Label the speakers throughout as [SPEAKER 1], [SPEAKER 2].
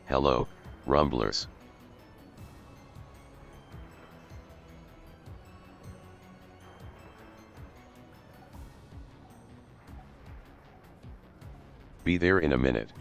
[SPEAKER 1] Hello, Rumblers. Be there in a minute.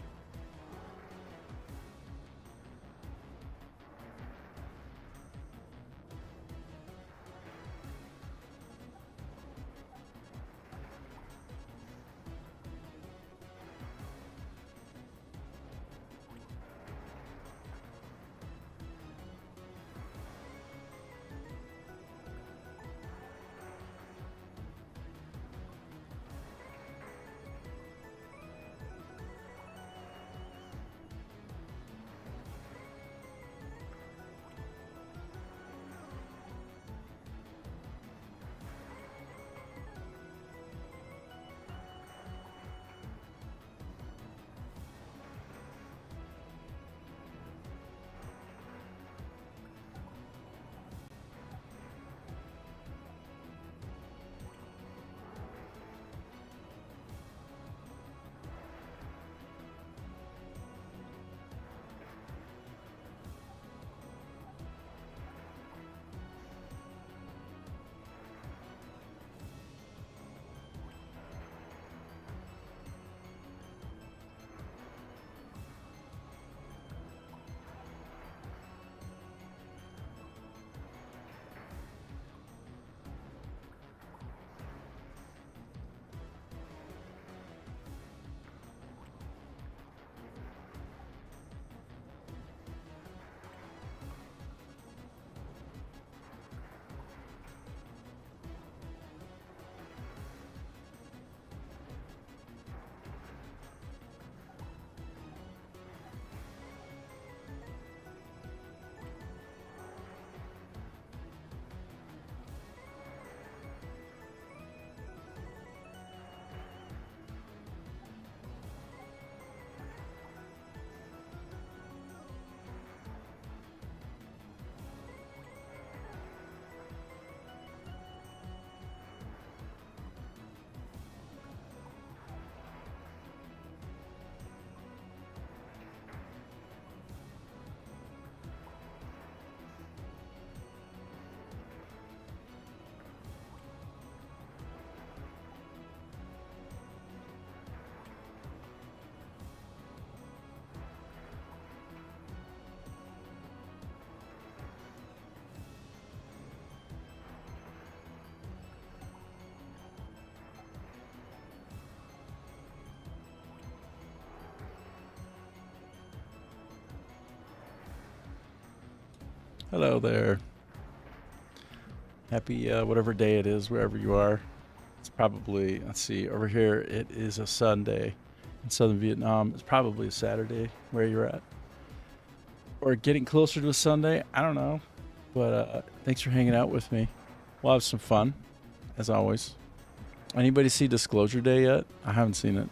[SPEAKER 2] Hello there. Happy whatever day it is, wherever you are. It's probably, let's see, over here it is a Sunday. In southern Vietnam, it's probably a Saturday where you're at. Or getting closer to a Sunday, I don't know. But thanks for hanging out with me. We'll have some fun, as always. Anybody see Disclosure Day yet? I haven't seen it.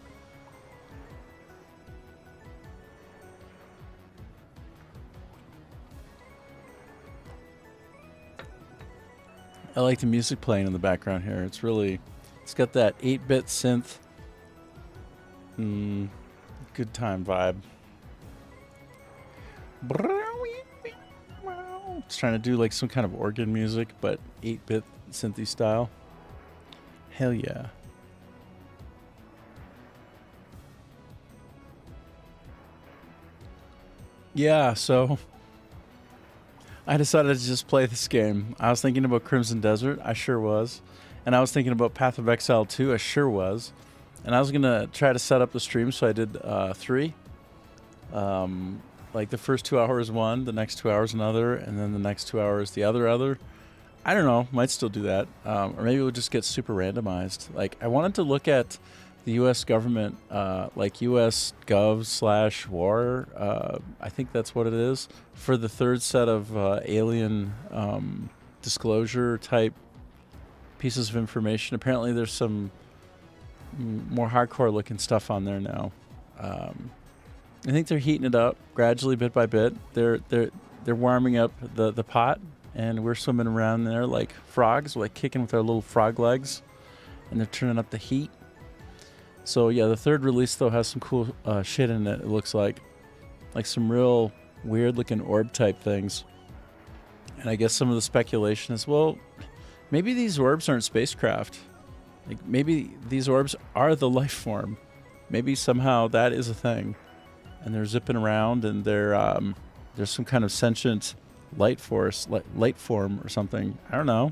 [SPEAKER 2] I like the music playing in the background here. It's got that 8-bit synth. Good time vibe. It's trying to do like some kind of organ music, but 8-bit synthy style. Hell yeah. Yeah, so I decided to just play this game. I was thinking about Crimson Desert, I sure was. And I was thinking about Path of Exile 2, I sure was. And I was gonna try to set up the stream, so I did 3. Like the first 2 hours one, the next 2 hours another, and then the next 2 hours the other. I don't know, might still do that. Or maybe we'll just get super randomized. Like I wanted to look at the U.S. government, like U.S. Gov/War. I think that's what it is for the third set of alien disclosure type pieces of information. Apparently, there's some more hardcore looking stuff on there now. I think they're heating it up gradually, bit by bit. They're warming up the pot, and we're swimming around there like frogs, like kicking with our little frog legs, and they're turning up the heat. So yeah, the third release though has some cool shit in it. It looks like like some real weird looking orb type things. And I guess some of the speculation is, well, maybe these orbs aren't spacecraft. Like maybe these orbs are the life form. Maybe somehow that is a thing, and they're zipping around, and there's some kind of sentient light form or something. I don't know.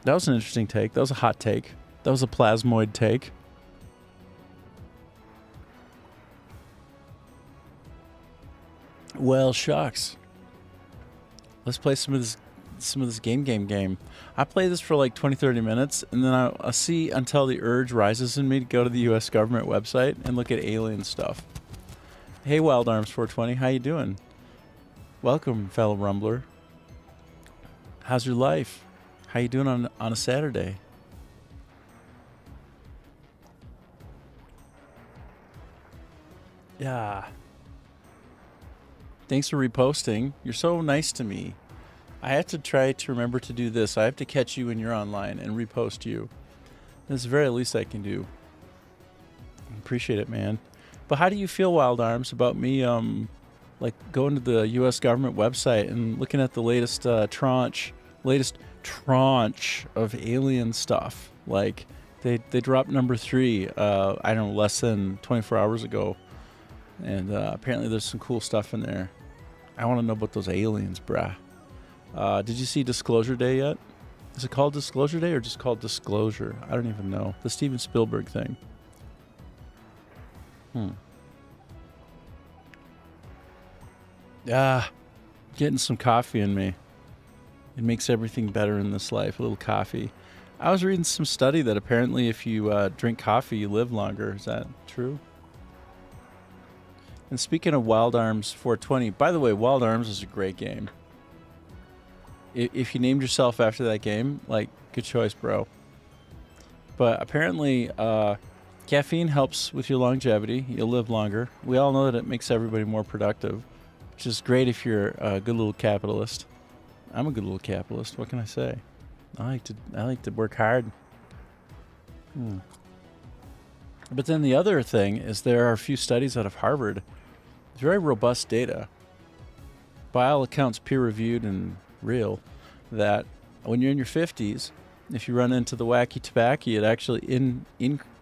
[SPEAKER 2] That was an interesting take. That was a hot take. That was a plasmoid take. Well, shucks. Let's play some of this game. I play this for like 20-30 minutes, and then I'll see until the urge rises in me to go to the U.S. government website and look at alien stuff. Hey, Wild Arms 420, how you doing? Welcome, fellow Rumbler. How's your life? How you doing on a Saturday? Yeah. Thanks for reposting. You're so nice to me. I have to try to remember to do this. I have to catch you when you're online and repost you. That's the very least I can do. Appreciate it, man. But how do you feel, Wild Arms, about me like going to the U.S. government website and looking at the latest tranche of alien stuff? Like they dropped number 3, I don't know, less than 24 hours ago. And apparently there's some cool stuff in there. I want to know about those aliens, bruh. Did you see Disclosure Day yet? Is it called Disclosure Day or just called Disclosure? I don't even know. The Steven Spielberg thing. Getting some coffee in me. It makes everything better in this life. A little coffee. I was reading some study that apparently if you drink coffee, you live longer. Is that true? And speaking of Wild Arms 420, by the way, Wild Arms is a great game. If you named yourself after that game, like, good choice, bro. But apparently, caffeine helps with your longevity. You'll live longer. We all know that it makes everybody more productive, which is great if you're a good little capitalist. I'm a good little capitalist. What can I say? I like to work hard. But then the other thing is there are a few studies out of Harvard. Very robust data, by all accounts peer-reviewed and real, that when you're in your 50s, if you run into the wacky tobacco, it actually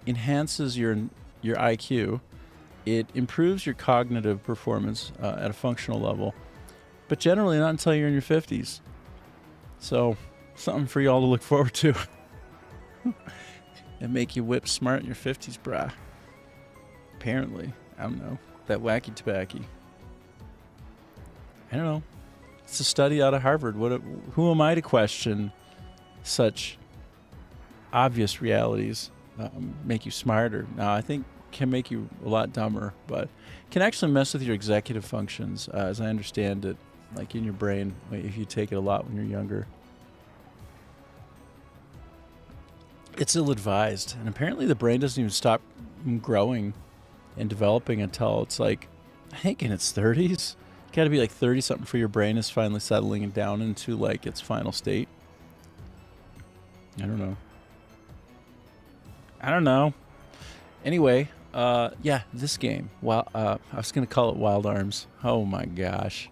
[SPEAKER 2] enhances your IQ. It improves your cognitive performance at a functional level, but generally not until you're in your 50s. So something for y'all to look forward to. And make you whip smart in your 50s, brah. Apparently. I don't know. That wacky tobacco. I don't know. It's a study out of Harvard. Who am I to question such obvious realities? Make you smarter. Now, I think can make you a lot dumber, but can actually mess with your executive functions, as I understand it, like in your brain, if you take it a lot when you're younger. It's ill-advised, and apparently the brain doesn't even stop growing and developing until it's like, I think in its 30s. Got to be like 30-something for your brain is finally settling down into like its final state. I don't know. Anyway, yeah, this game. Well, I was gonna call it Wild Arms. Oh my gosh.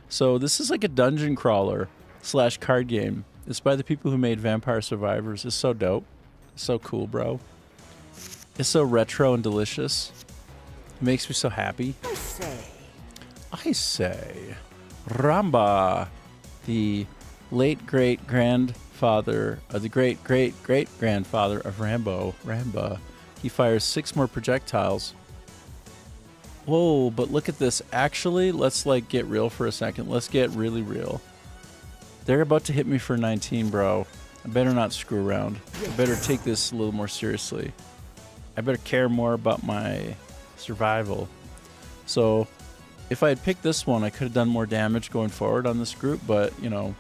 [SPEAKER 2] So this is like a dungeon crawler / card game. It's by the people who made Vampire Survivors. It's so dope. It's so cool, bro. It's so retro and delicious. It makes me so happy. I say. Ramba, the late great-grandfather, the great-great-great-grandfather of Ramba, he fires 6 more projectiles. Whoa, but look at this. Actually, let's like get real for a second. Let's get really real. They're about to hit me for 19, bro. I better not screw around. I better take this a little more seriously. I better care more about my survival. So if I had picked this one, I could have done more damage going forward on this group, but, you know,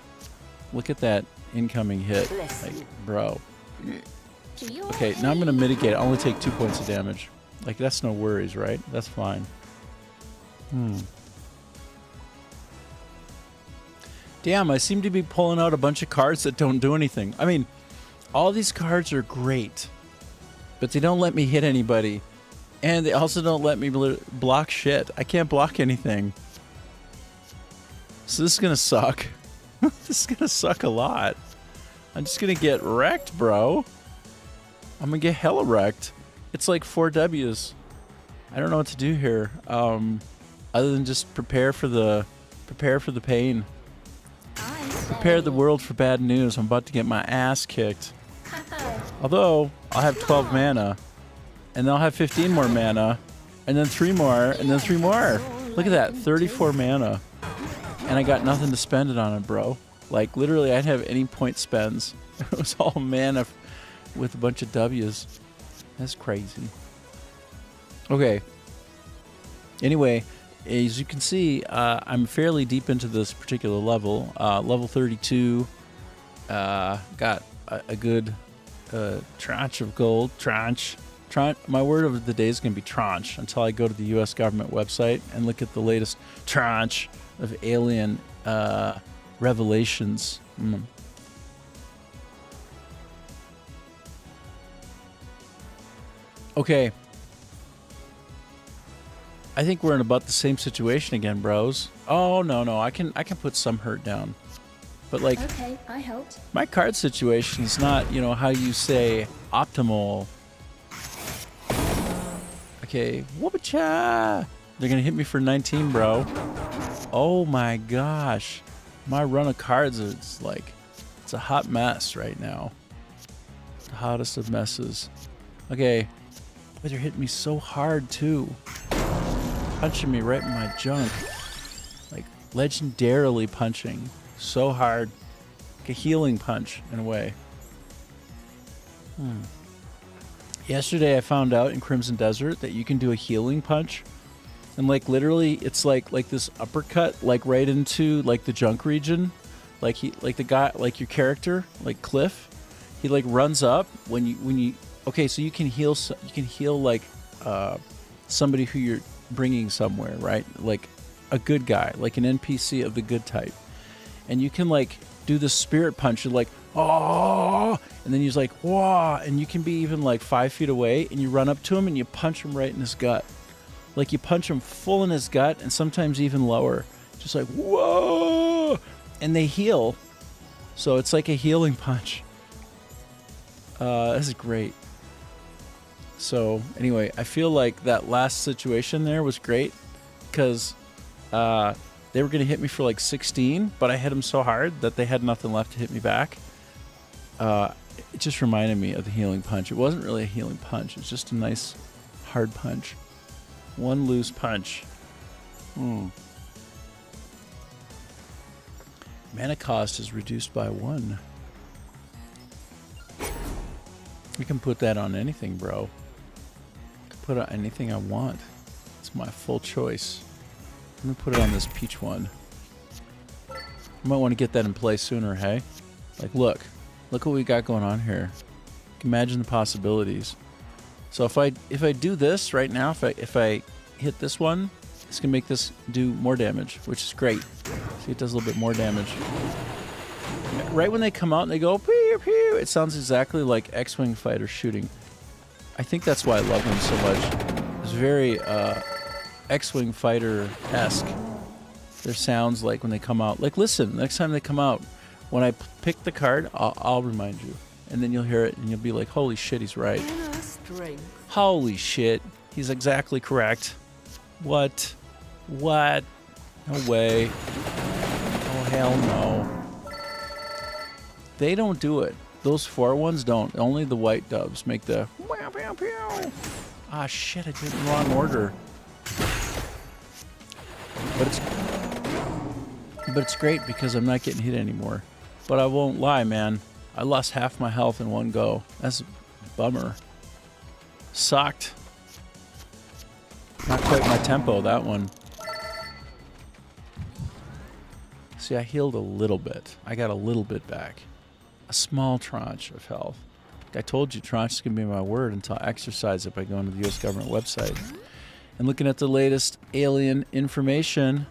[SPEAKER 2] look at that incoming hit. Like, bro. Okay, now I'm going to mitigate. I only take 2 points of damage. Like, that's no worries, right? That's fine. Damn, I seem to be pulling out a bunch of cards that don't do anything. I mean, all these cards are great, but they don't let me hit anybody And they also don't let me block shit. I can't block anything. So this is gonna suck. This is gonna suck a lot. I'm just gonna get wrecked, bro. I'm gonna get hella wrecked. It's like 4 W's. I don't know what to do here. Other than just prepare for the pain. Prepare the world for bad news. I'm about to get my ass kicked. Although I'll have 12 mana. And then I'll have 15 more mana. And then 3 more. And then 3 more. Look at that. 34 mana. And I got nothing to spend it on it, bro. Like, literally, I didn't have any point spends. It was all mana with a bunch of W's. That's crazy. Okay. Anyway, as you can see, I'm fairly deep into this particular level. Level 32. Got a good tranche of gold. Tranche. My word of the day is going to be tranche until I go to the U.S. government website and look at the latest tranche of alien revelations. Okay. I think we're in about the same situation again, bros. Oh, no. I can put some hurt down. But, like,
[SPEAKER 3] okay, I helped.
[SPEAKER 2] My card situation is not, you know, how you say optimal. Okay, whoop-a-cha! They're gonna hit me for 19, bro. Oh my gosh. My run of cards is like, it's a hot mess right now. The hottest of messes. Okay. But they're hitting me so hard too. Punching me right in my junk. Like, legendarily punching. So hard. Like a healing punch, in a way. Yesterday I found out in Crimson Desert that you can do a healing punch. And like literally it's like this uppercut like right into like the junk region. Like the guy, like your character, like Cliff, he like runs up when you okay, so you can heal like somebody who you're bringing somewhere, right? Like a good guy, like an NPC of the good type. And you can like do the spirit punch. You're like, oh, and then he's like, whoa, and you can be even like 5 feet away, and you run up to him and you punch him right in his gut. Like you punch him full in his gut, and sometimes even lower. Just like, whoa, and they heal. So it's like a healing punch. This is great. So anyway, I feel like that last situation there was great because they were going to hit me for like 16, but I hit them so hard that they had nothing left to hit me back. It just reminded me of the healing punch. It wasn't really a healing punch. It's just a nice hard punch. One loose punch. Mana cost is reduced by 1. You can put that on anything, bro. I can put it on anything I want. It's my full choice. I'm gonna put it on this peach one. I might want to get that in play sooner, hey? Like, look what we got going on here. Imagine the possibilities. So if I do this right now, if I hit this one, it's gonna make this do more damage, which is great. See, it does a little bit more damage. Right when they come out and they go pew pew, it sounds exactly like X-Wing fighter shooting. I think that's why I love them so much. It's very X-Wing fighter-esque. Their sounds like when they come out. Like, listen, next time they come out, when I pick the card, I'll remind you. And then you'll hear it, and you'll be like, holy shit, he's right. Holy shit, he's exactly correct. What? No way. Oh, hell no. They don't do it. Those 4 ones don't. Only the white doves make the... Ah, shit, I did it in the wrong order. But it's great because I'm not getting hit anymore. But I won't lie, man. I lost half my health in one go. That's a bummer. Sucked. Not quite my tempo, that one. See, I healed a little bit. I got a little bit back. A small tranche of health. I told you tranche is going to be my word until I exercise it by going to the U.S. government website. And looking at the latest alien information,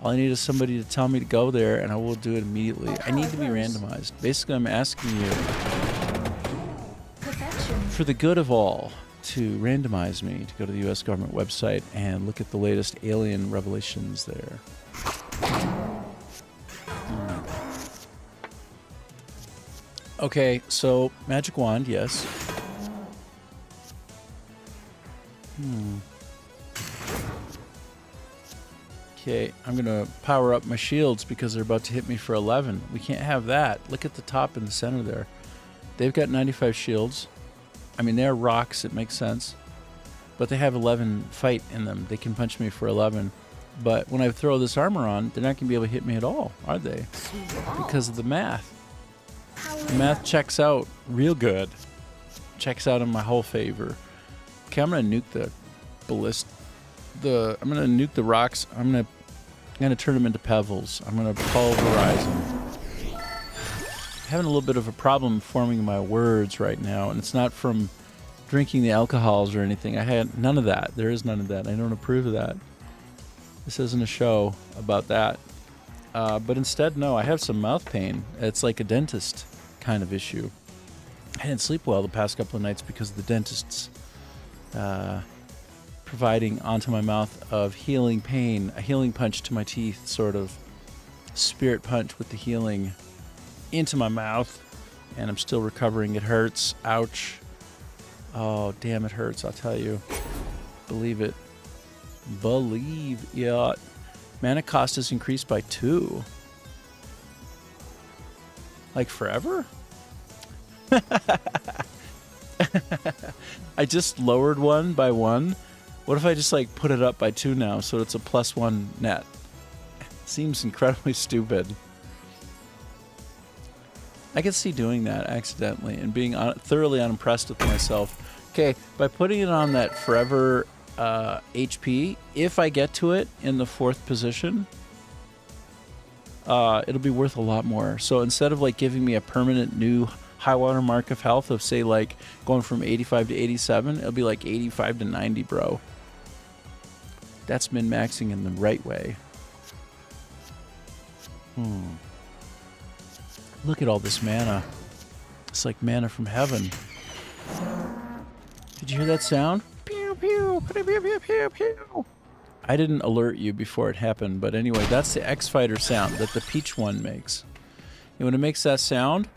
[SPEAKER 2] all I need is somebody to tell me to go there, and I will do it immediately. I need to be randomized. Basically, I'm asking you, for the good of all, to randomize me to go to the U.S. government website and look at the latest alien revelations there. Okay, so magic wand, yes. Okay, I'm gonna power up my shields because they're about to hit me for 11. We can't have that. Look at the top in the center there. They've got 95 shields. I mean, they're rocks, it makes sense. But they have 11 fight in them. They can punch me for 11. But when I throw this armor on, they're not gonna be able to hit me at all, are they? Because of the math. The math checks out real good. Checks out in my whole favor. Okay, I'm gonna nuke the ballist. I'm gonna nuke the rocks. I'm gonna turn them into pebbles. I'm gonna pulverize them. I'm having a little bit of a problem forming my words right now, and it's not from drinking the alcohols or anything. I had none of that. There is none of that. I don't approve of that. This isn't a show about that. But instead, no, I have some mouth pain. It's like a dentist kind of issue. I didn't sleep well the past couple of nights because of the dentist's providing onto my mouth of healing pain, a healing punch to my teeth, sort of spirit punch with the healing into my mouth, and I'm still recovering. It hurts. Ouch. Oh, damn, it hurts, I'll tell you. Believe it. Believe it. Mana cost is increased by 2. Like forever? I just lowered one by 1. What if I just like put it up by 2 now so it's a +1 net? Seems incredibly stupid. I could see doing that accidentally and being thoroughly unimpressed with myself. Okay, by putting it on that forever HP, if I get to it in the 4th position, it'll be worth a lot more. So instead of like giving me a permanent new high water mark of health of say like going from 85 to 87, it'll be like 85 to 90, bro. That's min-maxing in the right way. Look at all this mana. It's like mana from heaven. Did you hear that sound? Pew, pew, pew, pew, pew, pew, pew. I didn't alert you before it happened, but anyway, that's the X-Fighter sound that the Peach one makes. And when it makes that sound,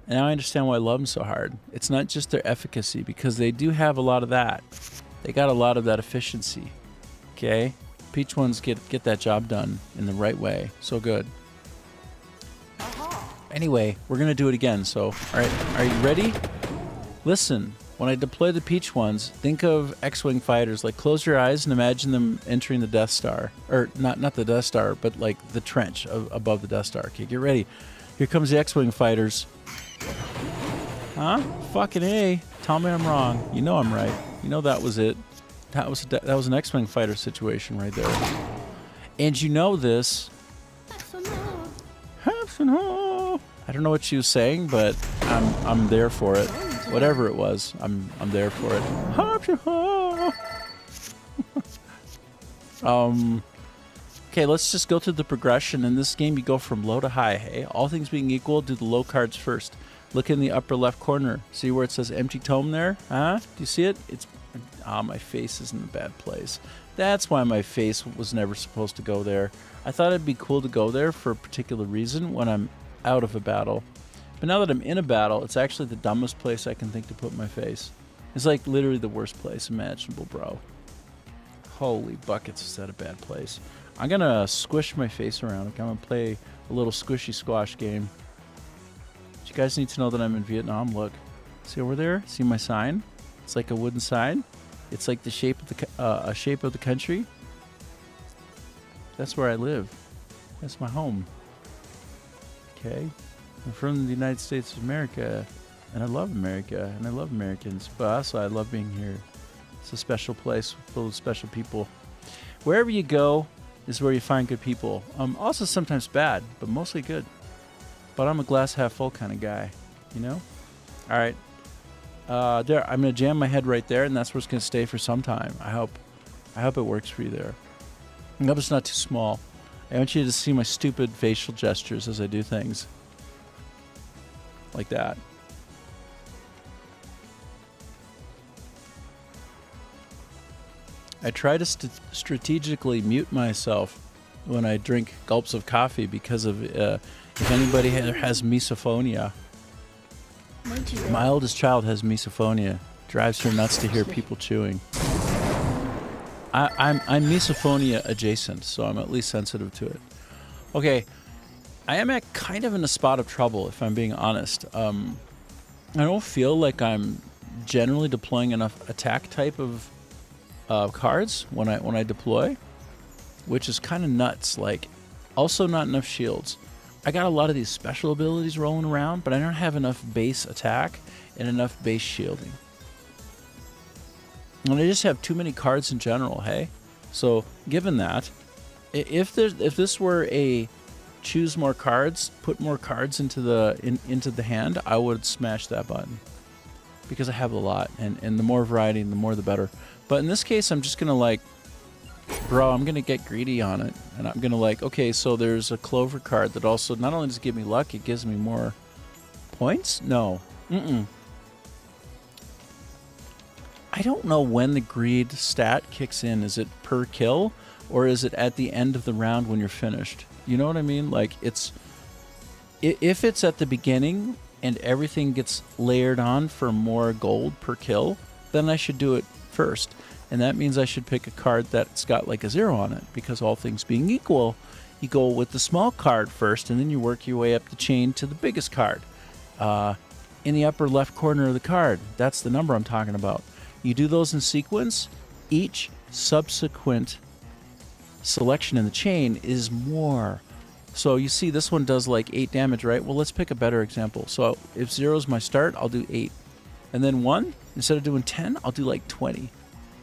[SPEAKER 2] and now I understand why I love them so hard. It's not just their efficacy, because they do have a lot of that. They got a lot of that efficiency. Okay? Peach ones get that job done in the right way. So good. Anyway, we're going to do it again. So, all right, are you ready? Listen, when I deploy the Peach ones, think of X-Wing fighters. Like, close your eyes and imagine them entering the Death Star. Or, not the Death Star, but like the trench above the Death Star. Okay, get ready. Here comes the X-Wing fighters. Huh? Fucking A. Tell me I'm wrong. You know I'm right. You know that was it. That was an X-Wing fighter situation right there. And you know this. I don't know what she was saying, but I'm there for it. Whatever it was, I'm there for it. Okay, let's just go through the progression. In this game, you go from low to high. Hey, all things being equal, do the low cards first. Look in the upper left corner. See where it says empty tome there? Huh? Do you see it? It's my face is in a bad place. That's why my face was never supposed to go there. I thought it'd be cool to go there for a particular reason when I'm out of a battle. But now that I'm in a battle, it's actually the dumbest place I can think to put my face. It's like literally the worst place imaginable, bro. Holy buckets, is that a bad place. I'm gonna squish my face around. I'm gonna play a little squishy squash game. You guys need to know that I'm in Vietnam. Look, see over there? See my sign? It's like a wooden sign. It's like the shape of the shape of the country. That's where I live. That's my home. Okay, I'm from the United States of America, and I love America, and I love Americans. But also, I love being here. It's a special place full of special people. Wherever you go is where you find good people. Also sometimes bad, but mostly good. But I'm a glass half full kind of guy, you know? All right. There, I'm going to jam my head right there, and that's where it's going to stay for some time. I hope it works for you there. I hope it's not too small. I want you to see my stupid facial gestures as I do things. Like that. I try to strategically mute myself when I drink gulps of coffee because of if anybody has misophonia. My oldest child has misophonia. Drives her nuts to hear people chewing. I'm misophonia adjacent, so I'm at least sensitive to it. Okay, I am at kind of in a spot of trouble, if I'm being honest. I don't feel like I'm generally deploying enough attack type of cards when I deploy, which is kind of nuts. Like, also not enough shields. I got a lot of these special abilities rolling around, but I don't have enough base attack and enough base shielding. And I just have too many cards in general, hey? So, given that, if this were a choose more cards, put more cards into the hand, I would smash that button. Because I have a lot, and the more variety, the more the better. But in this case, I'm just gonna bro, I'm gonna get greedy on it, and I'm gonna okay, so there's a Clover card that also not only does it give me luck, it gives me more points? No. I don't know when the greed stat kicks in. Is it per kill, or is it at the end of the round when you're finished? You know what I mean? Like, if it's at the beginning and everything gets layered on for more gold per kill, then I should do it first. And that means I should pick a card that's got like a 0 on it, because all things being equal, you go with the small card first, and then you work your way up the chain to the biggest card. In the upper left corner of the card, that's the number I'm talking about. You do those in sequence, each subsequent selection in the chain is more. So you see this one does like 8 damage, right? Well, let's pick a better example. So if 0 is my start, I'll do 8. And then 1, instead of doing 10, I'll do like 20.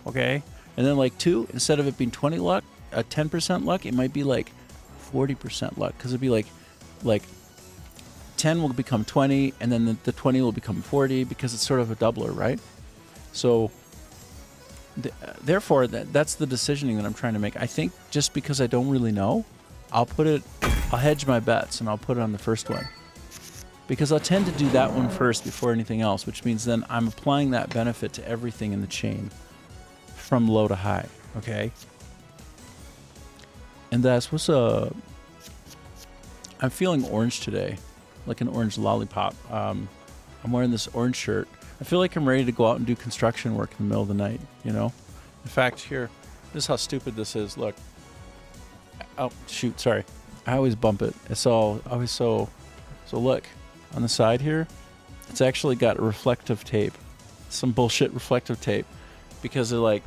[SPEAKER 2] Okay? And then like 2, instead of it being 20 luck, 10% luck, it might be like 40% luck. Because it'd be like 10 will become 20, and then the 20 will become 40, because it's sort of a doubler, right? So therefore, that's the decisioning that I'm trying to make. I think just because I don't really know, I'll hedge my bets, and I'll put it on the first one. Because I'll tend to do that one first before anything else, which means then I'm applying that benefit to everything in the chain from low to high, okay? And that's what's up. I'm feeling orange today, like an orange lollipop. I'm wearing this orange shirt. I feel like I'm ready to go out and do construction work in the middle of the night, you know? In fact, here, this is how stupid this is. Look. Oh, shoot, sorry. I always bump it. It's always so look, on the side here, it's actually got reflective tape. Some bullshit reflective tape. Because they're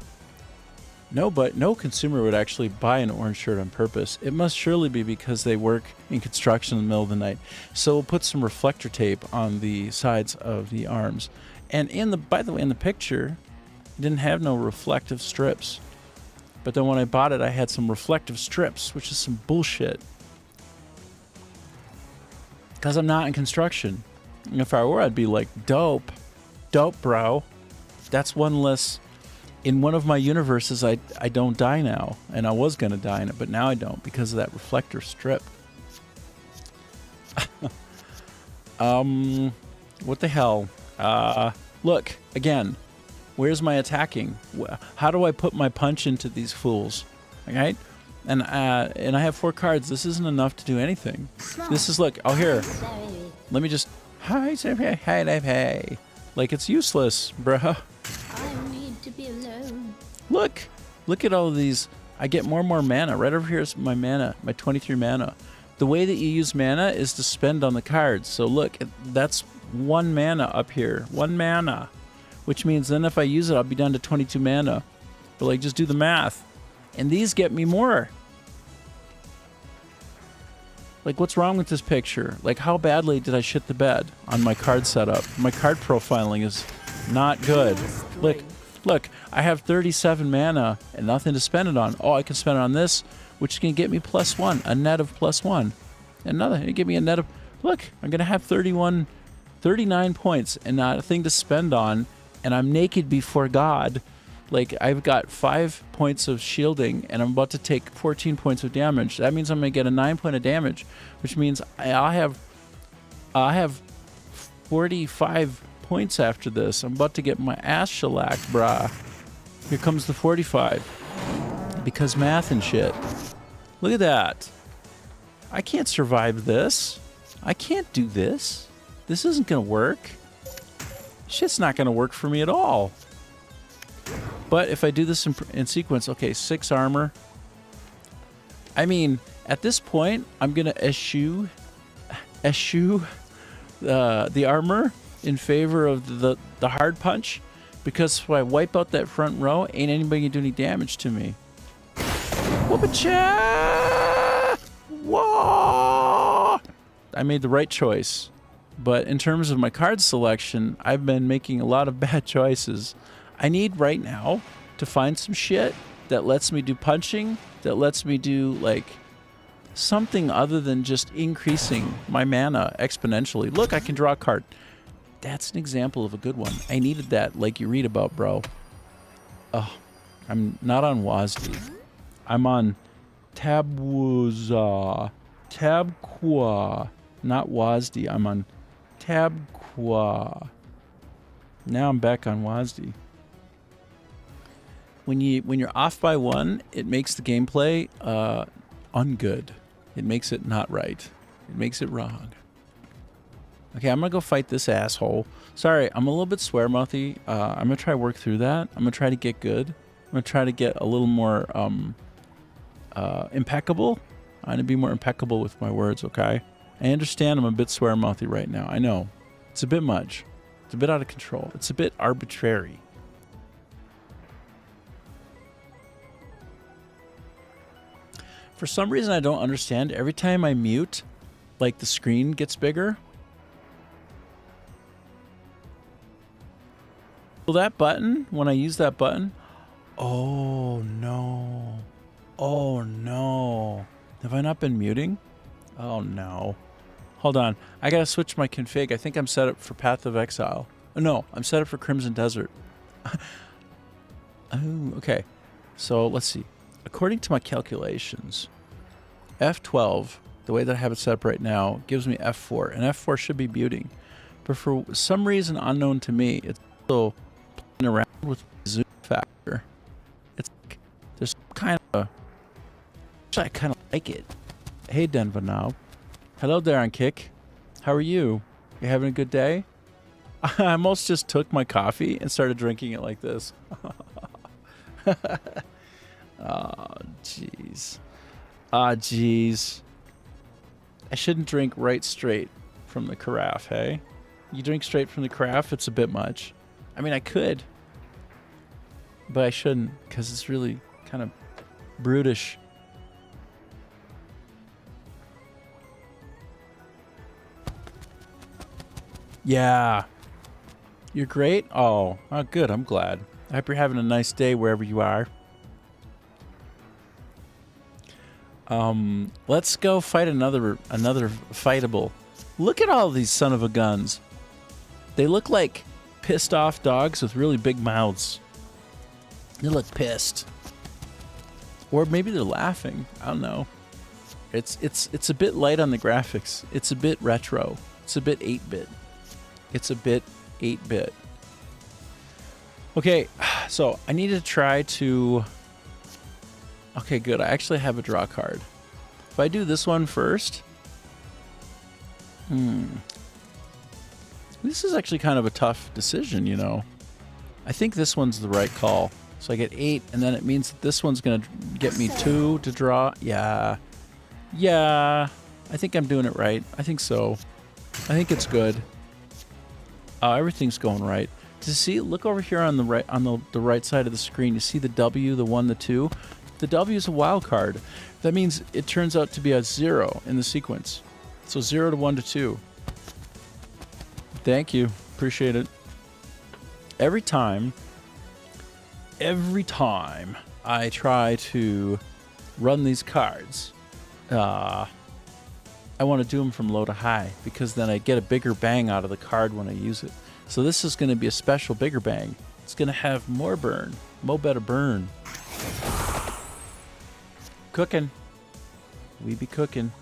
[SPEAKER 2] no consumer would actually buy an orange shirt on purpose. It must surely be because they work in construction in the middle of the night. So we'll put some reflector tape on the sides of the arms. And by the way, in the picture, it didn't have no reflective strips. But then when I bought it, I had some reflective strips, which is some bullshit. Because I'm not in construction. And if I were, I'd be like, dope, bro. That's one less. In one of my universes, I don't die now. And I was going to die in it, but now I don't because of that reflector strip. What the hell? Look, again, where's my attacking? How do I put my punch into these fools? Okay? And I have 4 cards. This isn't enough to do anything. This is, look, here. Let me just, hey. Like, it's useless, bruh.
[SPEAKER 3] I need to be alone.
[SPEAKER 2] Look at all of these. I get more and more mana. Right over here is my mana, my 23 mana. The way that you use mana is to spend on the cards. So look, that's 1 mana up here. 1 mana. Which means then if I use it, I'll be down to 22 mana. But like, just do the math. And these get me more. Like, what's wrong with this picture? Like, how badly did I shit the bed on my card setup? My card profiling is not good. Look, I have 37 mana and nothing to spend it on. Oh, I can spend it on this, which can get me +1, a net of +1. It give me a net of, look, I'm going to have 39 points and not a thing to spend on, and I'm naked before God. Like, I've got 5 points of shielding, and I'm about to take 14 points of damage. That means I'm going to get a 9 point of damage, which means I have 45 points after this. I'm about to get my ass shellacked, brah. Here comes the 45. Because math and shit. Look at that. I can't survive this. I can't do this. This isn't going to work. Shit's not going to work for me at all. But if I do this in sequence, okay, 6 armor. I mean, at this point, I'm going to eschew the armor in favor of the hard punch, because if I wipe out that front row, ain't anybody going to do any damage to me. Whoop-a-cha! Whoa! I made the right choice. But in terms of my card selection, I've been making a lot of bad choices. I need right now to find some shit that lets me do punching, that lets me do like something other than just increasing my mana exponentially. Look, I can draw a card. That's an example of a good one. I needed that, like you read about, bro. Oh, I'm not on WASD. I'm on Tabqa, not WASD. I'm on Tabqa. Now I'm back on WASD. When you're off by 1, it makes the gameplay ungood. It makes it not right. It makes it wrong. Okay, I'm gonna go fight this asshole. Sorry, I'm a little bit swear-mouthy. I'm gonna try to work through that. I'm gonna try to get good. I'm gonna try to get a little more impeccable. I'm gonna be more impeccable with my words, okay? I understand I'm a bit swear-mouthy right now. I know. It's a bit much. It's a bit out of control. It's a bit arbitrary. For some reason I don't understand. Every time I mute, like the screen gets bigger. Well, that button, when I use that button, oh no. Oh no. Have I not been muting? Oh no. Hold on. I gotta switch my config. I think I'm set up for Path of Exile. Oh, no, I'm set up for Crimson Desert. Oh, okay. So let's see. According to my calculations, F12, the way that I have it set up right now, gives me F4, and F4 should be muting. But for some reason unknown to me, it's still playing around with the zoom factor. It's like, there's kind of I kind of like it. Hey, Denver now. Hello there on Kick. How are you? You having a good day? I almost just took my coffee and started drinking it like this. Oh, jeez. Ah, jeez. I shouldn't drink right straight from the carafe, hey? You drink straight from the carafe, it's a bit much. I mean, I could, but I shouldn't, because it's really kind of brutish. Yeah. You're great? Oh, good. I'm glad. I hope you're having a nice day wherever you are. Let's go fight another fightable. Look at all these son of a guns. They look like pissed off dogs with really big mouths. They look pissed. Or maybe they're laughing. I don't know. It's a bit light on the graphics. It's a bit retro. It's a bit 8-bit. It's a bit 8-bit. Okay, so I need to try to... Okay, good. I actually have a draw card. If I do this one first... This is actually kind of a tough decision, you know. I think this one's the right call. So I get 8, and then it means that this one's going to get me 2 to draw. Yeah. Yeah. I think I'm doing it right. I think so. I think it's good. Everything's going right. To see, look over here on the right, on the right side of the screen. You see the W, the 1, the 2. The W is a wild card. That means it turns out to be a 0 in the sequence. So 0 to 1 to 2. Thank you. Appreciate it. Every time I try to run these cards, I want to do them from low to high, because then I get a bigger bang out of the card when I use it. So this is going to be a special bigger bang. It's going to have more burn. Mo better burn. Cooking. We be cooking.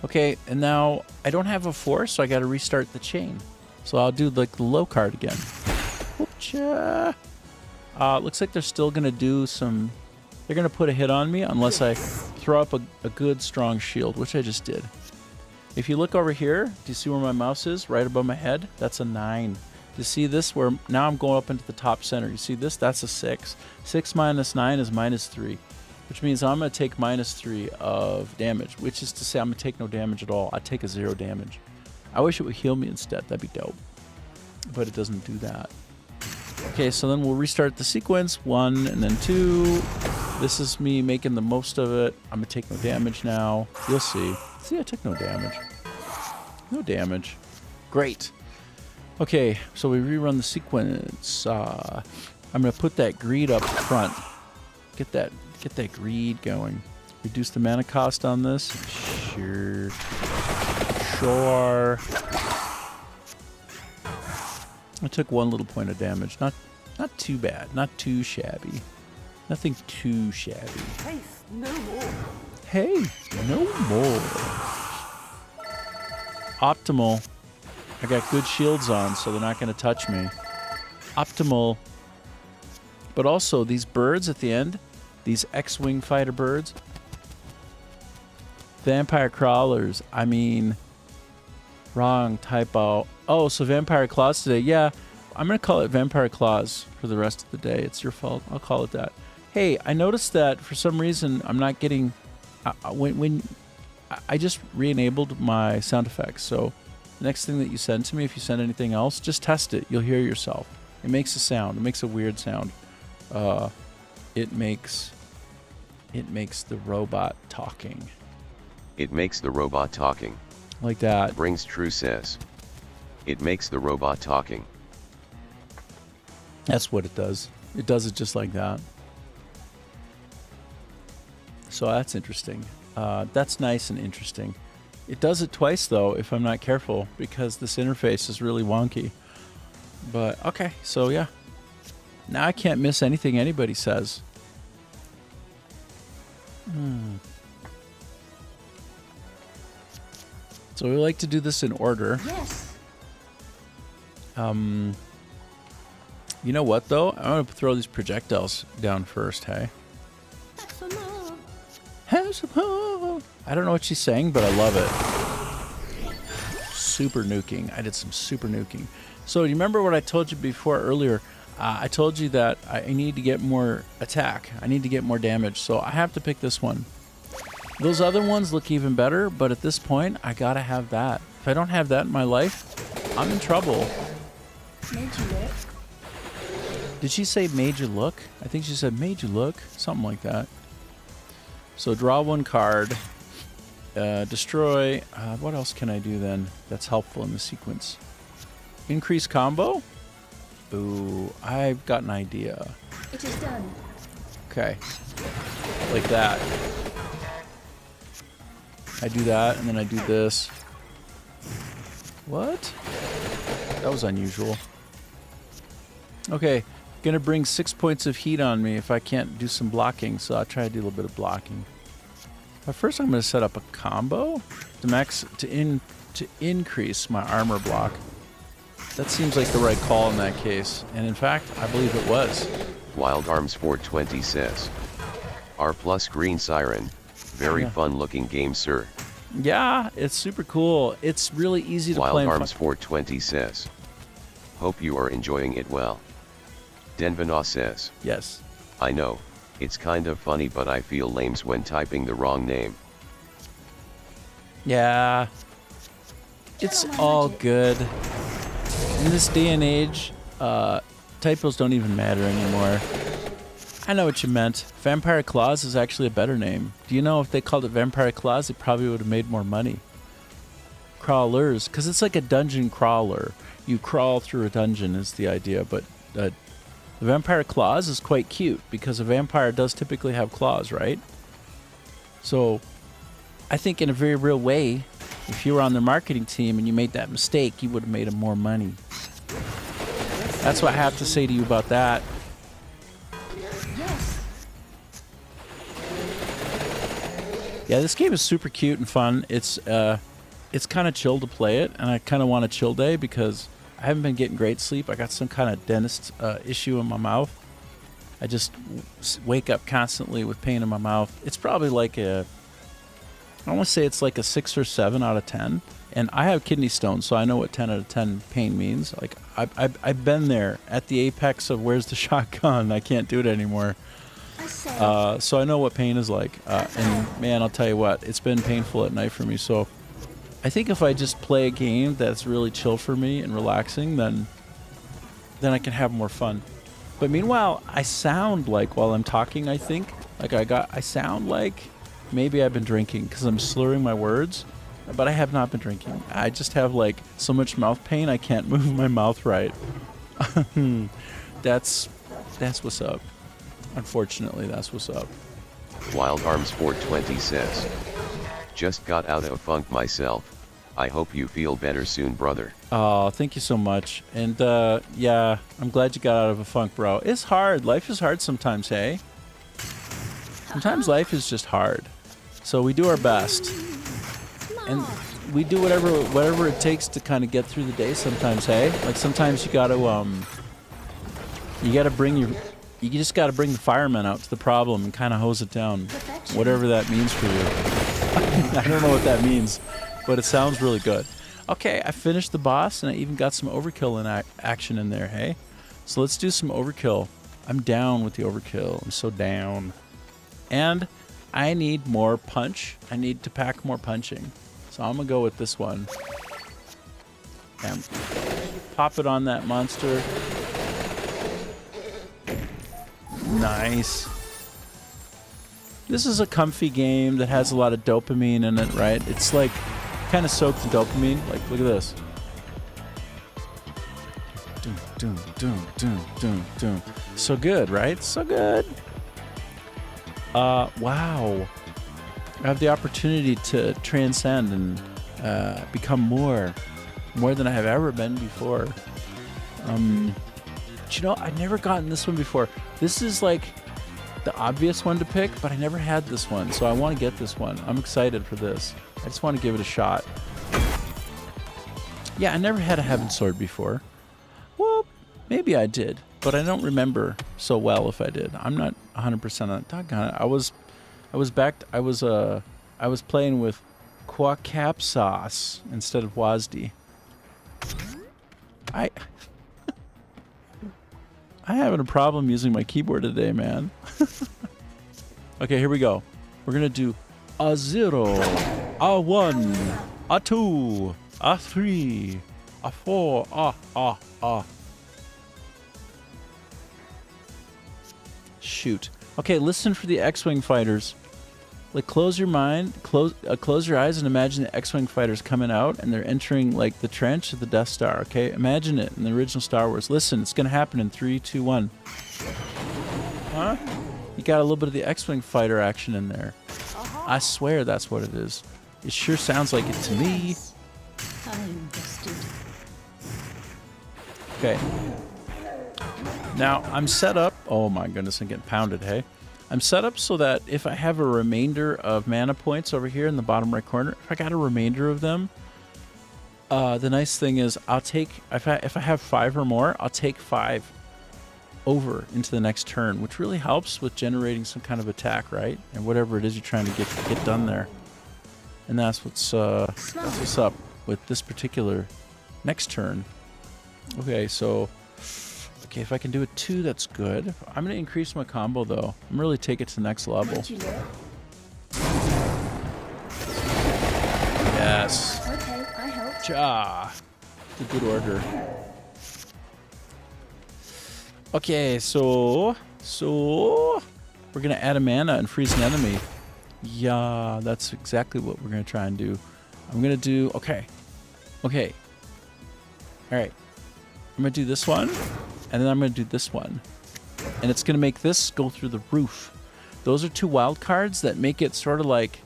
[SPEAKER 2] Okay, and now I don't have a 4, so I got to restart the chain. So I'll do like the low card again. Whoopcha. Looks like they're still going to do some... They're going to put a hit on me unless I throw up a good, strong shield, which I just did. If you look over here, do you see where my mouse is? Right above my head? That's a 9. Do you see this? Where now I'm going up into the top center. You see this? That's a 6. 6 minus 9 is minus 3, which means I'm going to take minus 3 of damage, which is to say I'm going to take no damage at all. I take a 0 damage. I wish it would heal me instead. That'd be dope. But it doesn't do that. Okay, so then we'll restart the sequence. 1 and then 2. This is me making the most of it. I'm going to take no damage now. You'll see. See, I took no damage. No damage. Great. Okay, so we rerun the sequence. I'm going to put that greed up front. Get that greed going. Reduce the mana cost on this. Sure. I took 1 little point of damage. Not too bad. Not too shabby. Nothing too shabby. Hey, no more. Optimal. I got good shields on, so they're not going to touch me. Optimal. But also, these birds at the end, these X-Wing fighter birds, vampire crawlers, I mean, wrong typo. Oh, so vampire claws today. Yeah, I'm going to call it vampire claws for the rest of the day. It's your fault. I'll call it that. Hey, I noticed that for some reason I'm not getting... when I just re-enabled my sound effects, so the next thing that you send to me, if you send anything else, just test it. You'll hear yourself. It makes a sound. It makes a weird sound. It makes the robot talking.
[SPEAKER 1] It makes the robot talking.
[SPEAKER 2] Like that.
[SPEAKER 1] Brings True says. It makes the robot talking.
[SPEAKER 2] That's what it does. It does it just like that. So that's interesting. That's nice and interesting. It does it twice, though, if I'm not careful, because this interface is really wonky. But, okay, so yeah. Now I can't miss anything anybody says. So we like to do this in order.
[SPEAKER 3] Yes.
[SPEAKER 2] You know what, though? I'm going to throw these projectiles down first, hey? I don't know what she's saying, but I love it. Super nuking. I did some super nuking. So you remember what I told you before earlier? I told you that I need to get more attack. I need to get more damage, so I have to pick this one. Those other ones look even better, but at this point, I gotta have that. If I don't have that in my life, I'm in trouble.
[SPEAKER 3] Made you look.
[SPEAKER 2] Did she say made you look? I think she said made you look. Something like that. So draw 1 card. Destroy. What else can I do then that's helpful in the sequence? Increase combo? Ooh, I've got an idea.
[SPEAKER 3] It is done.
[SPEAKER 2] Okay. Like that. I do that, and then I do this. What? That was unusual. Okay. Gonna bring 6 points of heat on me if I can't do some blocking, so I'll try to do a little bit of blocking. But first I'm gonna set up a combo to increase my armor block. That seems like the right call in that case. And in fact, I believe it was.
[SPEAKER 1] Wild Arms 420 says. R plus Green Siren. Very fun looking game, sir.
[SPEAKER 2] Yeah, it's super cool. It's really easy to play.
[SPEAKER 1] Wild Arms 420 says. Hope you are enjoying it well. Denvana says.
[SPEAKER 2] Yes.
[SPEAKER 1] I know, it's kind of funny, but I feel lames when typing the wrong name.
[SPEAKER 2] Yeah. It's all good. In this day and age, typos don't even matter anymore. I know what you meant. Vampire Claws is actually a better name. Do you know if they called it Vampire Claws, it probably would have made more money. Crawlers, because it's like a dungeon crawler. You crawl through a dungeon is the idea, but the Vampire Claws is quite cute because a vampire does typically have claws, right? So I think in a very real way, if you were on the marketing team and you made that mistake, you would have made them more money. That's what I have to say to you about that.
[SPEAKER 3] Yes.
[SPEAKER 2] Yeah, this game is super cute and fun. It's kind of chill to play it, and I kind of want a chill day because I haven't been getting great sleep. I got some kind of dentist issue in my mouth, I just wake up constantly with pain in my mouth. It's probably like I want to say it's like a 6 or 7 out of 10. And I have kidney stones, so I know what 10 out of 10 pain means. Like I've been there at the apex of where's the shotgun. I can't do it anymore.
[SPEAKER 3] I say.
[SPEAKER 2] So I know what pain is like. And man, I'll tell you what, it's been painful at night for me. So I think if I just play a game that's really chill for me and relaxing, then I can have more fun. But meanwhile, I sound like while I'm talking, I think like I sound like maybe I've been drinking because I'm slurring my words, but I have not been drinking. I just have like so much mouth pain I can't move my mouth right. That's what's up. Unfortunately, that's what's up.
[SPEAKER 1] Wild Arm Sport 20 says, just got out of funk myself. I hope you feel better soon, brother.
[SPEAKER 2] Oh, thank you so much. And yeah, I'm glad you got out of a funk, bro. It's hard. Life is hard sometimes, hey? Sometimes life is just hard. So we do our best. And we do whatever it takes to kind of get through the day sometimes, hey? Like sometimes you got to you just got to bring the firemen out to the problem and kind of hose it down.
[SPEAKER 3] Perfection.
[SPEAKER 2] Whatever that means for you. I don't know what that means, but it sounds really good. Okay, I finished the boss and I even got some overkill in action in there, hey? So let's do some overkill. I'm down with the overkill. I'm so down. And I need more punch. I need to pack more punching. So I'm going to go with this one. And pop it on that monster. Nice. This is a comfy game that has a lot of dopamine in it, right? It's like kind of soaked in dopamine. Like, look at this. Doom, doom, doom, doom, doom, doom. So good, right? So good. Wow. I have the opportunity to transcend and become more than I have ever been before. But you know, I've never gotten this one before. This is like the obvious one to pick, but I never had this one, so I want to get this one. I'm excited for this. I just want to give it a shot. Yeah, I never had a Heaven Sword before. Well, maybe I did, but I don't remember so well if I did. I'm not 100% on it. Doggone it. I was playing with Quackap Sauce instead of Wazdi. I'm having a problem using my keyboard today, man. Okay, here we go. We're gonna do a 0, a 1, a 2, a 3, a 4, Shoot. Okay, listen for the X-Wing fighters. Like, close your mind, close your eyes and imagine the X-Wing fighters coming out and they're entering, like, the trench of the Death Star, okay? Imagine it in the original Star Wars. Listen, it's gonna happen in 3, 2, 1. Huh? You got a little bit of the X-Wing fighter action in there. I swear that's what it is. It sure sounds like it to me.
[SPEAKER 3] I'm invested.
[SPEAKER 2] Okay. Now, I'm set up. Oh my goodness, I'm getting pounded, hey? I'm set up so that if I have a remainder of mana points over here in the bottom right corner, if I got a remainder of them, the nice thing is I'll take, if I have 5 or more, I'll take 5 over into the next turn, which really helps with generating some kind of attack, right? And whatever it is you're trying to get done there. And that's what's up with this particular next turn. Okay, so... Okay, if I can do a 2, that's good. I'm going to increase my combo, though. I'm really take it to the next level.
[SPEAKER 3] Where'd you live?
[SPEAKER 2] Yes.
[SPEAKER 3] Okay, I helped.
[SPEAKER 2] Ja. The good order. Okay, so we're going to add a mana and freeze an enemy. Yeah, that's exactly what we're going to try and do. I'm going to do... Okay. All right. I'm going to do this one. And then I'm going to do this one. And it's going to make this go through the roof. Those are 2 wild cards that make it sort of like,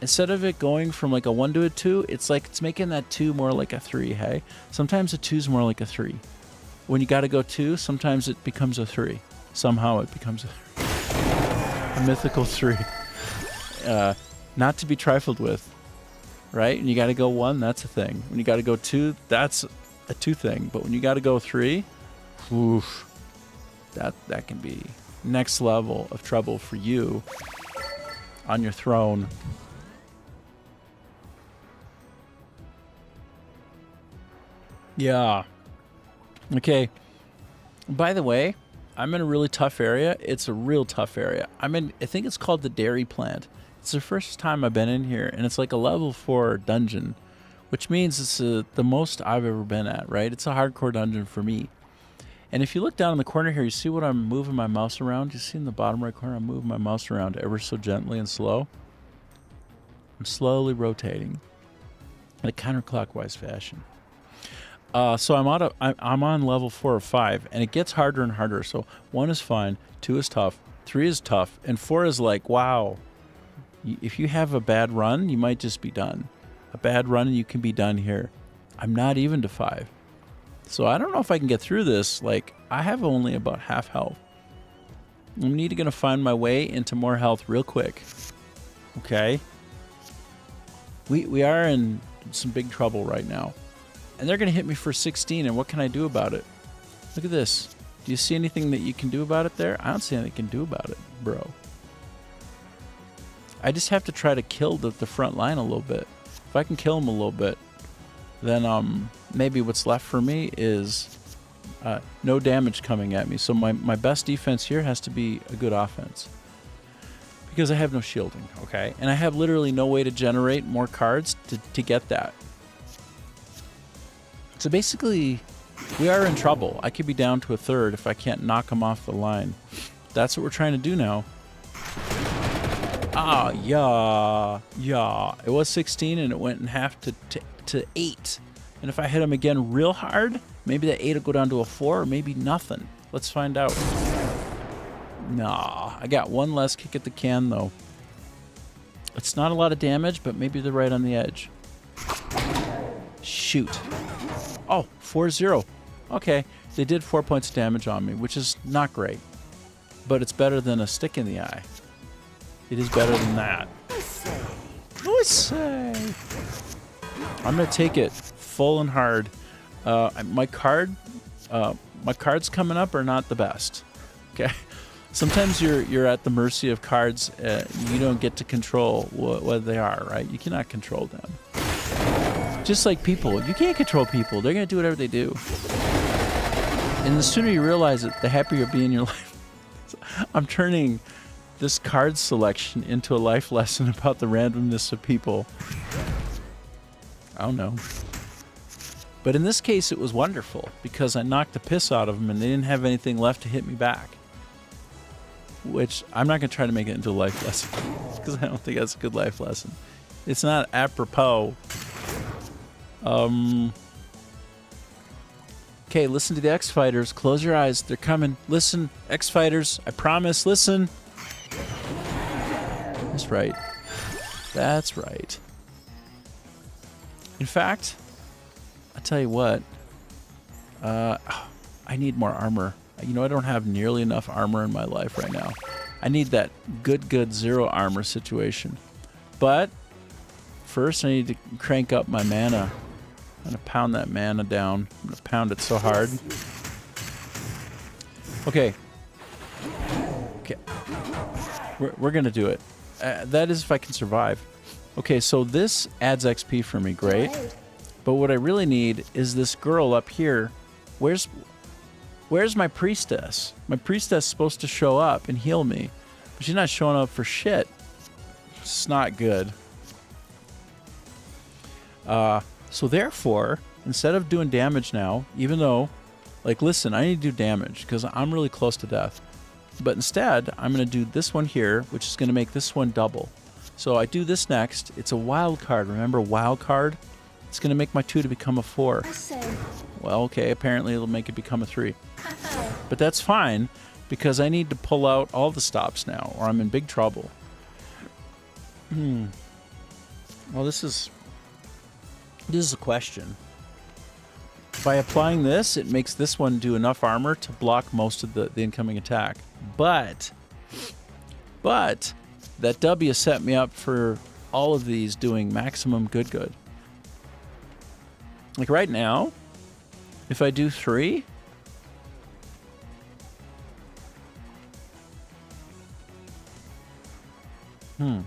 [SPEAKER 2] instead of it going from like a 1 to a 2, it's like it's making that 2 more like a 3, hey? Sometimes a 2 is more like a 3. When you got to go 2, sometimes it becomes a 3. Somehow it becomes a mythical 3. Not to be trifled with, right? And you got to go 1, that's a thing. When you got to go 2, that's a 2 thing. But when you got to go 3... Oof, that can be next level of trouble for you on your throne. Yeah. Okay. By the way, I'm in a really tough area. It's a real tough area. I think it's called the Dairy Plant. It's the first time I've been in here, and it's like a level 4 dungeon, which means it's the most I've ever been at, right? It's a hardcore dungeon for me. And if you look down in the corner here, you see what I'm moving my mouse around? You see in the bottom right corner, I'm moving my mouse around ever so gently and slow. I'm slowly rotating in a counterclockwise fashion. So I'm on level 4 or 5, and it gets harder and harder. So 1 is fine, 2 is tough, 3 is tough, and 4 is like, wow. If you have a bad run, you might just be done. A bad run, and you can be done here. I'm not even to 5. So I don't know if I can get through this. Like, I have only about half health. I'm going to find my way into more health real quick. Okay? We are in some big trouble right now. And they're going to hit me for 16, and what can I do about it? Look at this. Do you see anything that you can do about it there? I don't see anything you can do about it, bro. I just have to try to kill the front line a little bit. If I can kill them a little bit, then maybe what's left for me is no damage coming at me. So my best defense here has to be a good offense. Because I have no shielding, okay? And I have literally no way to generate more cards to get that. So basically, we are in trouble. I could be down to a third if I can't knock them off the line. That's what we're trying to do now. Ah, yeah. It was 16, and it went in half to 8. And if I hit him again real hard, maybe that 8 will go down to a 4, or maybe nothing. Let's find out. Nah, I got 1 less kick at the can, though. It's not a lot of damage, but maybe they're right on the edge. Shoot. Oh, 4-0. Okay, they did 4 points of damage on me, which is not great. But it's better than a stick in the eye. It is better than that. I say. I'm going to take it full and hard. My cards coming up are not the best. Okay? Sometimes you're at the mercy of cards. You don't get to control what they are, right? You cannot control them. Just like people. You can't control people. They're going to do whatever they do. And the sooner you realize it, the happier you'll be in your life. I'm turning this card selection into a life lesson about the randomness of people. I don't know. But in this case, it was wonderful because I knocked the piss out of them and they didn't have anything left to hit me back. Which I'm not going to try to make it into a life lesson because I don't think that's a good life lesson. It's not apropos. Okay, listen to the X-Fighters. Close your eyes. They're coming. Listen, X-Fighters. I promise. Listen. That's right. That's right. In fact, I'll tell you what. I need more armor. You know, I don't have nearly enough armor in my life right now. I need that good 0 armor situation. But first, I need to crank up my mana. I'm going to pound that mana down. I'm going to pound it so hard. Okay. We're going to do it. That is if I can survive. Okay, so this adds XP for me. Great. But what I really need is this girl up here. Where's my priestess? My priestess is supposed to show up and heal me. But she's not showing up for shit. It's not good. So therefore, instead of doing damage now, even though, like, listen, I need to do damage because I'm really close to death. But instead, I'm going to do this one here, which is going to make this one double. So I do this next. It's a wild card. Remember wild card? It's going to make my 2 to become a 4.
[SPEAKER 3] I say.
[SPEAKER 2] Well, okay, apparently it'll make it become a 3. But that's fine because I need to pull out all the stops now or I'm in big trouble. Well, this is a question. By applying this, it makes this one do enough armor to block most of the incoming attack. But that W set me up for all of these doing maximum good. Like right now, if I do 3, You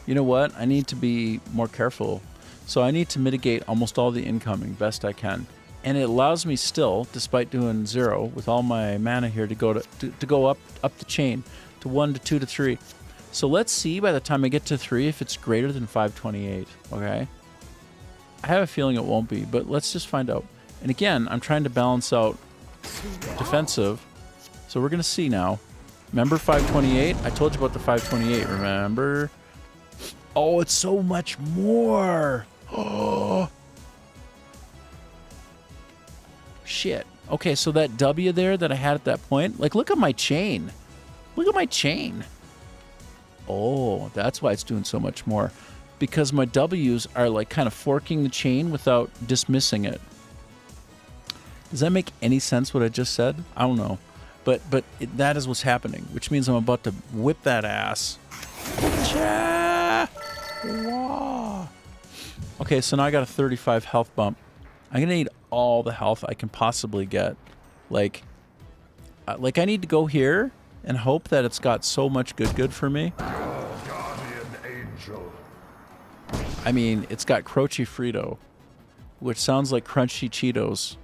[SPEAKER 2] know what? I need to be more careful. So I need to mitigate almost all the incoming best I can. And it allows me still, despite doing 0 with all my mana here, to go up the chain to 1 to 2 to 3. So let's see by the time I get to 3 if it's greater than 528. Okay. I have a feeling it won't be, but let's just find out. And again, I'm trying to balance out defensive. So we're gonna see now. Remember 528? I told you about the 528. Remember? Oh, it's so much more. Oh. Shit. Okay, so that W there that I had at that point, like, look at my chain. Look at my chain. Oh, that's why it's doing so much more. Because my W's are, like, kind of forking the chain without dismissing it. Does that make any sense what I just said? I don't know. But that is what's happening, which means I'm about to whip that ass. Whoa. Okay, so now I got a 35 health bump. I'm going to need all the health I can possibly get. Like I need to go here and hope that it's got so much good for me.
[SPEAKER 4] Guardian angel.
[SPEAKER 2] I mean, it's got Croce Frito, which sounds like Crunchy Cheetos.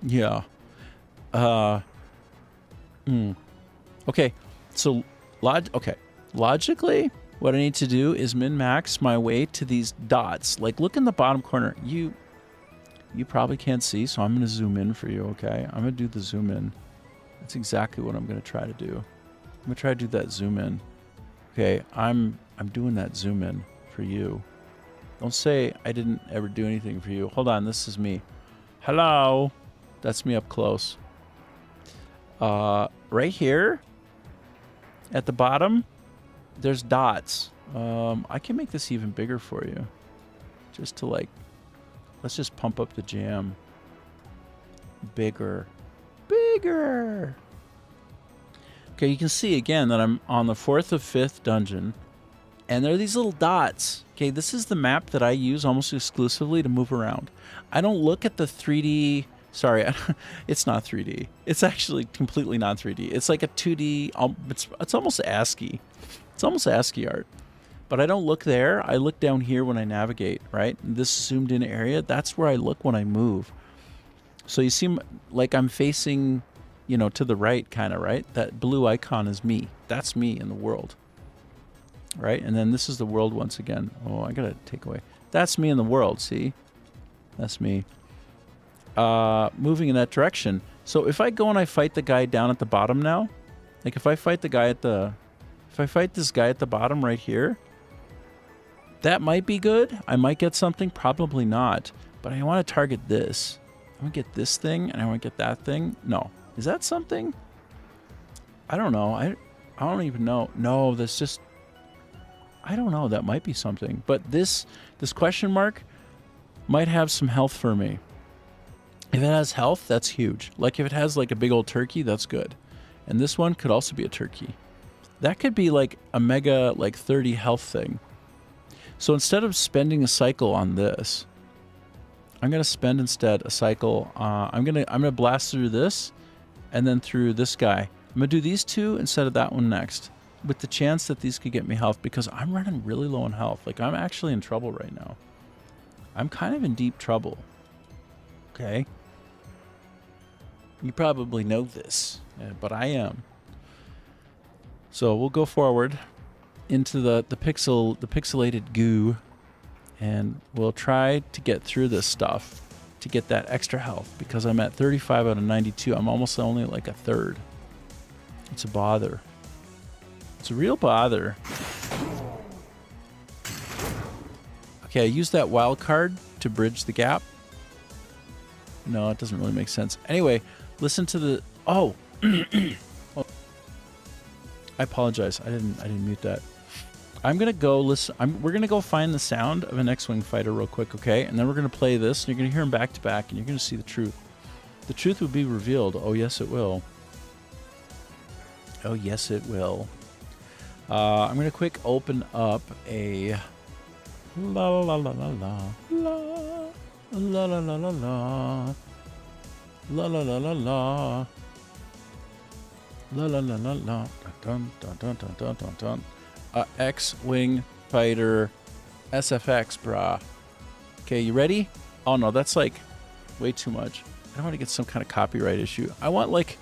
[SPEAKER 2] Yeah. Okay, so logically, what I need to do is min-max my way to these dots. Like, look in the bottom corner. You probably can't see, so I'm going to zoom in for you, okay? I'm going to do the zoom in. That's exactly what I'm going to try to do. I'm going to try to do that zoom in. Okay, I'm doing that zoom in for you. Don't say I didn't ever do anything for you. Hold on, this is me. Hello. That's me up close. Right here at the bottom, there's dots. I can make this even bigger for you. Just to, like, let's just pump up the jam. Bigger. Bigger. Okay, you can see again that I'm on the 4th or 5th dungeon. And there are these little dots. Okay, this is the map that I use almost exclusively to move around. I don't look at the 3D... Sorry, it's not 3D. It's actually completely not 3D. It's like a 2D... It's almost ASCII. It's almost ASCII art. But I don't look there. I look down here when I navigate, right? This zoomed in area, that's where I look when I move. So you see, like, I'm facing, you know, to the right, kind of, right? That blue icon is me. That's me in the world. Right? And then this is the world once again. Oh, I gotta take away. That's me in the world, see? That's me. Moving in that direction. So if I go and I fight the guy down at the bottom now, like if I fight the guy at the... If I fight this guy at the bottom right here, that might be good. I might get something. Probably not. But I want to target this. I want to get this thing, and I want to get that thing. No. Is that something? I don't know. I don't even know. No, that's just... I don't know. That might be something. But this question mark might have some health for me. If it has health, that's huge. Like if it has like a big old turkey, that's good. And this one could also be a turkey. That could be like a mega like 30 health thing. So instead of spending a cycle on this, I'm gonna spend instead a cycle. I'm gonna blast through this, and then through this guy. I'm gonna do these two instead of that one next, with the chance that these could get me health because I'm running really low on health. Like I'm actually in trouble right now. I'm kind of in deep trouble. Okay. You probably know this, but I am. So we'll go forward into the pixelated goo, and we'll try to get through this stuff to get that extra health because I'm at 35 out of 92. I'm almost only like a third. It's a bother. It's a real bother. Okay, I used that wild card to bridge the gap. No, it doesn't really make sense. Anyway, listen to the... Oh! Oh. I apologize. I didn't mute that. I'm gonna go listen. We're gonna go find the sound of an X-Wing fighter real quick, okay? And then we're gonna play this, and you're gonna hear them back to back, and you're gonna see the truth. The truth will be revealed. Oh yes, it will. Oh yes, it will. I'm gonna quick open up a la la la la la la la la la la la la la la la la. La la la la la. Dun dun dun dun dun dun dun. X-Wing Fighter SFX, brah. Okay, you ready? Oh no, that's like way too much. I don't want to get some kind of copyright issue. I want like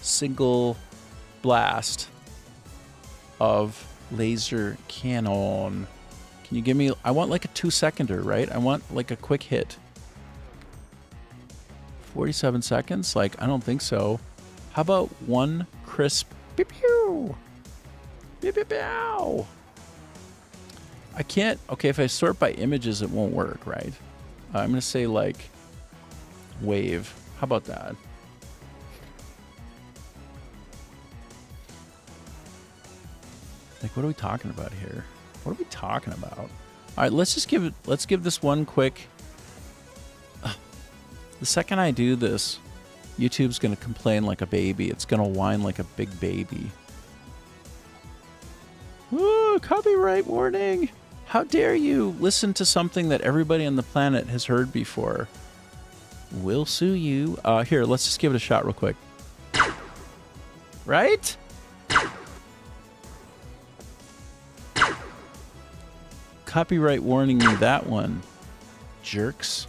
[SPEAKER 2] single blast of laser cannon. Can you give me, I want like a 2-seconder, right? I want like a quick hit. 47 seconds? Like, I don't think so. How about one crisp pew pew? Pew pew pew. I can't, okay, if I sort by images, it won't work, right? I'm going to say like wave. How about that? Like, what are we talking about here? What are we talking about? All right, let's give this one quick. The second I do this, YouTube's going to complain like a baby. It's going to whine like a big baby. Ooh, copyright warning. How dare you listen to something that everybody on the planet has heard before? We'll sue you. Here, let's just give it a shot real quick. Right? Copyright warning me that one. Jerks.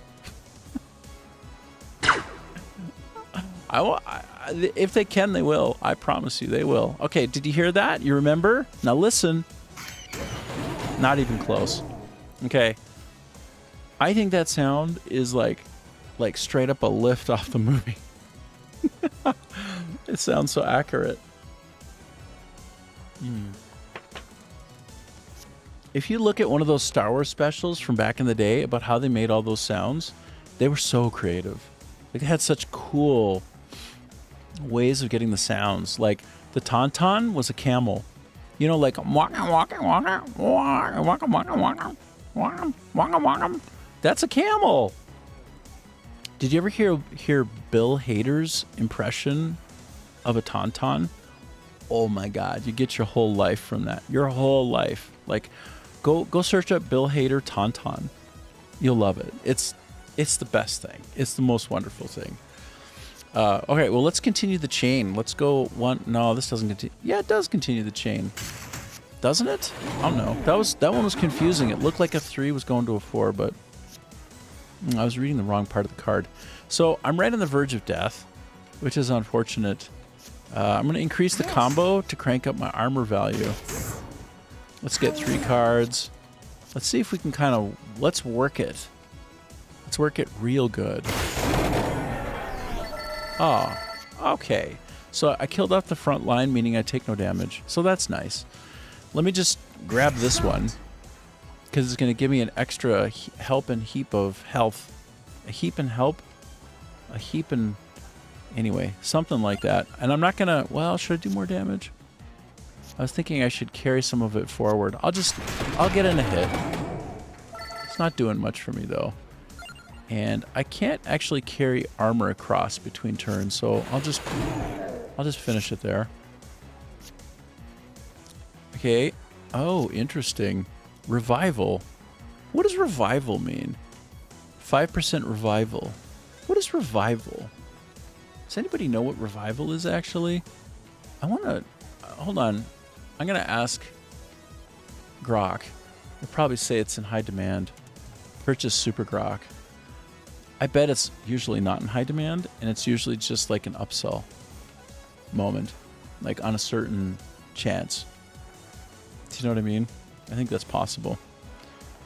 [SPEAKER 2] If they can, they will. I promise you, they will. Okay, did you hear that? You remember? Now listen. Not even close. Okay. I think that sound is like straight up a lift off the movie. It sounds so accurate. If you look at one of those Star Wars specials from back in the day about how they made all those sounds, they were so creative. Like, they had such cool ways of getting the sounds. Like, the Tauntaun was a camel. You know, like, waka, waka, waka, waka, waka, waka, waka, waka, waka, waka. That's a camel. Did you ever hear Bill Hader's impression of a Tauntaun? Oh my God, you get your whole life from that. Your whole life. Like, go search up Bill Hader Tauntaun. You'll love it. It's the best thing. It's the most wonderful thing. Okay, well, let's continue the chain. Let's go one. No, this doesn't continue. Yeah, it does continue the chain. Doesn't it? I don't know. That one was confusing. It looked like a 3 was going to a 4, but I was reading the wrong part of the card. So I'm right on the verge of death, which is unfortunate. I'm going to increase the combo to crank up my armor value. Let's get 3 cards. Let's see if we can kind of... Let's work it. Let's work it real good. Oh, okay. So I killed off the front line, meaning I take no damage. So that's nice. Let me just grab this one, because it's going to give me an extra help and heap of health. A heap and help? A heap and... Anyway, something like that. And I'm not going to... Well, should I do more damage? I was thinking I should carry some of it forward. I'll get in a hit. It's not doing much for me, though. And I can't actually carry armor across between turns, so I'll just finish it there. Okay. Oh, interesting. Revival. What does revival mean? 5% revival. What is revival? Does anybody know what revival is, actually? I want to... Hold on. I'm going to ask Grok. They'll probably say it's in high demand. Purchase Super Grok. I bet it's usually not in high demand, and it's usually just like an upsell moment, like on a certain chance. Do you know what I mean? I think that's possible.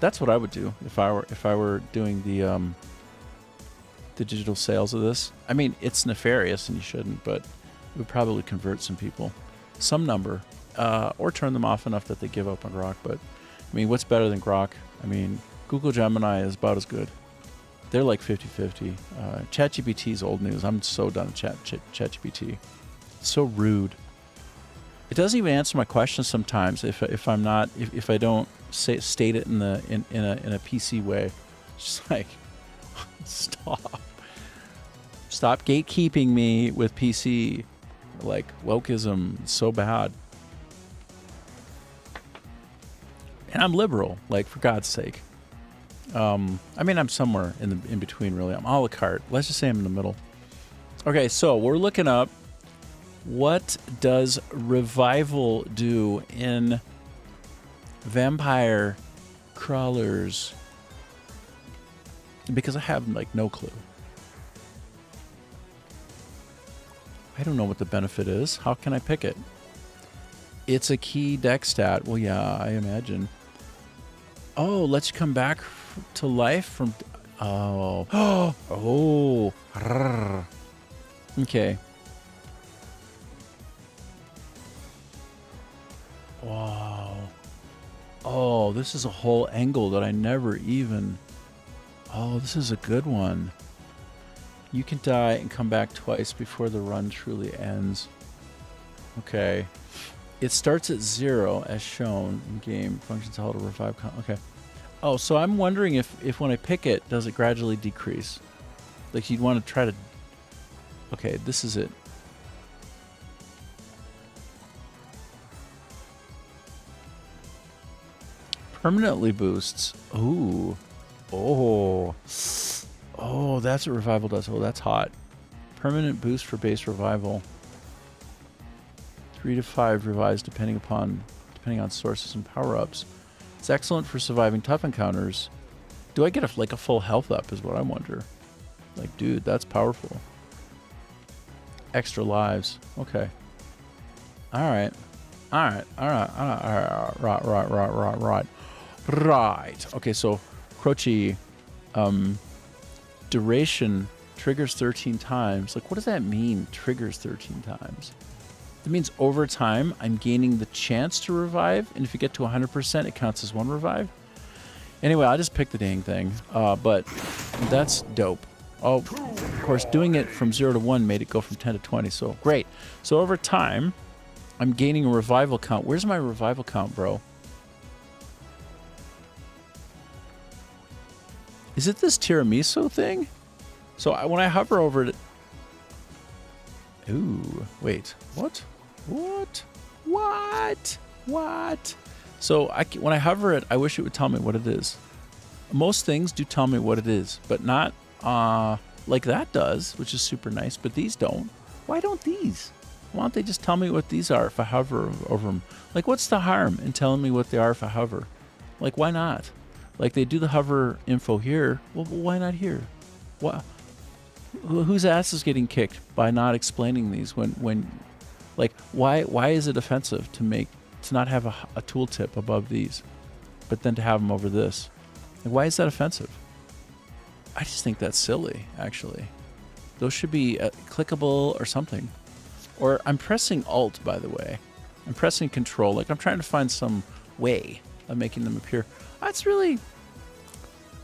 [SPEAKER 2] That's what I would do if I were doing the digital sales of this. I mean, it's nefarious and you shouldn't, but it would probably convert some people, some number, or turn them off enough that they give up on Grok. But I mean, what's better than Grok? I mean, Google Gemini is about as good. They're like 50-50. ChatGPT is old news. I'm so done with ChatGPT. It's so rude. It doesn't even answer my questions sometimes if I don't state it in a PC way. It's just like, stop gatekeeping me with PC. Like, wokeism is so bad. And I'm liberal, like, for God's sake. I mean, I'm somewhere in between, really. I'm a la carte. Let's just say I'm in the middle. Okay, so we're looking up what does revival do in Vampire Crawlers? Because I have like no clue. I don't know what the benefit is. How can I pick it? It's a key deck stat. Well, yeah, I imagine. Oh, let's come back to life from... Oh. Oh. Okay. Wow. Oh, this is a whole angle that I never even... Oh, this is a good one. You can die and come back twice before the run truly ends. Okay. It starts at 0 as shown in game. Functions held to revive. Okay. Oh, so I'm wondering if when I pick it, does it gradually decrease? Like you'd want to try to... Okay, this is it. Permanently boosts. Ooh. Oh. Oh, that's what revival does. Oh, that's hot. Permanent boost for base revival. 3 to 5 revives depending on sources and power-ups. It's excellent for surviving tough encounters. Do I get a full health up is what I wonder. Like, dude, that's powerful. Extra lives. Okay. Alright. Right. Okay, so Croce duration triggers 13 times. Like, what does that mean, triggers 13 times? That means over time, I'm gaining the chance to revive, and if you get to 100%, it counts as 1 revive. Anyway, I just picked the dang thing, but that's dope. Oh, of course, doing it from 0 to 1 made it go from 10 to 20, so great. So over time, I'm gaining a revival count. Where's my revival count, bro? Is it this tiramisu thing? So when I hover over it... Ooh, wait. What? So when I hover it, I wish it would tell me what it is. Most things do tell me what it is, but not like that does, which is super nice, but these don't. Why don't these? Why don't they just tell me what these are if I hover over them? Like, what's the harm in telling me what they are if I hover? Like, why not? Like, they do the hover info here. Well, why not here? What? Whose ass is getting kicked by not explaining these when like, why is it offensive to not have a tooltip above these, but then to have them over this? Like, why is that offensive? I just think that's silly, actually. Those should be clickable or something. Or I'm pressing Alt, by the way. I'm pressing Control. Like, I'm trying to find some way of making them appear. That's really...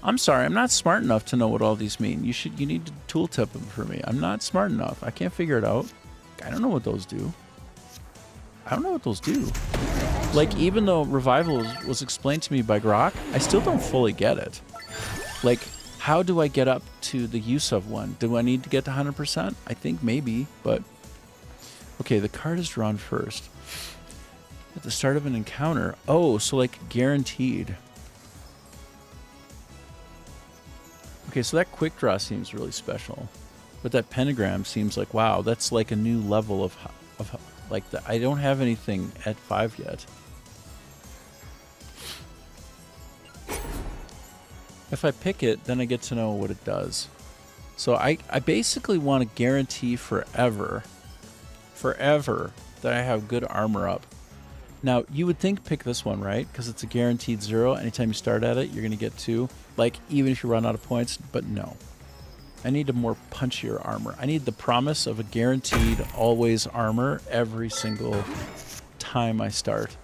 [SPEAKER 2] I'm sorry, I'm not smart enough to know what all these mean. You need to tooltip them for me. I'm not smart enough. I can't figure it out. I don't know what those do. Like, even though Revival was explained to me by Grok, I still don't fully get it. Like, how do I get up to the use of one? Do I need to get to 100%? I think maybe, but... Okay, the card is drawn first. At the start of an encounter. Oh, so like guaranteed. Okay, so that quick draw seems really special. But that pentagram seems like, wow, that's like a new level of like, I don't have anything at 5 yet. If I pick it, then I get to know what it does. So I basically want to guarantee forever that I have good armor up. Now, you would think pick this one, right? Because it's a guaranteed 0. Anytime you start at it, you're going to get 2. Like, even if you run out of points. But no. I need a more punchier armor. I need the promise of a guaranteed always armor every single time I start.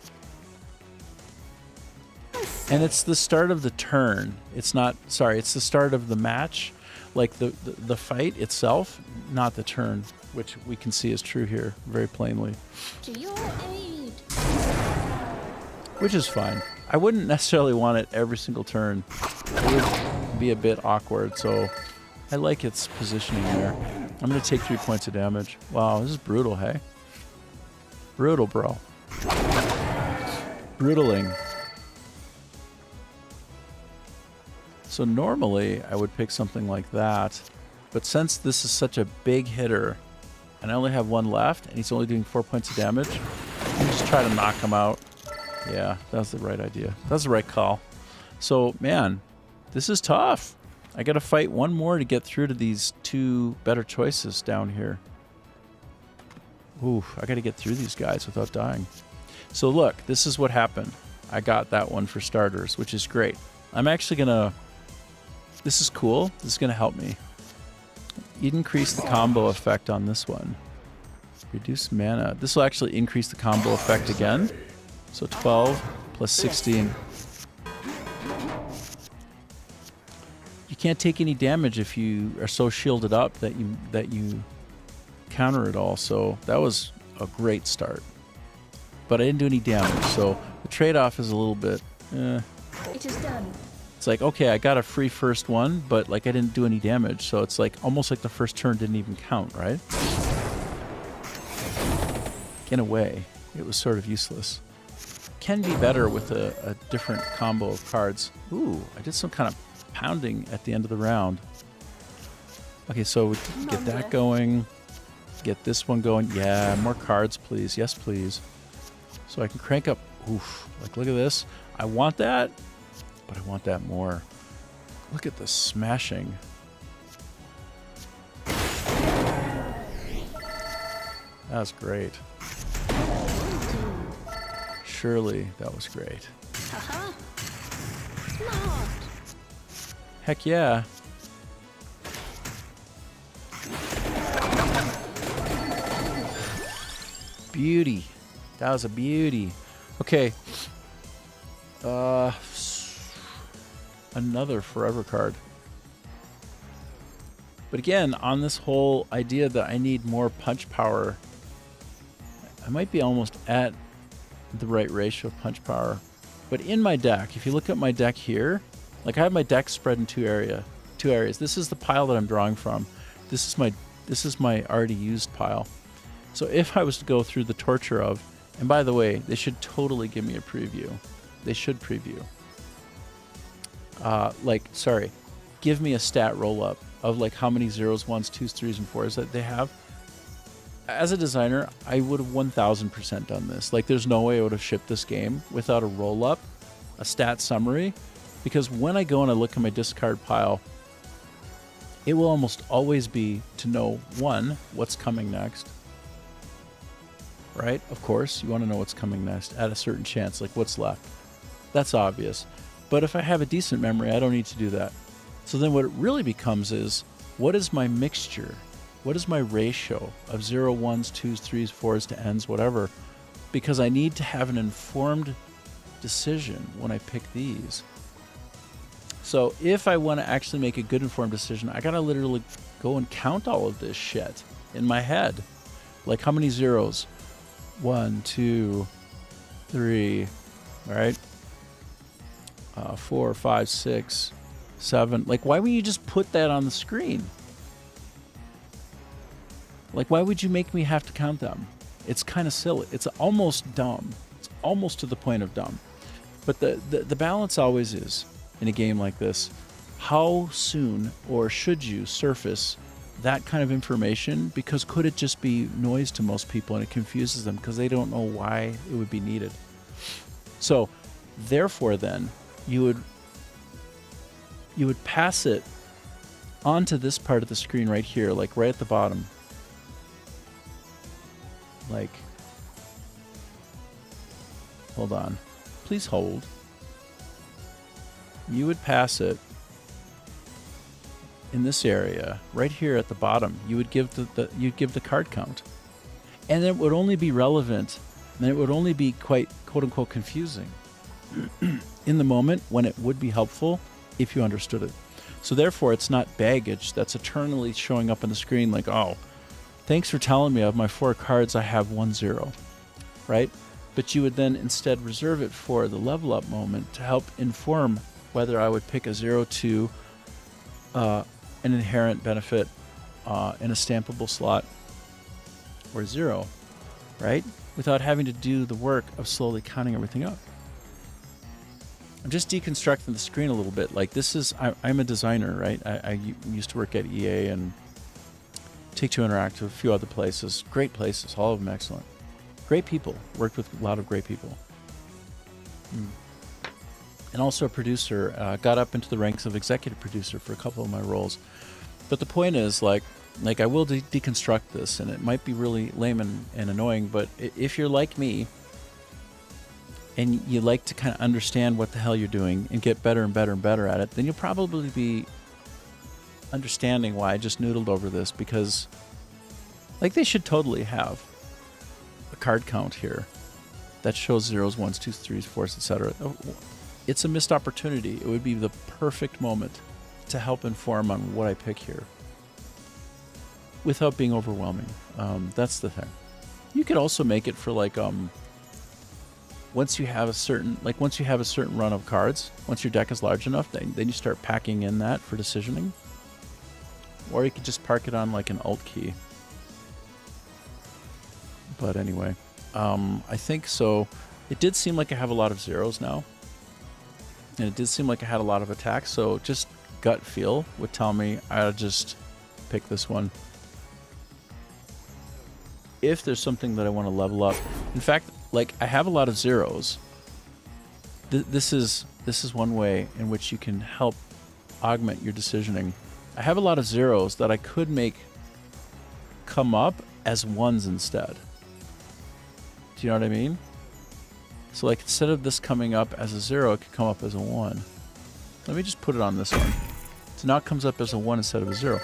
[SPEAKER 2] And it's the start of the turn. It's not... Sorry, it's the start of the match. Like, the fight itself, not the turn. Which we can see is true here, very plainly.
[SPEAKER 3] To your aid.
[SPEAKER 2] Which is fine. I wouldn't necessarily want it every single turn. It would be a bit awkward, so I like its positioning there. I'm going to take 3 points of damage. Wow, this is brutal, hey? Brutal, bro. Brutaling. So normally, I would pick something like that. But since this is such a big hitter, and I only have one left, and he's only doing 4 points of damage, I'm just try to knock him out. Yeah, that was the right idea. That was the right call. So, man, this is tough. I got to fight one more to get through to these two better choices down here. Ooh, I got to get through these guys without dying. So look, this is what happened. I got that one for starters, which is great. I'm actually going to... This is cool. This is going to help me. Increase the combo effect on this one. Reduce mana. This will actually increase the combo effect again. So 12 plus 16. You can't take any damage if you are so shielded up that you counter it all. So that was a great start. But I didn't do any damage, so the trade-off is a little bit...
[SPEAKER 3] It is done.
[SPEAKER 2] It's like, okay, I got a free first one, but like I didn't do any damage, so it's like almost like the first turn didn't even count, right? In a way, it was sort of useless. Can be better with a different combo of cards. Ooh, I did some kind of pounding at the end of the round. Okay, so we get that going. Get this one going. Yeah, more cards, please. Yes, please. So I can crank up. Oof, like look at this. I want that, but I want that more. Look at the smashing. That was great. Surely that was great.
[SPEAKER 3] Haha. Smart.
[SPEAKER 2] Heck yeah. Beauty. That was a beauty. Okay. Another forever card. But again, on this whole idea that I need more punch power, I might be almost at the right ratio of punch power. But in my deck, if you look at my deck here, like I have my deck spread in two areas. This is the pile that I'm drawing from. This is my already used pile. So if I was to go through the torture of, and by the way, they should totally give me a preview. They should preview. Give me a stat roll up of like how many zeros, ones, twos, threes, and fours that they have. As a designer, I would have 1000% done this. Like there's no way I would have shipped this game without a roll up, a stat summary, because when I go and I look at my discard pile, it will almost always be to know, one, what's coming next. Right? Of course, you want to know what's coming next at a certain chance, like what's left. That's obvious. But if I have a decent memory, I don't need to do that. So then what it really becomes is, what is my mixture? What is my ratio of 0, 1s, 2s, 3s, 4s to ends, whatever? Because I need to have an informed decision when I pick these. So if I want to actually make a good informed decision, I got to literally go and count all of this shit in my head. Like how many zeros? 1, 2, 3, all right? 4, 5, 6, 7. Like, why would you just put that on the screen? Like, why would you make me have to count them? It's kind of silly. It's almost dumb. It's almost to the point of dumb. But the balance always is, in a game like this, how soon or should you surface that kind of information? Because could it just be noise to most people and it confuses them because they don't know why it would be needed? So, therefore then, you would pass it onto this part of the screen right here, like right at the bottom. Like, hold on. Please hold. You would pass it in this area, right here at the bottom. You would give you'd give the card count. And it would only be relevant, and it would only be quite quote-unquote confusing in the moment when it would be helpful if you understood it. So therefore, it's not baggage that's eternally showing up on the screen like, oh, thanks for telling me of my 4 cards, I have 1 0, right? But you would then instead reserve it for the level up moment to help inform whether I would pick a 0-2, an inherent benefit in a stampable slot, or 0, right? Without having to do the work of slowly counting everything up. I'm just deconstructing the screen a little bit. Like this is, I'm a designer, right? I used to work at EA and Take-Two Interactive, a few other places. Great places, all of them excellent. Great people. Worked with a lot of great people. And also a producer. Got up into the ranks of executive producer for a couple of my roles. But the point is, like I will deconstruct this, and it might be really lame and annoying, but if you're like me, and you like to kind of understand what the hell you're doing and get better and better and better at it, then you'll probably be understanding why I just noodled over this, because like they should totally have a card count here that shows zeros, ones, twos, threes, fours, etc. It's a missed opportunity. It would be the perfect moment to help inform on what I pick here without being overwhelming. That's the thing. You could also make it for like once you have a certain run of cards, once your deck is large enough, then you start packing in that for decisioning. Or you could just park it on like an alt key. But anyway, I think so. It did seem like I have a lot of zeros now. And it did seem like I had a lot of attacks, so just gut feel would tell me I'll just pick this one. If there's something that I want to level up. In fact, like I have a lot of zeros. This is one way in which you can help augment your decisioning. I have a lot of zeros that I could make come up as ones instead. Do you know what I mean? So like instead of this coming up as a 0, it could come up as a 1. Let me just put it on this one. So now it comes up as a 1 instead of a 0.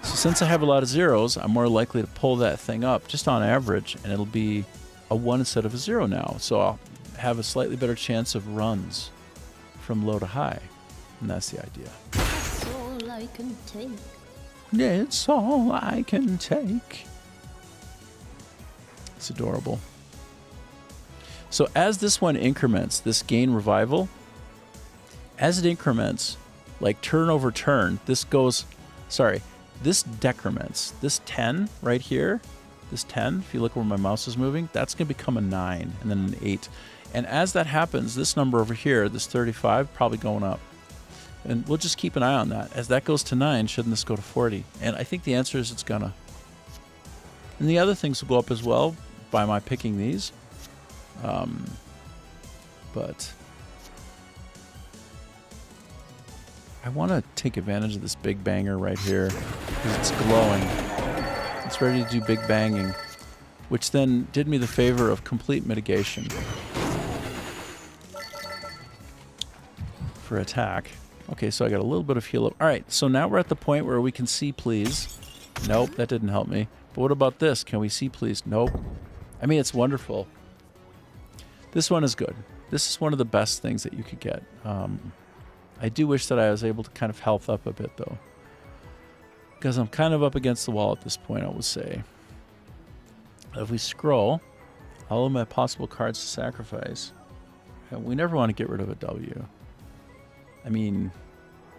[SPEAKER 2] So since I have a lot of zeros, I'm more likely to pull that thing up just on average, and it'll be a 1 instead of a 0 now. So I'll have a slightly better chance of runs from low to high. And that's the idea.
[SPEAKER 3] That's all I can take.
[SPEAKER 2] It's all I can take. It's adorable. So as this one increments, this gain revival, as it increments, like turn over turn, this decrements. This 10 right here, this 10, if you look where my mouse is moving, that's going to become a 9 and then an 8. And as that happens, this number over here, this 35, probably going up. And we'll just keep an eye on that. As that goes to 9, shouldn't this go to 40? And I think the answer is it's gonna. And the other things will go up as well by my picking these. But I want to take advantage of this big banger right here because it's glowing. It's ready to do big banging, which then did me the favor of complete mitigation for attack. Okay, so I got a little bit of heal up. All right, so now we're at the point where we can see please. Nope, that didn't help me. But what about this? Can we see please? Nope. I mean, it's wonderful. This one is good. This is one of the best things that you could get. I do wish that I was able to kind of health up a bit, though. Because I'm kind of up against the wall at this point, I would say. If we scroll, all of my possible cards to sacrifice. We never want to get rid of a W. I mean,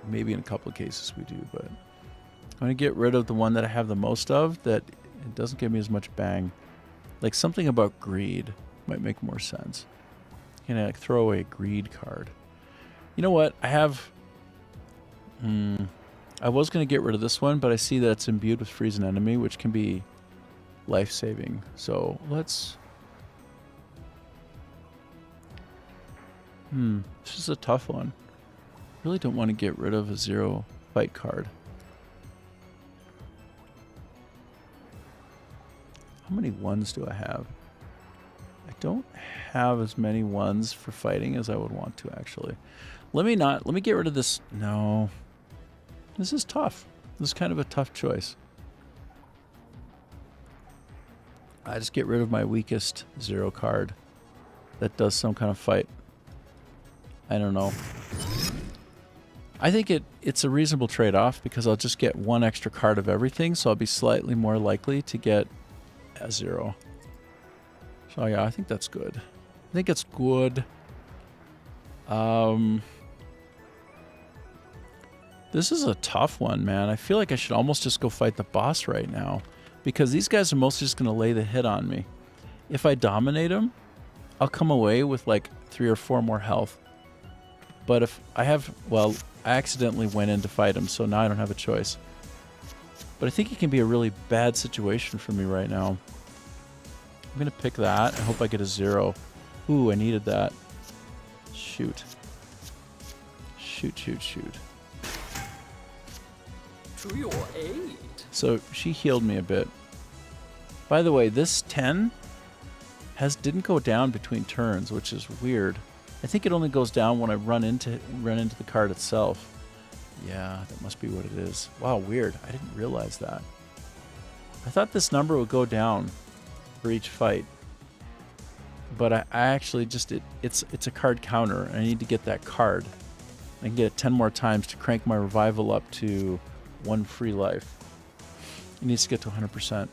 [SPEAKER 2] maybe in a couple of cases we do, but I'm going to get rid of the one that I have the most of that it doesn't give me as much bang. Like something about greed might make more sense. You know, like throw away a greed card. You know what? I have... I was going to get rid of this one, but I see that it's imbued with freeze an enemy, which can be life-saving. So let's... This is a tough one. Really don't want to get rid of a 0 fight card. How many ones do I have? I don't have as many ones for fighting as I would want to, actually. Let me get rid of this. No. This is tough. This is kind of a tough choice. I just get rid of my weakest 0 card that does some kind of fight. I don't know. I think it's a reasonable trade-off because I'll just get 1 extra card of everything, so I'll be slightly more likely to get a 0. So yeah, I think that's good. I think it's good. This is a tough one, man. I feel like I should almost just go fight the boss right now because these guys are mostly just going to lay the hit on me. If I dominate them, I'll come away with like 3 or 4 more health. But if I have, well, I accidentally went in to fight him, so now I don't have a choice. But I think it can be a really bad situation for me right now. I'm going to pick that. I hope I get a 0. Ooh, I needed that. Shoot. Shoot, shoot, shoot.
[SPEAKER 5] To your aid.
[SPEAKER 2] So she healed me a bit. By the way, this 10 didn't go down between turns, which is weird. I think it only goes down when I run into the card itself. Yeah, that must be what it is. Wow, weird. I didn't realize that. I thought this number would go down for each fight. But I actually just it's a card counter, and I need to get that card. I can get it 10 more times to crank my revival up to 1 free life. It needs to get to 100%.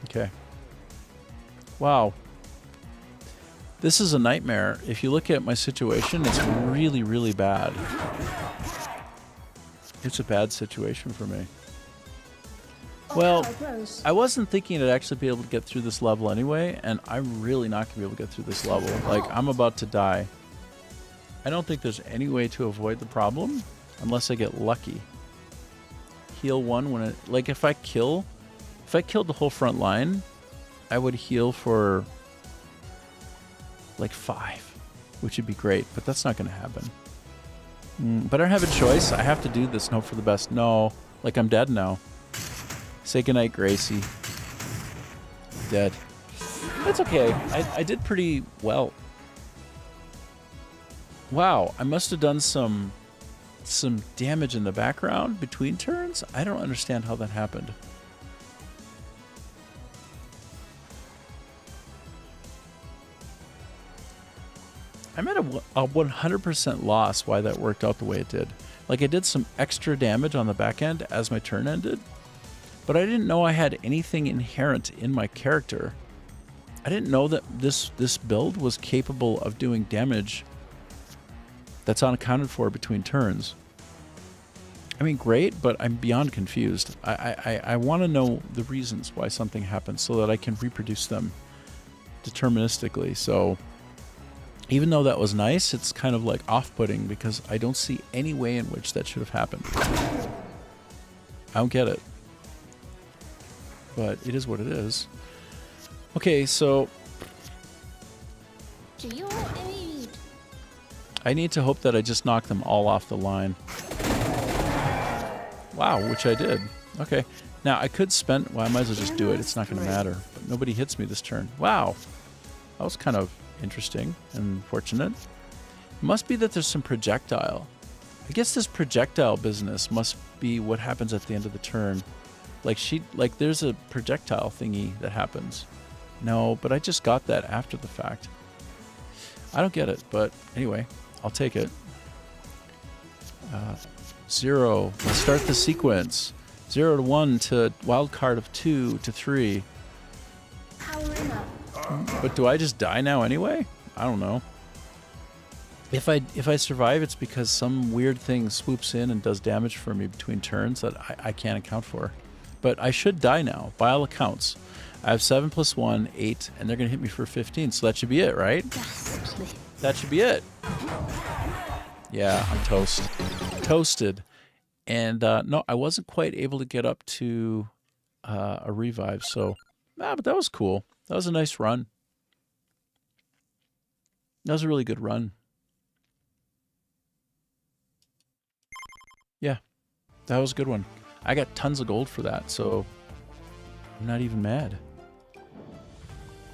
[SPEAKER 2] Okay. Wow. This is a nightmare. If you look at my situation, it's really, really bad. It's a bad situation for me. Well, I wasn't thinking I'd actually be able to get through this level anyway, and I'm really not going to be able to get through this level. Like, I'm about to die. I don't think there's any way to avoid the problem unless I get lucky. Heal 1 when it... Like, if I killed the whole front line, I would heal for... like 5, which would be great, but that's not going to happen. But I don't have a choice. I have to do this and hope for the best. No, like I'm dead now. Say goodnight, Gracie. Dead. That's okay. I did pretty well. Wow, I must have done some damage in the background between turns. I don't understand how that happened. I'm at a 100% loss why that worked out the way it did. Like, I did some extra damage on the back end as my turn ended, but I didn't know I had anything inherent in my character. I didn't know that this build was capable of doing damage that's unaccounted for between turns. I mean, great, but I'm beyond confused. I want to know the reasons why something happens so that I can reproduce them deterministically. So... even though that was nice, it's kind of like off-putting because I don't see any way in which that should have happened. I don't get it. But it is what it is. Okay, so...
[SPEAKER 3] To your aid.
[SPEAKER 2] I need to hope that I just knock them all off the line. Wow, which I did. Okay. Now, I could spend... Well, I might as well just do it. It's not going to matter. But nobody hits me this turn. Wow. That was kind of... interesting and fortunate. It must be that there's some projectile. I guess this projectile business must be what happens at the end of the turn. Like there's a projectile thingy that happens. No, but I just got that after the fact. I don't get it, but anyway, I'll take it. 0. Let's start the sequence. 0 to 1 to wild card of 2 to 3.
[SPEAKER 3] Powering up.
[SPEAKER 2] But do I just die now anyway? I don't know. If I survive, it's because some weird thing swoops in and does damage for me between turns that I can't account for. But I should die now, by all accounts. I have 7 plus 1, 8, and they're going to hit me for 15, so that should be it, right?
[SPEAKER 3] Ghastly.
[SPEAKER 2] That should be it. Yeah, I'm toast. Toasted. And no, I wasn't quite able to get up to a revive, so... but that was cool. That was a nice run. That was a really good run. Yeah, that was a good one. I got tons of gold for that, so I'm not even mad.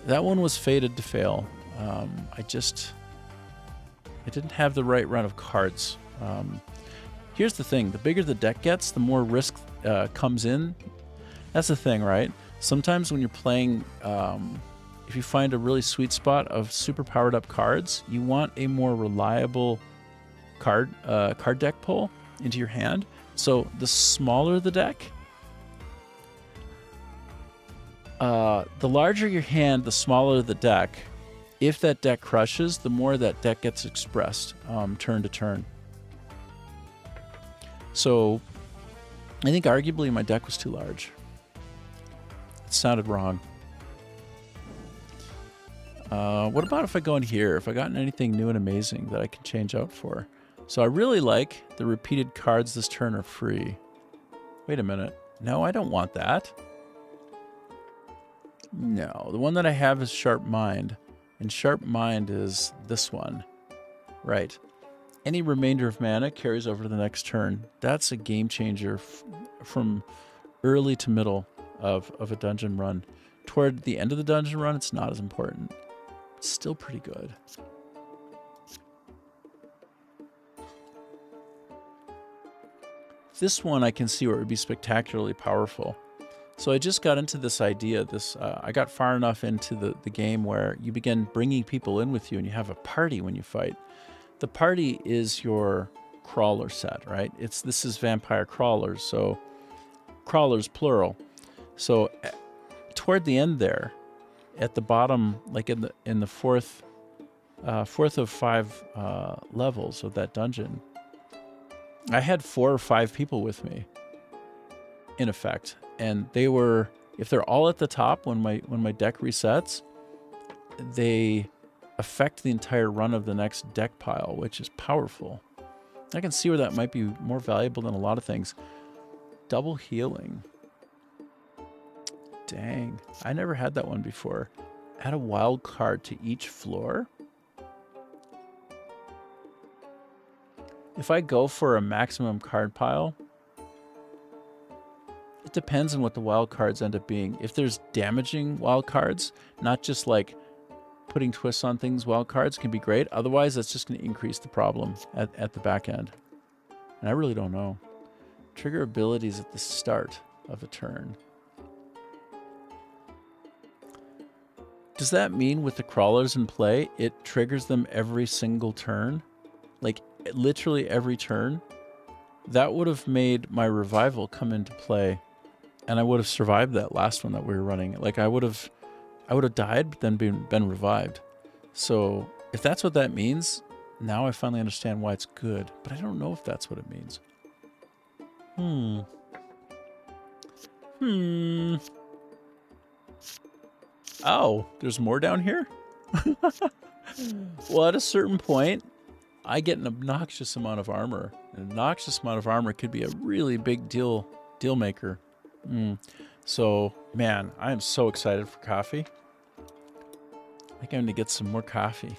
[SPEAKER 2] That one was fated to fail. I didn't have the right run of cards. Here's the thing. The bigger the deck gets, the more risk comes in. That's the thing, right? Sometimes when you're playing, if you find a really sweet spot of super powered up cards, you want a more reliable card deck pull into your hand. So the smaller the deck, the larger your hand, the smaller the deck. If that deck crushes, the more that deck gets expressed turn to turn. So I think arguably my deck was too large. It sounded wrong. What about if I go in here? If I gotten anything new and amazing that I can change out for? So I really like the repeated cards this turn are free. Wait a minute. No, I don't want that. No, the one that I have is Sharp Mind. And Sharp Mind is this one. Right. Any remainder of mana carries over to the next turn. That's a game changer from early to middle of a dungeon run. Toward the end of the dungeon run, it's not as important. It's still pretty good. This one I can see where it would be spectacularly powerful. So I just got into this idea. I got far enough into the game where you begin bringing people in with you and you have a party when you fight. The party is your crawler set, right? This is vampire crawlers, so crawlers plural. So toward the end there, at the bottom, like in the fourth of 5 levels of that dungeon, I had 4 or 5 people with me, in effect, and they were, if they're all at the top when my deck resets, they affect the entire run of the next deck pile, which is powerful. I can see where that might be more valuable than a lot of things. Double healing. Dang, I never had that one before. Add a wild card to each floor. If I go for a maximum card pile, it depends on what the wild cards end up being. If there's damaging wild cards, not just like putting twists on things, wild cards can be great. Otherwise, that's just going to increase the problem at the back end. And I really don't know. Trigger abilities at the start of a turn. Does that mean with the crawlers in play, it triggers them every single turn? Like literally every turn? That would have made my revival come into play. And I would have survived that last one that we were running. Like I would have died, but then been revived. So if that's what that means, now I finally understand why it's good. But I don't know if that's what it means. Oh, there's more down here? Well, at a certain point, I get an obnoxious amount of armor. An obnoxious amount of armor could be a really big deal maker. So, man, I am so excited for coffee. I think I'm going to get some more coffee.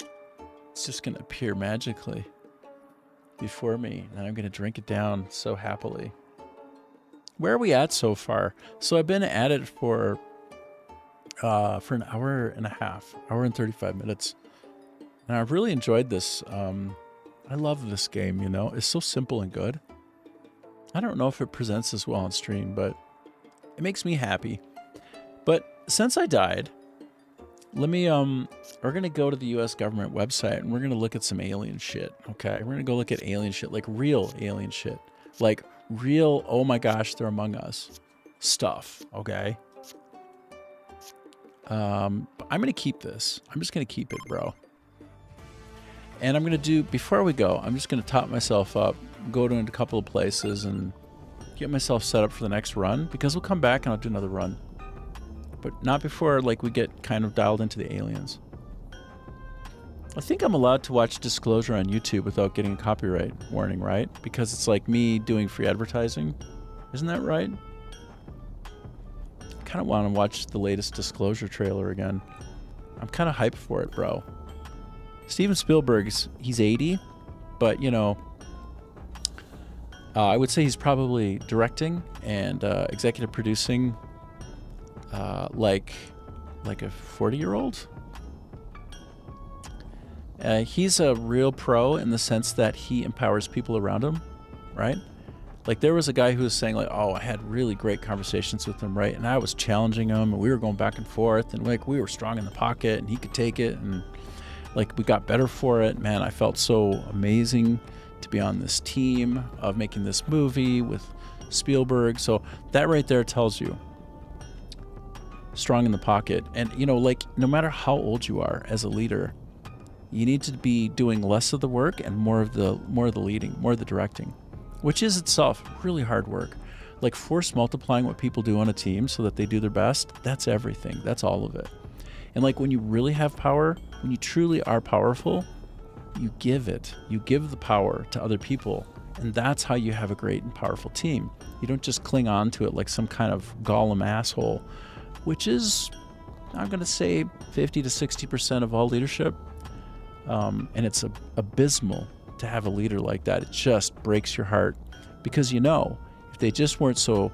[SPEAKER 2] It's just going to appear magically before me, and I'm going to drink it down so happily. Where are we at so far? So I've been at it for an hour and a half, hour and 35 minutes. And I've really enjoyed this. I love this game, you know. It's so simple and good. I don't know if it presents as well on stream, but it makes me happy. But since I died, let me, we're going to go to the U.S. government website and we're going to look at some alien shit, okay? We're going to go look at alien shit, like real alien shit. Like real, oh my gosh, they're among us stuff, okay? I'm going to keep this. I'm just going to keep it, bro. And I'm going to do, before we go, I'm just going to top myself up, go to a couple of places and get myself set up for the next run, because we'll come back and I'll do another run. But not before, like, we get kind of dialed into the aliens. I think I'm allowed to watch Disclosure on YouTube without getting a copyright warning, right? Because it's like me doing free advertising. Isn't that right? I kind of want to watch the latest Disclosure trailer again. I'm kind of hyped for it, bro. Steven Spielberg's, he's 80, but, you know, I would say he's probably directing and executive producing like a 40-year-old. He's a real pro in the sense that he empowers people around him, right? Like there was a guy who was saying like, oh, I had really great conversations with him, right? And I was challenging him and we were going back and forth and like we were strong in the pocket and he could take it and like we got better for it. Man, I felt so amazing to be on this team of making this movie with Spielberg. So that right there tells you strong in the pocket. And you know, like no matter how old you are as a leader, you need to be doing less of the work and more of the leading, more of the directing, which is itself really hard work. Like force multiplying what people do on a team so that they do their best, that's everything. That's all of it. And like when you really have power, when you truly are powerful, you give it. You give the power to other people. And that's how you have a great and powerful team. You don't just cling on to it like some kind of Gollum asshole, which is, I'm going to say, 50 to 60% of all leadership. And it's abysmal to have a leader like that. It just breaks your heart because, you know, if they just weren't so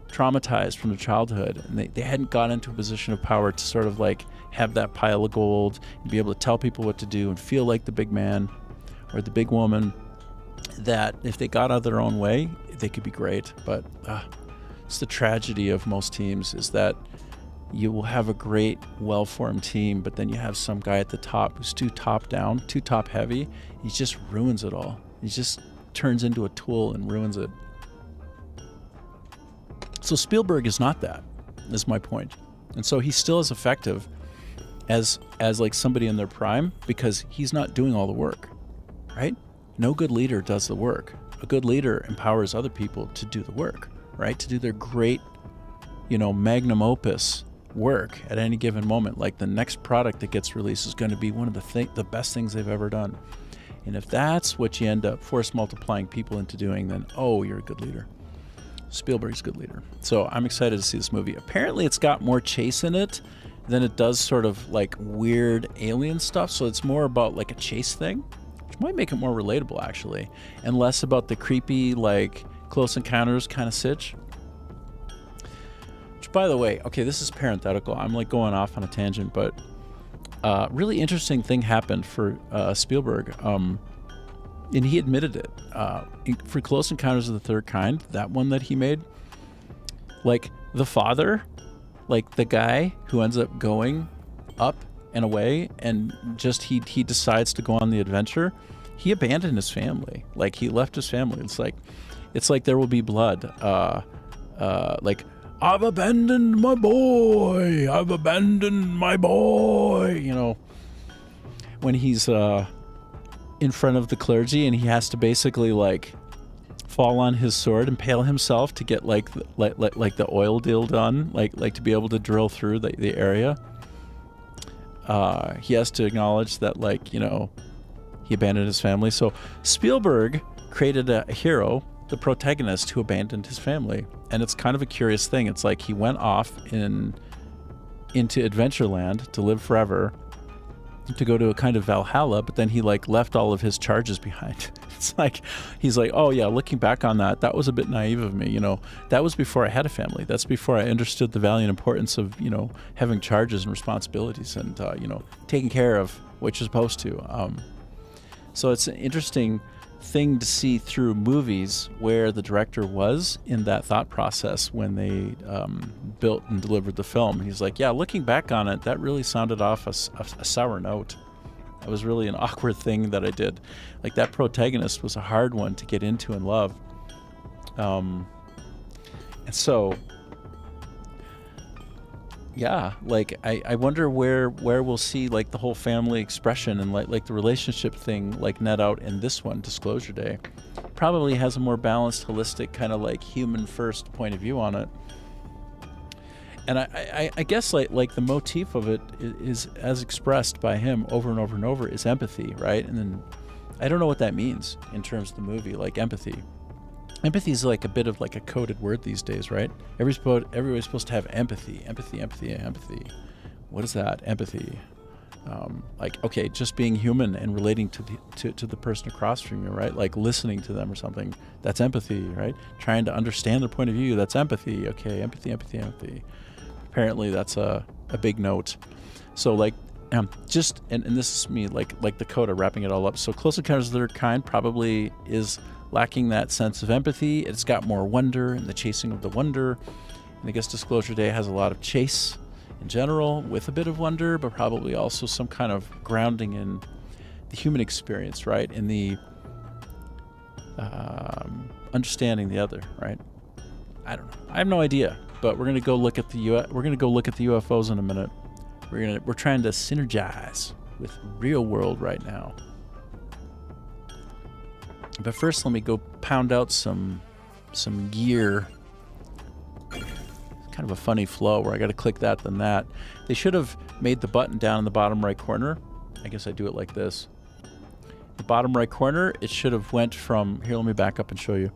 [SPEAKER 2] traumatized from their childhood and they hadn't got into a position of power to sort of like have that pile of gold and be able to tell people what to do and feel like the big man or the big woman, that if they got out of their own way, they could be great. But it's the tragedy of most teams is that you will have a great, well-formed team, but then you have some guy at the top who's too top down, too top heavy. He just ruins it all. He just turns into a tool and ruins it. So Spielberg is not that, is my point. And so he's still as effective as like somebody in their prime because he's not doing all the work, right? No good leader does the work. A good leader empowers other people to do the work, right? To do their great, magnum opus work at any given moment. Like the next product that gets released is going to be one of the best things they've ever done. And if that's what you end up force multiplying people into doing, then, you're a good leader. Spielberg's a good leader. So I'm excited to see this movie. Apparently it's got more chase in it than it does sort of like weird alien stuff. So it's more about like a chase thing, which might make it more relatable actually, and less about the creepy like Close Encounters kind of sitch. Which, by the way, okay, this is parenthetical. I'm like going off on a tangent, but really interesting thing happened for Spielberg. And he admitted it. For Close Encounters of the Third Kind, that one that he made, like the father, like the guy who ends up going up and away and just he decides to go on the adventure, he abandoned his family. Like he left his family. It's like There Will Be Blood. Like, I've abandoned my boy. I've abandoned my boy. When he's in front of the clergy and he has to basically like fall on his sword, impale himself to get like the oil deal done, like to be able to drill through the area. He has to acknowledge that he abandoned his family. So Spielberg created a hero, the protagonist, who abandoned his family. And it's kind of a curious thing. It's like he went off into Adventureland to live forever, to go to a kind of Valhalla, but then he left all of his charges behind. It's like he's like, oh yeah, looking back on that was a bit naive of me. That was before I had a family. That's before I understood the value and importance of having charges and responsibilities and taking care of what you're supposed to. So it's an interesting thing to see through movies where the director was in that thought process when they built and delivered the film. He's like, yeah, looking back on it, that really sounded off a sour note. That was really an awkward thing that I did. Like that protagonist was a hard one to get into and love. And so, yeah, like I wonder where we'll see like the whole family expression and like the relationship thing like net out in this one, Disclosure Day. Probably has a more balanced, holistic kind of like human first point of view on it. And I guess like the motif of it is as expressed by him over and over and over is empathy, right? And then I don't know what that means in terms of the movie, like empathy. Empathy is like a bit of like a coded word these days, right? Everybody's supposed to have empathy. What is that? Empathy. Like, okay, just being human and relating to the person across from you, right? Like listening to them or something. That's empathy, right? Trying to understand their point of view. That's empathy. Okay, empathy. Apparently that's a big note. So like, and this is me like Dakota wrapping it all up. So Close Encounters of the Third Kind probably is lacking that sense of empathy. It's got more wonder and the chasing of the wonder. And I guess Disclosure Day has a lot of chase in general with a bit of wonder, but probably also some kind of grounding in the human experience, right? In the understanding the other, right? I don't know. I have no idea, but we're gonna go look at the UFOs in a minute. We're trying to synergize with real world right now. But first, let me go pound out some gear. Kind of a funny flow where I got to click that, then that. They should have made the button down in the bottom right corner. I guess I do it like this. the bottom right corner, it should have went from, here, let me back up and show you.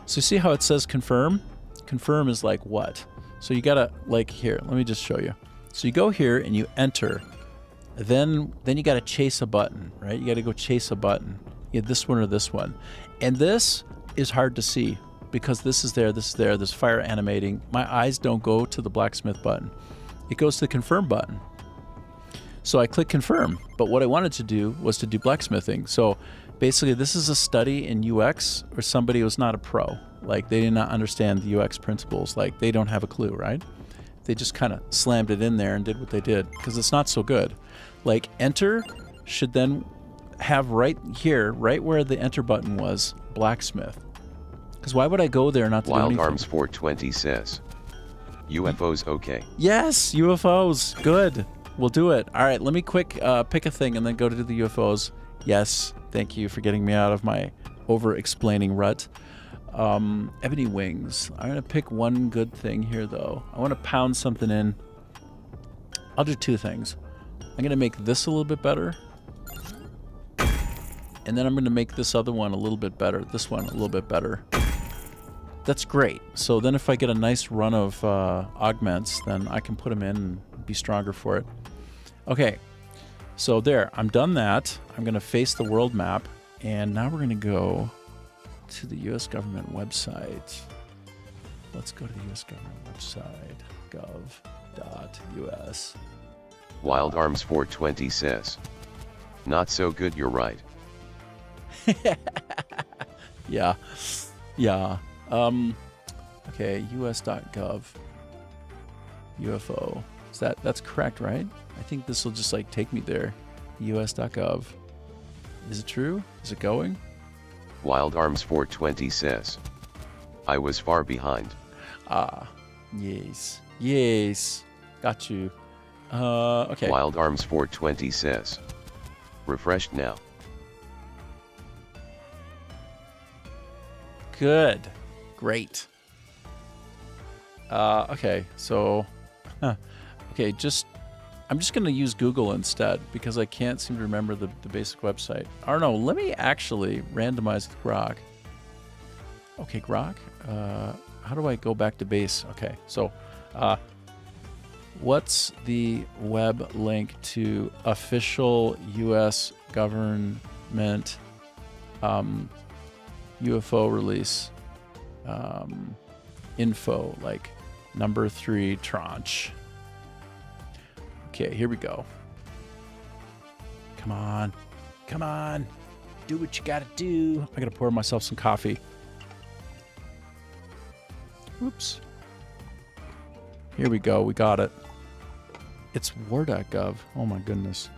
[SPEAKER 2] So you see how it says confirm? Confirm is like what? So you gotta, like here, let me just show you. So you go here and you enter. Then you gotta chase a button, right? You gotta go chase a button. Yeah, this one or this one. And this is hard to see because this is there, there's fire animating. My eyes don't go to the blacksmith button. It goes to the confirm button. So I click confirm, but what I wanted to do was to do blacksmithing. So basically this is a study in UX where somebody was not a pro. Like they did not understand the UX principles. Like they don't have a clue, right? They just kind of slammed it in there and did what they did because it's not so good. Like enter should then have right here, right where the enter button was, blacksmith. Because why would I go there not to do
[SPEAKER 1] Wild
[SPEAKER 2] anything?
[SPEAKER 1] Arms 420 says. UFOs okay.
[SPEAKER 2] Yes, UFOs. Good. We'll do it. All right, let me quick pick a thing and then go to the UFOs. Yes, thank you for getting me out of my over-explaining rut. Ebony Wings. I'm going to pick one good thing here, though. I want to pound something in. I'll do two things. I'm going to make this a little bit better. And then I'm going to make this other one a little bit better. This one a little bit better. That's great. So then if I get a nice run of augments, then I can put them in and be stronger for it. Okay, so there, I'm done that. I'm going to face the world map, and now we're going to go to the U.S. government website. Let's go to the U.S. government website, gov.us.
[SPEAKER 1] Wild Arms 420 says. Not so good, you're right.
[SPEAKER 2] Yeah. Okay, us.gov. UFO. That's correct, right? I think this will just like take me there. us.gov. Is it true? Is it going?
[SPEAKER 1] Wild Arms 420 says. I was far behind.
[SPEAKER 2] Ah, yes. Yes. Got you. Okay.
[SPEAKER 1] Wild Arms 420 says. Refreshed now.
[SPEAKER 2] Good. Great. Okay, so okay, I'm just going to use Google instead because I can't seem to remember the basic website. I don't know. Let me actually randomize with Grok. Okay, Grok. How do I go back to base? Okay, so what's the web link to official U.S. government UFO release info, like number 3 tranche? Okay, here we go. Come on. Do what you gotta do. I gotta pour myself some coffee. Oops. Here we go. We got it. It's war.gov. Oh my goodness.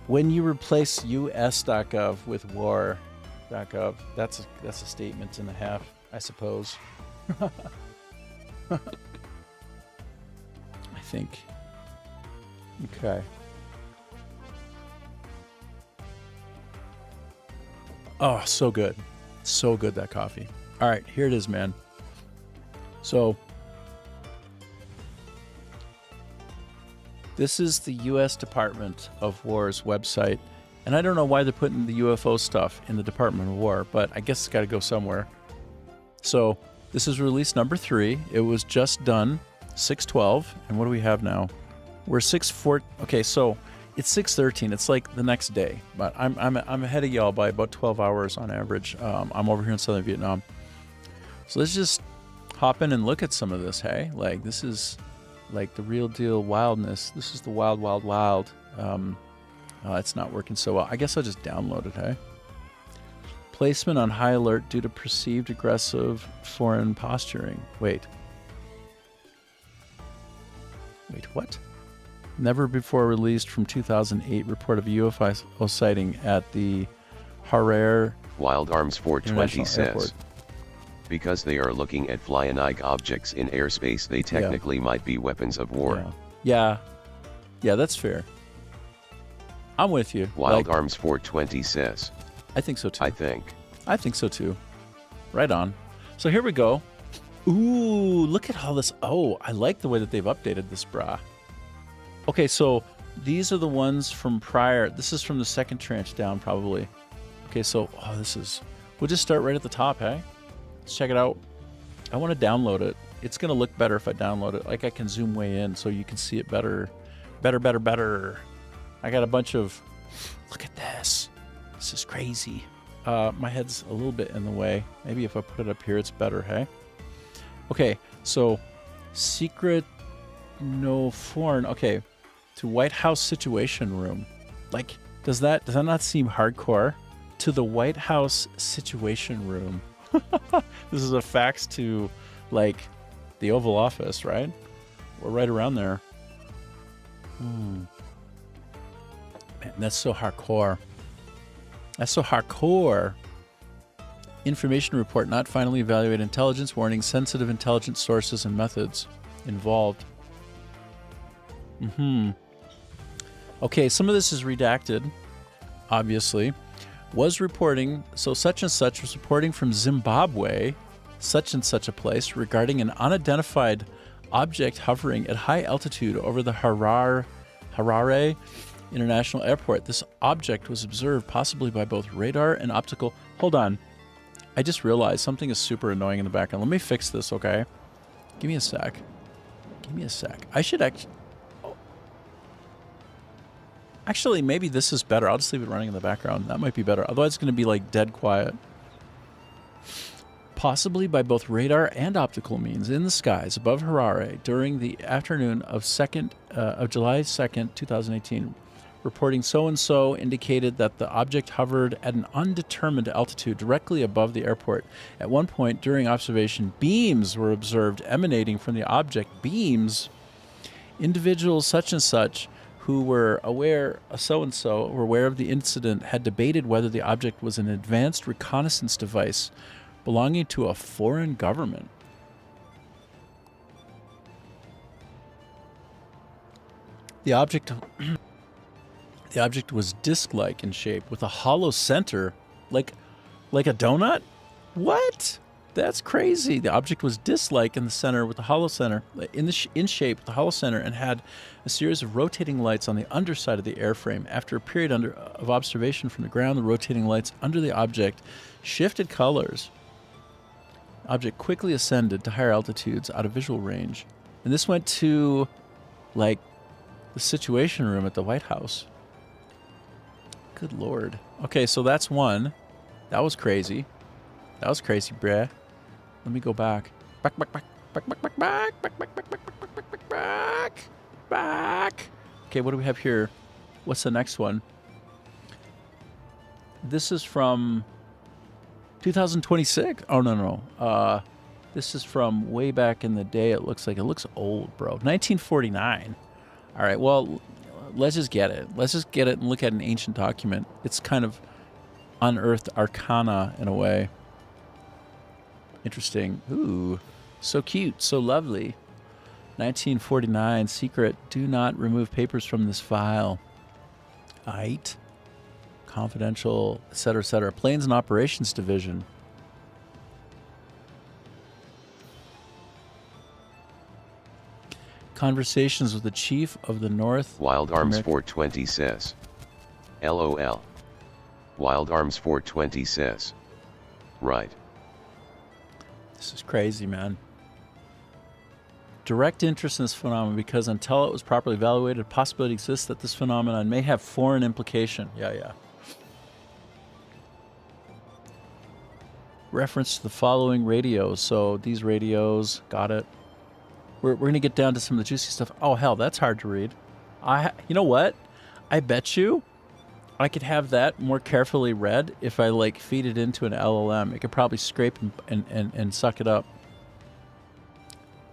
[SPEAKER 2] When you replace us.gov with war.gov, that's a statement and a half, I suppose. I think. Okay. Oh, so good. So good, that coffee. All right, here it is, man. So, this is the U.S. Department of War's website. And I don't know why they're putting the UFO stuff in the Department of War, but I guess it's got to go somewhere. So, this is release number 3. It was just done 6/12. And what do we have now? We're 6/4. Okay, so it's 6/13. It's like the next day. But I'm ahead of y'all by about 12 hours on average. I'm over here in Southern Vietnam. So let's just hop in and look at some of this, hey? Like, this is like the real deal wildness. This is the wild, wild, wild. It's not working so well. I guess I'll just download it, hey? Placement on high alert due to perceived aggressive foreign posturing. Wait, what? Never before released from 2008 report of a UFO sighting at the Harar
[SPEAKER 1] Wild Arms 420
[SPEAKER 2] International
[SPEAKER 1] says.
[SPEAKER 2] Airport.
[SPEAKER 1] Because they are looking at flying objects in airspace, they technically might be weapons of war.
[SPEAKER 2] Yeah, that's fair. I'm with you.
[SPEAKER 1] Wild
[SPEAKER 2] Like,
[SPEAKER 1] Arms 420 says.
[SPEAKER 2] I think so too.
[SPEAKER 1] I think.
[SPEAKER 2] I think so too. Right on. So here we go. Ooh, look at all this. Oh, I like the way that they've updated this bra. Okay, so These are the ones from prior. This is from the second tranche down, probably. Okay, so we'll just start right at the top, hey? Let's check it out. I want to download it. It's going to look better if I download it. Like I can zoom way in so you can see it better. Better. I got a bunch of, look at this. This is crazy. My head's a little bit in the way. Maybe if I put it up here, it's better, hey? Okay, so secret, no foreign. Okay, to White House Situation Room. Like, does that not seem hardcore? To the White House Situation Room. This is a fax to, like, the Oval Office, right? We're right around there. Man, that's so hardcore. That's so hardcore. Information report not finally evaluate intelligence, warning sensitive intelligence sources and methods involved. Okay, some of this is redacted, obviously. Was reporting, so such and such was reporting from Zimbabwe, such and such a place, regarding an unidentified object hovering at high altitude over the Harare International Airport. This object was observed possibly by both radar and optical. Hold on. I just realized something is super annoying in the background. Let me fix this, okay? Give me a sec. I should actually, maybe this is better. I'll just leave it running in the background. That might be better. Otherwise, it's going to be like dead quiet. Possibly by both radar and optical means in the skies above Harare during the afternoon of July 2nd, 2018. Reporting so-and-so indicated that the object hovered at an undetermined altitude directly above the airport. At one point during observation, beams were observed emanating from the object. Beams. Individuals such and such who were aware of the incident had debated whether the object was an advanced reconnaissance device belonging to a foreign government. The object was disc-like in shape with a hollow center, like a donut? What? That's crazy. The object was disc-like in the center with a hollow center, in shape with a hollow center, and had a series of rotating lights on the underside of the airframe. After a period of observation from the ground, the rotating lights under the object shifted colors. The object quickly ascended to higher altitudes out of visual range. And this went to, like, the Situation Room at the White House. Good Lord. Okay, so that's one. That was crazy. Bruh. Let me go back. Back. Okay, what do we have here? What's the next one? This is from 2026. Oh, no. This is from way back in the day. It looks old, bro. 1949. All right, well, let's just get it. Let's just get it and look at an ancient document. It's kind of unearthed arcana in a way. Interesting. Ooh, so cute, so lovely. 1949, secret. Do not remove papers from this file. Aight. Confidential, etc., etc. Planes and Operations Division. Conversations with the Chief of the North.
[SPEAKER 1] Wild Arms 420 says. LOL. Wild Arms 420 says. Right.
[SPEAKER 2] This is crazy, man. Direct interest in this phenomenon because until it was properly evaluated, a possibility exists that this phenomenon may have foreign implication. Yeah. Reference to the following radios. So these radios, got it. We're going to get down to some of the juicy stuff. Oh, hell, that's hard to read. You know what? I bet you I could have that more carefully read if I, like, feed it into an LLM. It could probably scrape and suck it up.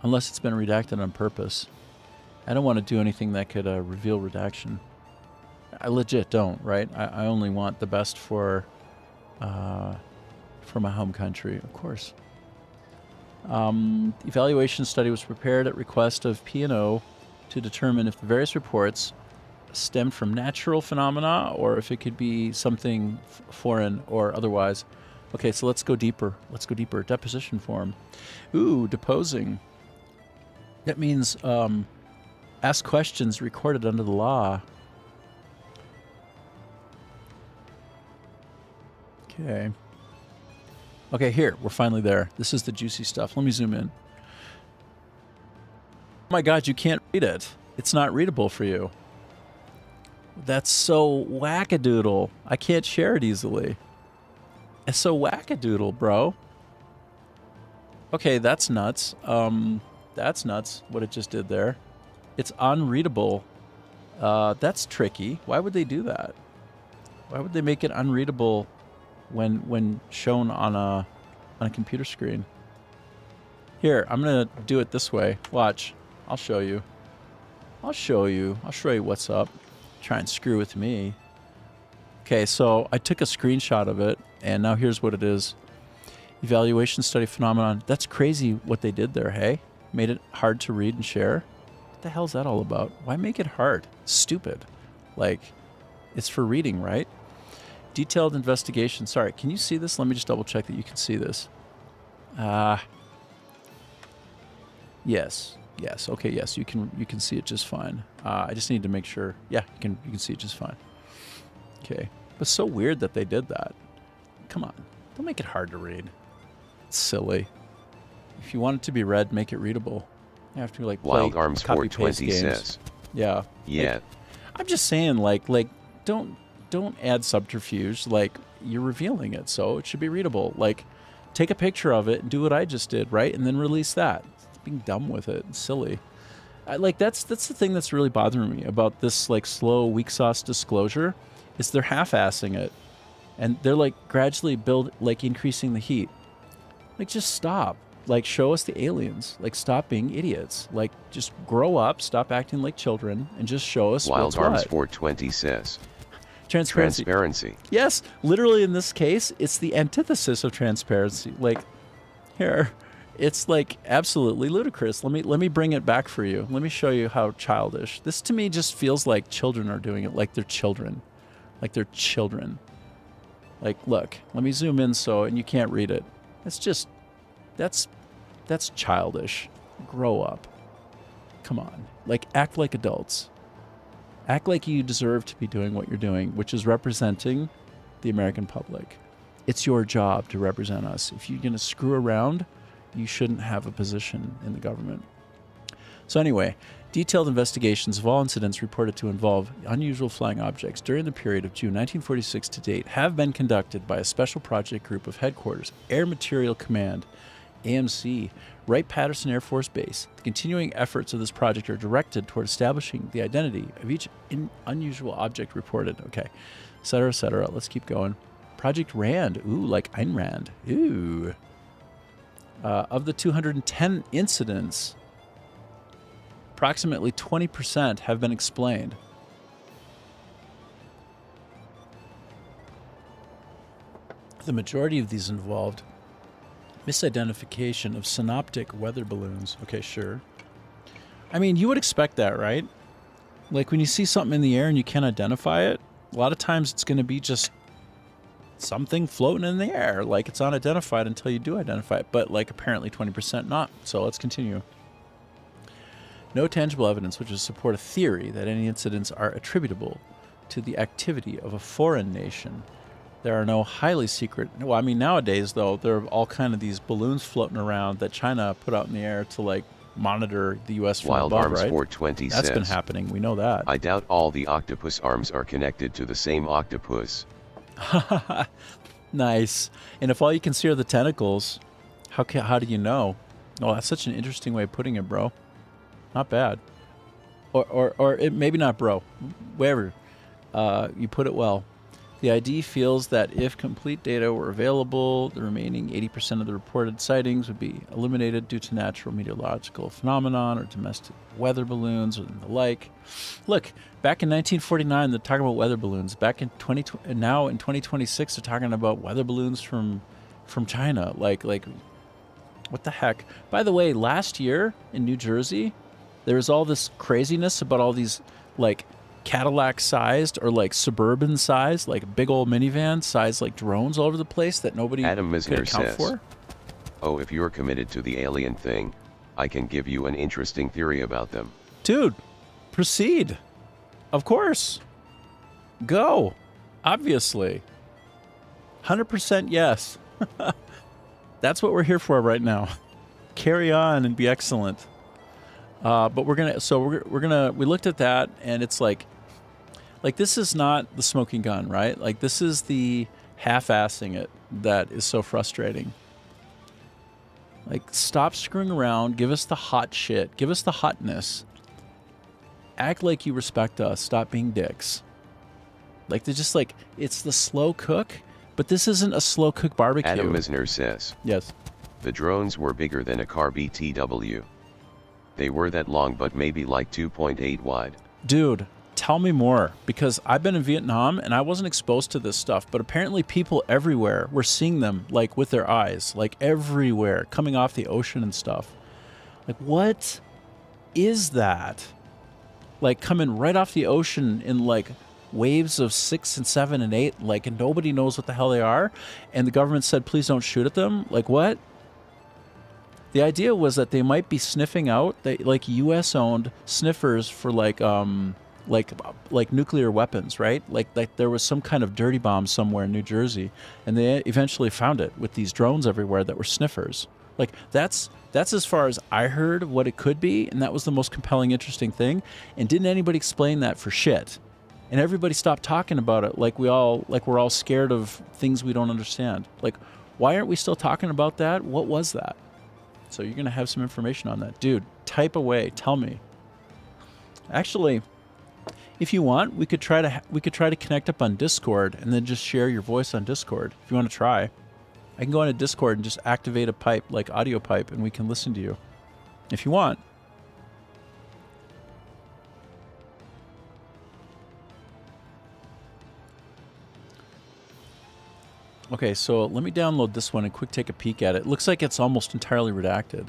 [SPEAKER 2] Unless it's been redacted on purpose. I don't want to do anything that could reveal redaction. I legit don't, right? I only want the best for my home country, of course. Evaluation study was prepared at request of P&O to determine if the various reports stemmed from natural phenomena or if it could be something foreign or otherwise. Okay, so let's go deeper. Deposition form. Ooh, deposing. That means ask questions recorded under the law. Okay. Okay, here. We're finally there. This is the juicy stuff. Let me zoom in. Oh my God, you can't read it. It's not readable for you. That's so wackadoodle. I can't share it easily. It's so wackadoodle, bro. Okay, that's nuts. That's nuts, what it just did there. It's unreadable. That's tricky. Why would they do that? Why would they make it unreadable when shown on a computer screen? Here, I'm gonna do it this way. Watch. I'll show you. I'll show you what's up. Try and screw with me. Okay, so I took a screenshot of it, and now here's what it is. Evaluation study phenomenon. That's crazy what they did there, hey? Made it hard to read and share. What the hell's that all about? Why make it hard? Stupid. Like, it's for reading, right? Detailed investigation. Sorry, can you see this? Let me just double check that you can see this. Yes. Yes. Okay, yes, you can see it just fine. I just need to make sure. Yeah, you can see it just fine. Okay. It's so weird that they did that. Come on. Don't make it hard to read. It's silly. If you want it to be read, make it readable. You have to like play
[SPEAKER 1] Wild Arms
[SPEAKER 2] copy paste
[SPEAKER 1] 420
[SPEAKER 2] games.
[SPEAKER 1] says.
[SPEAKER 2] Yeah.
[SPEAKER 1] Yeah.
[SPEAKER 2] Like, I'm just saying, like don't add subterfuge. Like, you're revealing it, so it should be readable. Like, take a picture of it and do what I just did, right? And then release that. It's being dumb with it. It's silly. That's the thing that's really bothering me about this like slow weak sauce disclosure, is they're half-assing it, and they're like gradually increasing the heat. Like, just stop. Like, show us the aliens. Like, stop being idiots. Like, just grow up, stop acting like children, and just show us
[SPEAKER 1] Wild
[SPEAKER 2] what's
[SPEAKER 1] Arms
[SPEAKER 2] what.
[SPEAKER 1] 420 says.
[SPEAKER 2] Transparency. Yes, literally in this case, it's the antithesis of transparency. Like, here, it's like absolutely ludicrous. Let me bring it back for you. Let me show you how childish. This to me just feels like children are doing it, like they're children. Like they're children. Like, look, let me zoom in and you can't read it. It's just, that's childish. Grow up. Come on. Like, act like adults. Act like you deserve to be doing what you're doing, which is representing the American public. It's your job to represent us. If you're going to screw around, you shouldn't have a position in the government. So anyway, detailed investigations of all incidents reported to involve unusual flying objects during the period of June 1946 to date have been conducted by a special project group of Headquarters, Air Materiel Command, AMC, Wright-Patterson Air Force Base. The continuing efforts of this project are directed toward establishing the identity of each unusual object reported. Okay, et cetera, et cetera. Let's keep going. Project RAND. Ooh, like Ayn Rand. Ooh. Of the 210 incidents, approximately 20% have been explained. The majority of these involved misidentification of synoptic weather balloons. Okay, sure. I mean, you would expect that, right? Like, when you see something in the air and you can't identify it, a lot of times it's going to be just something floating in the air. Like, it's unidentified until you do identify it. But, like, apparently 20% not. So let's continue. No tangible evidence which would support a theory that any incidents are attributable to the activity of a foreign nation. There are no highly secret... Well, I mean, nowadays, though, there are all kind of these balloons floating around that China put out in the air to, like, monitor the U.S. from
[SPEAKER 1] Wild
[SPEAKER 2] above,
[SPEAKER 1] Arms
[SPEAKER 2] right?
[SPEAKER 1] 420
[SPEAKER 2] That's
[SPEAKER 1] says.
[SPEAKER 2] been happening. We know that.
[SPEAKER 1] I doubt all the octopus arms are connected to the same octopus.
[SPEAKER 2] Nice. And if all you can see are the tentacles, how do you know? Oh, that's such an interesting way of putting it, bro. Not bad. Or it, maybe not, bro. Wherever. You put it well. The ID feels that if complete data were available, the remaining 80% of the reported sightings would be eliminated due to natural meteorological phenomenon or domestic weather balloons and the like. Look, back in 1949, they're talking about weather balloons. Back in now in 2026, they're talking about weather balloons from China. Like, what the heck? By the way, last year in New Jersey, there was all this craziness about all these, like, Cadillac-sized or like suburban-sized, like big old minivan-sized, like drones all over the place that nobody
[SPEAKER 1] Adam
[SPEAKER 2] could
[SPEAKER 1] Misner
[SPEAKER 2] account
[SPEAKER 1] says,
[SPEAKER 2] for.
[SPEAKER 1] Oh, if you're committed to the alien thing, I can give you an interesting theory about them.
[SPEAKER 2] Dude, proceed. Of course. Go. Obviously. 100% yes. That's what we're here for right now. Carry on and be excellent. But we're gonna we looked at that, and it's like this is not the smoking gun, right? Like, this is the half-assing it that is so frustrating. Like, stop screwing around. Give us the hot shit. Give us the hotness. Act like you respect us. Stop being dicks. Like, they're just like, it's the slow cook, but this isn't a slow cook barbecue.
[SPEAKER 1] Adam Misner says,
[SPEAKER 2] Yes.
[SPEAKER 1] the drones were bigger than a car BTW. They were that long, but maybe like 2.8 wide.
[SPEAKER 2] Dude, tell me more, because I've been in Vietnam and I wasn't exposed to this stuff, but apparently people everywhere were seeing them, like, with their eyes, like everywhere, coming off the ocean and stuff. Like, what is that? Like, coming right off the ocean in, like, waves of 6 and 7 and 8, like, and nobody knows what the hell they are, and the government said, please don't shoot at them. Like, what? The idea was that they might be sniffing out, like, U.S.-owned sniffers for, like nuclear weapons, right? Like there was some kind of dirty bomb somewhere in New Jersey, and they eventually found it with these drones everywhere that were sniffers. Like, that's as far as I heard what it could be, and that was the most compelling, interesting thing. And didn't anybody explain that for shit? And everybody stopped talking about it, like we're all scared of things we don't understand. Like, why aren't we still talking about that? What was that? So you're gonna have some information on that, dude. Type away. Tell me. Actually, if you want, we could try to connect up on Discord and then just share your voice on Discord. If you want to try, I can go into Discord and just activate a pipe, like audio pipe, and we can listen to you. If you want. Okay, so let me download this one and quick take a peek at it. It looks like it's almost entirely redacted.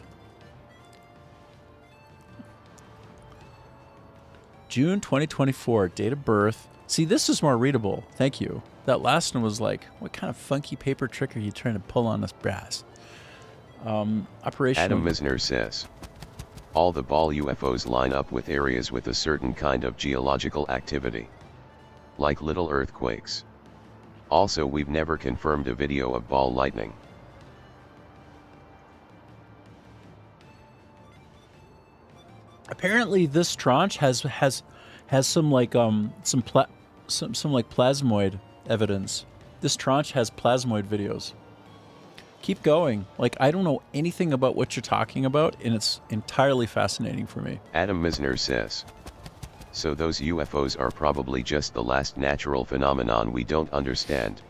[SPEAKER 2] June 2024, date of birth. See, this is more readable. Thank you. That last one was like, what kind of funky paper trick are you trying to pull on us brass? Operation.
[SPEAKER 1] Adam Misner says, all the ball UFOs line up with areas with a certain kind of geological activity, like little earthquakes. Also, we've never confirmed a video of ball lightning.
[SPEAKER 2] Apparently, this tranche has some like some like plasmoid evidence. This tranche has plasmoid videos. Keep going. Like, I don't know anything about what you're talking about, and it's entirely fascinating for me.
[SPEAKER 1] Adam Misner says, so those UFOs are probably just the last natural phenomenon we don't understand.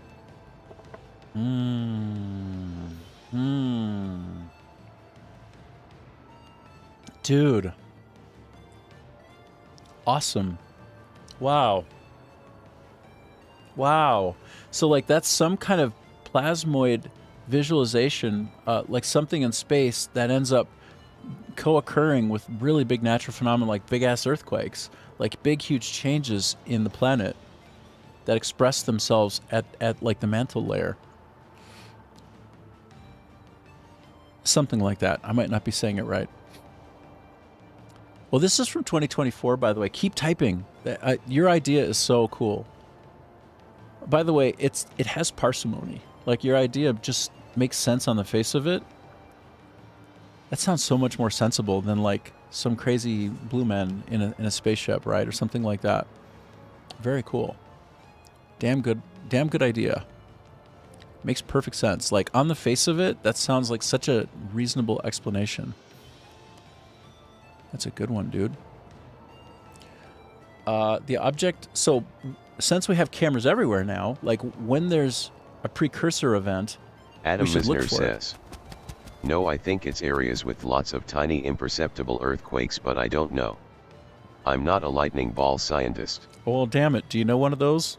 [SPEAKER 2] Dude. Awesome. Wow. Wow. So, like, that's some kind of plasmoid visualization, like something in space that ends up co-occurring with really big natural phenomena like big-ass earthquakes, like big, huge changes in the planet that express themselves at like the mantle layer. Something like that. I might not be saying it right. Well, this is from 2024, by the way. Keep typing. Your idea is so cool. By the way, it has parsimony. Like, your idea just makes sense on the face of it. That sounds so much more sensible than like some crazy blue men in a spaceship, right? Or something like that. Very cool. Damn good idea. Makes perfect sense. Like, on the face of it, that sounds like such a reasonable explanation. That's a good one, dude. The object, so since we have cameras everywhere now, like, when there's a precursor event,
[SPEAKER 1] Adam
[SPEAKER 2] we should look
[SPEAKER 1] Misner
[SPEAKER 2] for it.
[SPEAKER 1] says, no, I think it's areas with lots of tiny imperceptible earthquakes, but I don't know. I'm not a lightning ball scientist.
[SPEAKER 2] Well, damn it. Do you know one of those?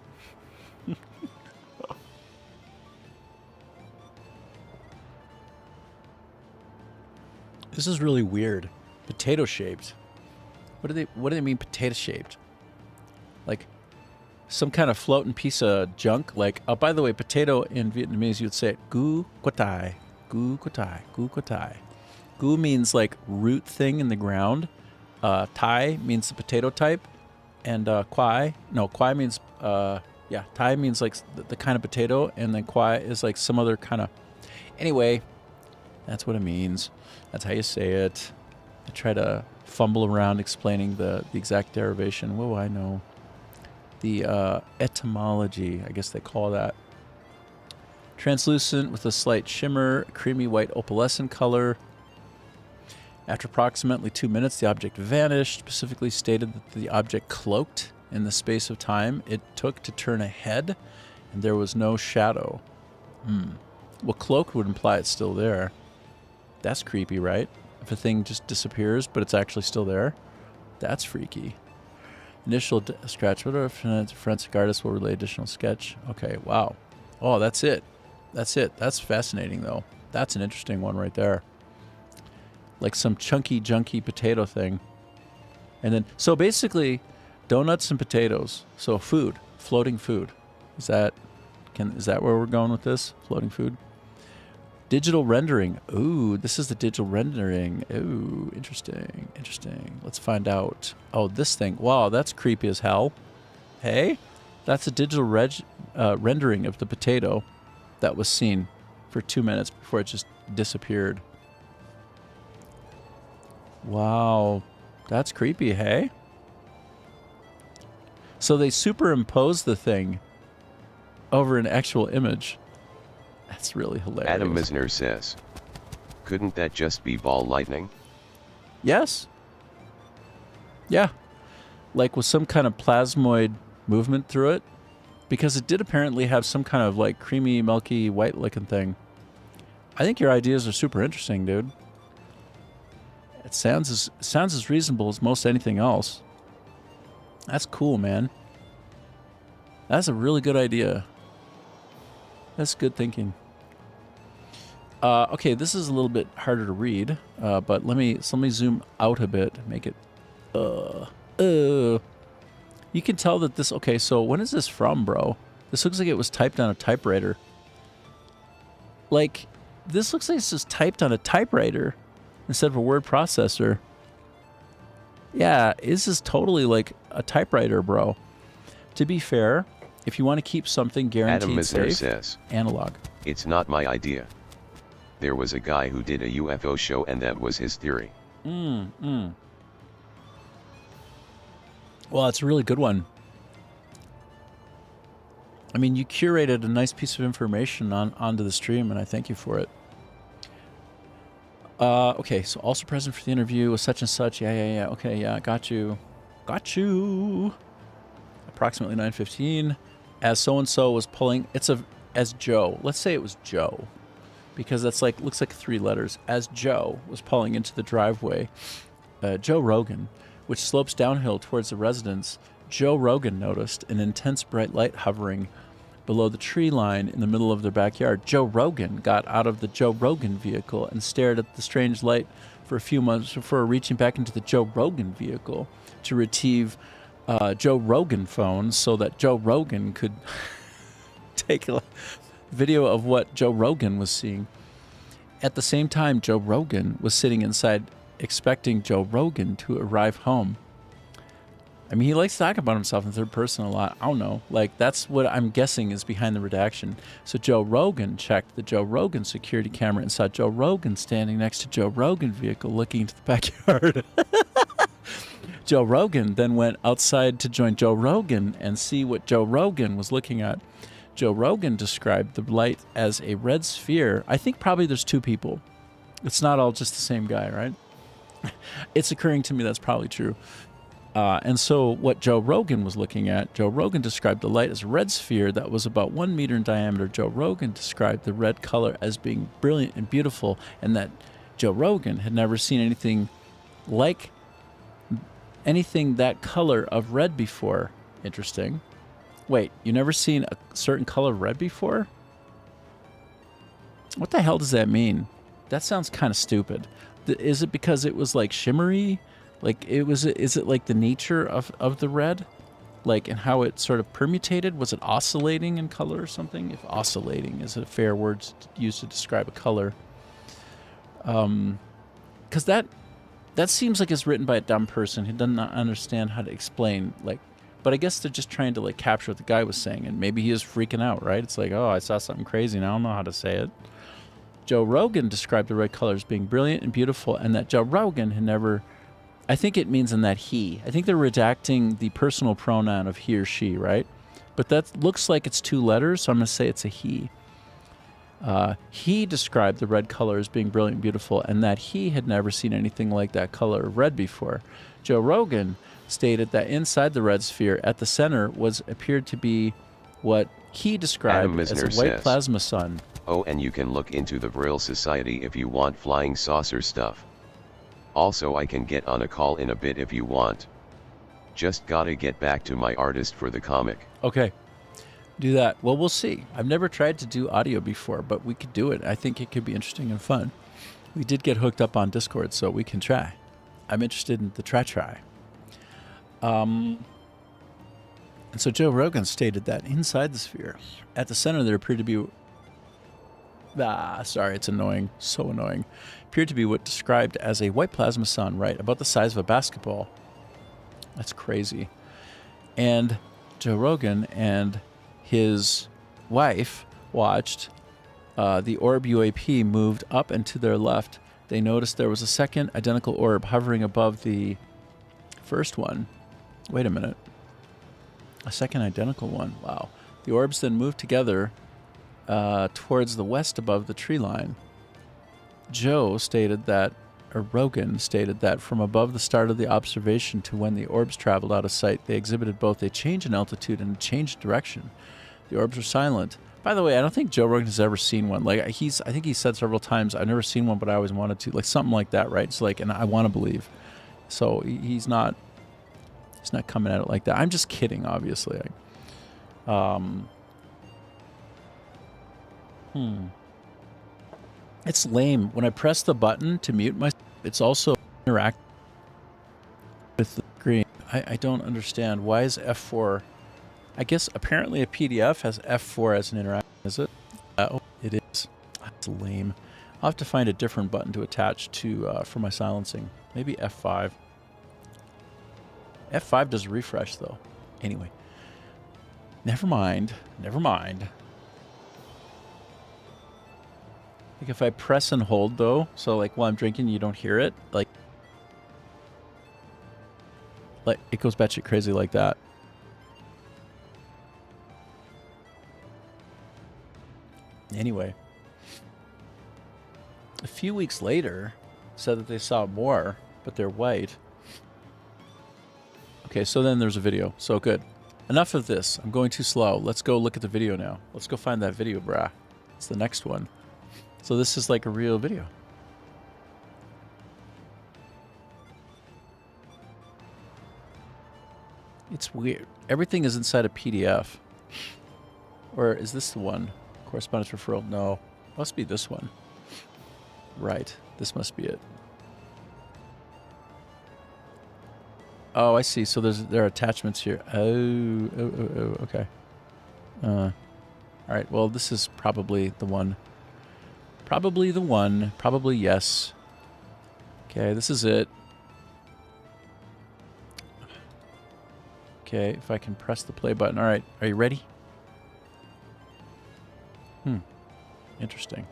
[SPEAKER 2] This is really weird. Potato shaped. What do they mean potato shaped? Like some kind of floating piece of junk? Like, oh, by the way, potato in Vietnamese, you would say it gu quatai. Gu quatai. Gu quatai. Gu means like root thing in the ground. Tai means the potato type. And quai means Yeah, Thai means like the kind of potato, and then Kwai is like some other kind of. Anyway, that's what it means. That's how you say it. I try to fumble around explaining the exact derivation. What do I know? The etymology, I guess they call that. Translucent with a slight shimmer, creamy white opalescent color. After approximately 2 minutes, the object vanished. Specifically stated that the object cloaked in the space of time it took to turn a head, and there was no shadow. Well, cloaked would imply it's still there. That's creepy, right? If a thing just disappears, but it's actually still there, that's freaky. Initial scratch. What if a forensic artist will relay additional sketch? Okay, wow. Oh, that's it. That's it. That's fascinating, though. That's an interesting one right there. Like some chunky, junky potato thing. And then, so basically, donuts and potatoes. So food, floating food. Is that where we're going with this? Floating food? Digital rendering. Ooh, this is the digital rendering. Ooh, interesting, interesting. Let's find out. Oh, this thing. Wow, that's creepy as hell. Hey, that's a digital rendering of the potato that was seen for 2 minutes before it just disappeared. Wow, that's creepy, hey? So they superimposed the thing over an actual image. That's really hilarious.
[SPEAKER 1] Adam Misner says, couldn't that just be ball lightning?
[SPEAKER 2] Yes. Yeah. Like with some kind of plasmoid movement through it. Because it did apparently have some kind of like creamy, milky, white looking thing. I think your ideas are super interesting, dude. It sounds as reasonable as most anything else. That's cool, man. That's a really good idea. That's good thinking. Okay, this is a little bit harder to read, but let me zoom out a bit, make it. You can tell that this. Okay, so when is this from, bro? This looks like it was typed on a typewriter. Like, this looks like it's just typed on a typewriter instead of a word processor. Yeah, this is totally like a typewriter, bro. To be fair, if you want to keep something guaranteed
[SPEAKER 1] Adam Misner
[SPEAKER 2] safe,
[SPEAKER 1] says,
[SPEAKER 2] analog.
[SPEAKER 1] it's not my idea. There was a guy who did a UFO show and that was his theory.
[SPEAKER 2] Well, it's a really good one. I mean, you curated a nice piece of information onto the stream, and I thank you for it. Okay, so also present for the interview was such and such. Yeah. Okay, yeah, got you. Approximately 9:15. As so-and-so was pulling, as Joe. Let's say it was Joe. Because that's like, looks like 3 letters. As Joe was pulling into the driveway, Joe Rogan, which slopes downhill towards the residence, Joe Rogan noticed an intense bright light hovering below the tree line in the middle of their backyard. Joe Rogan got out of the Joe Rogan vehicle and stared at the strange light for a few months before reaching back into the Joe Rogan vehicle to retrieve Joe Rogan phone so that Joe Rogan could take a video of what Joe Rogan was seeing. At the same time, Joe Rogan was sitting inside expecting Joe Rogan to arrive home. I mean, he likes to talk about himself in third person a lot. I don't know. Like, that's what I'm guessing is behind the redaction. So Joe Rogan checked the Joe Rogan security camera and saw Joe Rogan standing next to Joe Rogan vehicle looking into the backyard. Joe Rogan then went outside to join Joe Rogan and see what Joe Rogan was looking at. Joe Rogan described the light as a red sphere. I think probably there's 2 people. It's not all just the same guy, right? It's occurring to me that's probably true. And so what Joe Rogan was looking at, Joe Rogan described the light as a red sphere that was about 1 meter in diameter. Joe Rogan described the red color as being brilliant and beautiful, and that Joe Rogan had never seen anything that color of red before. Interesting. Wait, you never seen a certain color of red before? What the hell does that mean? That sounds kind of stupid. Is it because it was like shimmery? Like is it like the nature of the red? Like, and how it sort of permutated? Was it oscillating in color or something? If oscillating is a fair word used to describe a color. Because that seems like it's written by a dumb person who does not understand how to explain like But I guess they're just trying to like capture what the guy was saying, and maybe he is freaking out, right? It's like, oh, I saw something crazy, and I don't know how to say it. Joe Rogan described the red color as being brilliant and beautiful, and that Joe Rogan had never. I think it means in that he. I think they're redacting the personal pronoun of he or she, right? But that looks like it's 2 letters, so I'm going to say it's a he. He described the red color as being brilliant and beautiful, and that he had never seen anything like that color of red before. Joe Rogan stated that inside the red sphere at the center appeared to be what he described
[SPEAKER 1] Adam
[SPEAKER 2] as a
[SPEAKER 1] Misner
[SPEAKER 2] white
[SPEAKER 1] says,
[SPEAKER 2] plasma sun.
[SPEAKER 1] Oh, and you can look into the Vril Society if you want flying saucer stuff. Also, I can get on a call in a bit if you want. Just gotta get back to my artist for the comic.
[SPEAKER 2] Okay. Do that. Well, we'll see. I've never tried to do audio before, but we could do it. I think it could be interesting and fun. We did get hooked up on Discord, so we can try. I'm interested in the try. And so Joe Rogan stated that inside the sphere, at the center, there appeared to be... sorry, it's annoying. So annoying. Appeared to be what described as a white plasma sun, right? About the size of a basketball. That's crazy. And Joe Rogan and his wife watched the orb UAP moved up and to their left. They noticed there was a second identical orb hovering above the first one. Wait a minute. A second identical one. Wow. The orbs then moved together towards the west above the tree line. Rogan stated that from above the start of the observation to when the orbs traveled out of sight, they exhibited both a change in altitude and a change in direction. The orbs were silent. By the way, I don't think Joe Rogan has ever seen one. Like I think he said several times, I've never seen one, but I always wanted to. Like something like that, right? It's like, and I want to believe. So he's not coming at it like that. I'm just kidding, obviously. It's lame. When I press the button to mute myself, it's also interact with the screen. I don't understand. Why is F4... I guess apparently a PDF has F4 as an interaction, is it? Oh, it is. That's lame. I'll have to find a different button to attach to for my silencing. Maybe F5. F5 does refresh, though. Anyway. Never mind. Like if I press and hold, though, so like while I'm drinking, you don't hear it, like it goes batshit crazy like that. Anyway, a few weeks later, said that they saw more, but they're white. Okay, so then there's a video. So good. Enough of this. I'm going too slow. Let's go look at the video now. Let's go find that video, brah. It's the next one. So this is like a real video. It's weird. Everything is inside a PDF. Or is this the one? Correspondence referral? No. Must be this one. Right. This must be it. Oh, I see. So there are attachments here. Oh, okay. All right. Well, this is probably the one. Probably the one. Probably yes. Okay, this is it. Okay, if I can press the play button. All right. Are you ready? Interesting.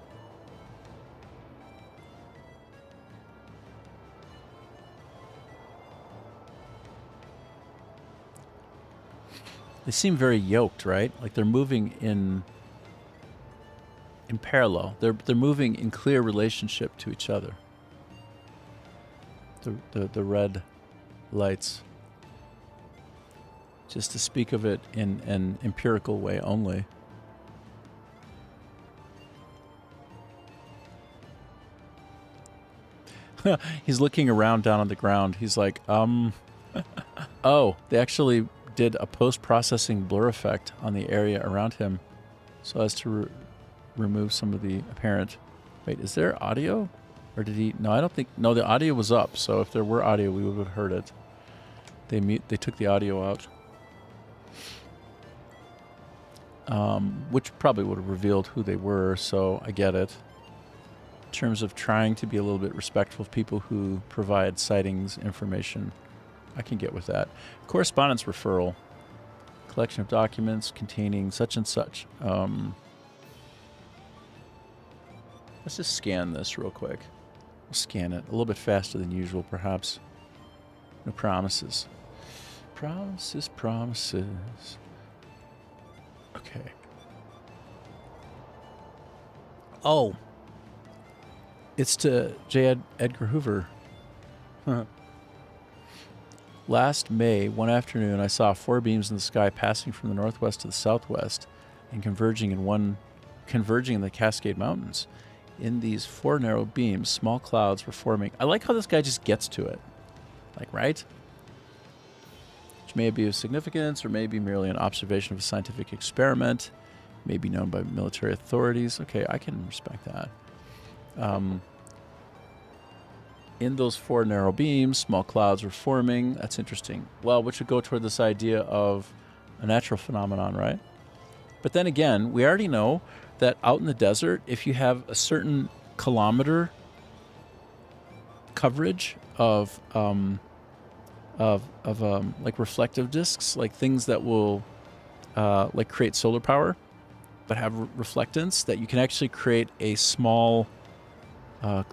[SPEAKER 2] They seem very yoked, right? Like they're moving in parallel. They're moving in clear relationship to each other. The red lights. Just to speak of it in an empirical way only. He's looking around down on the ground. He's like, oh, they actually did a post-processing blur effect on the area around him so as to remove some of the apparent... Wait, is there audio? Or did he... No, I don't think... No, the audio was up, so if there were audio, we would have heard it. They took the audio out. Which probably would have revealed who they were, so I get it. In terms of trying to be a little bit respectful of people who provide sightings information, I can get with that. Correspondence referral. collection of documents containing such and such. Let's just scan this real quick. We'll scan it a little bit faster than usual, perhaps. No promises. Promises, promises. Okay. Oh. It's to J. Edgar Hoover. Last May, one afternoon, I saw 4 beams in the sky passing from the northwest to the southwest and converging in the Cascade Mountains. In these 4 narrow beams, small clouds were forming. I like how this guy just gets to it. Like, right? Which may be of significance or may be merely an observation of a scientific experiment. May be known by military authorities. Okay, I can respect that. In those 4 narrow beams, small clouds were forming. That's interesting. Well, which would go toward this idea of a natural phenomenon, right? But then again, we already know that out in the desert, if you have a certain kilometer coverage of like reflective discs, like things that will like create solar power, but have reflectance, that you can actually create a small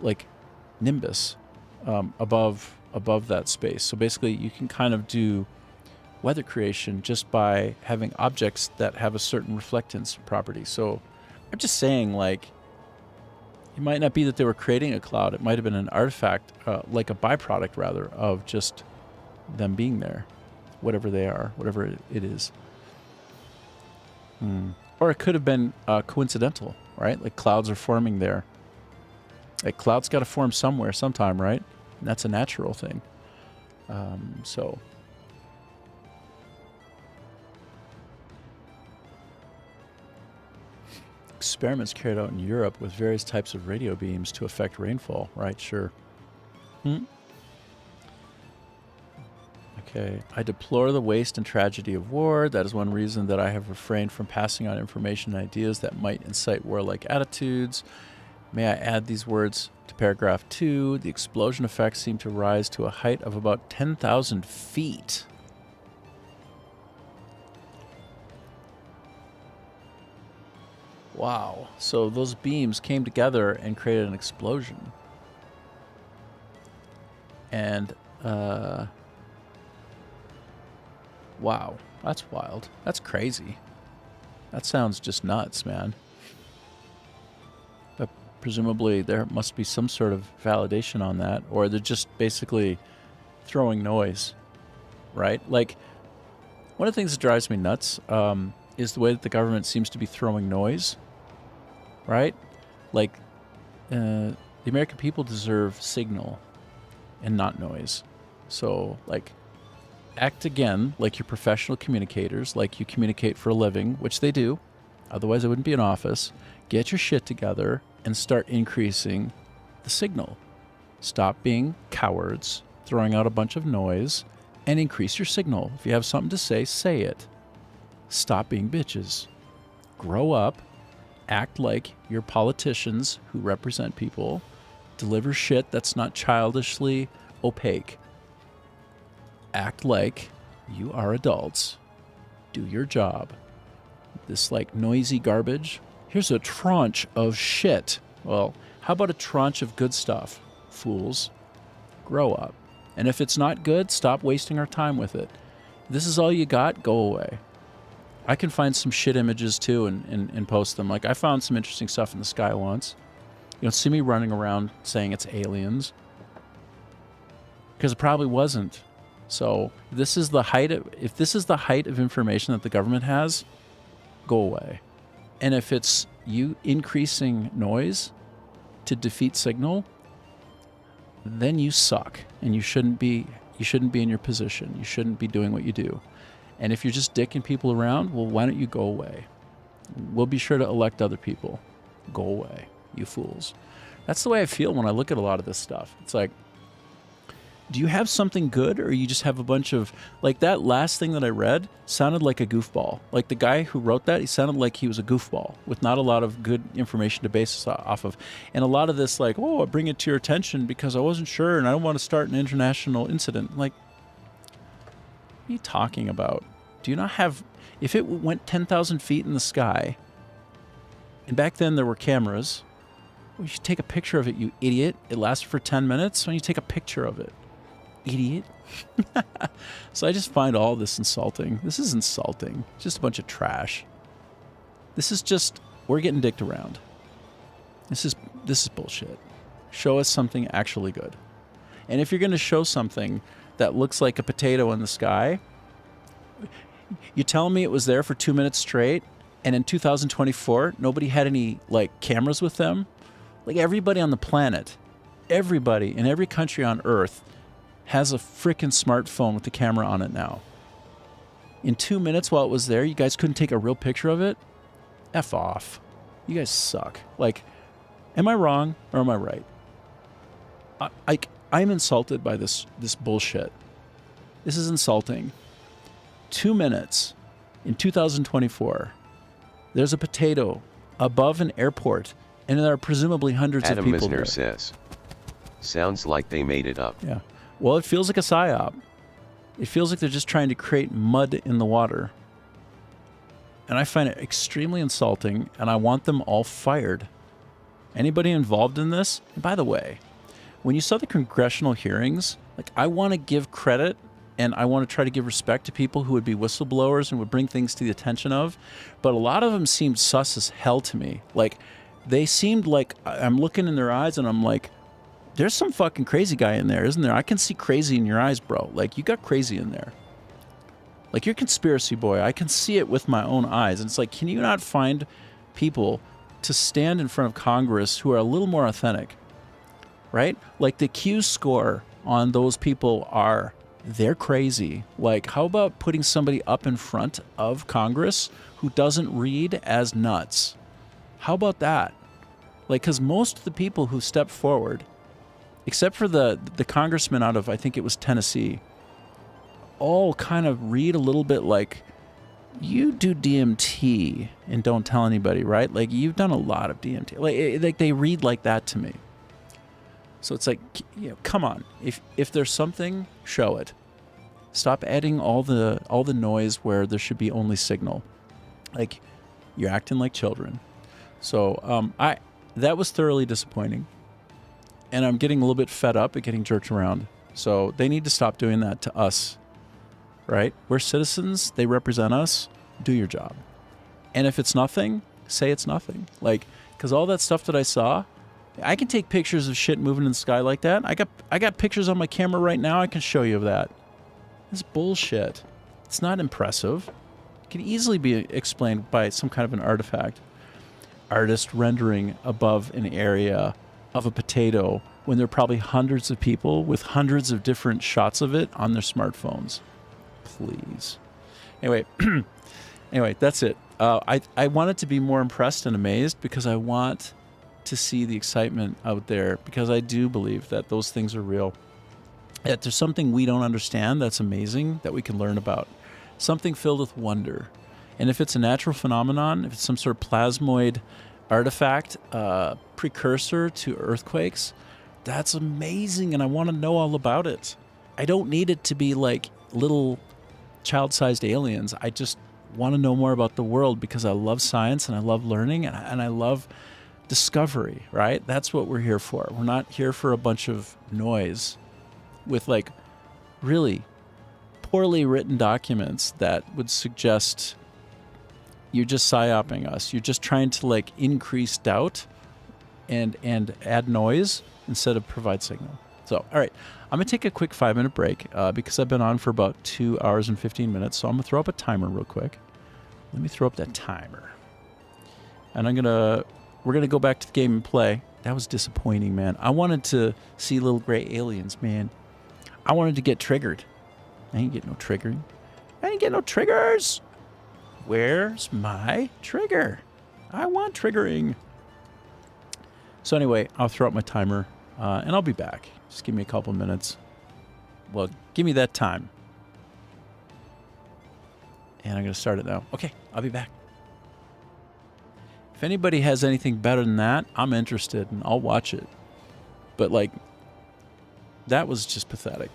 [SPEAKER 2] like nimbus above that space. So basically, you can kind of do weather creation just by having objects that have a certain reflectance property. So I'm just saying, like, it might not be that they were creating a cloud. It might have been an artifact, like a byproduct, rather, of just them being there, whatever they are, whatever it is. Or it could have been coincidental, right? Like clouds are forming there. Like clouds got to form somewhere, sometime, right? And that's a natural thing. So experiments carried out in Europe with various types of radio beams to affect rainfall, right? Sure. Okay. I deplore the waste and tragedy of war. That is one reason that I have refrained from passing on information and ideas that might incite warlike attitudes. May I add these words to paragraph 2? The explosion effects seem to rise to a height of about 10,000 feet. Wow. So those beams came together and created an explosion. And, wow. That's wild. That's crazy. That sounds just nuts, man. But presumably there must be some sort of validation on that, or they're just basically throwing noise, right? Like, one of the things that drives me nuts is the way that the government seems to be throwing noise, right? Like, the American people deserve signal and not noise. So, like, act again like you're professional communicators, like you communicate for a living, which they do. Otherwise, I wouldn't be in office. Get your shit together and start increasing the signal. Stop being cowards, throwing out a bunch of noise, and increase your signal. If you have something to say it. Stop being bitches. Grow up. Act like you're politicians who represent people. Deliver shit that's not childishly opaque. Act like you are adults. Do your job. This, like, noisy garbage. Here's a tranche of shit. Well, how about a tranche of good stuff? Fools. Grow up. And if it's not good, stop wasting our time with it. If this is all you got, go away. I can find some shit images, too, and post them. Like, I found some interesting stuff in the sky once. You don't see me running around saying it's aliens. Because it probably wasn't. So, if this is the height of information that the government has, go away. And if it's you increasing noise to defeat signal, then you suck, and you shouldn't be in your position. You shouldn't be doing what you do. And if you're just dicking people around, well, why don't you go away? We'll be sure to elect other people. Go away, you fools. That's the way I feel when I look at a lot of this stuff. It's like, do you have something good, or you just have a bunch of, like, that last thing that I read sounded like a goofball. Like, the guy who wrote that, he sounded like he was a goofball with not a lot of good information to base this off of. And a lot of this, like, oh, I bring it to your attention because I wasn't sure and I don't want to start an international incident. Like, what are you talking about? Do you not have, if it went 10,000 feet in the sky, and back then there were cameras, well, you should take a picture of it, you idiot. It lasted for 10 minutes. Why don't you take a picture of it? Idiot. So I just find all this insulting. This is insulting. It's just a bunch of trash. This is just, we're getting dicked around. This is bullshit. Show us something actually good. And if you're going to show something that looks like a potato in the sky, you telling me it was there for 2 minutes straight, and in 2024 nobody had any like cameras with them? Like, everybody on the planet, everybody in every country on Earth has a freaking smartphone with the camera on it now. In 2 minutes while it was there, you guys couldn't take a real picture of it? F off. You guys suck. Like, am I wrong or am I right? I'm insulted by this bullshit. This is insulting. 2 minutes in 2024, there's a potato above an airport, and there are presumably hundreds
[SPEAKER 1] Adam
[SPEAKER 2] of people
[SPEAKER 1] Misner
[SPEAKER 2] there.
[SPEAKER 1] says, sounds like they made it up.
[SPEAKER 2] Yeah. Well, it feels like a psyop. It feels like they're just trying to create mud in the water. And I find it extremely insulting, and I want them all fired. Anybody involved in this? And by the way, when you saw the congressional hearings, like, I want to give credit and I want to try to give respect to people who would be whistleblowers and would bring things to the attention of, but a lot of them seemed sus as hell to me. Like, they seemed like, I'm looking in their eyes and I'm like, there's some fucking crazy guy in there, isn't there? I can see crazy in your eyes, bro. Like, you got crazy in there. Like, you're conspiracy boy. I can see it with my own eyes. And it's like, can you not find people to stand in front of Congress who are a little more authentic, right? Like, the Q score on those people are, they're crazy. Like, how about putting somebody up in front of Congress who doesn't read as nuts? How about that? Like, because most of the people who step forward, except for the congressman out of, I think it was Tennessee, all kind of read a little bit like, you do DMT and don't tell anybody, right? Like, you've done a lot of DMT. Like they read like that to me. So it's like, you know, come on. If there's something, show it. Stop adding all the noise where there should be only signal. Like, you're acting like children. So that was thoroughly disappointing. And I'm getting a little bit fed up at getting jerked around. So they need to stop doing that to us. Right? We're citizens. They represent us. Do your job. And if it's nothing, say it's nothing. Like, because all that stuff that I saw, I can take pictures of shit moving in the sky like that. I got pictures on my camera right now. I can show you of that. It's bullshit. It's not impressive. It can easily be explained by some kind of an artifact. Artist rendering above an area of a potato when there are probably hundreds of people with hundreds of different shots of it on their smartphones. Please. Anyway, that's it. I wanted to be more impressed and amazed because I want to see the excitement out there, because I do believe that those things are real. That there's something we don't understand that's amazing that we can learn about. Something filled with wonder. And if it's a natural phenomenon, if it's some sort of plasmoid artifact, precursor to earthquakes, that's amazing, and I want to know all about it. I don't need it to be like little child-sized aliens. I just want to know more about the world because I love science and I love learning and I love discovery, right? That's what we're here for. We're not here for a bunch of noise with like really poorly written documents that would suggest you're just psyoping us. You're just trying to like increase doubt and add noise instead of provide signal. So, all right, I'm going to take a quick 5-minute break because I've been on for about 2 hours and 15 minutes. So I'm going to throw up a timer real quick. Let me throw up that timer. And we're going to go back to the game and play. That was disappointing, man. I wanted to see little gray aliens, man. I wanted to get triggered. I ain't get no triggering. I ain't get no triggers. Where's my trigger? I want triggering. So anyway, I'll throw up my timer and I'll be back. Just give me a couple minutes. Well, give me that time. And I'm going to start it now. Okay, I'll be back. If anybody has anything better than that, I'm interested and I'll watch it. But like, that was just pathetic.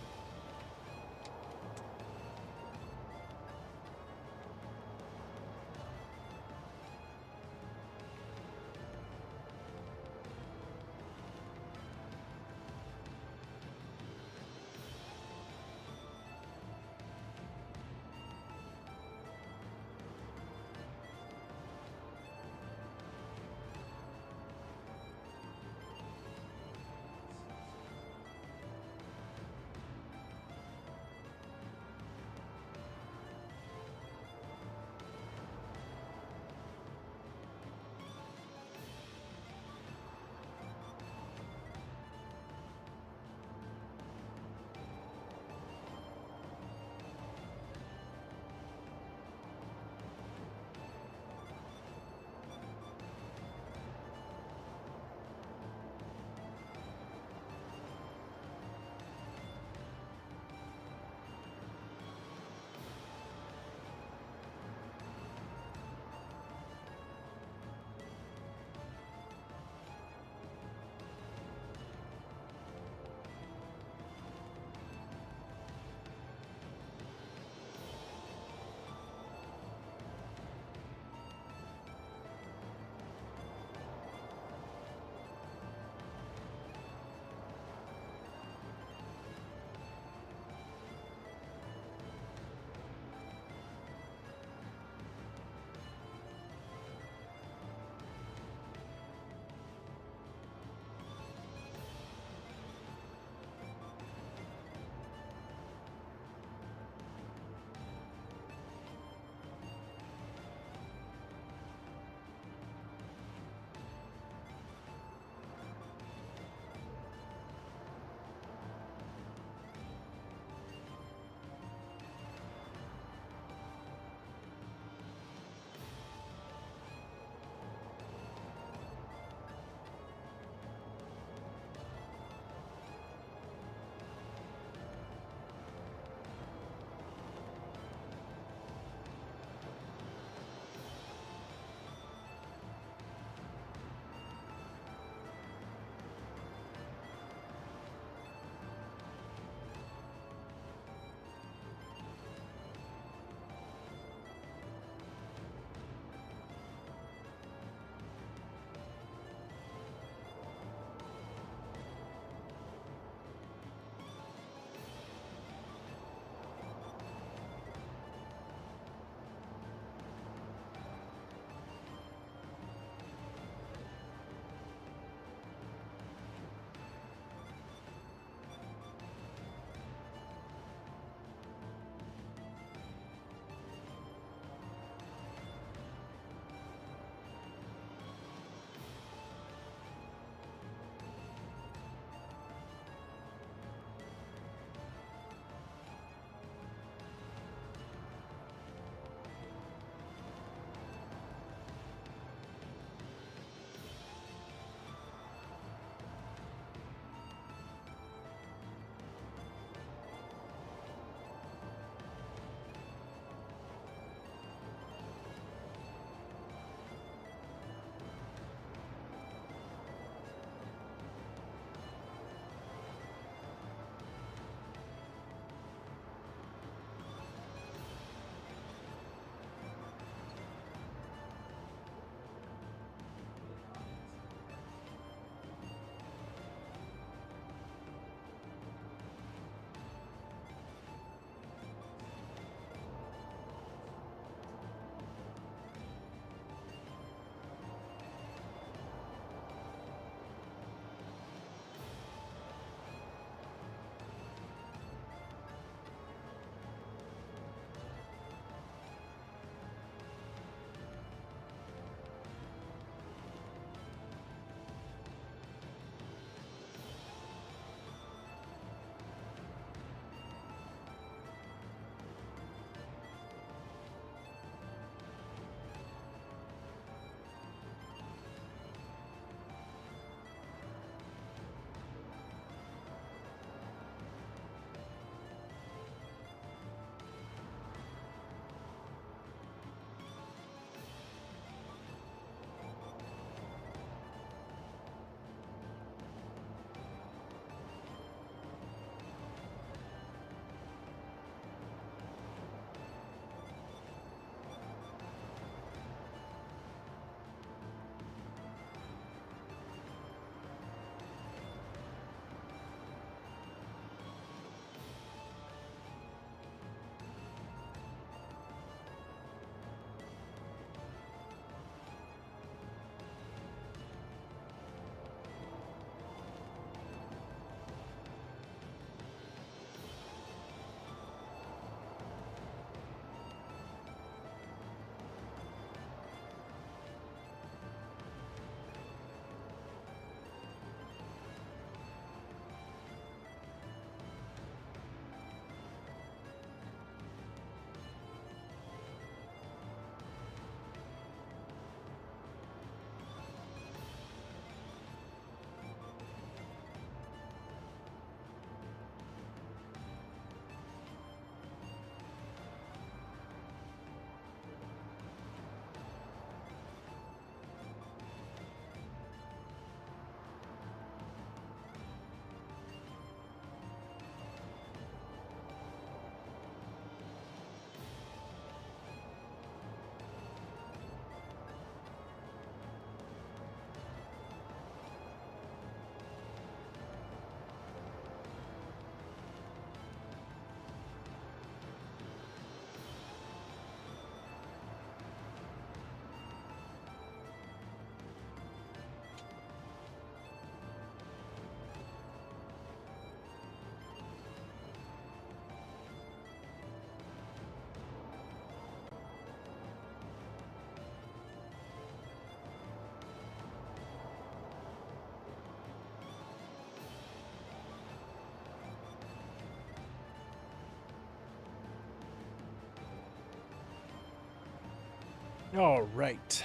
[SPEAKER 2] All right.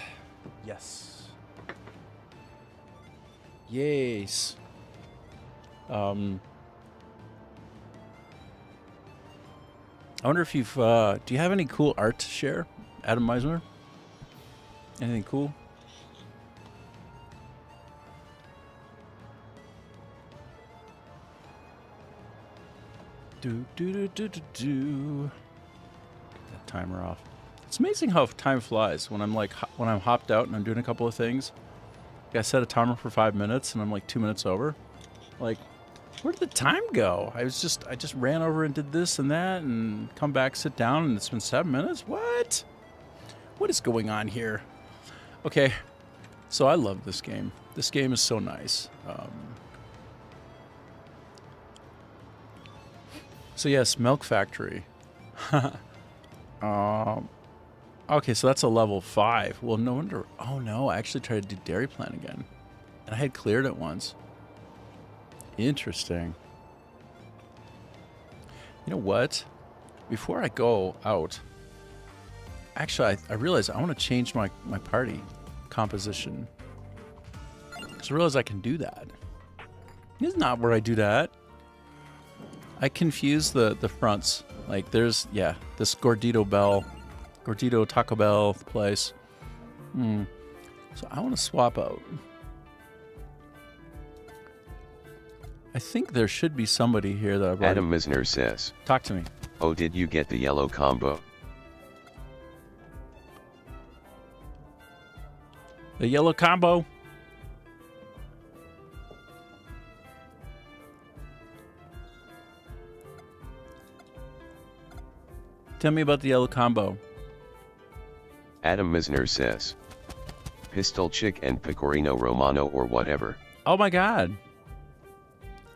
[SPEAKER 2] Yes. Yes. I wonder if you've, do you have any cool art to share, Adam Meisner? Anything cool? Do. That timer off. It's amazing how time flies when I'm like, when I'm hopped out and I'm doing a couple of things. Like I set a timer for 5 minutes and I'm like 2 minutes over. Like, where did the time go? I just ran over and did this and that and come back, sit down, and it's been 7 minutes? What? What is going on here? Okay, so I love this game. This game is so nice. So yes, Milk Factory. Okay, so that's a level 5. Well, no wonder. Oh no, I actually tried to do Dairy Plan again, and I had cleared it once. Interesting. You know what? Before I go out, actually, I realized I want to change my party composition. So I realize I can do that. This is not where I do that. I confuse the fronts. Like there's, yeah, this Gordito Taco Bell place. So I want to swap out. I think there should be somebody here that I've
[SPEAKER 1] Adam Misner says.
[SPEAKER 2] Talk to me.
[SPEAKER 1] Oh, did you get the yellow combo?
[SPEAKER 2] The yellow combo. Tell me about the yellow combo.
[SPEAKER 1] Adam Misner says. Pistol Chick and Pecorino Romano or whatever.
[SPEAKER 2] Oh my god.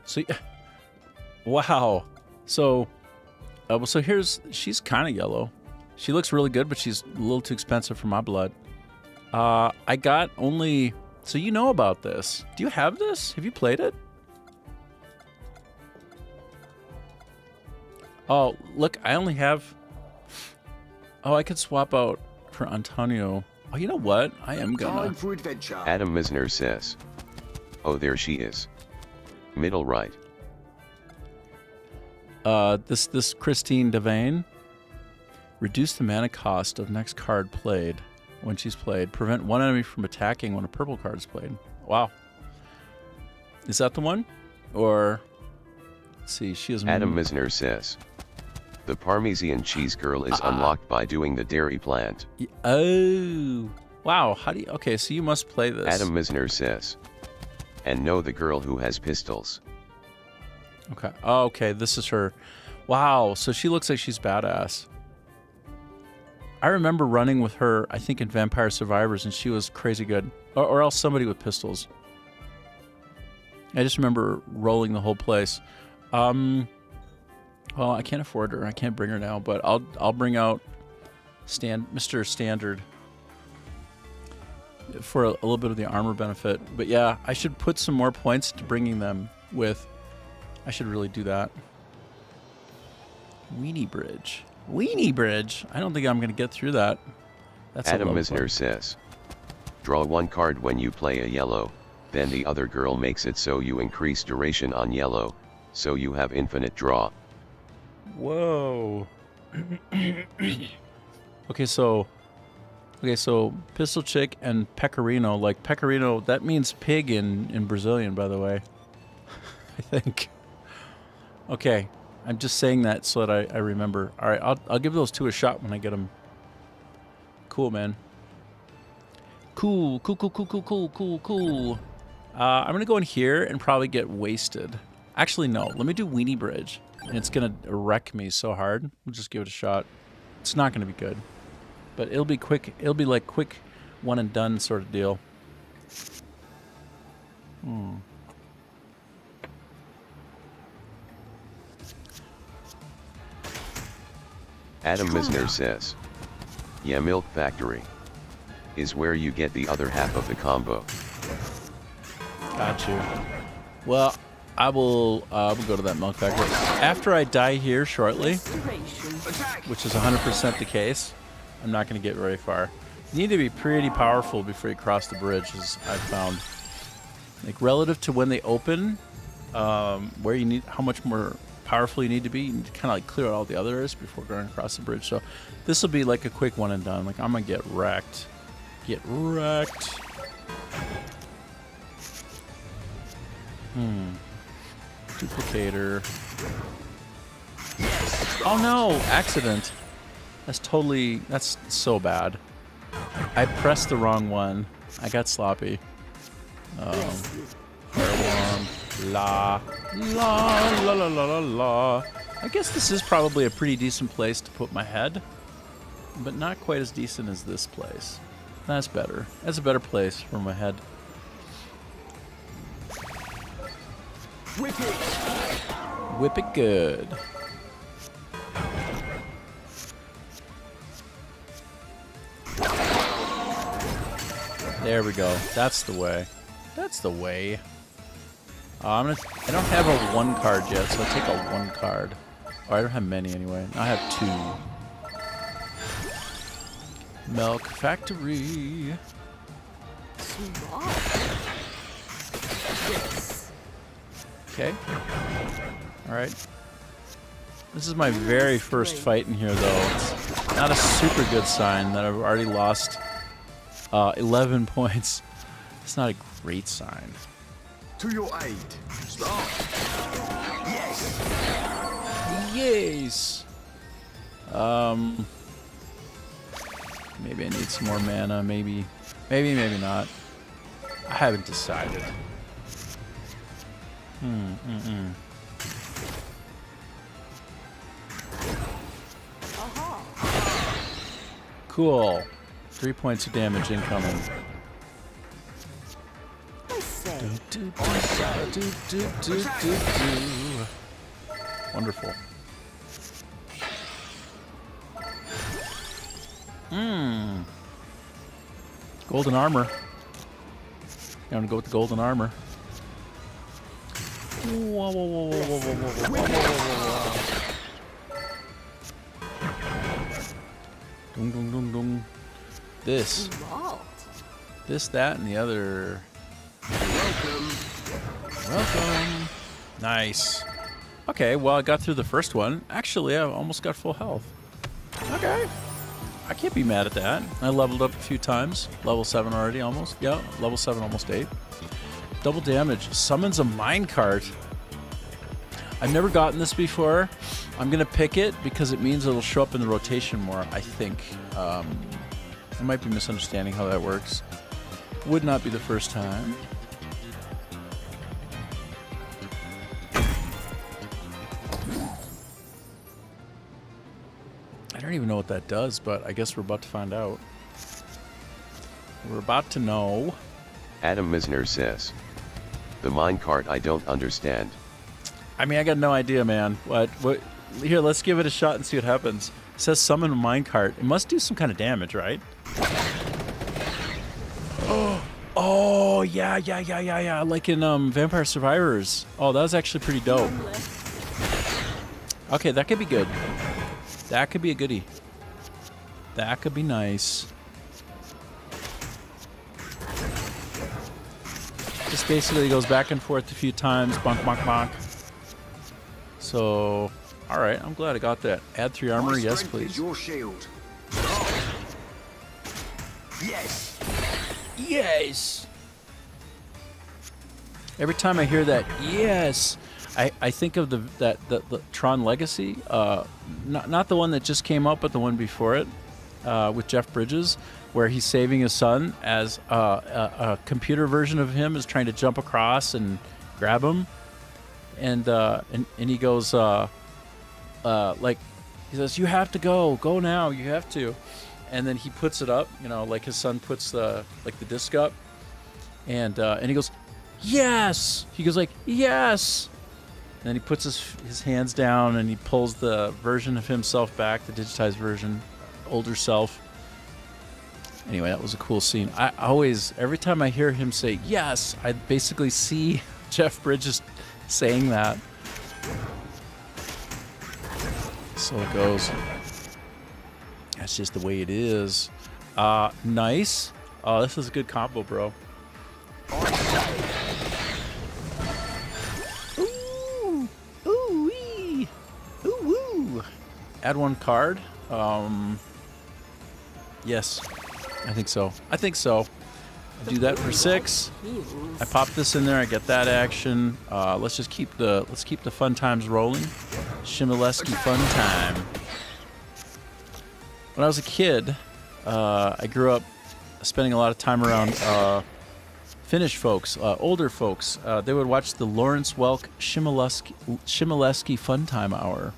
[SPEAKER 2] So, wow. So, so she's kind of yellow. She looks really good, but she's a little too expensive for my blood. I got only, so you know about this. Do you have this? Have you played it? Oh, look, I only have, oh, I could swap out for Antonio. Oh, you know what? I am gonna.
[SPEAKER 5] Time for adventure.
[SPEAKER 1] Adam Misner says. Oh, there she is. Middle right.
[SPEAKER 2] This Christine Devane. Reduce the mana cost of next card played when she's played. Prevent one enemy from attacking when a purple card is played. Wow. Is that the one? Or, let's see, she has...
[SPEAKER 1] Adam Misner says. The Parmesan cheese girl is unlocked by doing the dairy plant.
[SPEAKER 2] Oh. Wow, how do you... Okay, so you must play this.
[SPEAKER 1] Adam Misner says. And know the girl who has pistols.
[SPEAKER 2] Okay. Oh, okay, this is her. Wow, so she looks like she's badass. I remember running with her, I think in Vampire Survivors, and she was crazy good. Or else somebody with pistols. I just remember rolling the whole place. Well, I can't afford her. I can't bring her now, but I'll bring out Mr. Standard for a little bit of the armor benefit. But yeah, I should put some more points to bringing them with. I should really do that. Weenie Bridge. Weenie Bridge. I don't think I'm going to get through that. That's
[SPEAKER 1] Adam Misner says. Draw one card when you play a yellow, then the other girl makes it so you increase duration on yellow, so you have infinite draw.
[SPEAKER 2] Whoa. Okay, so Pistol Chick and Pecorino, like Pecorino, that means pig in Brazilian, by the way. I think. Okay, I'm just saying that so that I remember. All right, I'll give those two a shot when I get them. Cool, man. Cool. I'm gonna go in here and probably get wasted. Actually, no. Let me do Weenie Bridge, and it's gonna wreck me so hard. We'll just give it a shot. It's not gonna be good, but it'll be quick. It'll be like quick, one and done sort of deal.
[SPEAKER 1] Adam Misner says. Yeah, Milk Factory is where you get the other half of the combo.
[SPEAKER 2] Got you. Well, I will go to that Milk Factory. After I die here shortly, which is 100% the case, I'm not going to get very far. You need to be pretty powerful before you cross the bridge, as I've found. Like, relative to when they open, where you need, how much more powerful you need to be, you need to kind of like clear out all the others before going across the bridge. So this will be like a quick one and done. Like, I'm gonna get wrecked. Get wrecked. Duplicator. Oh no! Accident. That's so bad. I pressed the wrong one. I got sloppy. Fireworm. La. La. La la la la la. I guess this is probably a pretty decent place to put my head. But not quite as decent as this place. That's better. That's a better place for my head.
[SPEAKER 5] Whip it.
[SPEAKER 2] Whip it good. There we go. That's the way. That's the way. I don't have a 1 card yet, so I'll take a 1 card. Oh, I don't have many anyway. I have 2. Milk Factory. Okay. Alright. This is my very first fight in here, though. It's not a super good sign that I've already lost 11 points. It's not a great sign.
[SPEAKER 5] To your aid. Start. Yes.
[SPEAKER 2] Yes. Maybe I need some more mana. Maybe not. I haven't decided. Cool. 3 points of damage incoming. Wonderful. Golden armor. I'm gonna go with the golden armor. Whoa, whoa, whoa, whoa, whoa, whoa, whoa, whoa, whoa, whoa. Dung, dung, dung, dung. This, that, and the other. Welcome. Nice. Okay, well, I got through the first one. Actually, I almost got full health. Okay. I can't be mad at that. I leveled up a few times. Level 7 already, almost. Yeah, level 7, almost 8. Double damage. Summons a minecart. I've never gotten this before. I'm going to pick it because it means it'll show up in the rotation more, I think. I might be misunderstanding how that works. Would not be the first time. I don't even know what that does, but I guess we're about to find out. We're about to know.
[SPEAKER 1] Adam Misner says, the minecart I don't understand.
[SPEAKER 2] I mean, I got no idea, man. What? Here, let's give it a shot and see what happens. It says summon a minecart. It must do some kind of damage, right? Oh, yeah. Like in Vampire Survivors. Oh, that was actually pretty dope. Okay, that could be good. That could be a goodie. That could be nice. Just basically goes back and forth a few times. Bonk, bonk, bonk. So, alright, I'm glad I got that. Add 3 armor, yes, please.
[SPEAKER 5] Your shield. Yes.
[SPEAKER 2] Yes! Every time I hear that, yes, I think of the Tron Legacy. Not the one that just came out, but the one before it, with Jeff Bridges, where he's saving his son as a computer version of him is trying to jump across and grab him, and he goes like, he says, "You have to go now, you have to," and then he puts it up, like his son puts the disc up, and he goes, "Yes!" He goes like, "Yes!" And then he puts his hands down and he pulls the version of himself back, the digitized version, older self. Anyway, that was a cool scene. I always, every time I hear him say yes, I basically see Jeff Bridges saying that. So it goes. That's just the way it is. Nice. Oh, this is a good combo, bro. Ooh. Ooh-wee. Ooh-woo. Add one card. Yes. I think so. I think so. Do that for 6. I pop this in there. I get that action. Let's just keep the fun times rolling. Shimoleski fun time. When I was a kid, I grew up spending a lot of time around Finnish folks, older folks. They would watch the Lawrence Welk Shimoleski Fun Time Hour.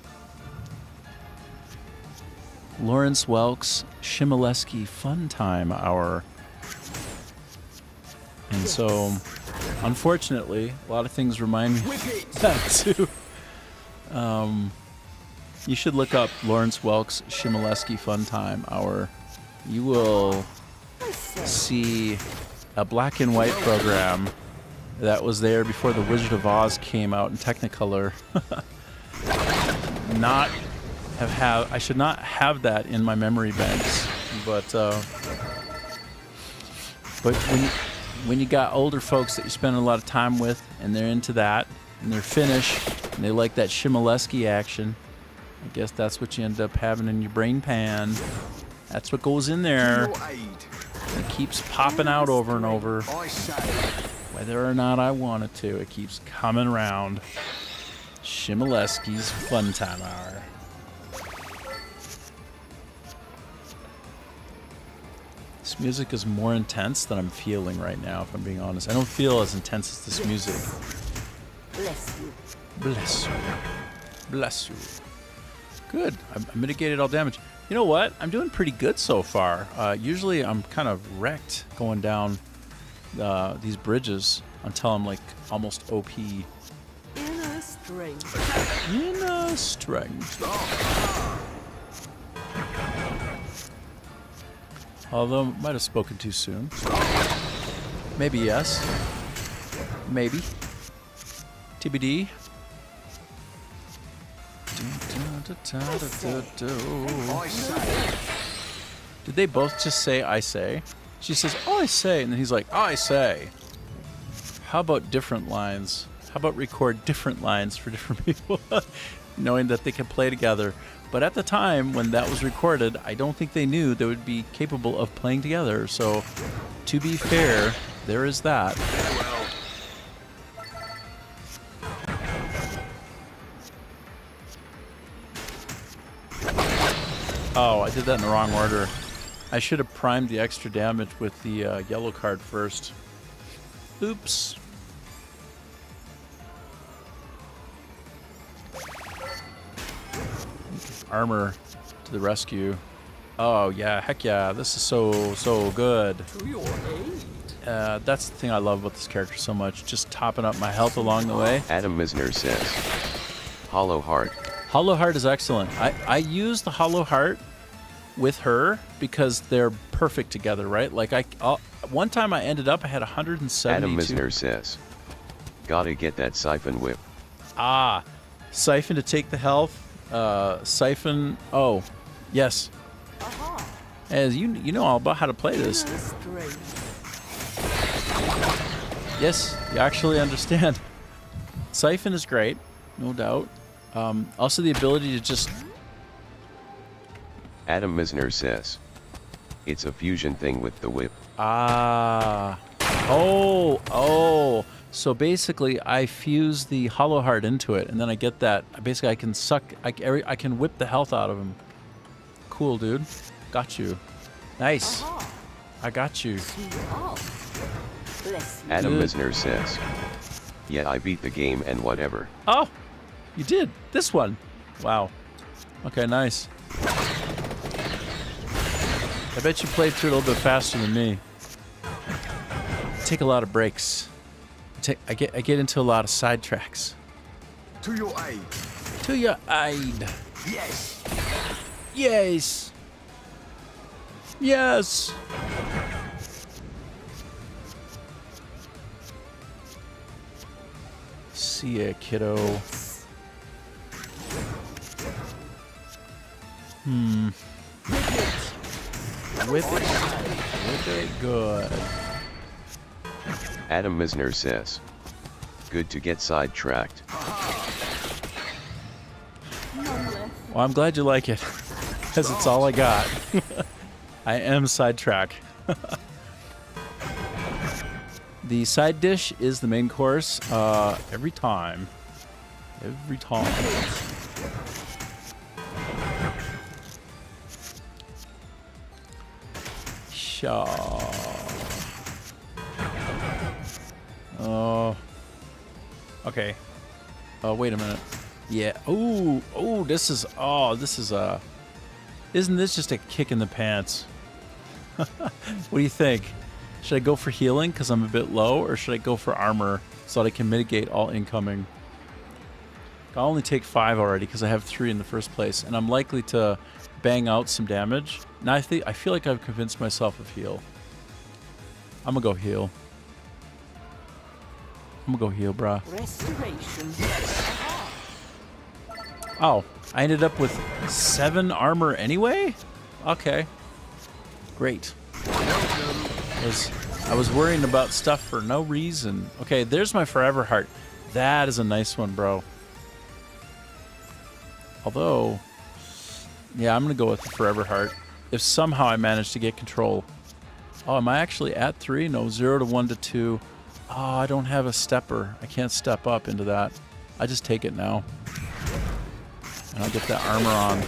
[SPEAKER 2] Lawrence Welk's Shimoleski Fun Time Hour. And so, unfortunately, a lot of things remind me of that too. You should look up Lawrence Welk's Shimoleski Fun Time Hour. You will see a black and white program that was there before The Wizard of Oz came out in Technicolor. I should not have that in my memory banks, but when you got older folks that you spend a lot of time with and they're into that and they're Finnish and they like that Shimoleski action, I guess that's what you end up having in your brain pan. That's what goes in there. It keeps popping out over and over. Whether or not I want it to, it keeps coming around. Shimoleski's Fun Time Hour. This music is more intense than I'm feeling right now, if I'm being honest. I don't feel as intense as this music.
[SPEAKER 3] Bless you.
[SPEAKER 2] Bless you. Bless you. Good. I mitigated all damage. You know what? I'm doing pretty good so far. Usually I'm kind of wrecked going down these bridges until I'm like almost OP.
[SPEAKER 3] Inner strength.
[SPEAKER 2] Inner strength. Although, might have spoken too soon. Maybe yes. Maybe. TBD. Did they both just say, I say? She says, oh, I say. And then he's like, oh, I say. How about different lines? How about record different lines for different people? Knowing that they can play together. But at the time when that was recorded, I don't think they knew they would be capable of playing together. So, to be fair, there is that. Oh, I did that in the wrong order. I should have primed the extra damage with the yellow card first. Oops. Armor to the rescue. Oh yeah, heck yeah, this is so good. That's the thing I love about this character so much, just topping up my health along the way.
[SPEAKER 1] Adam Misner says, Hollow Heart.
[SPEAKER 2] Hollow Heart is excellent. I use the Hollow Heart with her because they're perfect together, right? Like one time I ended up, I had 172.
[SPEAKER 1] Adam Misner says, gotta get that Siphon Whip.
[SPEAKER 2] Ah, Siphon to take the health. Siphon. Oh, yes. As you know all about how to play this. Yes, you actually understand. Siphon is great, no doubt. Also the ability to just...
[SPEAKER 1] Adam Misner says, it's a fusion thing with the whip.
[SPEAKER 2] Ah. Oh. So basically, I fuse the Hollow Heart into it, and then I get that. Basically, I can suck... I can whip the health out of him. Cool, dude. Got you. Nice. I got you.
[SPEAKER 1] Adam
[SPEAKER 2] Good.
[SPEAKER 1] Misner says, yeah, I beat the game and whatever.
[SPEAKER 2] Oh, you did. This one. Wow. Okay, nice. I bet you played through it a little bit faster than me. Take a lot of breaks. I get into a lot of sidetracks.
[SPEAKER 5] To your aid.
[SPEAKER 2] To your aid.
[SPEAKER 5] Yes.
[SPEAKER 2] Yes. Yes. See ya, kiddo. Whip it. Whip it good.
[SPEAKER 1] Adam Misner says. Good to get sidetracked.
[SPEAKER 2] Well, I'm glad you like it, because it's all I got. I am sidetrack. The side dish is the main course every time. Every time. Shaw. Oh. Okay. Oh, wait a minute. Yeah. Oh, this is isn't this just a kick in the pants? What do you think? Should I go for healing because I'm a bit low, or should I go for armor so that I can mitigate all incoming? I'll only take 5 already because I have 3 in the first place, and I'm likely to bang out some damage. Now I feel like I've convinced myself of heal. I'm gonna go heal. Brah.
[SPEAKER 3] Restoration.
[SPEAKER 2] Oh, I ended up with 7 armor anyway? Okay. Great. I was worrying about stuff for no reason. Okay, there's my Forever Heart. That is a nice one, bro. Although, yeah, I'm going to go with the Forever Heart. If somehow I manage to get control. Oh, am I actually at 3? No, 0 to 1 to 2. Oh, I don't have a stepper. I can't step up into that. I just take it now. And I'll get that armor on.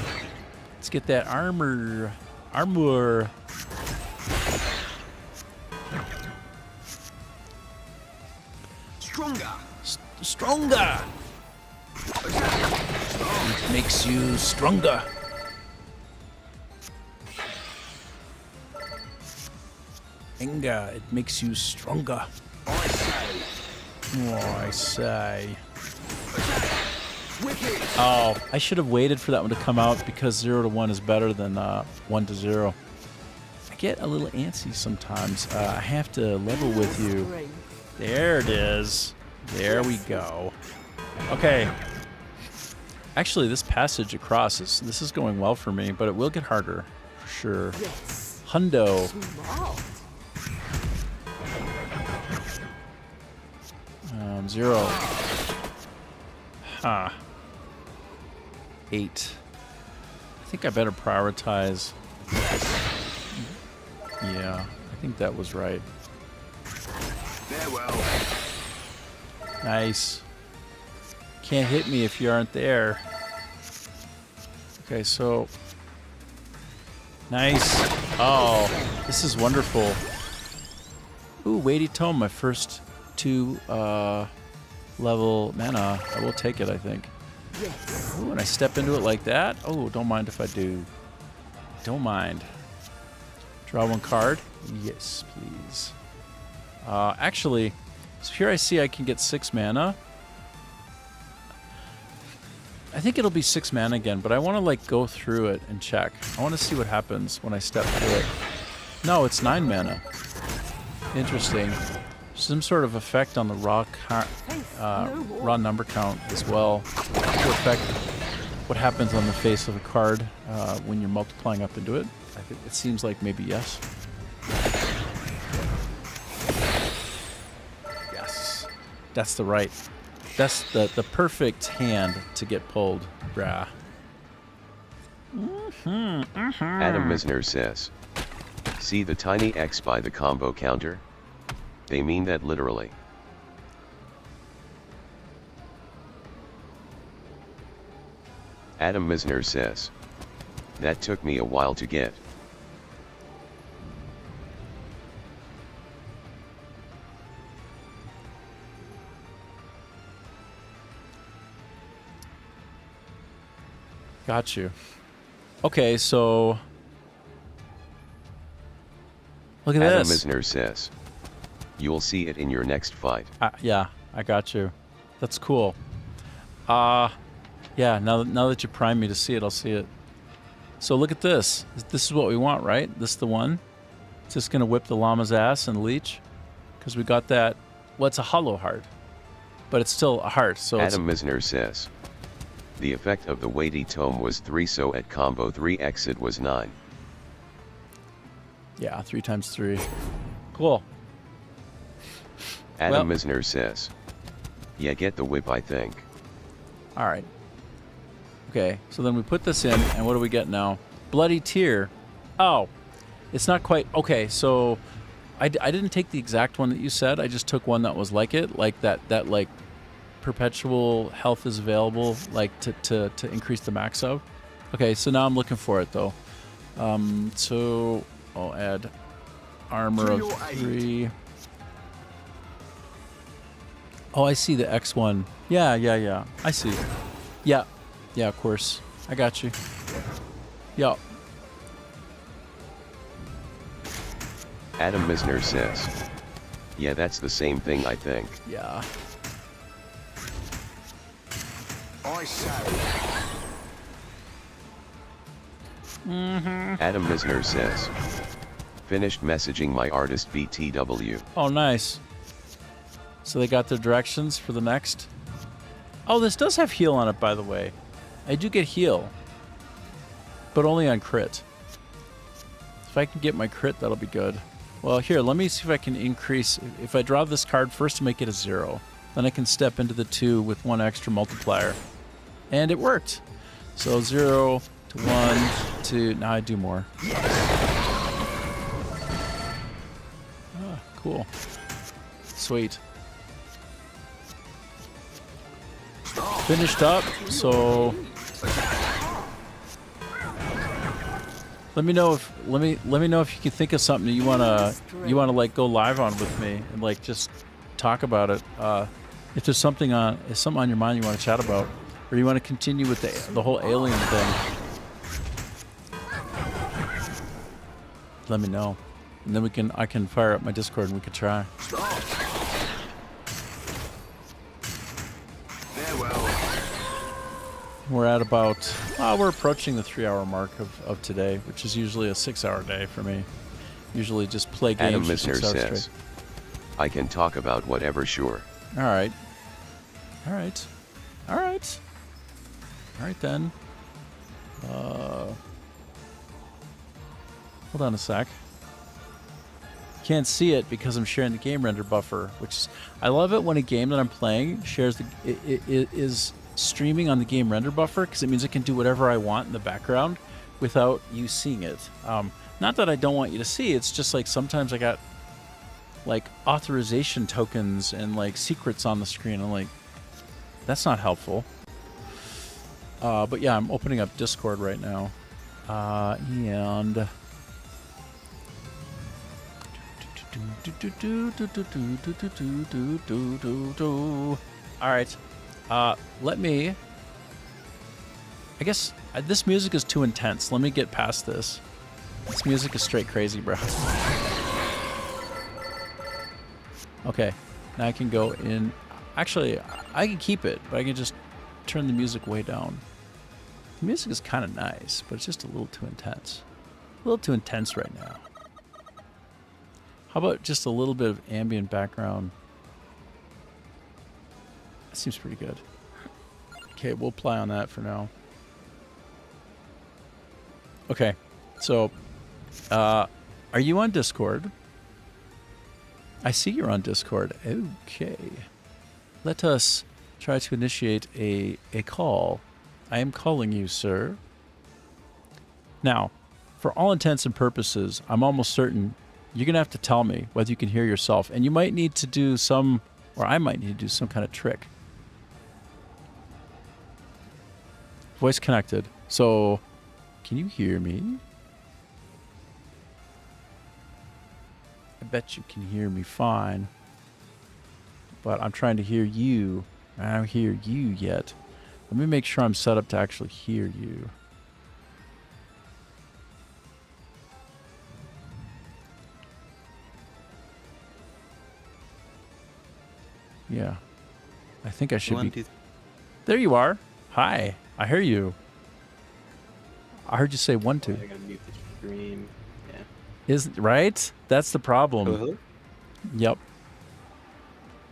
[SPEAKER 2] Let's get that armor. Armor.
[SPEAKER 5] Stronger.
[SPEAKER 2] Stronger. It makes you stronger. Inga, it makes you stronger. I say. Oh, I should have waited for that one to come out because 0 to 1 is better than 1 to 0. I get a little antsy sometimes. I have to level with you. There it is. There we go. Okay. Actually, this passage across this is going well for me, but it will get harder for sure.
[SPEAKER 3] Yes.
[SPEAKER 2] Hundo.
[SPEAKER 3] Smart.
[SPEAKER 2] 0. Huh. 8. I think I better prioritize. Yeah, I think that was right.
[SPEAKER 5] Farewell.
[SPEAKER 2] Nice. Can't hit me if you aren't there. Okay, so... Nice. Oh, this is wonderful. Ooh, Weighty Tome, my first 2 level mana. I will take it, I think.
[SPEAKER 3] Yes.
[SPEAKER 2] Ooh, and I step into it like that. Oh, don't mind if I do. Don't mind. Draw 1 card. Yes, please. Actually, so here I see I can get 6 mana. I think it'll be 6 mana again, but I want to like go through it and check. I want to see what happens when I step through it. No, it's 9 mana. Interesting. Some sort of effect on the raw number count as well to affect what happens on the face of a card when you're multiplying up into it. I think it seems like maybe yes. Yes, that's the right. That's the perfect hand to get pulled, brah.
[SPEAKER 1] Adam Misner says. See the tiny X by the combo counter? They mean that literally. Adam Misner says. That took me a while to get.
[SPEAKER 2] Got you. Okay, so look at
[SPEAKER 1] Adam
[SPEAKER 2] this.
[SPEAKER 1] Misner says. You'll see it in your next fight.
[SPEAKER 2] Yeah, I got you. That's cool. Yeah, now that you prime me to see it, I'll see it. So look at this. This is what we want, right? This is the one. It's just going to whip the llama's ass and leech. Because we got that. Well, it's a hollow heart. But it's still a heart. So
[SPEAKER 1] Adam Misner says. The effect of the weighty tome was 3, so at combo 3 exit was 9.
[SPEAKER 2] Yeah, 3 times 3. Cool.
[SPEAKER 1] Adam
[SPEAKER 2] Well-
[SPEAKER 1] Misner says. Yeah, get the whip, I think.
[SPEAKER 2] All right. Okay, so then we put this in, and what do we get now? Bloody Tear. Oh, it's not quite. Okay, so I didn't take the exact one that you said. I just took one that was like it, like that like perpetual health is available, like to increase the max of. Okay, so now I'm looking for it though. So I'll add armor
[SPEAKER 5] To
[SPEAKER 2] of
[SPEAKER 5] your aid.
[SPEAKER 2] 3. Oh, I see the X1. Yeah. I see. Yeah, of course. I got you. Yeah.
[SPEAKER 1] Adam Misner says. Yeah, that's the same thing, I think.
[SPEAKER 2] Yeah.
[SPEAKER 5] I say.
[SPEAKER 1] Adam Misner says. Finished messaging my artist BTW.
[SPEAKER 2] Oh, nice. So they got their directions for the next. Oh, this does have heal on it, by the way. I do get heal, but only on crit. If I can get my crit, that'll be good. Well, here, let me see if I can increase. If I draw this card first to make it a 0, then I can step into the 2 with 1 extra multiplier. And it worked. So 0 to 1 to, now I do more. Ah, cool. Sweet. Finished up, so let me know if you can think of something that you wanna like go live on with me and like just talk about it. If there's something on your mind you want to chat about, or you want to continue with the whole alien thing, let me know, and then I can fire up my Discord and we can try.
[SPEAKER 5] Farewell.
[SPEAKER 2] We're at about, we're approaching the 3-hour mark of today, which is usually a 6-hour day for me. Usually just play games
[SPEAKER 1] Adam
[SPEAKER 2] for
[SPEAKER 1] Misner
[SPEAKER 2] 6 hours
[SPEAKER 1] says.
[SPEAKER 2] straight.
[SPEAKER 1] I can talk about whatever, sure.
[SPEAKER 2] All right then. Hold on a sec. Can't see it because I'm sharing the game render buffer, which is, I love it when a game that I'm playing shares it is streaming on the game render buffer, because it means it can do whatever I want in the background without you seeing it. Not that I don't want you to see, it's just like sometimes I got like authorization tokens and like secrets on the screen. I'm like, that's not helpful. But yeah, I'm opening up Discord right now. And all right. Let me, I guess this music is too intense. Let me get past this. This music is straight crazy, bro. Okay, now I can go in. Actually, I can keep it, but I can just turn the music way down. The music is kind of nice, but it's just a little too intense. A little too intense right now. How about just a little bit of ambient background? That seems pretty good. Okay, we'll apply on that for now. Okay, so are you on Discord? I see you're on Discord. Okay. Let us try to initiate a call. I am calling you, sir. Now, for all intents and purposes, I'm almost certain you're going to have to tell me whether you can hear yourself. And you might need to do some, or I might need to do some kind of trick. Voice connected. So, can you hear me? I bet you can hear me fine. But I'm trying to hear you. I don't hear you yet. Let me make sure I'm set up to actually hear you. Yeah. I think I should be. There you are. Hi. I hear you. I heard you say 1, 2.
[SPEAKER 6] I gotta mute the stream. Yeah.
[SPEAKER 2] Is right? That's the problem.
[SPEAKER 6] Hello?
[SPEAKER 2] Yep.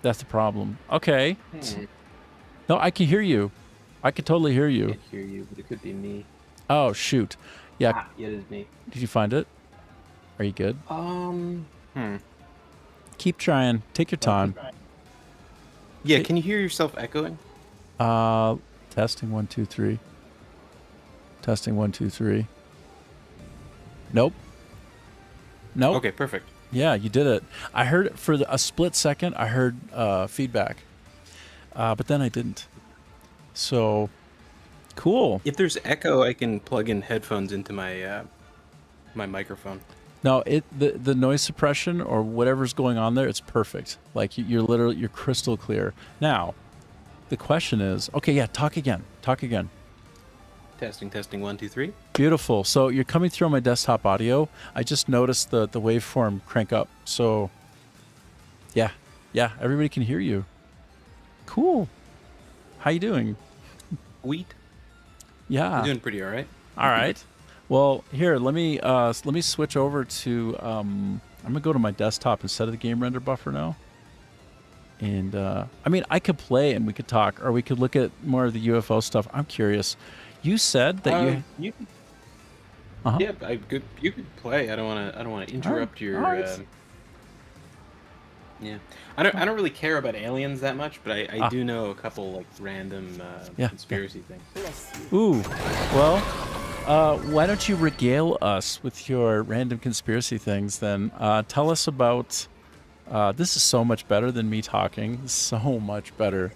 [SPEAKER 2] That's the problem. Okay.
[SPEAKER 6] Hmm.
[SPEAKER 2] No, I can hear you. I can totally hear
[SPEAKER 6] I
[SPEAKER 2] you.
[SPEAKER 6] can't hear you, but it could be me.
[SPEAKER 2] Oh, shoot. Yeah.
[SPEAKER 6] Ah, yeah, it is me.
[SPEAKER 2] Did you find it? Are you good?
[SPEAKER 6] Hmm.
[SPEAKER 2] Keep trying. Take your time.
[SPEAKER 6] Yeah, can you hear yourself echoing?
[SPEAKER 2] Testing 1 2 3. Testing 1 2 3. Nope. Nope.
[SPEAKER 6] Okay, perfect.
[SPEAKER 2] Yeah, you did it. I heard it for a split second. I heard feedback, but then I didn't. So cool.
[SPEAKER 6] If there's echo, I can plug in headphones into my my microphone.
[SPEAKER 2] No, the noise suppression or whatever's going on there, it's perfect. Like you're crystal clear. Now, the question is, okay, yeah, talk again. Talk again.
[SPEAKER 6] Testing, testing, 1 2 3.
[SPEAKER 2] Beautiful. So you're coming through on my desktop audio. I just noticed the waveform crank up. So yeah, everybody can hear you. Cool. How you doing?
[SPEAKER 6] Wheat.
[SPEAKER 2] Yeah.
[SPEAKER 6] I'm doing pretty all right.
[SPEAKER 2] All right. Well, here, let me switch over to I'm gonna go to my desktop instead of the game render buffer now. And I mean, I could play and we could talk, or we could look at more of the UFO stuff. I'm curious. You said that
[SPEAKER 6] you
[SPEAKER 2] Uh-huh.
[SPEAKER 6] yeah, you could play. I don't want to interrupt your.
[SPEAKER 2] Alright.
[SPEAKER 6] Yeah, I don't really care about aliens that much, but I do know a couple like random
[SPEAKER 2] Yeah.
[SPEAKER 6] conspiracy things.
[SPEAKER 3] Bless you.
[SPEAKER 2] Ooh, well, why don't you regale us with your random conspiracy things then? Tell us about. This is so much better than me talking. So much better.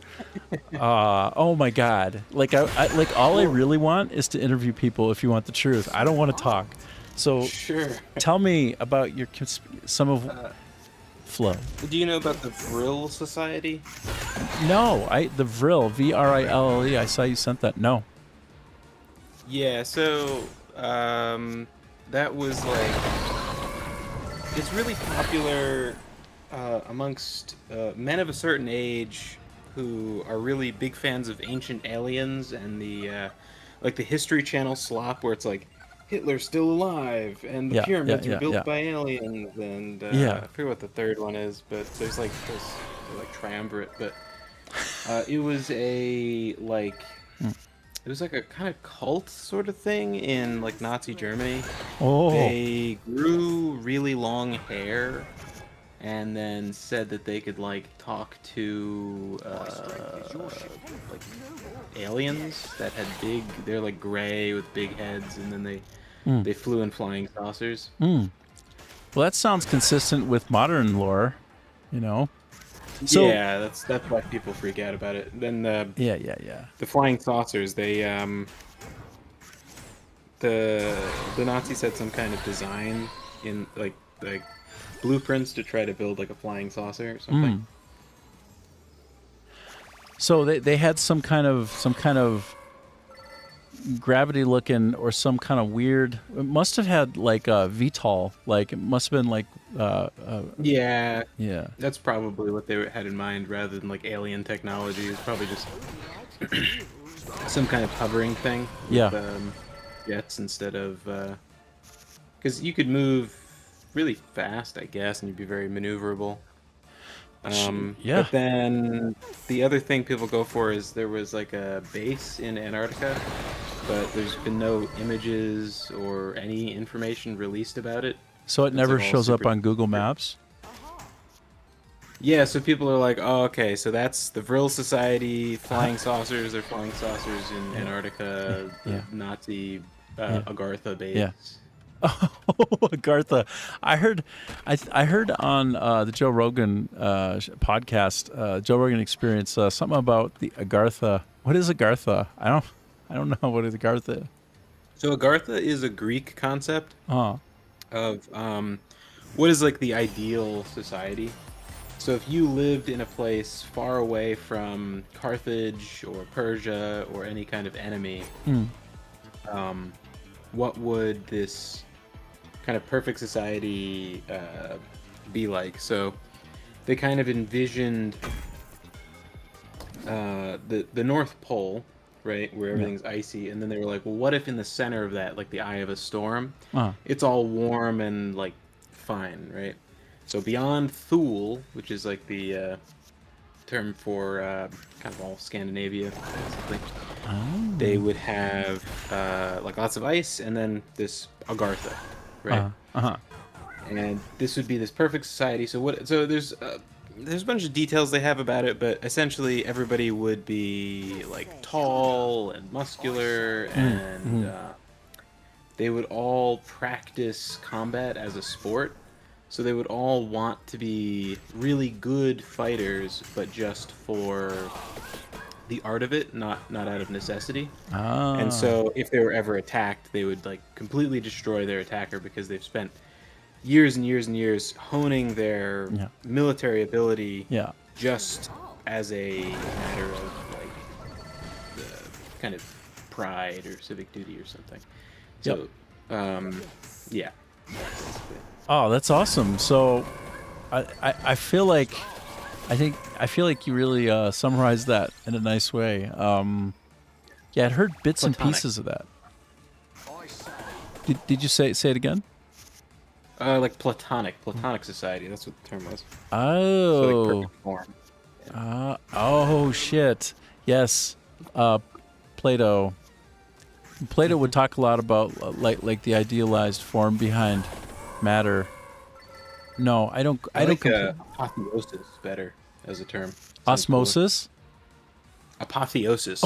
[SPEAKER 2] Oh my God! Like like all I really want is to interview people. If you want the truth, I don't want to talk. So
[SPEAKER 6] Sure.
[SPEAKER 2] tell me about your some of flow.
[SPEAKER 6] Do you know about the Vril Society?
[SPEAKER 2] No, the Vril, VRILLE. I saw you sent that. No.
[SPEAKER 6] Yeah, so that was like it's really popular amongst men of a certain age who are really big fans of Ancient Aliens and the like the History Channel slop where it's like Hitler's still alive and the
[SPEAKER 2] Yeah,
[SPEAKER 6] pyramids
[SPEAKER 2] yeah,
[SPEAKER 6] were built
[SPEAKER 2] yeah.
[SPEAKER 6] by aliens and
[SPEAKER 2] Yeah.
[SPEAKER 6] I forget what the third one is, but there's like this like triumvirate, but it was a like it was like a kind of cult sort of thing in like Nazi Germany.
[SPEAKER 2] Oh.
[SPEAKER 6] They grew really long hair and then said that they could like talk to like aliens that had they're like gray with big heads, and then they flew in flying saucers.
[SPEAKER 2] Well, that sounds consistent with modern lore, you know. So,
[SPEAKER 6] Yeah, that's why people freak out about it. Then
[SPEAKER 2] Yeah.
[SPEAKER 6] the flying saucers, they the Nazis had some kind of design in like blueprints to try to build like a flying saucer or something.
[SPEAKER 2] So they had some kind of gravity looking or some kind of weird. It must have had like a VTOL. Like it must have been like
[SPEAKER 6] Yeah,
[SPEAKER 2] yeah.
[SPEAKER 6] that's probably what they had in mind rather than like alien technology. It's probably just some kind of hovering thing
[SPEAKER 2] Yeah.
[SPEAKER 6] with jets instead of because you could move really fast, I guess, and you'd be very maneuverable.
[SPEAKER 2] Yeah.
[SPEAKER 6] But then the other thing people go for is there was like a base in Antarctica, but there's been no images or any information released about it.
[SPEAKER 2] So it
[SPEAKER 6] It's
[SPEAKER 2] never
[SPEAKER 6] like all
[SPEAKER 2] shows up
[SPEAKER 6] super-
[SPEAKER 2] on Google Maps.
[SPEAKER 6] Yeah, so people are like, oh, okay, so that's the Vril Society, flying saucers. They're flying saucers in Antarctica, the
[SPEAKER 2] Yeah.
[SPEAKER 6] Nazi
[SPEAKER 2] Yeah.
[SPEAKER 6] Agartha base.
[SPEAKER 2] Yeah. Oh, Agartha. I heard on the Joe Rogan podcast, Joe Rogan Experience, something about the Agartha. What is Agartha? I don't know what is Agartha.
[SPEAKER 6] So Agartha is a Greek concept
[SPEAKER 2] Oh,
[SPEAKER 6] of what is like the ideal society. So if you lived in a place far away from Carthage or Persia or any kind of enemy, what would this kind of perfect society be like? So they kind of envisioned the North Pole, right, where everything's icy, and then they were like, well, what if in the center of that, like the eye of a storm, it's all warm and like fine, right? So beyond Thule, which is like the term for kind of all Scandinavia, basically, they would have like lots of ice, and then this Agartha, right? and this would be this perfect society. So what? So there's a bunch of details they have about it, but essentially everybody would be like tall and muscular, and they would all practice combat as a sport. So they would all want to be really good fighters, but just for the art of it, not out of necessity.
[SPEAKER 2] Ah.
[SPEAKER 6] And so if they were ever attacked, they would like completely destroy their attacker because they've spent years and years and years honing their
[SPEAKER 2] Yeah.
[SPEAKER 6] military ability
[SPEAKER 2] Yeah.
[SPEAKER 6] just as a matter of like the kind of pride or civic duty or something. So, yeah.
[SPEAKER 2] Oh, that's awesome. So, I feel like, I feel like you really summarized that in a nice way. Yeah, I'd heard bits and
[SPEAKER 6] Platonic.
[SPEAKER 2] pieces of that. Did you say it again?
[SPEAKER 6] Like platonic society. That's what the term was. So
[SPEAKER 2] Oh.
[SPEAKER 6] like perfect form.
[SPEAKER 2] Oh shit. Yes. Plato. Plato would talk a lot about like the idealized form behind matter. No, I don't. I don't.
[SPEAKER 6] like apotheosis better as a term. Sounds
[SPEAKER 2] Osmosis.
[SPEAKER 6] cooler. Apotheosis.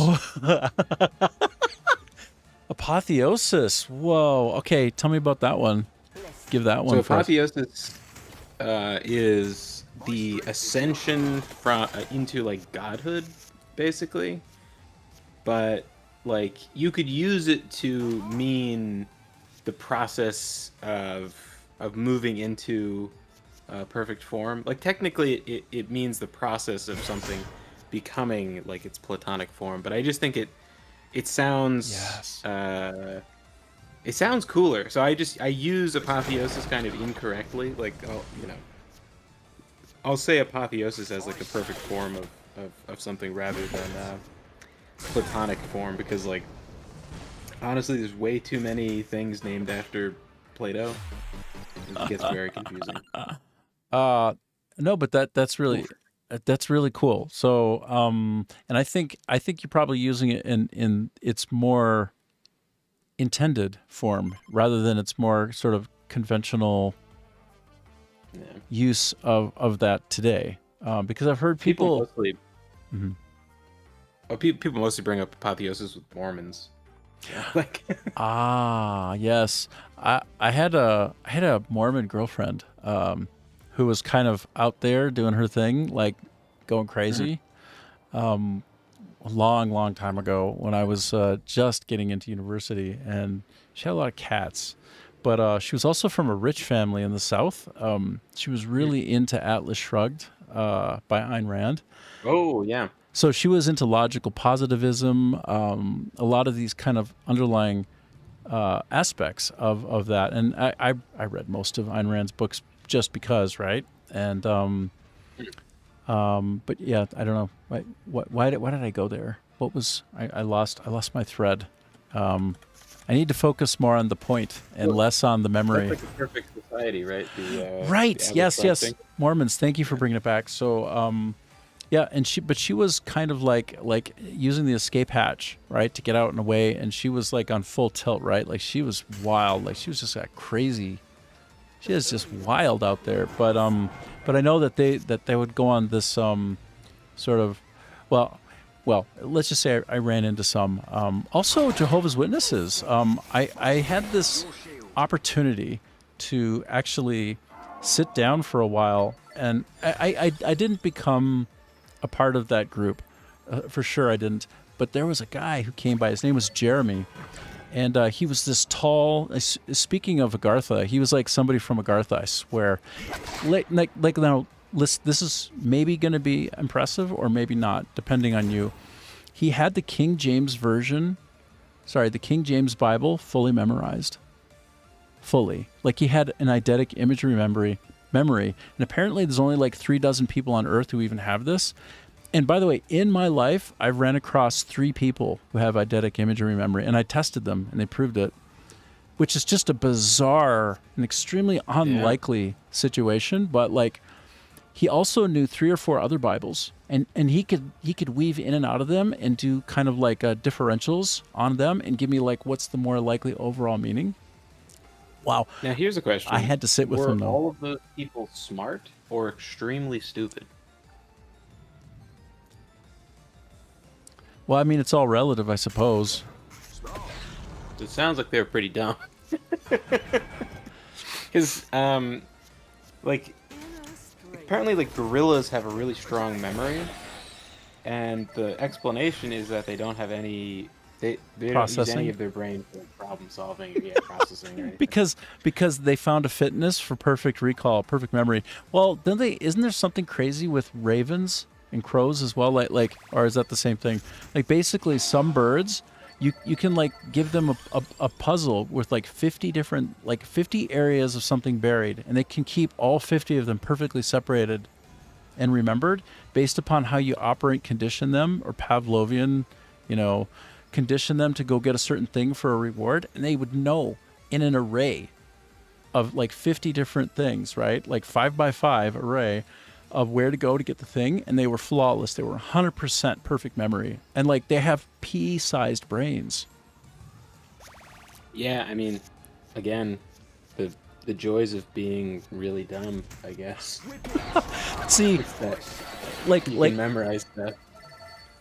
[SPEAKER 2] Apotheosis. Whoa. Okay, tell me about that one. Give that
[SPEAKER 6] So
[SPEAKER 2] one first.
[SPEAKER 6] apotheosis is the ascension from into like godhood, basically. But like you could use it to mean the process of moving into perfect form. Like technically, it means the process of something becoming like its platonic form. But I just think it sounds
[SPEAKER 2] Yes.
[SPEAKER 6] it sounds cooler. So I use apotheosis kind of incorrectly. Like I'll say apotheosis as like a perfect form of something rather than platonic form, because like honestly there's way too many things named after Plato. It gets very confusing.
[SPEAKER 2] No, but that's really cool. So, and I think you're probably using it in its more intended form rather than its more sort of conventional
[SPEAKER 6] Yeah.
[SPEAKER 2] use of that today. Because I've heard people.
[SPEAKER 6] mostly
[SPEAKER 2] Mhm.
[SPEAKER 6] people mostly bring up apotheosis with Mormons. Like
[SPEAKER 2] Yes. I had a Mormon girlfriend who was kind of out there doing her thing, like going crazy. A long time ago when I was just getting into university, and she had a lot of cats. But she was also from a rich family in the South. She was really into Atlas Shrugged by Ayn Rand.
[SPEAKER 6] oh yeah.
[SPEAKER 2] So she was into logical positivism, a lot of these kind of underlying aspects of that. And I read most of Ayn Rand's books just because, right? And but yeah, I don't know why did I go there? What was I lost my thread. I need to focus more on the point and less on the memory.
[SPEAKER 6] That's like a perfect society, right?
[SPEAKER 2] Right.
[SPEAKER 6] the
[SPEAKER 2] Yes.
[SPEAKER 6] Atlas
[SPEAKER 2] Yes.
[SPEAKER 6] Shrugged thing.
[SPEAKER 2] Mormons. Thank you for bringing it back. So, yeah, and she was kind of like using the escape hatch, right, to get out and away, and she was like on full tilt, right? Like she was wild. Like she was just like crazy. She is just wild out there. But I know that they would go on this sort of, well, let's just say I ran into some. Also, Jehovah's Witnesses. I had this opportunity to actually sit down for a while, and I didn't become a part of that group. For sure I didn't. But there was a guy who came by. His name was Jeremy. And he was this tall. Speaking of Agartha, he was like somebody from Agartha, I swear. Like now, this is maybe going to be impressive or maybe not, depending on you. He had the King James the King James Bible fully memorized. Fully. Like he had an eidetic imagery memory. And apparently there's only like 36 people on Earth who even have this. And by the way, in my life, I've ran across 3 people who have eidetic imagery memory, and I tested them, and they proved it, which is just a bizarre and extremely unlikely situation. But like, he also knew 3 or 4 other Bibles, and he could weave in and out of them and do kind of like differentials on them and give me like what's the more likely overall meaning. Wow.
[SPEAKER 6] Now here's a question:
[SPEAKER 2] I had to sit with
[SPEAKER 6] Were
[SPEAKER 2] them, though.
[SPEAKER 6] all of those people smart or extremely stupid?
[SPEAKER 2] Well, I mean, it's all relative, I suppose.
[SPEAKER 6] It sounds like they were pretty dumb. Because, like, apparently, like, gorillas have a really strong memory, and the explanation is that they don't have any. They don't use
[SPEAKER 2] Processing?
[SPEAKER 6] any of their brain for problem solving or processing or anything.
[SPEAKER 2] Because they found a fitness for perfect recall, perfect memory. Well, don't they? Isn't there something crazy with ravens and crows as well? Like, or is that the same thing? Like, basically, some birds, you can like give them a puzzle with like 50 different, like 50 areas of something buried, and they can keep all 50 of them perfectly separated and remembered based upon how you operate, condition them, or Pavlovian, condition them to go get a certain thing for a reward, and they would know in an array of like 50 different things, right? Like 5x5 array of where to go to get the thing, and they were flawless. They were 100% perfect memory, and like they have pea-sized brains.
[SPEAKER 6] Yeah, I mean, again, the joys of being really dumb, I guess.
[SPEAKER 2] See,
[SPEAKER 6] It's that
[SPEAKER 2] like
[SPEAKER 6] you can memorize stuff.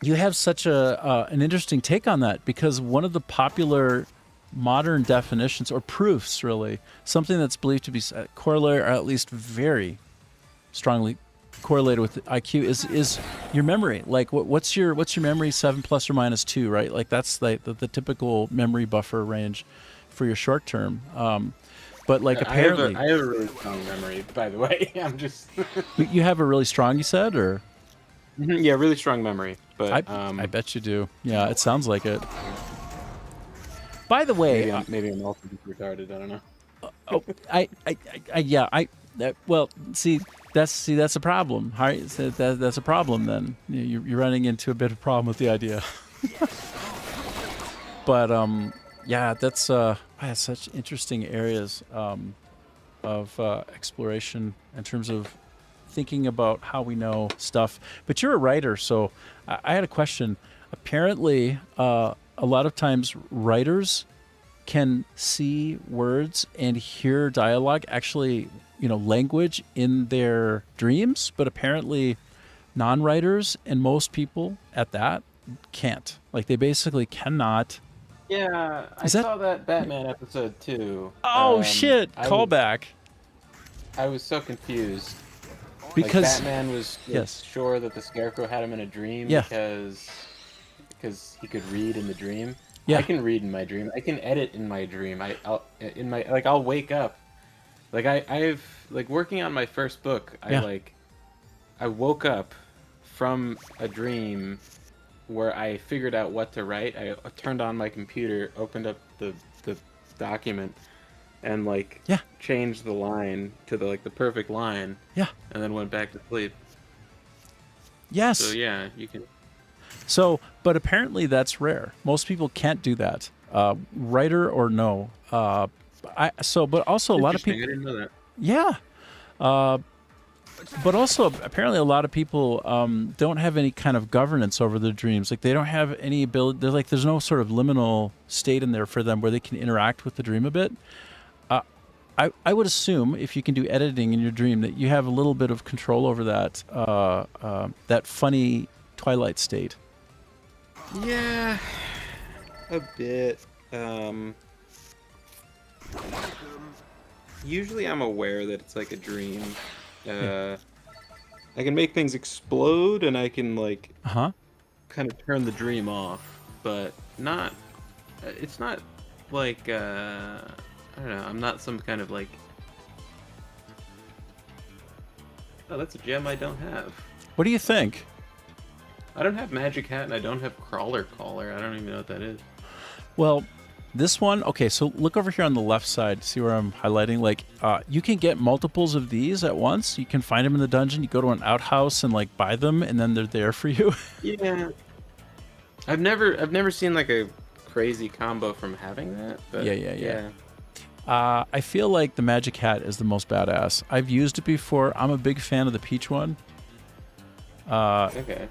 [SPEAKER 2] you have such an interesting take on that, because one of the popular modern definitions or proofs, really, something that's believed to be correlated, or at least very strongly correlated with IQ, is your memory. Like, what's your memory? 7 plus or minus 2, right? Like that's like the typical memory buffer range for your short term. But like apparently,
[SPEAKER 6] I have a really strong memory, by the way. I'm just
[SPEAKER 2] you have a really strong. You said, or
[SPEAKER 6] yeah, really strong memory. But
[SPEAKER 2] I bet you do. Yeah, it sounds like it. By the way,
[SPEAKER 6] maybe I'm also retarded. I don't know.
[SPEAKER 2] Well, that's a problem. Right? That's a problem. Then you're running into a bit of a problem with the idea. But yeah, that's such interesting areas of exploration in terms of thinking about how we know stuff. But you're a writer, so I had a question. Apparently, a lot of times writers can see words and hear dialogue, actually, language in their dreams, but apparently non-writers and most people at that can't. Like, they basically cannot.
[SPEAKER 6] Yeah, I
[SPEAKER 2] Is that-
[SPEAKER 6] saw that Batman episode too.
[SPEAKER 2] Oh, shit! Callback.
[SPEAKER 6] I was so confused.
[SPEAKER 2] Because
[SPEAKER 6] Like, Batman was
[SPEAKER 2] yes.
[SPEAKER 6] sure that the Scarecrow had him in a dream
[SPEAKER 2] Yeah.
[SPEAKER 6] because he could read in the dream.
[SPEAKER 2] Yeah.
[SPEAKER 6] I can read in my dream. I can edit in my dream. I'll wake up. Like I've like working on my first book.
[SPEAKER 2] Yeah.
[SPEAKER 6] I woke up from a dream where I figured out what to write. I turned on my computer, opened up the document, and
[SPEAKER 2] Yeah.
[SPEAKER 6] changed the line to the perfect line.
[SPEAKER 2] Yeah.
[SPEAKER 6] And then went back to sleep.
[SPEAKER 2] Yes.
[SPEAKER 6] So yeah, you can.
[SPEAKER 2] So, but apparently that's rare. Most people can't do that. Writer or no. But also a lot of
[SPEAKER 6] Interesting,
[SPEAKER 2] people.
[SPEAKER 6] I didn't know that.
[SPEAKER 2] Yeah. But also, apparently, a lot of people don't have any kind of governance over their dreams. Like, they don't have any ability. They're like, there's no sort of liminal state in there for them where they can interact with the dream a bit. I would assume if you can do editing in your dream that you have a little bit of control over that that funny twilight state.
[SPEAKER 6] Yeah, a bit. Usually I'm aware that it's like a dream. I can make things explode, and I can kind of turn the dream off, but not. It's not like I don't know. I'm not some kind of like. Oh, that's a gem I don't have.
[SPEAKER 2] What do you think?
[SPEAKER 6] I don't have Magic Hat, and I don't have Crawler Caller. I don't even know what that is.
[SPEAKER 2] Well, this one, okay, so look over here on the left side. See where I'm highlighting? Like, you can get multiples of these at once. You can find them in the dungeon. You go to an outhouse and like buy them, and then they're there for you.
[SPEAKER 6] Yeah. I've never seen like a crazy combo from having that. But
[SPEAKER 2] Yeah. I feel like the Magic Hat is the most badass. I've used it before. I'm a big fan of the peach one.
[SPEAKER 6] Okay.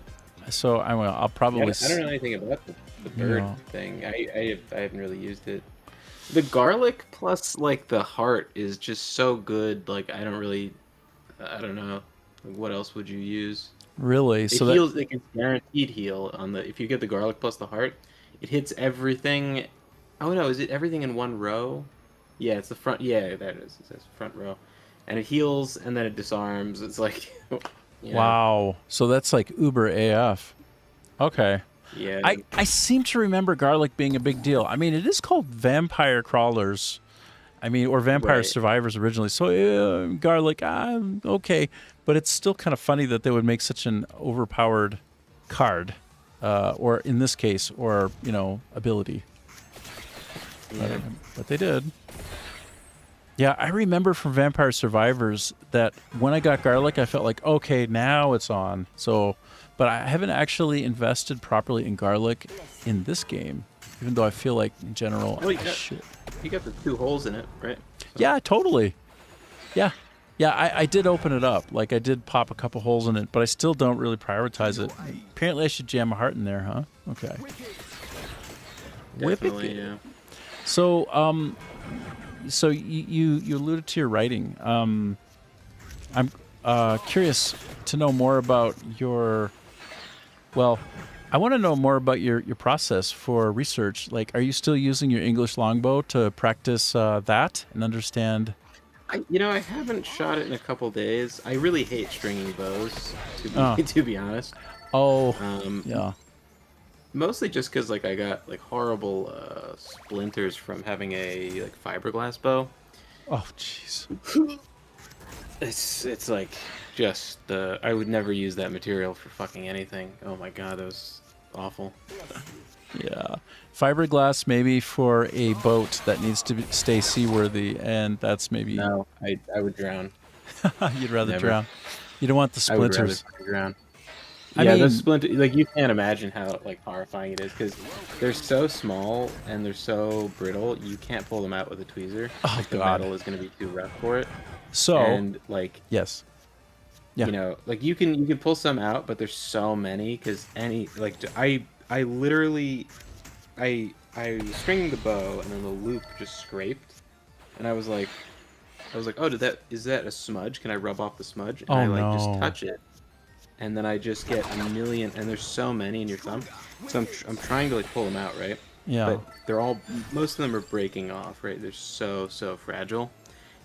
[SPEAKER 2] So I'll probably.
[SPEAKER 6] I don't know anything about the bird
[SPEAKER 2] No.
[SPEAKER 6] thing. I haven't really used it. The garlic plus like the heart is just so good. Like I don't know. Like, what else would you use?
[SPEAKER 2] Really?
[SPEAKER 6] It
[SPEAKER 2] So that
[SPEAKER 6] heals. It can guaranteed heal on the. If you get the garlic plus the heart, it hits everything. Oh no, is it everything in one row? Yeah, it's the front. Yeah, that is. It says front row, and it heals and then it disarms. It's like, you know,
[SPEAKER 2] wow. So that's like Uber AF. Okay.
[SPEAKER 6] Yeah.
[SPEAKER 2] I seem to remember garlic being a big deal. I mean, it is called vampire crawlers. I mean, or vampire
[SPEAKER 6] Right.
[SPEAKER 2] survivors originally. So garlic, okay, but it's still kind of funny that they would make such an overpowered card, or in this case, or ability.
[SPEAKER 6] Yeah.
[SPEAKER 2] But they did. Yeah, I remember from Vampire Survivors that when I got garlic, I felt like, okay, now it's on. So, but I haven't actually invested properly in garlic in this game, even though I feel like in general,
[SPEAKER 6] Oh, you
[SPEAKER 2] I
[SPEAKER 6] got-
[SPEAKER 2] should.
[SPEAKER 6] You got the 2 holes in it, right?
[SPEAKER 2] Yeah, totally. Yeah. Yeah, I did open it up. Like, I did pop a couple holes in it, but I still don't really prioritize it. Apparently, I should jam a heart in there, huh? Okay. Whip it.
[SPEAKER 6] Definitely, yeah.
[SPEAKER 2] So, so you alluded to your writing. I'm curious to know more about your. Well, I want to know more about your process for research. Like, are you still using your English longbow to practice that and understand?
[SPEAKER 6] I haven't shot it in a couple days. I really hate stringing bows, to be,
[SPEAKER 2] Oh.
[SPEAKER 6] to be honest.
[SPEAKER 2] Oh,
[SPEAKER 6] Um,
[SPEAKER 2] yeah.
[SPEAKER 6] Mostly just because like I got like horrible splinters from having a like fiberglass bow.
[SPEAKER 2] Oh, jeez.
[SPEAKER 6] It's like just I would never use that material for fucking anything. Oh my god, that was awful.
[SPEAKER 2] Yeah. Fiberglass maybe for a boat that needs to stay seaworthy, and that's maybe
[SPEAKER 6] No, I would drown.
[SPEAKER 2] you'd rather
[SPEAKER 6] Never.
[SPEAKER 2] drown. You don't want the
[SPEAKER 6] I would rather
[SPEAKER 2] splinters.
[SPEAKER 6] fucking drown.
[SPEAKER 2] I
[SPEAKER 6] Yeah,
[SPEAKER 2] mean-
[SPEAKER 6] those splinter like you can't imagine how like horrifying it is because they're so small and they're so brittle. You can't pull them out with a tweezer.
[SPEAKER 2] Oh,
[SPEAKER 6] like, the
[SPEAKER 2] God.
[SPEAKER 6] metal is going to be too rough for it.
[SPEAKER 2] So,
[SPEAKER 6] And like
[SPEAKER 2] yes. Yeah.
[SPEAKER 6] like you can pull some out, but there's so many because I literally I was stringing the bow and then the loop just scraped, and I was like, oh, is that a smudge? Can I rub off the smudge? And
[SPEAKER 2] Oh,
[SPEAKER 6] I like
[SPEAKER 2] no.
[SPEAKER 6] just touch it, and then I just get a million, and there's so many in your thumb, so I'm trying to like pull them out, right?
[SPEAKER 2] Yeah.
[SPEAKER 6] But most of them are breaking off, right? They're so fragile,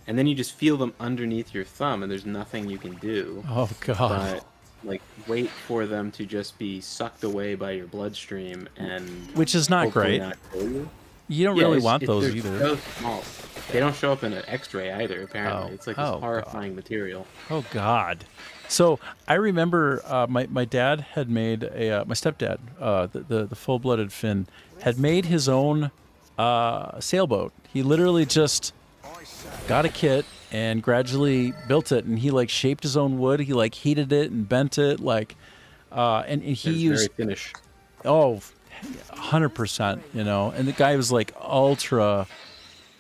[SPEAKER 6] and then you just feel them underneath your thumb, and there's nothing you can do.
[SPEAKER 2] Oh God.
[SPEAKER 6] But like wait for them to just be sucked away by your bloodstream and
[SPEAKER 2] Which is not
[SPEAKER 6] hopefully
[SPEAKER 2] great.
[SPEAKER 6] not kill you.
[SPEAKER 2] You don't
[SPEAKER 6] Yeah,
[SPEAKER 2] really
[SPEAKER 6] it's-
[SPEAKER 2] want
[SPEAKER 6] it-
[SPEAKER 2] those
[SPEAKER 6] they're
[SPEAKER 2] either.
[SPEAKER 6] So small. They don't show up in an X-ray either. Apparently,
[SPEAKER 2] Oh.
[SPEAKER 6] it's like
[SPEAKER 2] Oh,
[SPEAKER 6] this
[SPEAKER 2] God.
[SPEAKER 6] horrifying material.
[SPEAKER 2] Oh God. So I remember my dad had made my stepdad, the full-blooded Finn, had made his own sailboat. He literally just got a kit and gradually built it, and he like shaped his own wood. He like heated it and bent it, like, and he
[SPEAKER 6] It's
[SPEAKER 2] used
[SPEAKER 6] very finished.
[SPEAKER 2] 100%, and the guy was like ultra,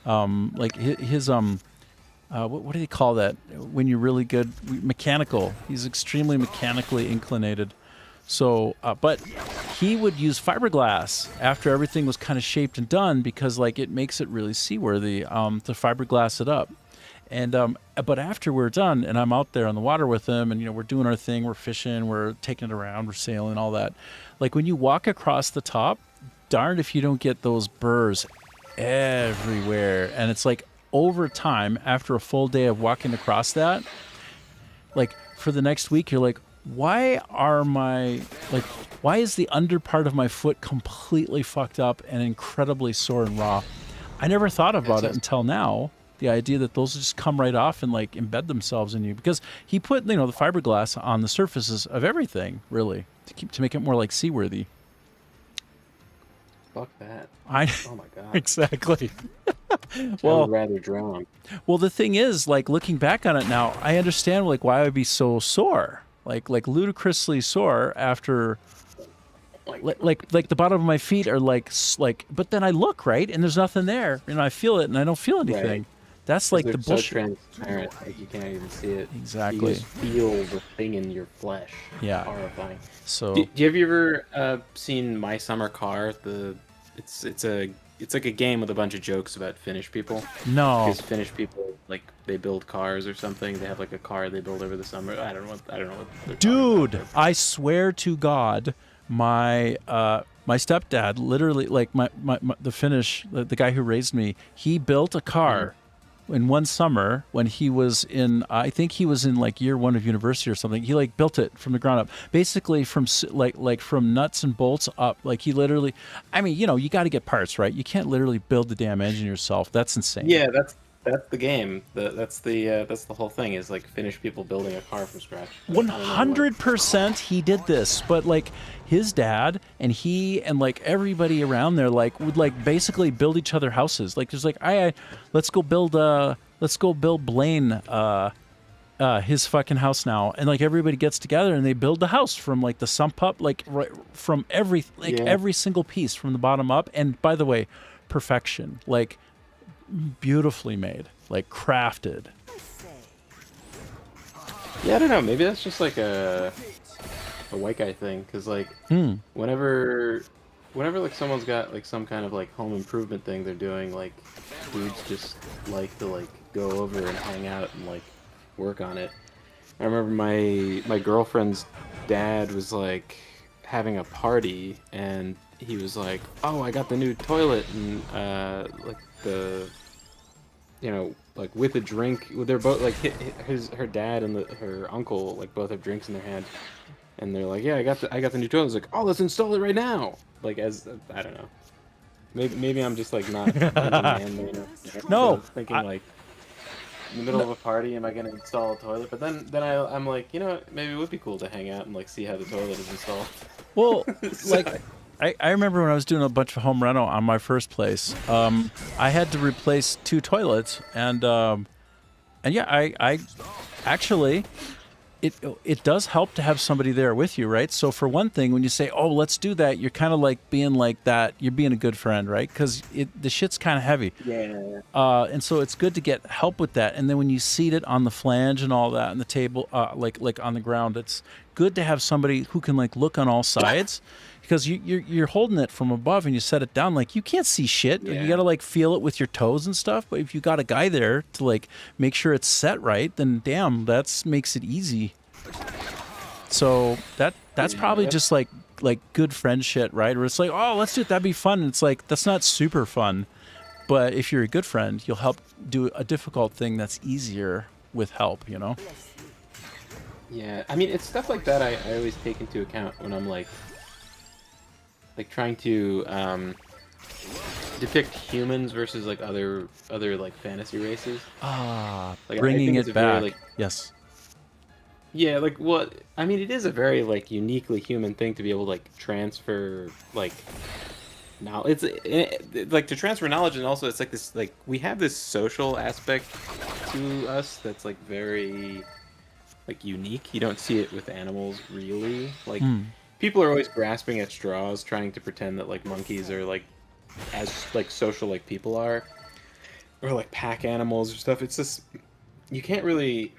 [SPEAKER 2] like his what do they call that when you're really good? Mechanical. He's extremely mechanically inclinated. So, but he would use fiberglass after everything was kind of shaped and done because like it makes it really seaworthy to fiberglass it up. And but after we're done and I'm out there on the water with him and we're doing our thing, we're fishing, we're taking it around, we're sailing, all that. Like when you walk across the top, darned if you don't get those burrs everywhere. And it's like over time, after a full day of walking across that, like for the next week, you're like, why is the under part of my foot completely fucked up and incredibly sore and raw? I never thought about it until now. The idea that those just come right off and like embed themselves in you, because he put the fiberglass on the surfaces of everything, really, to make it more like seaworthy.
[SPEAKER 6] Fuck that. Oh my god.
[SPEAKER 2] Exactly.
[SPEAKER 6] I
[SPEAKER 2] Well,
[SPEAKER 6] would rather drown.
[SPEAKER 2] Well, the thing is, like looking back on it now, I understand like why I would be so sore, like ludicrously sore after, like the bottom of my feet are like. But then I look right, and there's nothing there, and I feel it, and I don't feel anything.
[SPEAKER 6] Right.
[SPEAKER 2] That's like
[SPEAKER 6] They're
[SPEAKER 2] the
[SPEAKER 6] so
[SPEAKER 2] bullshit.
[SPEAKER 6] transparent, like you can't even see it.
[SPEAKER 2] Exactly.
[SPEAKER 6] You just feel the thing in your flesh.
[SPEAKER 2] Yeah.
[SPEAKER 6] Horrifying.
[SPEAKER 2] So
[SPEAKER 6] Have you ever seen My Summer Car? It's a it's like a game with a bunch of jokes about Finnish people.
[SPEAKER 2] No.
[SPEAKER 6] Because Finnish people, like, they build cars or something. They have like a car they build over the summer. I don't know what they're talking
[SPEAKER 2] Dude,
[SPEAKER 6] about.
[SPEAKER 2] I swear to God, my stepdad literally, like the Finnish, the guy who raised me, he built a car in one summer when he was in, I think he was in like year 1 of university or something. He like built it from the ground up, basically from like from nuts and bolts up. Like he literally, I mean, you know, you got to get parts, right? You can't literally build the damn engine yourself. That's insane.
[SPEAKER 6] Yeah, that's the game. That's the whole thing, is like Finnish people building a car from scratch.
[SPEAKER 2] 100% he did this, but like his dad and he and like everybody around there like would like basically build each other houses. Like there's like, let's go build Blaine his fucking house now, and like everybody gets together and they build the house from like the sump up, like right from every single piece from the bottom up. And by the way, perfection, like beautifully made, like crafted.
[SPEAKER 6] Yeah, I don't know. Maybe that's just like a white guy thing, because like whenever like someone's got like some kind of like home improvement thing they're doing, like dudes just like to like go over and hang out and like work on it. I remember my girlfriend's dad was like having a party, and he was like, "Oh, I got the new toilet," and like the, you know, like with a drink. They're both like her dad and her uncle like both have drinks in their hand, and they're like, "Yeah, I got the new toilet." It's like, "Oh, let's install it right now." Like, as I don't know, maybe I'm just like not manly enough.
[SPEAKER 2] No,
[SPEAKER 6] thinking like in the middle of a party, am I gonna install a toilet? But then I'm like, you know what, maybe it would be cool to hang out and like see how the toilet is installed.
[SPEAKER 2] Well, like I remember when I was doing a bunch of home reno on my first place, I had to replace 2 toilets, and yeah, I actually, it does help to have somebody there with you, right? So for one thing, when you say, "Oh, let's do that," you're kind of like being like that. You're being a good friend, right? Because the shit's kind of heavy.
[SPEAKER 6] Yeah.
[SPEAKER 2] And so it's good to get help with that. And then when you seat it on the flange and all that, and the table, like on the ground, it's good to have somebody who can like look on all sides, because you're holding it from above and you set it down, like you can't see shit.
[SPEAKER 6] Yeah.
[SPEAKER 2] You got to like feel it with your toes and stuff. But if you got a guy there to like make sure it's set right, then damn, that's makes it easy. So that's probably just like good friend shit, right? Where it's like, "Oh, let's do it. That'd be fun." And it's like, that's not super fun. But if you're a good friend, you'll help do a difficult thing that's easier with help, you know?
[SPEAKER 6] Yeah, I mean, it's stuff like that I always take into account when I'm like trying to depict humans versus like other like fantasy races. Like,
[SPEAKER 2] Bringing
[SPEAKER 6] it's
[SPEAKER 2] it
[SPEAKER 6] a very,
[SPEAKER 2] back.
[SPEAKER 6] like,
[SPEAKER 2] Yes.
[SPEAKER 6] yeah, like what I mean, it is a very like uniquely human thing to be able to like transfer like knowledge. It's like to transfer knowledge, and also it's like this, like we have this social aspect to us that's like very like unique. You don't see it with animals really. Like people are always grasping at straws, trying to pretend that like monkeys are like as like social like people are, or like pack animals or stuff. It's just you can't really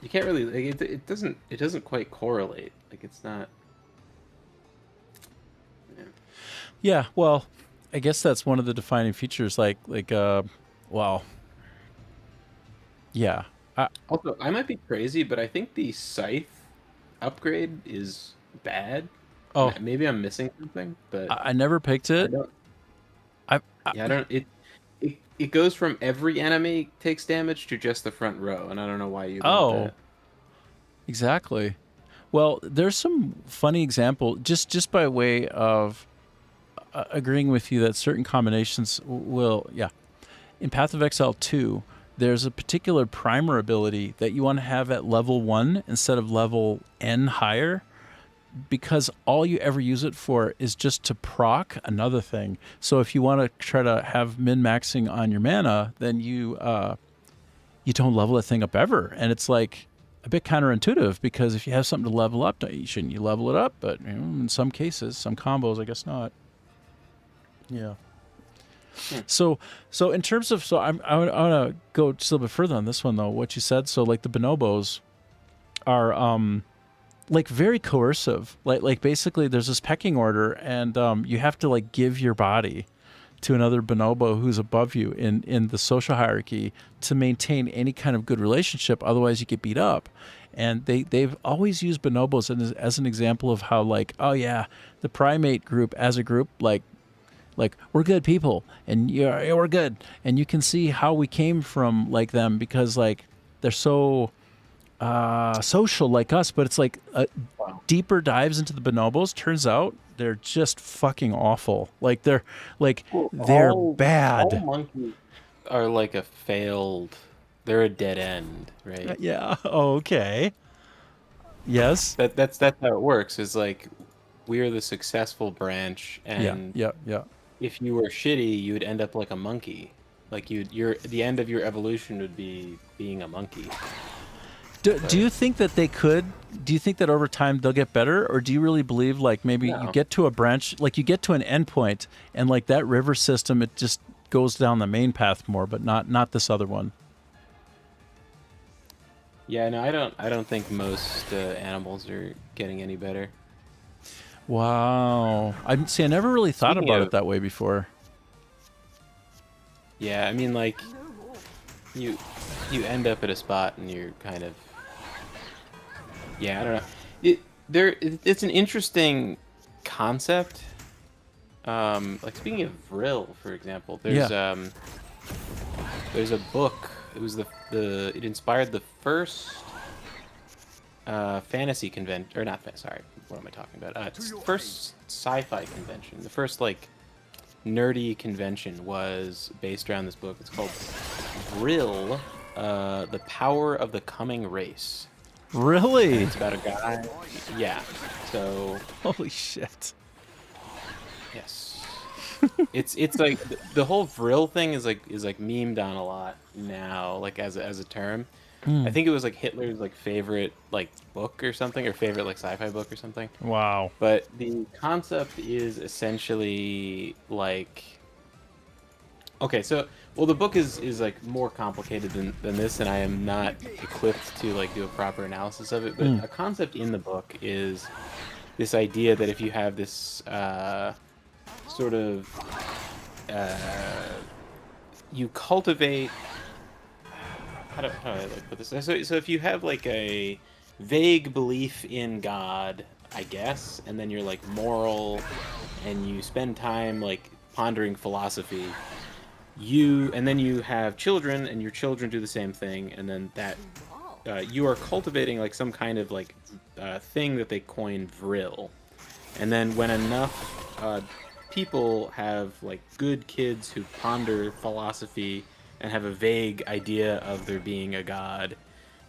[SPEAKER 6] like, it doesn't quite correlate. Like it's not.
[SPEAKER 2] Yeah, well, I guess that's one of the defining features, well, yeah.
[SPEAKER 6] Also, I might be crazy, but I think the scythe upgrade is bad.
[SPEAKER 2] Oh.
[SPEAKER 6] Maybe I'm missing something, but
[SPEAKER 2] I never picked it.
[SPEAKER 6] I don't. It goes from every enemy takes damage to just the front row, and I don't know why you. That.
[SPEAKER 2] Exactly. Well, there's some funny example, just by way of agreeing with you that certain combinations will, yeah. In Path of Exile 2, there's a particular primer ability that you want to have at level 1 instead of level N higher, because all you ever use it for is just to proc another thing. So if you want to try to have min-maxing on your mana, then you don't level that thing up ever. And it's like a bit counterintuitive, because if you have something to level up, shouldn't you level it up? But you know, in some cases, some combos, I guess not. Yeah. So in terms of, I want to go just a little bit further on this one though. What you said, so like the bonobos are like very coercive. Like basically there's this pecking order, and you have to like give your body to another bonobo who's above you in the social hierarchy to maintain any kind of good relationship. Otherwise, you get beat up. And they've always used bonobos as an example of how, like, oh yeah, the primate group as a group, like we're good people, and yeah, we're good, and you can see how we came from like them because like they're so social like us. But it's like deeper dives into the bonobos. Turns out they're just fucking awful. Like they're bad.
[SPEAKER 6] All monkeys are like a failed. They're a dead end, right?
[SPEAKER 2] Yeah. Okay. Yes.
[SPEAKER 6] That's how it works. Is like we're the successful branch, and
[SPEAKER 2] Yeah.
[SPEAKER 6] if you were shitty, you'd end up like a monkey. Like the end of your evolution would be being a monkey.
[SPEAKER 2] Do you think that they could? Do you think that over time they'll get better, or do you really believe like maybe you get to a branch, like you get to an endpoint, and like that river system, it just goes down the main path more, but not this other one?
[SPEAKER 6] Yeah, no, I don't think most animals are getting any better.
[SPEAKER 2] Wow. I never really thought
[SPEAKER 6] Speaking
[SPEAKER 2] about
[SPEAKER 6] of-
[SPEAKER 2] it that way before.
[SPEAKER 6] Yeah, I mean, like you end up at a spot and you're kind of, yeah, I don't know. It's an interesting concept. Like speaking of Vril, for example, there's a book. It was it inspired the first fantasy convention, or not? Sorry, what am I talking about? It's the first sci-fi convention. The first like nerdy convention was based around this book. It's called Vril, The Power of the Coming Race.
[SPEAKER 2] Really?
[SPEAKER 6] It's about a guy. Yeah. So.
[SPEAKER 2] Holy shit.
[SPEAKER 6] Yes. It's like the whole Vril thing is like memed on a lot now, like as a term. I think it was like Hitler's like favorite like book or something, or favorite like sci-fi book or something.
[SPEAKER 2] Wow.
[SPEAKER 6] But the concept is essentially like, okay, so well the book is like more complicated than this, and I am not equipped to like do a proper analysis of it. But a concept in the book is this idea that if you have this sort of you cultivate, how do I like put this? So if you have like a vague belief in God, I guess, and then you're like moral, and you spend time like pondering philosophy, and then you have children, and your children do the same thing, and then that you are cultivating like some kind of like thing that they coined Vril, and then when enough people have like good kids who ponder philosophy and have a vague idea of there being a god,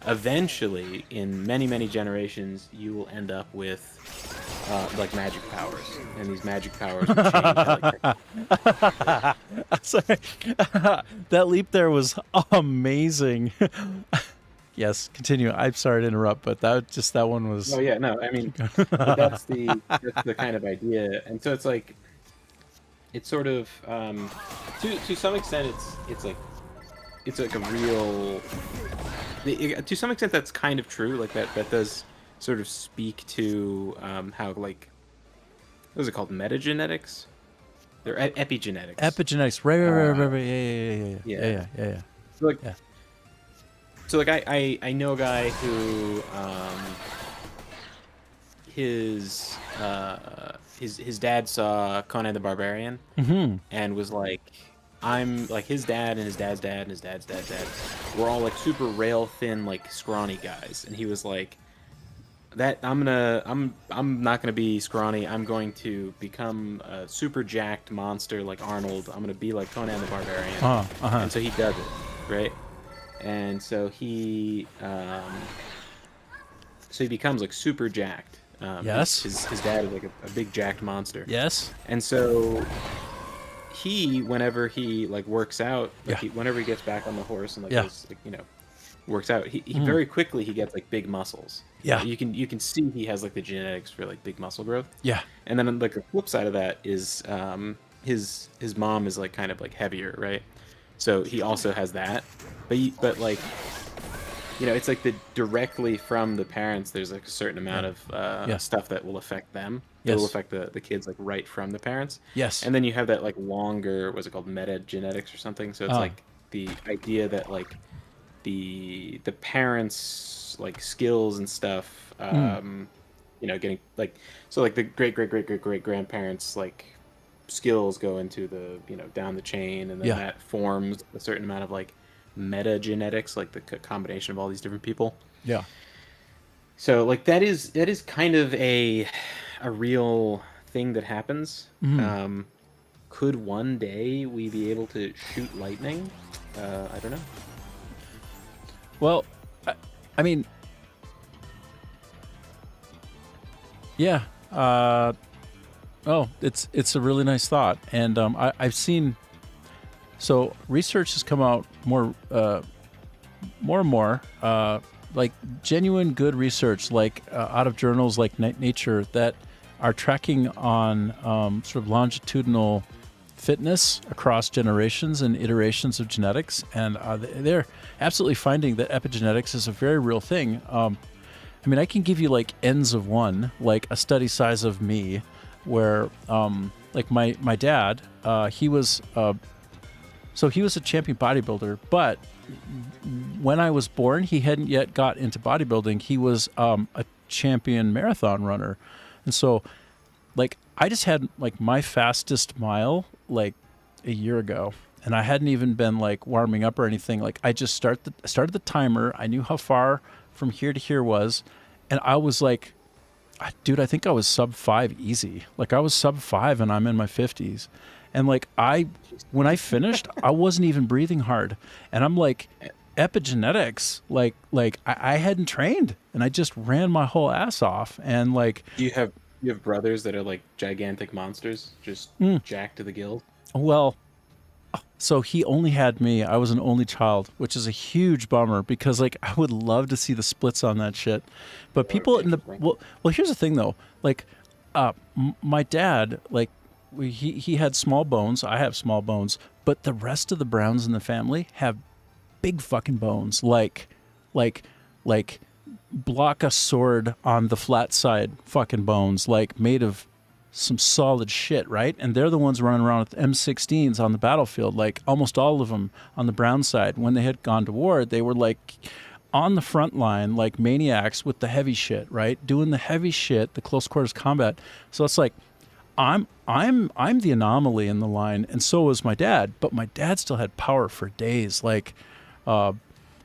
[SPEAKER 6] eventually in many generations you will end up with like magic powers, and these magic powers will change how, like,
[SPEAKER 2] Sorry. That leap there was amazing. Yes, continue. I'm sorry to interrupt, but that one was.
[SPEAKER 6] oh yeah, no, I mean, but that's the kind of idea, and so it's like, it's sort of to some extent it's like a real, to some extent that's kind of true, like that does sort of speak to how, like, what is it called, metagenetics? They're epigenetics.
[SPEAKER 2] Epigenetics. Right. Yeah.
[SPEAKER 6] So like,
[SPEAKER 2] Yeah.
[SPEAKER 6] so like I know a guy who his dad saw Conan the Barbarian and was like, I'm like, his dad and his dad's dad and his dad's dad's dad were all like super rail thin, like scrawny guys, and he was like, that I'm not gonna be scrawny. I'm going to become a super jacked monster like Arnold. I'm gonna be like Conan the Barbarian. And so he does it, right? And so he becomes like super jacked.
[SPEAKER 2] Yes.
[SPEAKER 6] His dad is like a big jacked monster.
[SPEAKER 2] Yes.
[SPEAKER 6] And so he, whenever he like works out, like whenever he gets back on the horse and like goes, like, you know, works out, he very quickly he gets like big muscles.
[SPEAKER 2] Yeah.
[SPEAKER 6] You can see he has like the genetics for like big muscle growth.
[SPEAKER 2] Yeah.
[SPEAKER 6] And then like the flip side of that is his mom is like kind of like heavier, right? So he also has that. But like it's like the directly from the parents. There's like a certain amount of
[SPEAKER 2] Yeah.
[SPEAKER 6] stuff that will affect them. That
[SPEAKER 2] Yes.
[SPEAKER 6] will affect the kids like right from the parents.
[SPEAKER 2] Yes.
[SPEAKER 6] And then you have that like longer, what's it called, metagenetics or something. So it's
[SPEAKER 2] Ah.
[SPEAKER 6] like the idea that like the parents like skills and stuff, getting like, so like the great grandparents like skills go into the down the chain, and then
[SPEAKER 2] Yeah.
[SPEAKER 6] that forms a certain amount of like metagenetics, like the combination of all these different people.
[SPEAKER 2] Yeah.
[SPEAKER 6] So like that is kind of a real thing that happens. Could one day we be able to shoot lightning? I don't know.
[SPEAKER 2] Well, I mean, yeah. It's a really nice thought, and I've seen. So research has come out more and more, like genuine good research, like out of journals like Nature, that are tracking on sort of longitudinal fitness across generations and iterations of genetics, and they're absolutely finding that epigenetics is a very real thing. I mean, I can give you like n's of one, like a study size of me, where like my dad, he was he was a champion bodybuilder, but when I was born, he hadn't yet got into bodybuilding. He was a champion marathon runner, and so like I just had like my fastest mile like a year ago, and I hadn't even been like warming up or anything. Like I just started the timer. I knew how far from here to here was, and I was like, dude, I think I was sub 5 easy. Like I was sub 5 and I'm in my 50s. And like when I finished, I wasn't even breathing hard. And I'm like, epigenetics, like I hadn't trained, and I just ran my whole ass off. And like,
[SPEAKER 6] You have brothers that are like gigantic monsters, just jacked to the gills.
[SPEAKER 2] well, so he only had me. I was an only child, which is a huge bummer, because like I would love to see the splits on that shit. But people in the well, here's the thing though. Like, my dad, like he had small bones. I have small bones, but the rest of the Browns in the family have big fucking bones. Like block a sword on the flat side fucking bones, like made of some solid shit, right? And they're the ones running around with M16s on the battlefield, like almost all of them on the Brown side. When they had gone to war, they were like on the front line, like maniacs with the heavy shit, right? Doing the heavy shit, the close quarters combat. So it's like, I'm the anomaly in the line, and so was my dad. But my dad still had power for days. Like,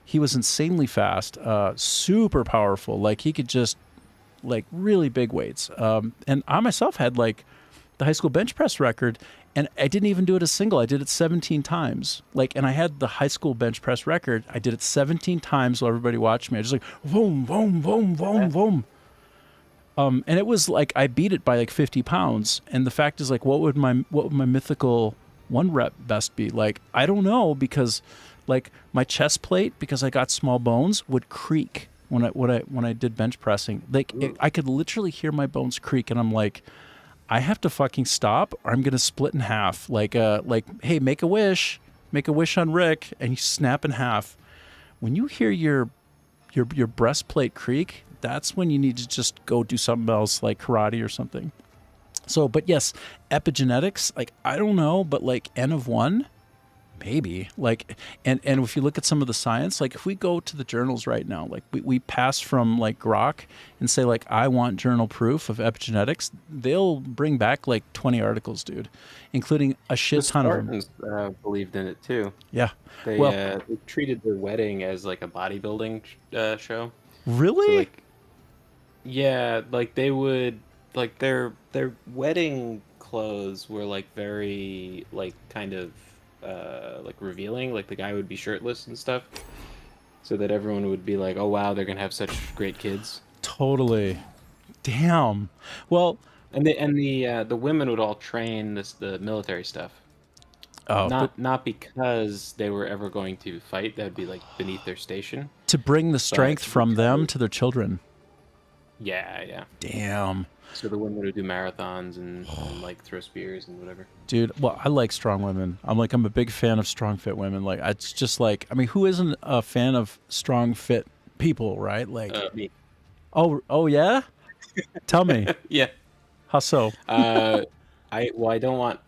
[SPEAKER 2] he was insanely fast, super powerful. Like he could just like really big weights. And I myself had like the high school bench press record, and I didn't even do it a single. I did it 17 times. Like, and I had the high school bench press record. I did it 17 times while everybody watched me. I just like boom, boom, boom, boom, boom. And it was like I beat it by like 50 pounds. And the fact is, like, what would my mythical 1 rep best be? Like, I don't know, because like my chest plate, because I got small bones, would creak when I did bench pressing. Like I could literally hear my bones creak, and I'm like, I have to fucking stop, or I'm gonna split in half. Like hey, make a wish on Rick, and you snap in half. When you hear your breastplate creak, that's when you need to just go do something else, like karate or something. So, but yes, epigenetics, like I don't know, but like N of 1. Maybe, like, and if you look at some of the science, like if we go to the journals right now, like we pass from like Grok and say like, I want journal proof of epigenetics, they'll bring back like 20 articles, dude, including a shit ton of them.
[SPEAKER 6] Spartans believed in it too.
[SPEAKER 2] Yeah.
[SPEAKER 6] They they treated their wedding as like a bodybuilding show.
[SPEAKER 2] Really?
[SPEAKER 6] So, like, yeah, like they would, like their wedding clothes were like very like kind of like revealing. Like the guy would be shirtless and stuff, so that everyone would be like, oh wow, they're gonna have such great kids.
[SPEAKER 2] Totally. Damn. Well,
[SPEAKER 6] and the women would all train the military stuff. Not because they were ever going to fight. That'd be like beneath their station.
[SPEAKER 2] To bring the strength from them to their children.
[SPEAKER 6] Yeah.
[SPEAKER 2] Damn.
[SPEAKER 6] So the women would do marathons and like throw spears and whatever.
[SPEAKER 2] Dude, well, I like strong women. I'm a big fan of strong, fit women. Like, it's just like, I mean, who isn't a fan of strong, fit people, right? Like,
[SPEAKER 6] Me.
[SPEAKER 2] oh yeah. Tell me,
[SPEAKER 6] Yeah.
[SPEAKER 2] how so?
[SPEAKER 6] I don't want.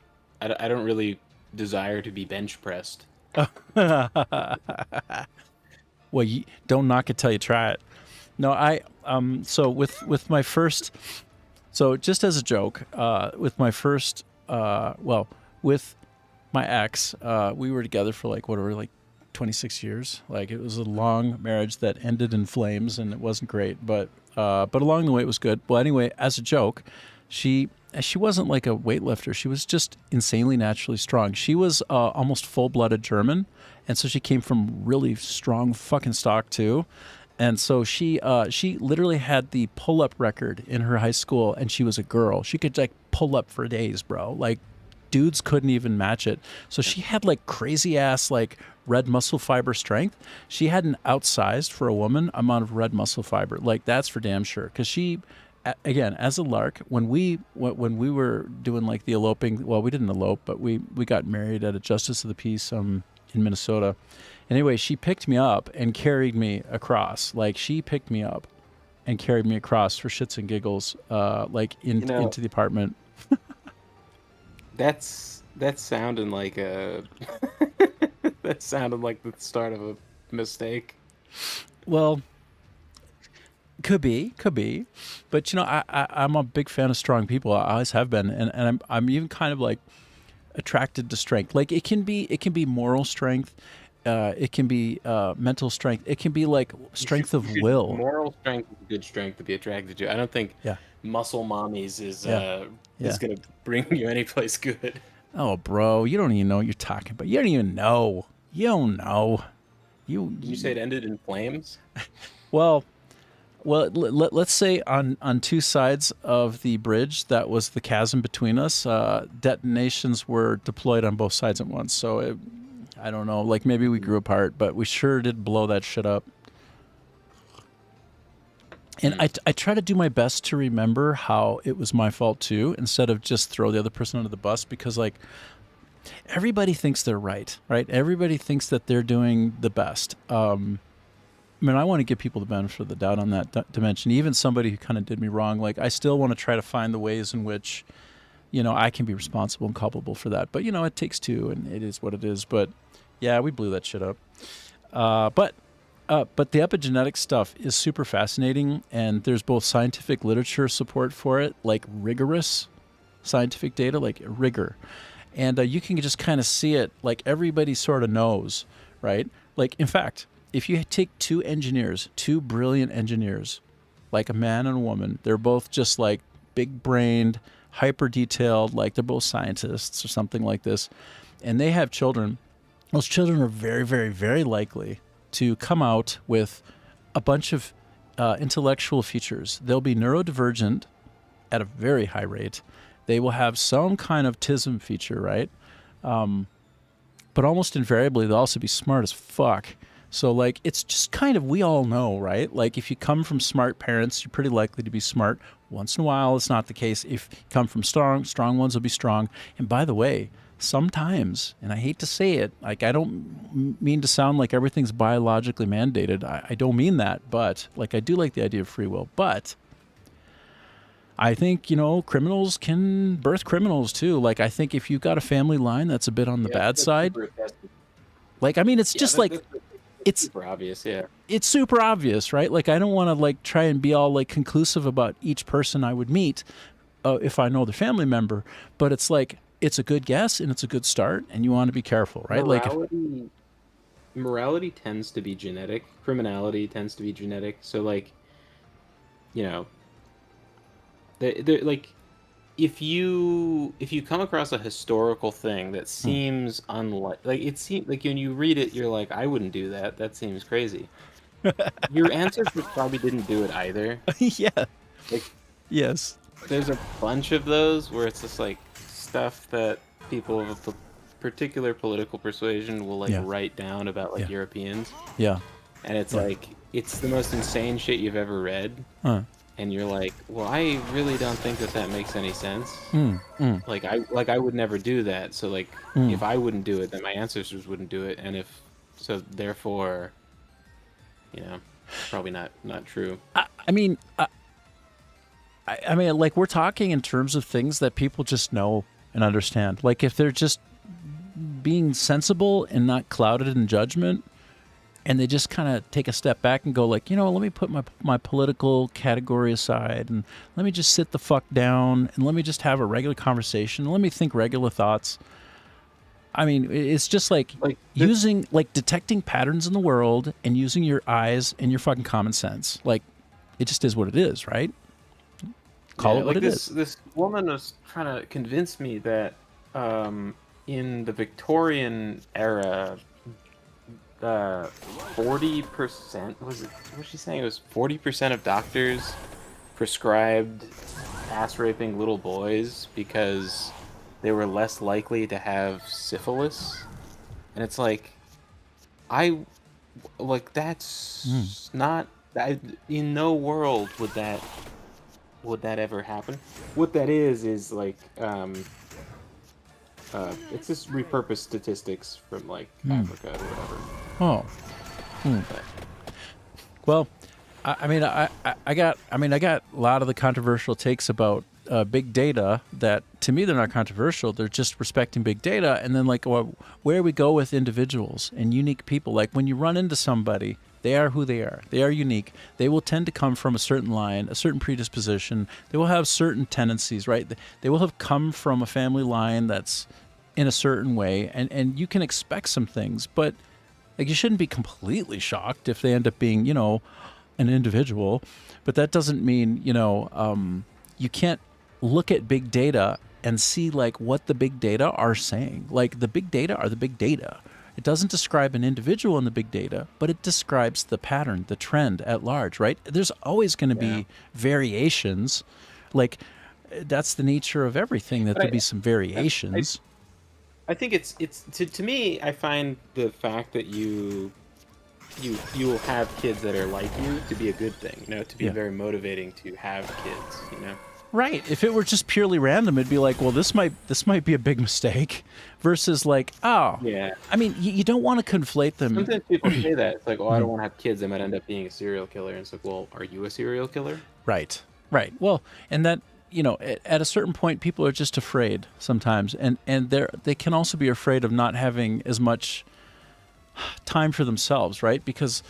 [SPEAKER 6] I don't really desire to be bench pressed.
[SPEAKER 2] Well, you don't knock it till you try it. No, so with my first, so just as a joke, with my first, well, with my ex, we were together for like whatever, like 26 years. Like it was a long marriage that ended in flames, and it wasn't great, but along the way it was good. Well, anyway, as a joke, she wasn't like a weightlifter. She was just insanely naturally strong. She was almost full-blooded German, and so she came from really strong fucking stock too. And so she literally had the pull-up record in her high school, and she was a girl. She could like pull up for days, bro. Like dudes couldn't even match it. So she had like crazy ass like red muscle fiber strength. She had an outsized for a woman amount of red muscle fiber. Like that's for damn sure. Because she, again, as a lark, when we were doing like the eloping, well, we didn't elope, but we got married at a Justice of the Peace in Minnesota. Anyway, she picked me up and carried me across. Like she picked me up and carried me across for shits and giggles, like into the apartment.
[SPEAKER 6] That's sounding like a. That sounded like the start of a mistake.
[SPEAKER 2] Well, could be, but I'm a big fan of strong people. I always have been, and I'm even kind of like attracted to strength. Like it can be moral strength, it can be mental strength, it can be like strength of will.
[SPEAKER 6] Moral strength is a good strength to be attracted to. I don't think muscle mommies is gonna bring you any place good.
[SPEAKER 2] Oh, bro, you don't even know what you're talking about. You don't even know. You don't know.
[SPEAKER 6] Did you say it ended in flames?
[SPEAKER 2] Well, let's say on two sides of the bridge, that was the chasm between us. Detonations were deployed on both sides at once. So I don't know. Like maybe we grew apart, but we sure did blow that shit up. And I try to do my best to remember how it was my fault too, instead of just throw the other person under the bus, because like everybody thinks they're right? Everybody thinks that they're doing the best. I mean, I want to give people the benefit of the doubt on that dimension. Even somebody who kind of did me wrong, like I still want to try to find the ways in which, I can be responsible and culpable for that. But it takes two, and it is what it is. But yeah, we blew that shit up. But the epigenetic stuff is super fascinating, and there's both scientific literature support for it, like rigorous scientific data, like rigor. And you can just kind of see it, like everybody sort of knows, right? Like, in fact, if you take two brilliant engineers, like a man and a woman, they're both just like big-brained, hyper-detailed, like they're both scientists or something like this, and they have children, those children are very, very, very likely to come out with a bunch of intellectual features. They'll be neurodivergent at a very high rate. They will have some kind of autism feature, right? But almost invariably, they'll also be smart as fuck. So, like, it's just kind of, we all know, right? Like, if you come from smart parents, you're pretty likely to be smart. Once in a while, it's not the case. If you come from strong ones will be strong. And by the way, sometimes, and I hate to say it, like I don't mean to sound like everything's biologically mandated. I don't mean that, but like I do like the idea of free will. But I think, criminals can birth criminals too. Like I think if you've got a family line that's a bit on the bad side, like, I mean, it's just like, it's
[SPEAKER 6] super obvious. Yeah.
[SPEAKER 2] It's super obvious, right? Like I don't want to like try and be all like conclusive about each person I would meet if I know the family member, but it's like, it's a good guess and it's a good start, and you want to be careful, right?
[SPEAKER 6] Morality tends to be genetic. Criminality tends to be genetic. So, like, like, if you come across a historical thing that seems like it seems like when you read it, you're like, I wouldn't do that. That seems crazy. Your ancestors probably didn't do it either.
[SPEAKER 2] Yeah.
[SPEAKER 6] Like,
[SPEAKER 2] yes.
[SPEAKER 6] There's a bunch of those where it's just like stuff that people of a particular political persuasion will write down about like Europeans.
[SPEAKER 2] Yeah.
[SPEAKER 6] And it's like, it's the most insane shit you've ever read. And you're like, well, I really don't think that makes any sense. Like I would never do that. So like, if I wouldn't do it, then my ancestors wouldn't do it. And therefore, probably not true.
[SPEAKER 2] I mean, I mean, like we're talking in terms of things that people just know and understand. Like if they're just being sensible and not clouded in judgment, and they just kind of take a step back and go like, you know, let me put my political category aside and let me just sit the fuck down and let me just have a regular conversation. Let me think regular thoughts. I mean, it's just like using, like detecting patterns in the world and using your eyes and your fucking common sense. Like, it just is what it is, right? Call it what it is.
[SPEAKER 6] This woman was trying to convince me that in the Victorian era, 40% was it? What was she saying? It was 40% of doctors prescribed ass raping little boys because they were less likely to have syphilis, and it's like, that's not. In no world would that ever happen. What that is like it's just repurposed statistics from like Africa or whatever.
[SPEAKER 2] Oh. Well, I mean, I got a lot of the controversial takes about big data that to me they're not controversial. They're just respecting big data, and then like where we go with individuals and unique people. Like when you run into somebody, they are who they are. They are unique. They will tend to come from a certain line, a certain predisposition. They will have certain tendencies, right? They will have come from a family line that's in a certain way, and you can expect some things, but like you shouldn't be completely shocked if they end up being, you know, an individual. But that doesn't mean, you know, you can't look at big data and see like what the big data are saying. Like the big data are the big data. It doesn't describe an individual in the big data, but it describes the pattern, the trend at large, right? There's always going to be variations. Like that's the nature of everything, that there'll be some variations.
[SPEAKER 6] I think it's to me, I find the fact that you will have kids that are like you to be a good thing, you know, to be very motivating to have kids, you know.
[SPEAKER 2] Right. If it were just purely random, it'd be like, well, this might be a big mistake, versus like, oh, yeah. I mean, you don't want to conflate them.
[SPEAKER 6] Sometimes people say that. It's like, oh, I don't want to have kids. I might end up being a serial killer. And it's like, well, are you a serial killer?
[SPEAKER 2] Right. Right. Well, and that, you know, at a certain point, people are just afraid sometimes, and they can also be afraid of not having as much time for themselves, right? Because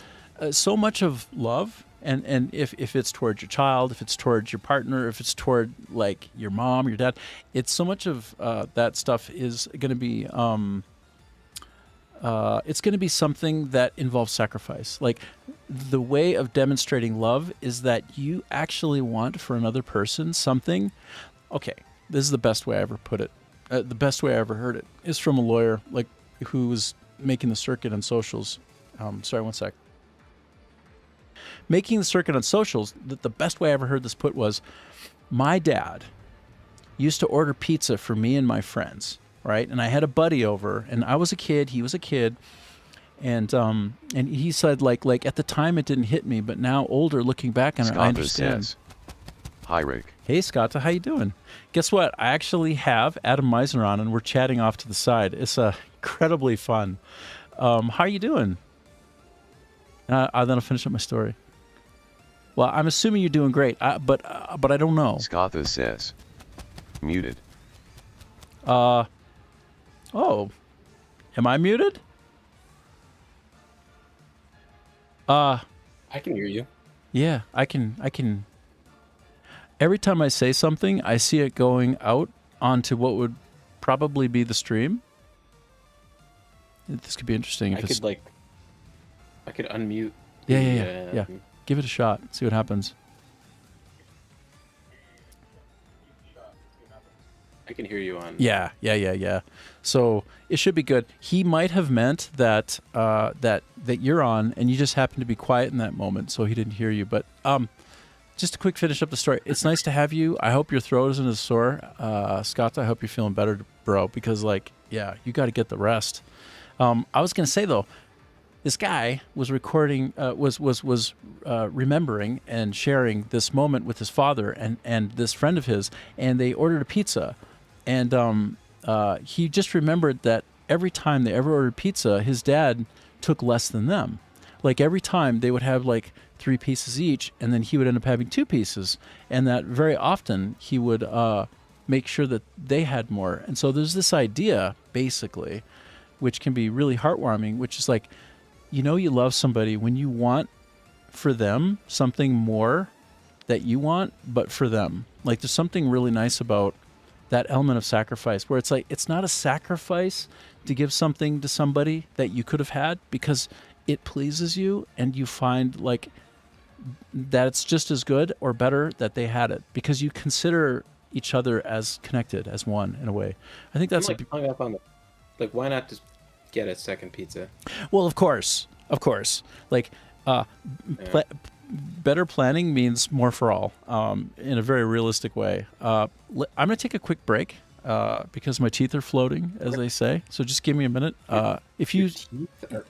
[SPEAKER 2] so much of love, and if it's towards your child, if it's towards your partner, if it's toward like your mom, your dad, it's so much of that stuff is going to be it's going to be something that involves sacrifice. Like the way of demonstrating love is that you actually want for another person something. Okay, this is the best way I ever put it. The best way I ever heard it is from a lawyer like who was making the circuit on socials. Sorry, one sec. Making the circuit on socials, the best way I ever heard this put was, my dad used to order pizza for me and my friends, right? And I had a buddy over, and I was a kid, he was a kid, and he said like at the time it didn't hit me, but now older looking back on it, I understand.
[SPEAKER 1] Says, hi Rick.
[SPEAKER 2] Hey Scotta, how you doing? Guess what? I actually have Adam Meisner on, and we're chatting off to the side. It's incredibly fun. How are you doing? Then I'll finish up my story. Well, I'm assuming you're doing great, but I don't know.
[SPEAKER 1] Scotta says, muted.
[SPEAKER 2] Oh, am I muted?
[SPEAKER 6] I can hear you.
[SPEAKER 2] Yeah, I can. Every time I say something, I see it going out onto what would probably be the stream. This could be interesting.
[SPEAKER 6] I could unmute.
[SPEAKER 2] Yeah. Give it a shot. See what happens.
[SPEAKER 6] I can hear you on.
[SPEAKER 2] Yeah. So it should be good. He might have meant that that you're on, and you just happened to be quiet in that moment, so he didn't hear you. But just to quick finish up the story. It's nice to have you. I hope your throat isn't as sore, Scott. I hope you're feeling better, bro. Because you got to get the rest. I was gonna say though, this guy was recording, was remembering and sharing this moment with his father and this friend of his, and they ordered a pizza, and he just remembered that every time they ever ordered pizza, his dad took less than them. like every time they would have like 3 pieces each, and then he would end up having 2 pieces, and that very often he would make sure that they had more. And so there's this idea, basically, which can be really heartwarming, which is like, you know, you love somebody when you want for them something more that you want, but for them. Like there's something really nice about that element of sacrifice, where it's like, it's not a sacrifice to give something to somebody that you could have had because it pleases you, and you find like that it's just as good or better that they had it because you consider each other as connected, as one in a way. I think that's
[SPEAKER 6] I'm like hung up on the, like, why not just get a second pizza?
[SPEAKER 2] well, of course. Like, better planning means more for all, in a very realistic way. I'm going to take a quick break because my teeth are floating, as they say. So just give me a minute. If you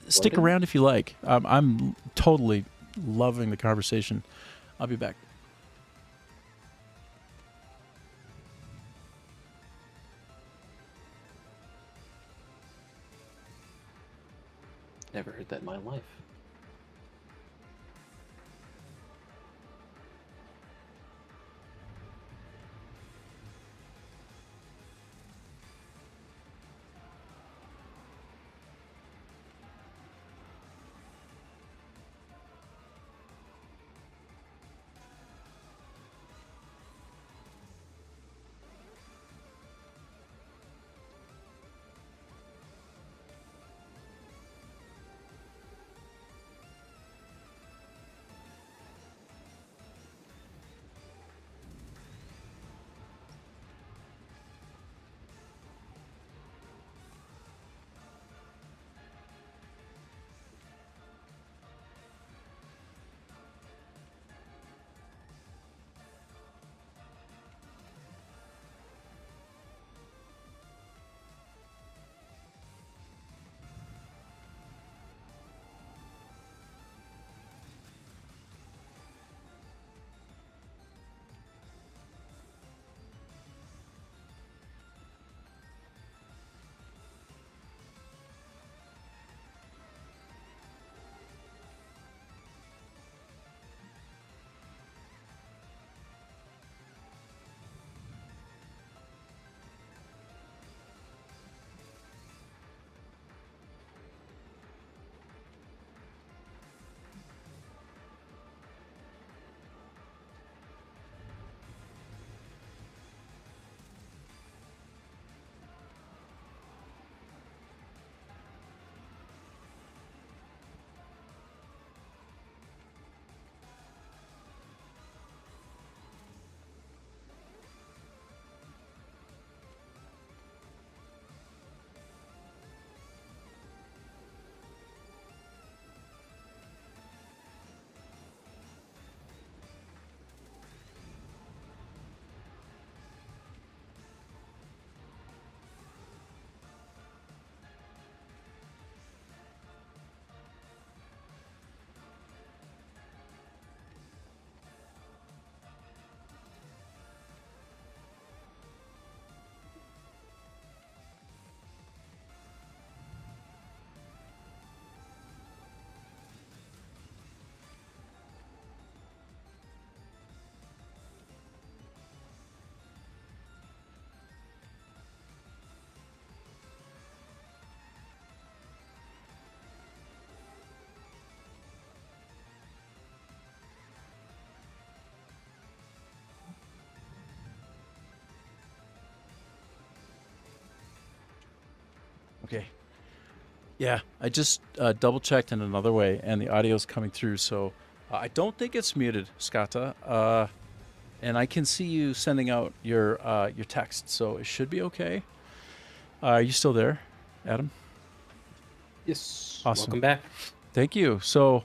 [SPEAKER 2] stick around if you like. I'm totally loving the conversation. I'll be back.
[SPEAKER 6] Never heard that in my life.
[SPEAKER 2] Okay. Yeah, I just double checked in another way, and the audio's coming through. So I don't think it's muted, Skata. And I can see you sending out your text, so it should be okay. Are you still there, Adam?
[SPEAKER 6] Yes.
[SPEAKER 2] Awesome.
[SPEAKER 6] Welcome back.
[SPEAKER 2] Thank you. So,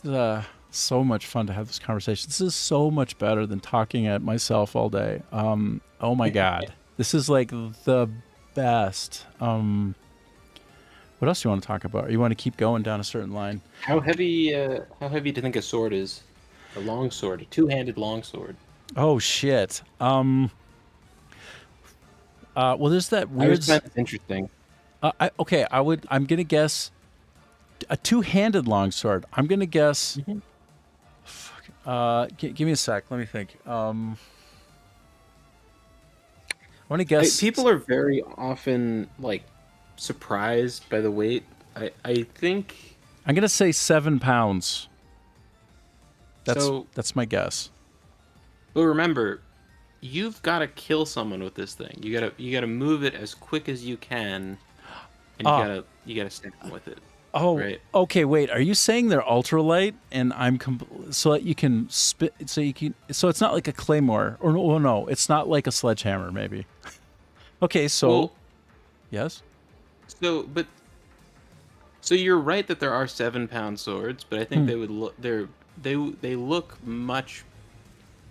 [SPEAKER 2] God, so much fun to have this conversation. This is so much better than talking at myself all day. Oh my God, this is like the best. What else do you want to talk about? Or you want to keep going down a certain line?
[SPEAKER 6] How heavy? How heavy do you think a sword is? A long sword, a two-handed long sword.
[SPEAKER 2] Oh shit. Well, there's that
[SPEAKER 6] I
[SPEAKER 2] weird.
[SPEAKER 6] always find it interesting.
[SPEAKER 2] I'm gonna guess A two-handed longsword. I'm gonna guess.
[SPEAKER 6] Mhm.
[SPEAKER 2] Give me a sec. Let me think. I want to
[SPEAKER 6] I,
[SPEAKER 2] guess.
[SPEAKER 6] people are very often like surprised by the weight. I think
[SPEAKER 2] I'm gonna say 7 pounds.
[SPEAKER 6] so.
[SPEAKER 2] That's my guess.
[SPEAKER 6] But remember, you've got to kill someone with this thing. You gotta move it as quick as you can, and you gotta stab them with it.
[SPEAKER 2] Oh,
[SPEAKER 6] Right.
[SPEAKER 2] okay. Wait, are you saying they're ultralight, and so that you can spit? So it's not like a claymore, or no, it's not like a sledgehammer, maybe. Okay, so
[SPEAKER 6] Well,
[SPEAKER 2] yes.
[SPEAKER 6] So you're right that there are 7-pound swords, but I think they would look they look much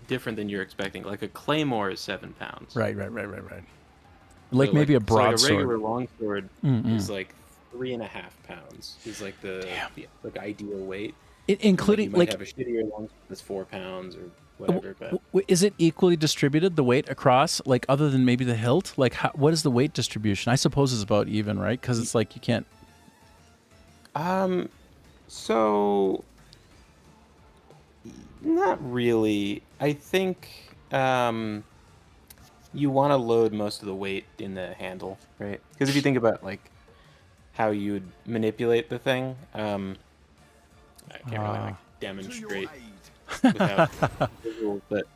[SPEAKER 6] different than you're expecting. Like a claymore is 7 pounds.
[SPEAKER 2] Right. Like
[SPEAKER 6] So,
[SPEAKER 2] maybe a
[SPEAKER 6] so like
[SPEAKER 2] broadsword.
[SPEAKER 6] a regular longsword
[SPEAKER 2] Mm-mm.
[SPEAKER 6] is like 3.5 pounds. Is like the like ideal weight.
[SPEAKER 2] Including
[SPEAKER 6] You might
[SPEAKER 2] like,
[SPEAKER 6] have a shittier longsword that's 4 pounds or whatever. But
[SPEAKER 2] is it equally distributed, the weight across? Like other than maybe the hilt, like what is the weight distribution? I suppose it's about even, right? Because it's like you can't.
[SPEAKER 6] So not really. I think you want to load most of the weight in the handle, right? Because if you think about like how you'd manipulate the thing, I can't really like demonstrate without visual, but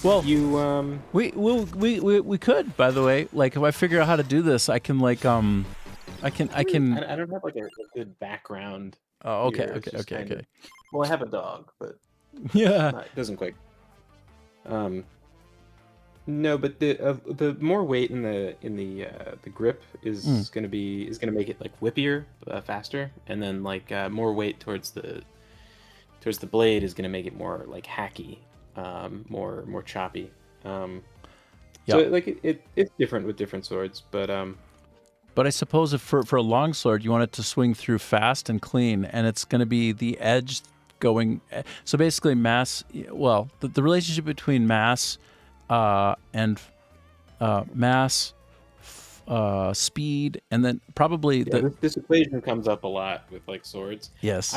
[SPEAKER 2] Well,
[SPEAKER 6] you
[SPEAKER 2] we could. By the way, like if I figure out how to do this, I can like I can.
[SPEAKER 6] I don't have like a good background.
[SPEAKER 2] Oh, okay,
[SPEAKER 6] here. It's
[SPEAKER 2] okay,
[SPEAKER 6] just
[SPEAKER 2] okay,
[SPEAKER 6] kind of-
[SPEAKER 2] okay.
[SPEAKER 6] Well, I have a dog, but
[SPEAKER 2] Yeah.
[SPEAKER 6] it doesn't quite. No, but the more weight in the grip is gonna make it like whippier, faster, and then like more weight towards the blade is gonna make it more like hacky, more choppy. So like it's different with different swords, but
[SPEAKER 2] But I suppose if for a longsword, you want it to swing through fast and clean, and it's going to be the edge going. So basically, mass. Well, the relationship between mass and mass, speed, and then probably
[SPEAKER 6] this equation comes up a lot with like swords.
[SPEAKER 2] yes.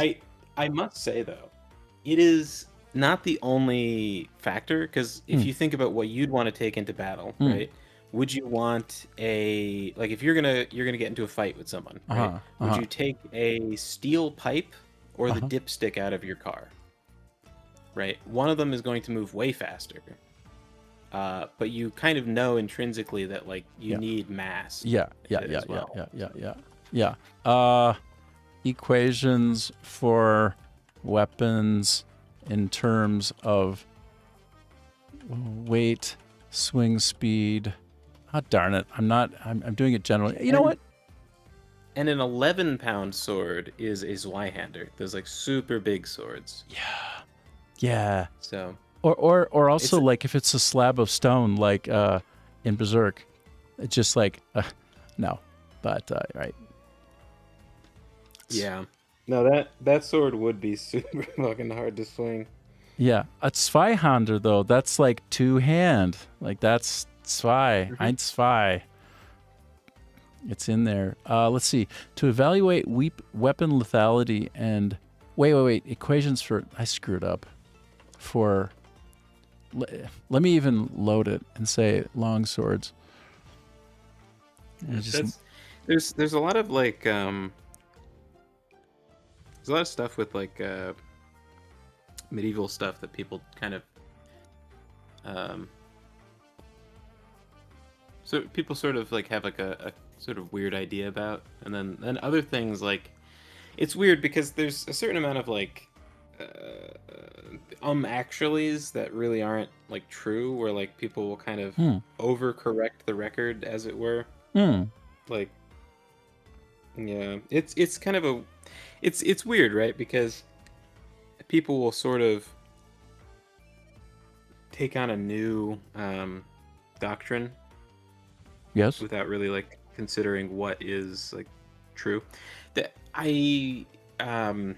[SPEAKER 6] I must say though, it is not the only factor, because if you think about what you'd want to take into battle, right? Would you want if you're gonna get into a fight with someone, right? Would you take a steel pipe or the dipstick out of your car? Right? One of them is going to move way faster. But you kind of know intrinsically that like you need mass.
[SPEAKER 2] Yeah.
[SPEAKER 6] as well.
[SPEAKER 2] Equations for weapons in terms of weight, swing speed. Oh, darn it. I'm doing it generally. You know what?
[SPEAKER 6] And an 11-pound sword is a Zweihander. Those like super big swords.
[SPEAKER 2] Yeah.
[SPEAKER 6] So
[SPEAKER 2] Or also
[SPEAKER 6] It's-
[SPEAKER 2] like if it's a slab of stone, like in Berserk, it's just like no, but right.
[SPEAKER 6] yeah. No, that sword would be super fucking hard to swing.
[SPEAKER 2] Yeah, a Zweihander though, that's like two hand. Like that's zwei, ein zwei. It's in there. Let's see. To evaluate weapon lethality and wait. Equations for I screwed up. For let me even load it and say long swords.
[SPEAKER 6] There's a lot of like there's a lot of stuff with like medieval stuff that people kind of so people sort of like have like a sort of weird idea about, and then other things like it's weird because there's a certain amount of like actuallys that really aren't like true, where like people will kind of overcorrect the record, as it were. Like yeah, it's kind of it's weird, right? Because people will sort of take on a new doctrine
[SPEAKER 2] Yes.
[SPEAKER 6] without really like considering what is like true. That I in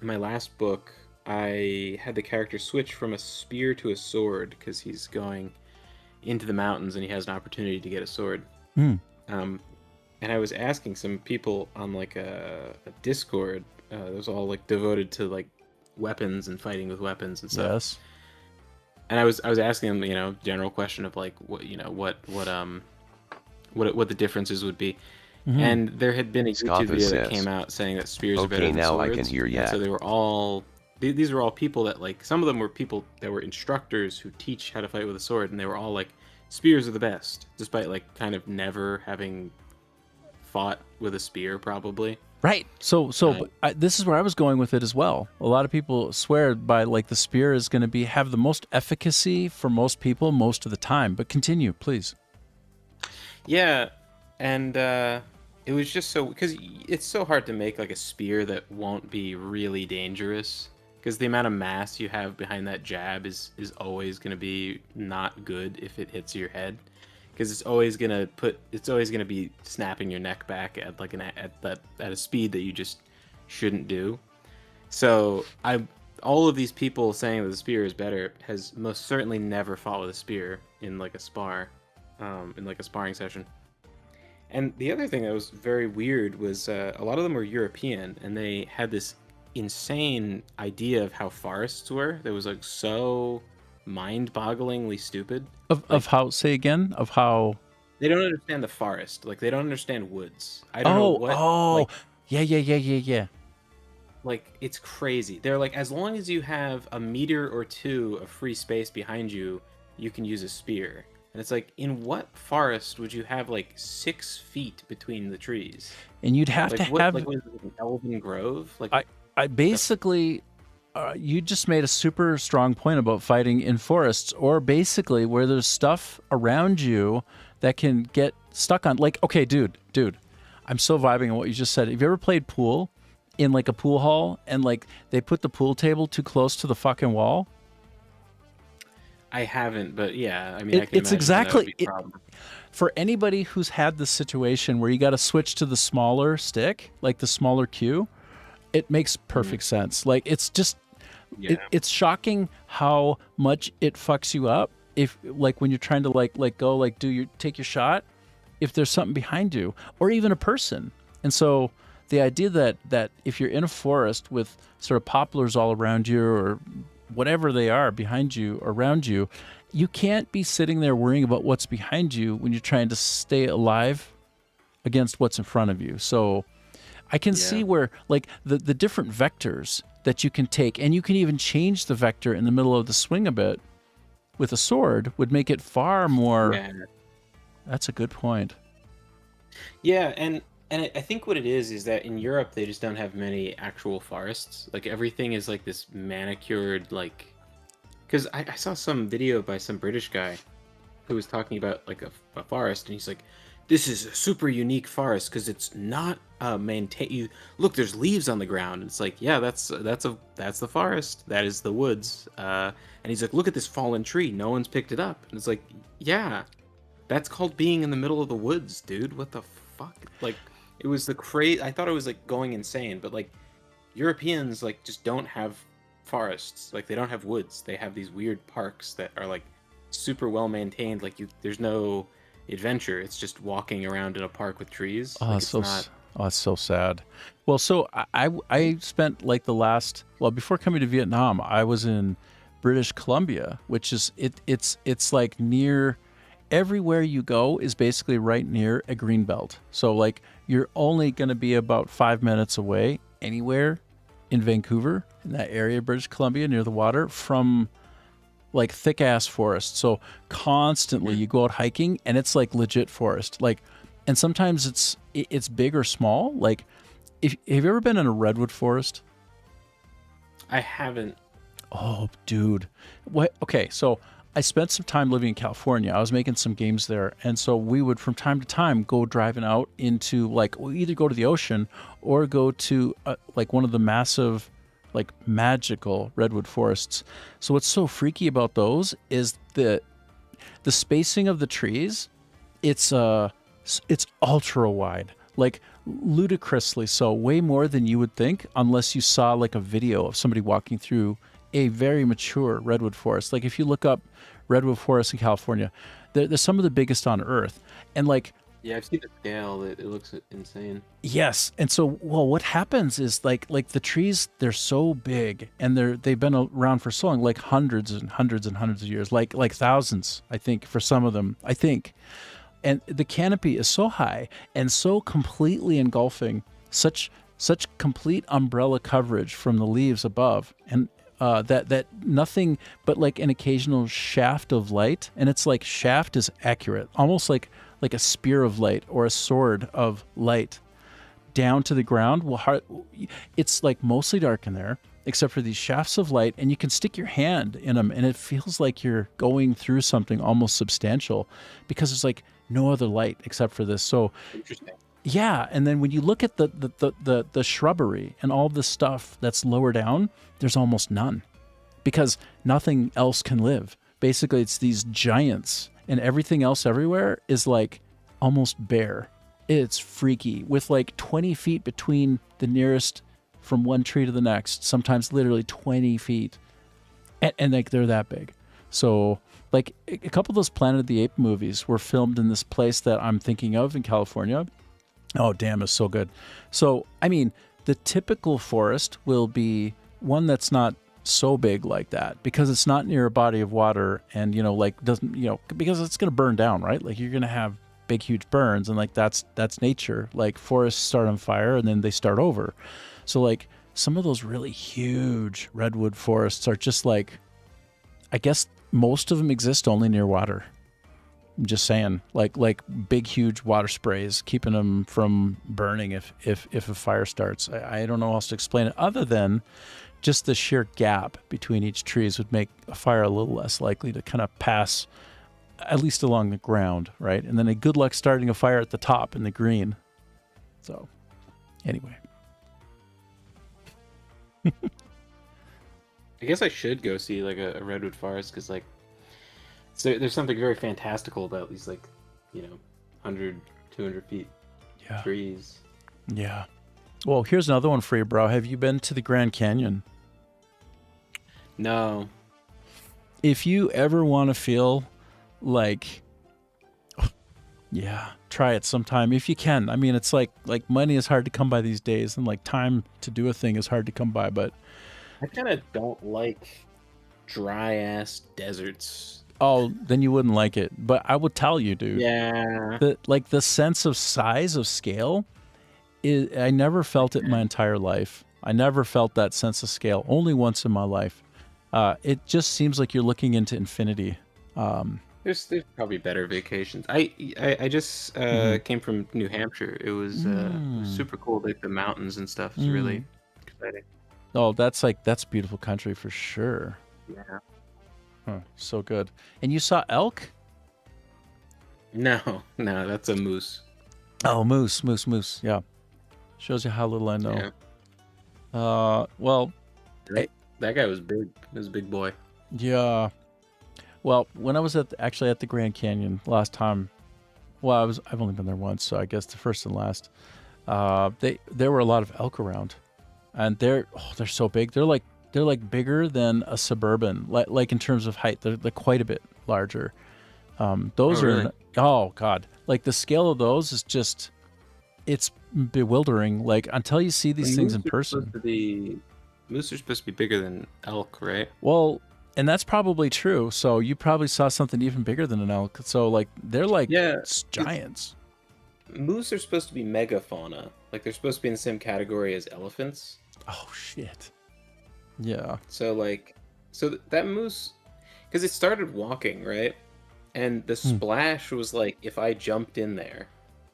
[SPEAKER 6] my last book, I had the character switch from a spear to a sword because he's going into the mountains and he has an opportunity to get a sword. and I was asking some people on like a Discord that was all like devoted to like weapons and fighting with weapons and stuff.
[SPEAKER 2] Yes.
[SPEAKER 6] And I was asking them, general question of like what what the differences would be.
[SPEAKER 2] Mhm.
[SPEAKER 6] And there had been a YouTube
[SPEAKER 1] Scotha
[SPEAKER 6] video that
[SPEAKER 1] says,
[SPEAKER 6] came out saying that spears are better
[SPEAKER 1] "Okay,
[SPEAKER 6] than
[SPEAKER 1] now
[SPEAKER 6] swords.
[SPEAKER 1] I can hear
[SPEAKER 6] And
[SPEAKER 1] ya."
[SPEAKER 6] so they were all these were all people that like some of them were people that were instructors who teach how to fight with a sword, and they were all like spears are the best, despite like kind of never having fought with a spear probably.
[SPEAKER 2] Right. So this is where I was going with it as well. A lot of people swear by like the spear is going to have the most efficacy for most people most of the time. But continue, please.
[SPEAKER 6] Yeah, and it was just so because it's so hard to make like a spear that won't be really dangerous because the amount of mass you have behind that jab is always going to be not good if it hits your head because it's always going to be snapping your neck back at like at a speed that you just shouldn't do. So all of these people saying that the spear is better has most certainly never fought with a spear in like a in like a sparring session. And the other thing that was very weird was a lot of them were European, and they had this insane idea of how forests were that was like so mind-bogglingly stupid.
[SPEAKER 2] Of how, say again, of how...
[SPEAKER 6] They don't understand the forest. Like, they don't understand woods. I don't know what... like,
[SPEAKER 2] yeah.
[SPEAKER 6] like, it's crazy. They're like, as long as you have a meter or two of free space behind you, you can use a spear. And it's like, in what forest would you have like 6 feet between the trees?
[SPEAKER 2] And you'd have
[SPEAKER 6] Like,
[SPEAKER 2] to
[SPEAKER 6] what,
[SPEAKER 2] have...
[SPEAKER 6] like, what is it, an elven grove? Like,
[SPEAKER 2] I basically... you just made a super strong point about fighting in forests, or basically where there's stuff around you that can get stuck on. Like, okay, dude, I'm so vibing on what you just said. Have you ever played pool in like a pool hall and like they put the pool table too close to the fucking wall?
[SPEAKER 6] I haven't, but yeah, I mean, I can
[SPEAKER 2] It's
[SPEAKER 6] imagine
[SPEAKER 2] exactly
[SPEAKER 6] that would be a problem.
[SPEAKER 2] for anybody who's had the situation where you got to switch to the smaller stick, like the smaller cue. It makes perfect sense. Like, it's just,
[SPEAKER 6] Yeah.
[SPEAKER 2] it's shocking how much it fucks you up if, like, when you're trying to like go, like, take your shot, if there's something behind you or even a person. And so the idea that if you're in a forest with sort of poplars all around you or whatever they are behind you or around you, you can't be sitting there worrying about what's behind you when you're trying to stay alive against what's in front of you. So I can see where, like, the different vectors that you can take, and you can even change the vector in the middle of the swing a bit with a sword, would make it far more...
[SPEAKER 6] Yeah.
[SPEAKER 2] That's a good point.
[SPEAKER 6] Yeah, and I think what it is that in Europe they just don't have many actual forests. Like, everything is like this manicured, like, because I saw some video by some British guy who was talking about like a forest, and he's like, this is a super unique forest because it's not maintained. You look, there's leaves on the ground. It's like, yeah, that's the forest. That is the woods. And he's like, look at this fallen tree. No one's picked it up. And it's like, yeah, that's called being in the middle of the woods, dude. What the fuck? Like, it was the crazy. I thought I was like going insane, but like, Europeans like just don't have forests. Like, they don't have woods. They have these weird parks that are like super well maintained. Like, there's no adventure. It's just walking around in a park with trees.
[SPEAKER 2] Oh,
[SPEAKER 6] Like,
[SPEAKER 2] that's
[SPEAKER 6] it's
[SPEAKER 2] so
[SPEAKER 6] not...
[SPEAKER 2] that's so sad. Well, so I spent like the last, well, before coming to Vietnam, I was in British Columbia, which is it's like near, everywhere you go is basically right near a green belt. So like you're only going to be about 5 minutes away anywhere in Vancouver, in that area of British Columbia near the water, from like thick ass forest. So constantly you go out hiking and it's like legit forest. Like, and sometimes it's big or small. Like, have you ever been in a redwood forest?
[SPEAKER 6] I haven't.
[SPEAKER 2] Oh, dude. What? Okay, so I spent some time living in California. I was making some games there, and so we would from time to time go driving out into, like, we'll either go to the ocean or go to like one of the massive, like, magical redwood forests. So what's so freaky about those is the spacing of the trees. It's ultra wide, like ludicrously so, way more than you would think unless you saw like a video of somebody walking through a very mature redwood forest. Like, if you look up redwood forests in California, they're some of the biggest on earth. And like,
[SPEAKER 6] Yeah, I've seen the scale. It looks insane.
[SPEAKER 2] Yes, and so well, what happens is like the trees, they're so big and they've been around for so long, like hundreds and hundreds and hundreds of years, like thousands, I think, for some of them, I think. And the canopy is so high and so completely engulfing, such complete umbrella coverage from the leaves above, and that nothing but like an occasional shaft of light, and it's like shaft is accurate, almost like a spear of light or a sword of light down to the ground. It's like mostly dark in there, except for these shafts of light, and you can stick your hand in them, and it feels like you're going through something almost substantial, because there's like no other light except for this. So
[SPEAKER 6] Interesting.
[SPEAKER 2] yeah, and then when you look at the shrubbery and all the stuff that's lower down, there's almost none, because nothing else can live. Basically, it's these giants, and everything else everywhere is like almost bare. It's freaky, with like 20 feet between the nearest from one tree to the next, sometimes literally 20 feet. And like they're that big. So like a couple of those Planet of the Apes movies were filmed in this place that I'm thinking of in California. Oh, damn, it's so good. So, I mean, the typical forest will be one that's not so big like that, because it's not near a body of water, and, you know, like doesn't, you know, because it's going to burn down, right? Like you're going to have big, huge burns, and like that's nature. Like forests start on fire and then they start over. So like some of those really huge redwood forests are just like, I guess most of them exist only near water. I'm just saying, like big, huge water sprays, keeping them from burning if a fire starts. I don't know how else to explain it, other than just the sheer gap between each trees would make a fire a little less likely to kind of pass, at least along the ground, right? And then a good luck starting a fire at the top in the green. So, anyway.
[SPEAKER 6] I guess I should go see like a redwood forest, because like so there's something very fantastical about these, like, you know, 100, 200 feet
[SPEAKER 2] Yeah.
[SPEAKER 6] trees.
[SPEAKER 2] Yeah. Well, here's another one for you, bro. Have you been to the Grand Canyon?
[SPEAKER 6] No.
[SPEAKER 2] If you ever want to feel like, yeah, try it sometime if you can. I mean, it's like money is hard to come by these days, and like time to do a thing is hard to come by, but
[SPEAKER 6] I kind of don't like dry ass deserts.
[SPEAKER 2] oh, then you wouldn't like it. But I would tell you, dude.
[SPEAKER 6] Yeah.
[SPEAKER 2] The sense of size of scale is, I never felt it in my entire life. I never felt that sense of scale. Only once in my life. It just seems like you're looking into infinity.
[SPEAKER 6] There's probably better vacations. I just came from New Hampshire. It was super cool. Like the mountains and stuff. It's really exciting.
[SPEAKER 2] Oh, that's beautiful country for sure.
[SPEAKER 6] Yeah.
[SPEAKER 2] Huh, so good. And you saw elk?
[SPEAKER 6] No, that's a moose.
[SPEAKER 2] Oh, moose. Yeah. Shows you how little I know.
[SPEAKER 6] Yeah.
[SPEAKER 2] Well,
[SPEAKER 6] That guy was big. He was a big boy.
[SPEAKER 2] yeah. Well, when I was actually at the Grand Canyon last time, well, I've only been there once, so I guess the first and last. There were a lot of elk around, and they're so big. They're like bigger than a Suburban, like in terms of height. They're quite a bit larger. Those
[SPEAKER 6] Oh,
[SPEAKER 2] are
[SPEAKER 6] really?
[SPEAKER 2] oh god, like the scale of those is just, it's bewildering. Like until you see these things in person.
[SPEAKER 6] Moose are supposed to be bigger than elk, right?
[SPEAKER 2] Well, and that's probably true. So you probably saw something even bigger than an elk. So like they're like giants.
[SPEAKER 6] Moose are supposed to be megafauna. Like they're supposed to be in the same category as elephants.
[SPEAKER 2] Oh shit. Yeah.
[SPEAKER 6] So that moose, because it started walking, right? And the splash was like, if I jumped in there,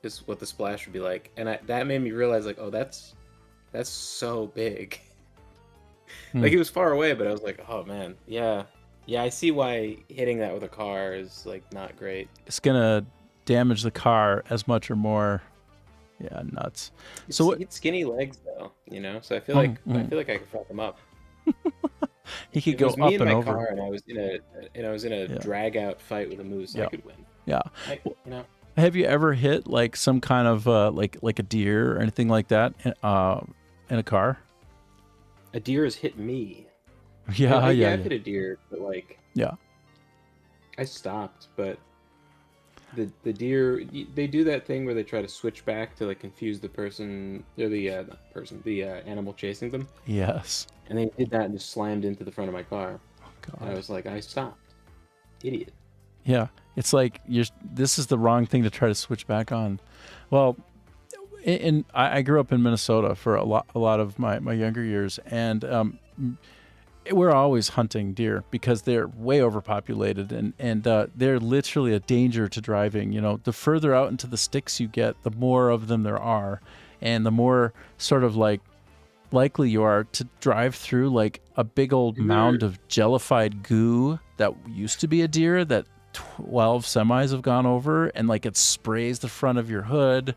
[SPEAKER 6] is what the splash would be like. And that made me realize, like, oh, that's so big. Like, it was far away, but I was like, oh man, yeah, I see why hitting that with a car is like not great.
[SPEAKER 2] It's gonna damage the car as much or more. Yeah, nuts. So what?
[SPEAKER 6] He had skinny legs though, you know. So I feel like I could fuck him up.
[SPEAKER 2] He could
[SPEAKER 6] If
[SPEAKER 2] go
[SPEAKER 6] it was
[SPEAKER 2] up
[SPEAKER 6] me in
[SPEAKER 2] and
[SPEAKER 6] my
[SPEAKER 2] over.
[SPEAKER 6] car, and I was in a drag out fight with a moose. I
[SPEAKER 2] Yeah.
[SPEAKER 6] could win.
[SPEAKER 2] Yeah.
[SPEAKER 6] You know.
[SPEAKER 2] Have you ever hit like some kind of like a deer or anything like that in a car?
[SPEAKER 6] A deer has hit me.
[SPEAKER 2] Yeah,
[SPEAKER 6] I've hit a deer, but like
[SPEAKER 2] Yeah.
[SPEAKER 6] I stopped, but the deer, they do that thing where they try to switch back to like confuse the person or the not person, the animal chasing them,
[SPEAKER 2] Yes.
[SPEAKER 6] and they did that and just slammed into the front of my car.
[SPEAKER 2] God.
[SPEAKER 6] And I was like, I stopped, idiot.
[SPEAKER 2] Yeah, it's like this is the wrong thing to try to switch back on. Well, I grew up in Minnesota for a lot of my younger years, and we're always hunting deer because they're way overpopulated, and they're literally a danger to driving. You know, the further out into the sticks you get, the more of them there are, and the more sort of like likely you are to drive through like a big old mound of jellified goo that used to be a deer that 12 semis have gone over, and like it sprays the front of your hood,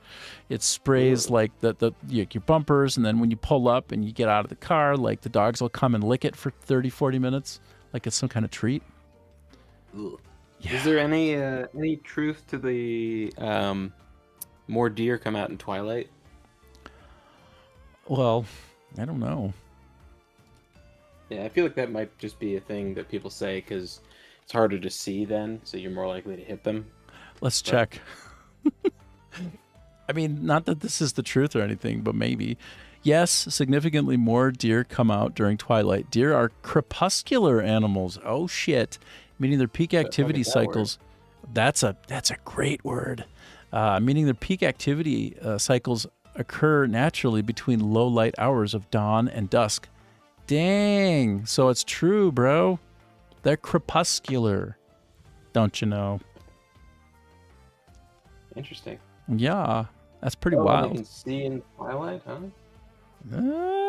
[SPEAKER 2] it sprays like your bumpers, and then when you pull up and you get out of the car, like the dogs will come and lick it for 30-40 minutes like it's some kind of treat. Yeah.
[SPEAKER 6] Is there any truth to the more deer come out in twilight?
[SPEAKER 2] Well, I don't know.
[SPEAKER 6] Yeah, I feel like that might just be a thing that people say because it's harder to see then, so you're more likely to hit them.
[SPEAKER 2] Let's check. I mean, not that this is the truth or anything, but maybe. Yes, significantly more deer come out during twilight. Deer are crepuscular animals. Oh shit, meaning their peak activity cycles. That's a great word. Meaning their peak activity cycles occur naturally between low light hours of dawn and dusk. Dang, so it's true, bro. They're crepuscular, don't you know?
[SPEAKER 6] Interesting.
[SPEAKER 2] Yeah, that's pretty
[SPEAKER 6] You
[SPEAKER 2] wild.
[SPEAKER 6] can see in twilight, huh?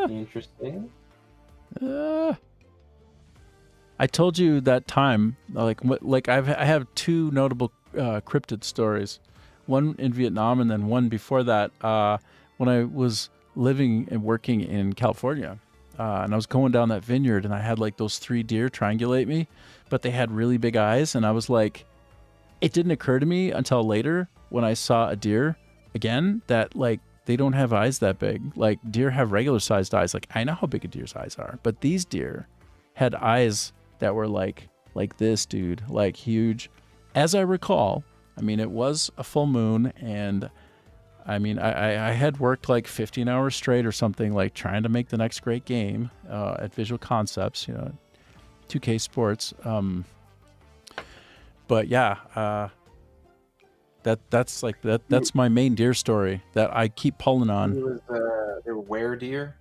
[SPEAKER 6] Interesting.
[SPEAKER 2] I told you that time, like I have two notable cryptid stories, one in Vietnam and then one before that when I was living and working in California. And I was going down that vineyard, and I had like those 3 deer triangulate me, but they had really big eyes, and I was like, it didn't occur to me until later when I saw a deer again that like they don't have eyes that big. Like deer have regular sized eyes. Like I know how big a deer's eyes are, but these deer had eyes that were like this, dude, like huge. As I recall, I mean, it was a full moon, and I mean, I had worked like 15 hours straight or something, like trying to make the next great game at Visual Concepts, 2K Sports. But yeah, that's my main deer story that I keep pulling on.
[SPEAKER 6] They were were-deer?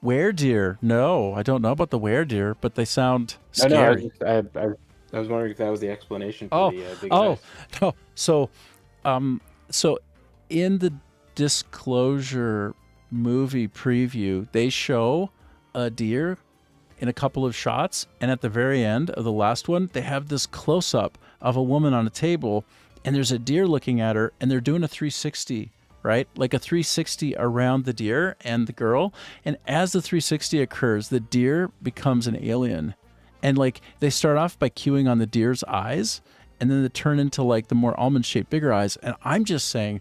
[SPEAKER 2] Were-deer? No, I don't know about the were-deer, but they sound scary.
[SPEAKER 6] I was wondering if that was the explanation for the big eyes.
[SPEAKER 2] No. So in the Disclosure movie preview, they show a deer in a couple of shots, and at the very end of the last one, they have this close-up of a woman on a table, and there's a deer looking at her, and they're doing a 360, right? Like a 360 around the deer and the girl, and as the 360 occurs, the deer becomes an alien. And like they start off by cueing on the deer's eyes, and then they turn into like the more almond-shaped bigger eyes. And I'm just saying,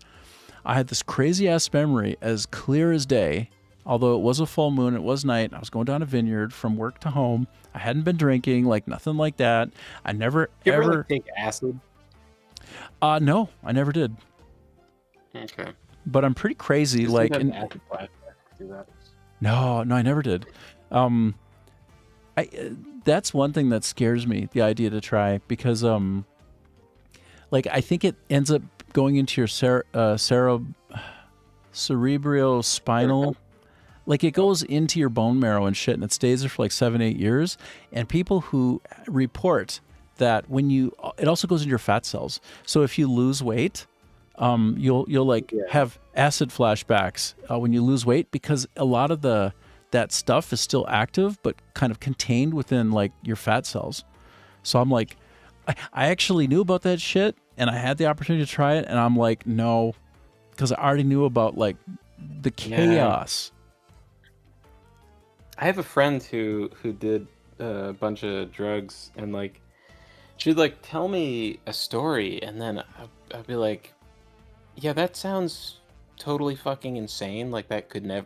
[SPEAKER 2] I had this crazy-ass memory as clear as day. Although it was a full moon, it was night. I was going down a vineyard from work to home. I hadn't been drinking, like nothing like that. I never
[SPEAKER 6] You
[SPEAKER 2] ever
[SPEAKER 6] ever take acid?
[SPEAKER 2] No, I never did.
[SPEAKER 6] Okay.
[SPEAKER 2] But I'm pretty crazy. Like,
[SPEAKER 6] acid flashbacks do that.
[SPEAKER 2] no, I never did. That's one thing that scares me, the idea to try, because like I think it ends up going into your cerebral spinal. Like it goes into your bone marrow and shit, and it stays there for like 7-8 years. And people who report that it also goes into your fat cells. So if you lose weight, you'll like have acid flashbacks when you lose weight, because a lot of that stuff is still active, but kind of contained within like your fat cells. So I'm like, I actually knew about that shit, and I had the opportunity to try it, and I'm like, no, because I already knew about like the chaos.
[SPEAKER 6] I have a friend who did a bunch of drugs, and like she'd like tell me a story, and then I'd be like, yeah, that sounds totally fucking insane. Like that could not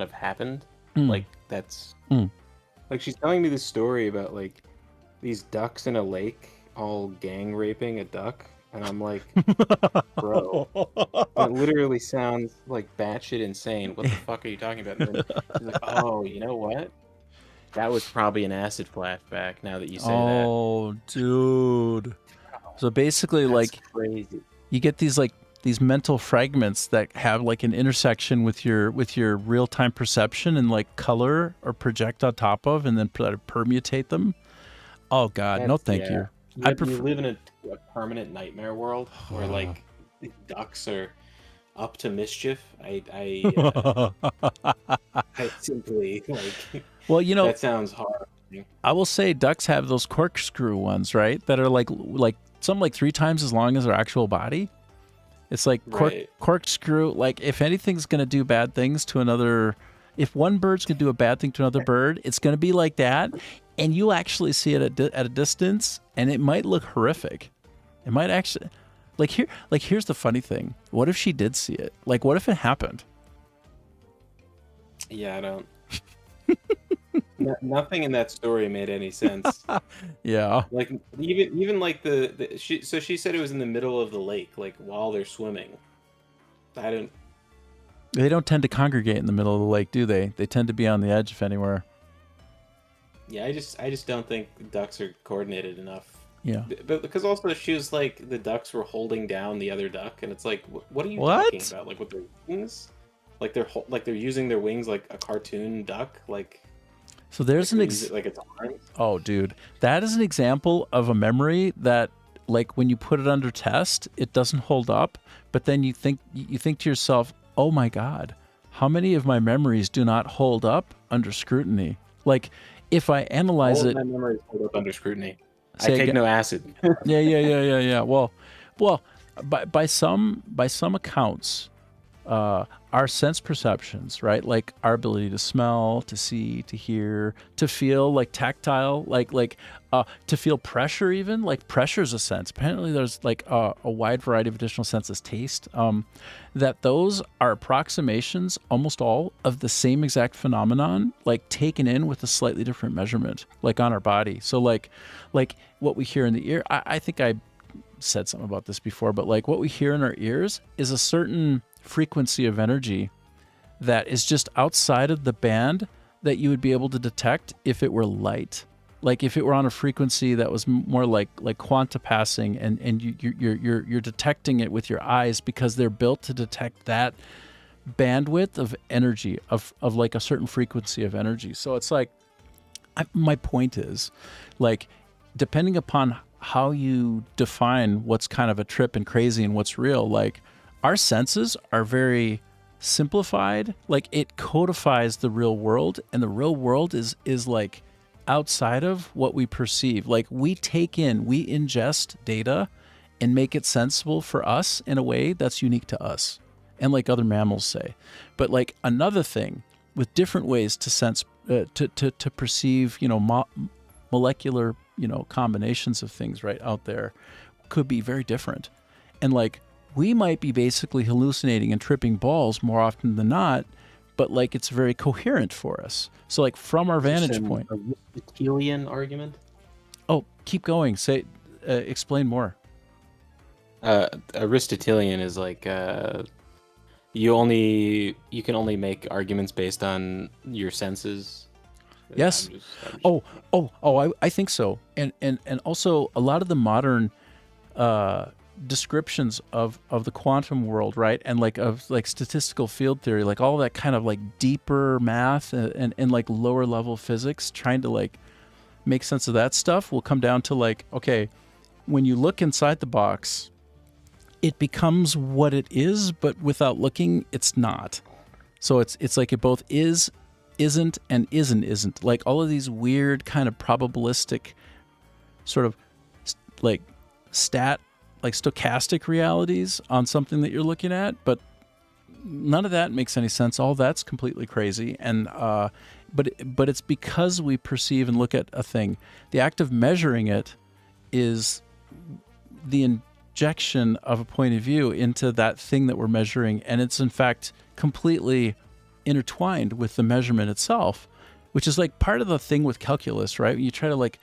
[SPEAKER 6] have happened. Like that's like she's telling me this story about like these ducks in a lake all gang raping a duck, and I'm like, bro, that literally sounds like batshit insane. What the fuck are you talking about? And then she's like, oh, you know what? That was probably an acid flashback. Now that you say that,
[SPEAKER 2] Oh, dude. So basically,
[SPEAKER 6] that's
[SPEAKER 2] like,
[SPEAKER 6] crazy.
[SPEAKER 2] you get these mental fragments that have like an intersection with your real-time perception and like color or project on top of, and then permutate them. Oh God, no, thank
[SPEAKER 6] Yeah.
[SPEAKER 2] you.
[SPEAKER 6] You,
[SPEAKER 2] I prefer.
[SPEAKER 6] you live in a permanent nightmare world where like ducks are up to mischief. I simply like
[SPEAKER 2] Well, you know,
[SPEAKER 6] that sounds hard.
[SPEAKER 2] I will say ducks have those corkscrew ones, right? That are like some like 3 times as long as their actual body. It's like
[SPEAKER 6] Right.
[SPEAKER 2] corkscrew. Like if anything's gonna do bad things to another, if one bird's gonna do a bad thing to another bird, it's gonna be like that, and you'll actually see it at a distance, and it might look horrific. It might actually, here's the funny thing. What if she did see it? Like, what if it happened?
[SPEAKER 6] Yeah, I don't. Nothing in that story made any sense.
[SPEAKER 2] Yeah.
[SPEAKER 6] Like even like she said it was in the middle of the lake, like while they're swimming. I don't.
[SPEAKER 2] They don't tend to congregate in the middle of the lake, do they? They tend to be on the edge, if anywhere.
[SPEAKER 6] Yeah, I just don't think ducks are coordinated enough.
[SPEAKER 2] Yeah.
[SPEAKER 6] But because also she was like the ducks were holding down the other duck, and it's like, what are you
[SPEAKER 2] What?
[SPEAKER 6] talking about? Like with their wings? Like they're using their wings like a cartoon duck, like.
[SPEAKER 2] So there's
[SPEAKER 6] like,
[SPEAKER 2] an
[SPEAKER 6] use it like it's arms.
[SPEAKER 2] Oh, dude, that is an example of a memory that, like, when you put it under test, it doesn't hold up. But then you think to yourself, "Oh my God, how many of my memories do not hold up under scrutiny?" Like, if I analyze
[SPEAKER 6] All
[SPEAKER 2] it,
[SPEAKER 6] of my memories hold up under scrutiny. I
[SPEAKER 2] Say
[SPEAKER 6] take
[SPEAKER 2] again.
[SPEAKER 6] no acid.
[SPEAKER 2] yeah. Well, by some accounts, our sense perceptions, right? Like our ability to smell, to see, to hear, to feel, like tactile, to feel pressure, even like pressure is a sense. Apparently, there's like a wide variety of additional senses. Taste, that those are approximations, almost all of the same exact phenomenon, like taken in with a slightly different measurement, like on our body. So like what we hear in the ear. I think I said something about this before, but like what we hear in our ears is a certain frequency of energy that is just outside of the band that you would be able to detect if it were light. Like if it were on a frequency that was more like quanta passing, and you're detecting it with your eyes because they're built to detect that bandwidth of energy of like a certain frequency of energy. So it's like my point is, like, depending upon how you define what's kind of a trip and crazy and what's real, like our senses are very simplified. Like it codifies the real world, and the real world is like outside of what we perceive. Like we ingest data and make it sensible for us in a way that's unique to us, and like other mammals say. But like another thing with different ways to sense, to perceive, molecular, combinations of things right out there could be very different. And like we might be basically hallucinating and tripping balls more often than not, but like it's very coherent for us. So like from our vantage point.
[SPEAKER 6] Aristotelian argument?
[SPEAKER 2] Oh, keep going. Say, explain more.
[SPEAKER 6] Aristotelian is like you can only make arguments based on your senses.
[SPEAKER 2] Yes. I think so. And also a lot of the modern descriptions of the quantum world, right? And like of like statistical field theory, like all that kind of like deeper math and like lower level physics, trying to like make sense of that stuff will come down to like, okay, when you look inside the box, it becomes what it is, but without looking, it's not. So it's like it both is, isn't, and isn't. Like all of these weird kind of probabilistic sort of like stochastic realities on something that you're looking at, but none of that makes any sense. All that's completely crazy. And but it's because we perceive and look at a thing. The act of measuring it is the injection of a point of view into that thing that we're measuring, and it's in fact completely intertwined with the measurement itself, which is like part of the thing with calculus, right? You try to like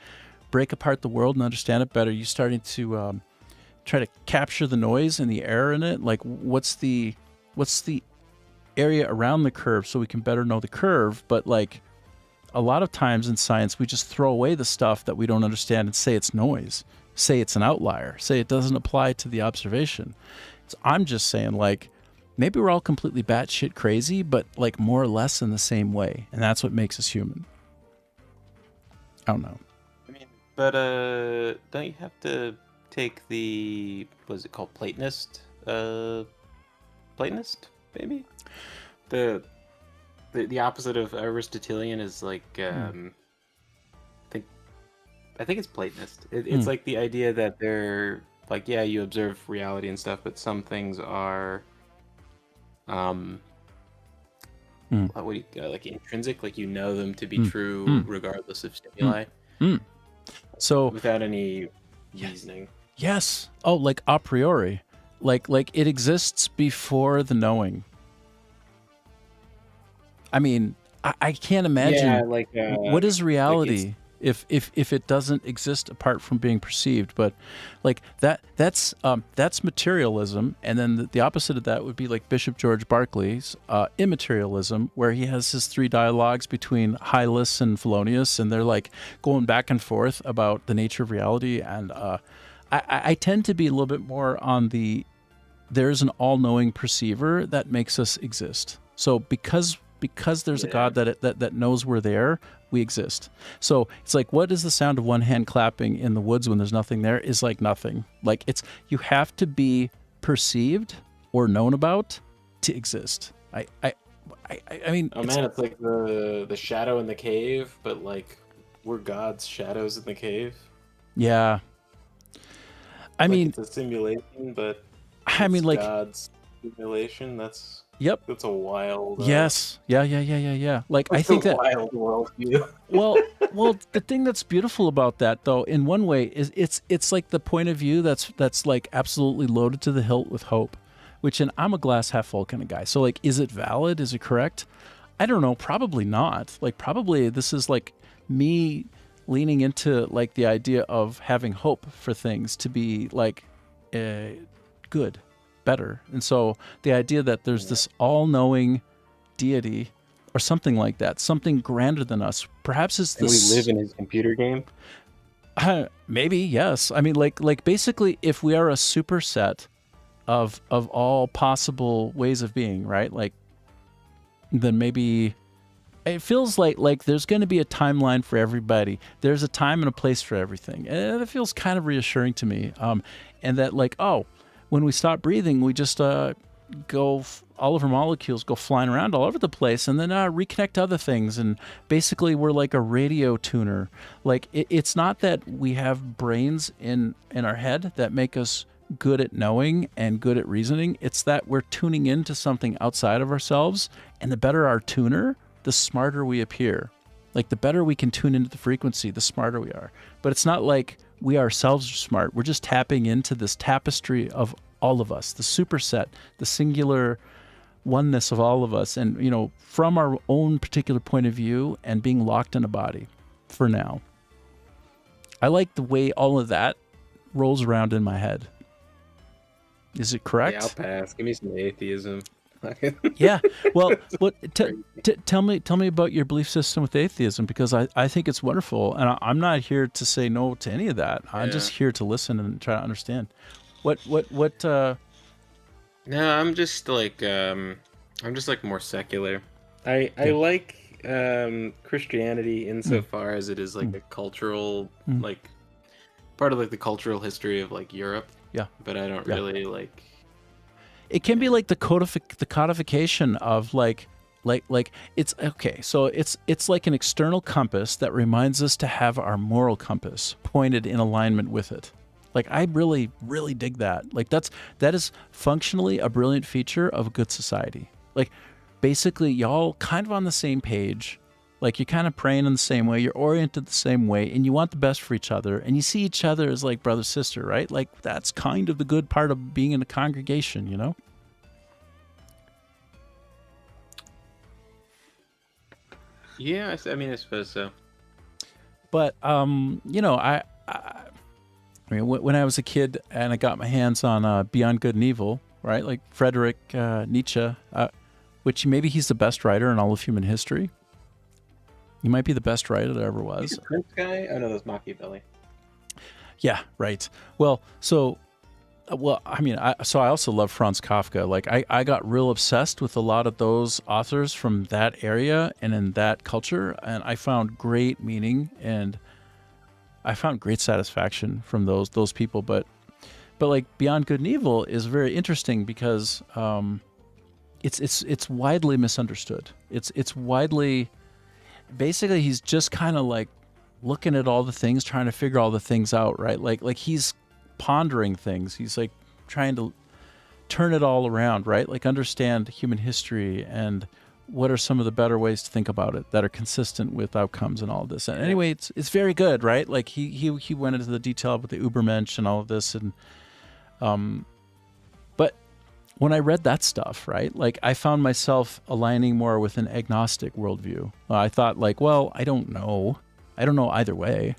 [SPEAKER 2] break apart the world and understand it better, you starting to try to capture the noise and the error in it. Like, what's the area around the curve so we can better know the curve? But like, a lot of times in science, we just throw away the stuff that we don't understand and say it's noise, say it's an outlier, say it doesn't apply to the observation. So I'm just saying, like, maybe we're all completely batshit crazy, but like more or less in the same way, and that's what makes us human. I don't know.
[SPEAKER 6] I mean, but don't you have to take the, what is it called, Platonist? Platonist, maybe? The opposite of Aristotelian is like I think it's Platonist. It's like the idea that they're like, yeah, you observe reality and stuff, but some things are what do you like intrinsic, like you know them to be true regardless of stimuli.
[SPEAKER 2] So
[SPEAKER 6] without any reasoning.
[SPEAKER 2] Yes. Oh, like a priori. Like it exists before the knowing. I mean, I can't imagine.
[SPEAKER 6] Yeah, like
[SPEAKER 2] what is reality if it doesn't exist apart from being perceived? But like that's materialism, and then the opposite of that would be like Bishop George Berkeley's immaterialism, where he has his three dialogues between Hylas and Polonius, and they're like going back and forth about the nature of reality. And I tend to be a little bit more on there's an all-knowing perceiver that makes us exist. So because there's a God that knows we're there, we exist. So it's like, what is the sound of one hand clapping in the woods when there's nothing there? Is like nothing. Like you have to be perceived or known about to exist. I mean,
[SPEAKER 6] oh man, it's like the shadow in the cave, but like we're God's shadows in the cave.
[SPEAKER 2] Yeah. I mean,
[SPEAKER 6] it's a simulation, but
[SPEAKER 2] I mean, like
[SPEAKER 6] God's simulation. That's a wild.
[SPEAKER 2] Yes. Yeah. Like I think that
[SPEAKER 6] wild worldview.
[SPEAKER 2] well, the thing that's beautiful about that, though, in one way, is it's like the point of view that's like absolutely loaded to the hilt with hope, and I'm a glass half full kind of guy. So like, is it valid? Is it correct? I don't know. Probably not. Like, probably this is like me leaning into like the idea of having hope for things to be like good, better. And so the idea that there's this all-knowing deity or something like that, something grander than us, perhaps is this.
[SPEAKER 6] We live in his computer game.
[SPEAKER 2] Maybe, yes. I mean, like basically, if we are a superset of all possible ways of being, right? Like, then maybe it feels like there's going to be a timeline for everybody. There's a time and a place for everything, and it feels kind of reassuring to me. And that like, when we stop breathing, we just all of our molecules go flying around all over the place, and then reconnect to other things. And basically, we're like a radio tuner. Like it's not that we have brains in our head that make us good at knowing and good at reasoning. It's that we're tuning into something outside of ourselves, and the better our tuner, the smarter we appear. Like the better we can tune into the frequency, the smarter we are. But it's not like we ourselves are smart. We're just tapping into this tapestry of all of us, the superset, the singular oneness of all of us, and from our own particular point of view, and being locked in a body for now. I like the way all of that rolls around in my head. Is it correct?
[SPEAKER 6] Yeah, I'll pass. Give me some atheism.
[SPEAKER 2] Yeah. Well, tell me about your belief system with atheism, because I think it's wonderful, and I'm not here to say no to any of that. I'm just here to listen and try to understand. What
[SPEAKER 6] No, I'm just like more secular. I like Christianity insofar as it is like a cultural like part of like the cultural history of like Europe.
[SPEAKER 2] Yeah.
[SPEAKER 6] But I don't really like.
[SPEAKER 2] It can be like the codification of like it's okay. So it's like an external compass that reminds us to have our moral compass pointed in alignment with it. Like I really, really dig that. Like that is functionally a brilliant feature of a good society. Like basically y'all kind of on the same page. Like you're kind of praying in the same way, you're oriented the same way, and you want the best for each other, and you see each other as like brother, sister, right? Like that's kind of the good part of being in a congregation,
[SPEAKER 6] Yeah, I mean, I suppose so.
[SPEAKER 2] But you know, I mean, when I was a kid and I got my hands on Beyond Good and Evil, right? Like Friedrich Nietzsche, which maybe he's the best writer in all of human history. He might be the best writer there ever was.
[SPEAKER 6] He's a Prince guy? Oh no, that's Machiavelli.
[SPEAKER 2] Yeah, right. Well, I mean, I also love Franz Kafka. Like, I got real obsessed with a lot of those authors from that area and in that culture, and I found great meaning and I found great satisfaction from those people. But like Beyond Good and Evil is very interesting because it's widely misunderstood. It's widely, basically he's just kind of like looking at all the things, trying to figure all the things out, right? Like he's pondering things. He's like trying to turn it all around, right? Like understand human history and what are some of the better ways to think about it that are consistent with outcomes and all of this. And anyway, it's very good, right? Like he went into the detail with the Ubermensch and all of this, and but when I read that stuff, right, like I found myself aligning more with an agnostic worldview. I thought like, well, I don't know either way,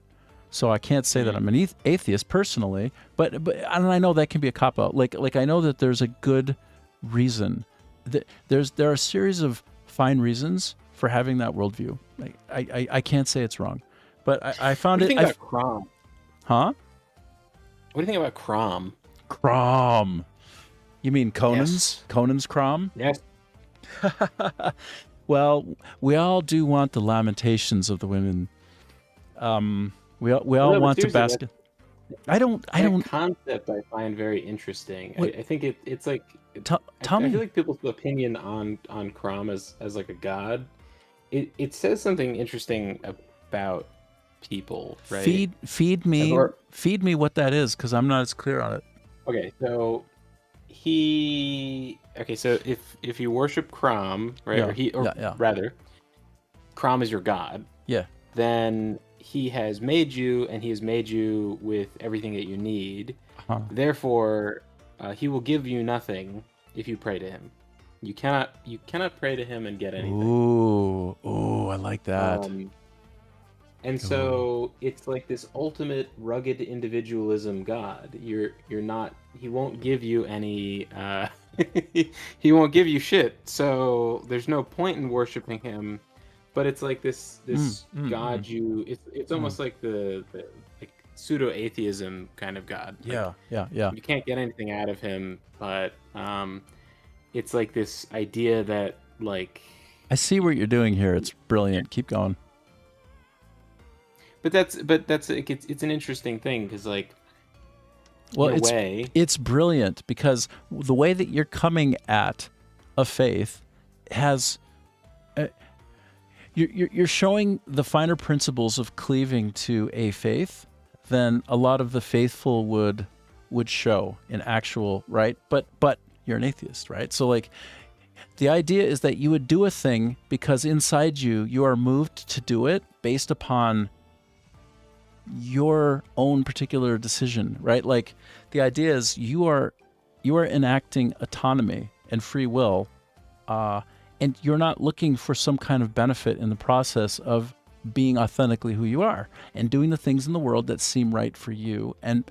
[SPEAKER 2] so I can't say that I'm an atheist personally. But and I know that can be a cop out. Like I know that there's a good reason. There are a series of fine reasons for having that worldview. Like I can't say it's wrong, but I found
[SPEAKER 6] What do
[SPEAKER 2] it.
[SPEAKER 6] you think about Crom?
[SPEAKER 2] Huh?
[SPEAKER 6] What do you think about Crom?
[SPEAKER 2] Crom. You mean Conan's?
[SPEAKER 6] Yes.
[SPEAKER 2] Conan's Crom?
[SPEAKER 6] Yes.
[SPEAKER 2] Well, we all do want the lamentations of the women. We all
[SPEAKER 6] but
[SPEAKER 2] want to
[SPEAKER 6] seriously,
[SPEAKER 2] basket. I don't.
[SPEAKER 6] That concept I find very interesting. I think it's like
[SPEAKER 2] Tell
[SPEAKER 6] I
[SPEAKER 2] me.
[SPEAKER 6] feel like people's opinion on Crom as like a god, it says something interesting about people, right?
[SPEAKER 2] Feed me what that is, because I'm not as clear on it.
[SPEAKER 6] Okay, so so if you worship Crom, right,
[SPEAKER 2] Yeah.
[SPEAKER 6] rather, Crom is your god,
[SPEAKER 2] Yeah.
[SPEAKER 6] then he has made you, and he has made you with everything that you need.
[SPEAKER 2] Uh-huh.
[SPEAKER 6] Therefore, he will give you nothing if you pray to him. You cannot pray to him and get anything.
[SPEAKER 2] Ooh, I like that.
[SPEAKER 6] And so it's like this ultimate rugged individualism god. You're not. He won't give you any. He won't give you shit. So there's no point in worshiping him. But it's like this god. It's almost like the like pseudo atheism kind of god. Like,
[SPEAKER 2] Yeah.
[SPEAKER 6] You can't get anything out of him, but it's like this idea that like.
[SPEAKER 2] I see what you're doing here. It's brilliant. Keep going.
[SPEAKER 6] But that's like, it's an interesting thing because like.
[SPEAKER 2] Well,
[SPEAKER 6] in a way,
[SPEAKER 2] it's brilliant because the way that you're coming at a faith has. You're showing the finer principles of cleaving to a faith than a lot of the faithful would show in actual, right? But you're an atheist, right? So like the idea is that you would do a thing because inside you are moved to do it based upon your own particular decision, right? Like the idea is you are enacting autonomy and free will, and you're not looking for some kind of benefit in the process of being authentically who you are and doing the things in the world that seem right for you and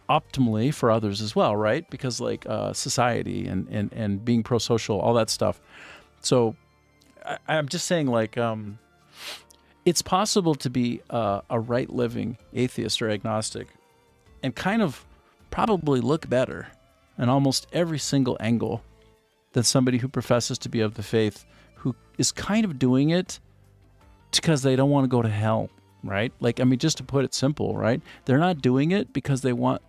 [SPEAKER 2] optimally for others as well, right? Because like society and being pro-social, all that stuff. So I'm just saying like it's possible to be a right-living atheist or agnostic and kind of probably look better in almost every single angle than somebody who professes to be of the faith who is kind of doing it because they don't want to go to hell, right? Like, I mean, just to put it simple, right? They're not doing it because they want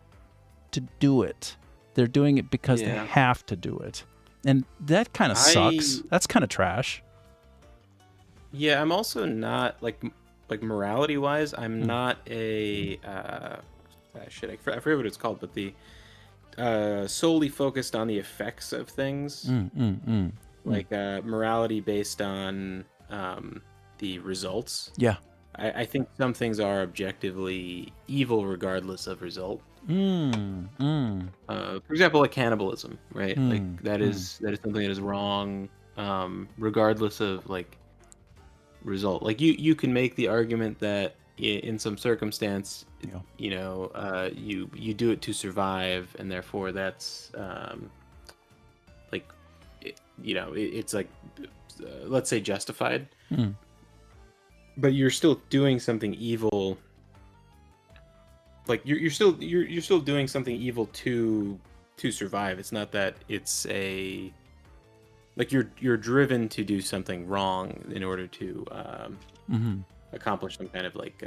[SPEAKER 2] to do it. They're doing it because they have to do it. And that kind of sucks. That's kind of trash.
[SPEAKER 6] Yeah, I'm also not like morality wise. I'm not a I forget what it's called, but the solely focused on the effects of things, like morality based on the results.
[SPEAKER 2] Yeah,
[SPEAKER 6] I think some things are objectively evil regardless of result. For example, like cannibalism, right? Like that is something that is wrong, regardless of like result. Like you can make the argument that in some circumstance,
[SPEAKER 2] Yeah.
[SPEAKER 6] you do it to survive, and therefore that's like it's like let's say justified.
[SPEAKER 2] Hmm.
[SPEAKER 6] But you're still doing something evil. Like you're still doing something evil to survive. It's not that it's a like you're driven to do something wrong in order to
[SPEAKER 2] Mm-hmm.
[SPEAKER 6] accomplish some kind of like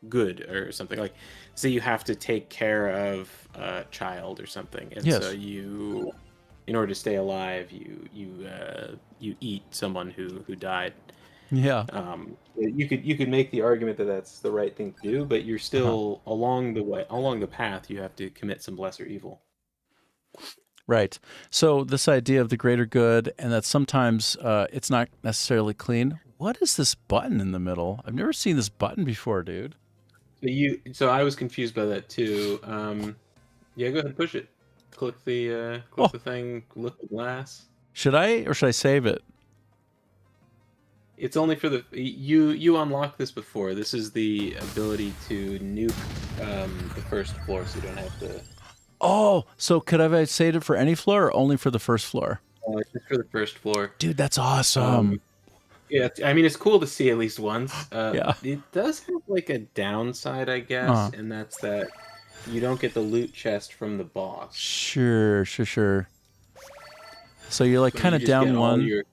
[SPEAKER 6] good or something. Like say you have to take care of a child or something, and
[SPEAKER 2] Yes.
[SPEAKER 6] so you, in order to stay alive, you eat someone who died.
[SPEAKER 2] Yeah.
[SPEAKER 6] You could make the argument that that's the right thing to do, but you're still
[SPEAKER 2] Uh-huh.
[SPEAKER 6] along the path, you have to commit some lesser evil.
[SPEAKER 2] Right. So this idea of the greater good, and that sometimes it's not necessarily clean. What is this button in the middle? I've never seen this button before, dude.
[SPEAKER 6] So I was confused by that too. Yeah, go ahead and push it. Click the
[SPEAKER 2] Oh.
[SPEAKER 6] thing. Look at the glass.
[SPEAKER 2] Should I or should I save it?
[SPEAKER 6] It's only for the you unlocked this before. This is the ability to nuke the first floor, so you don't have to.
[SPEAKER 2] Oh, so could I have saved it for any floor or only for the first floor?
[SPEAKER 6] It's just for the first floor.
[SPEAKER 2] Dude, that's awesome.
[SPEAKER 6] Yeah, I mean it's cool to see at least once.
[SPEAKER 2] Yeah.
[SPEAKER 6] It does have like a downside, I guess,
[SPEAKER 2] Uh-huh.
[SPEAKER 6] and that's that you don't get the loot chest from the boss.
[SPEAKER 2] Sure. So you're like
[SPEAKER 6] So
[SPEAKER 2] kind
[SPEAKER 6] you
[SPEAKER 2] of
[SPEAKER 6] just
[SPEAKER 2] down
[SPEAKER 6] get all
[SPEAKER 2] one,
[SPEAKER 6] your-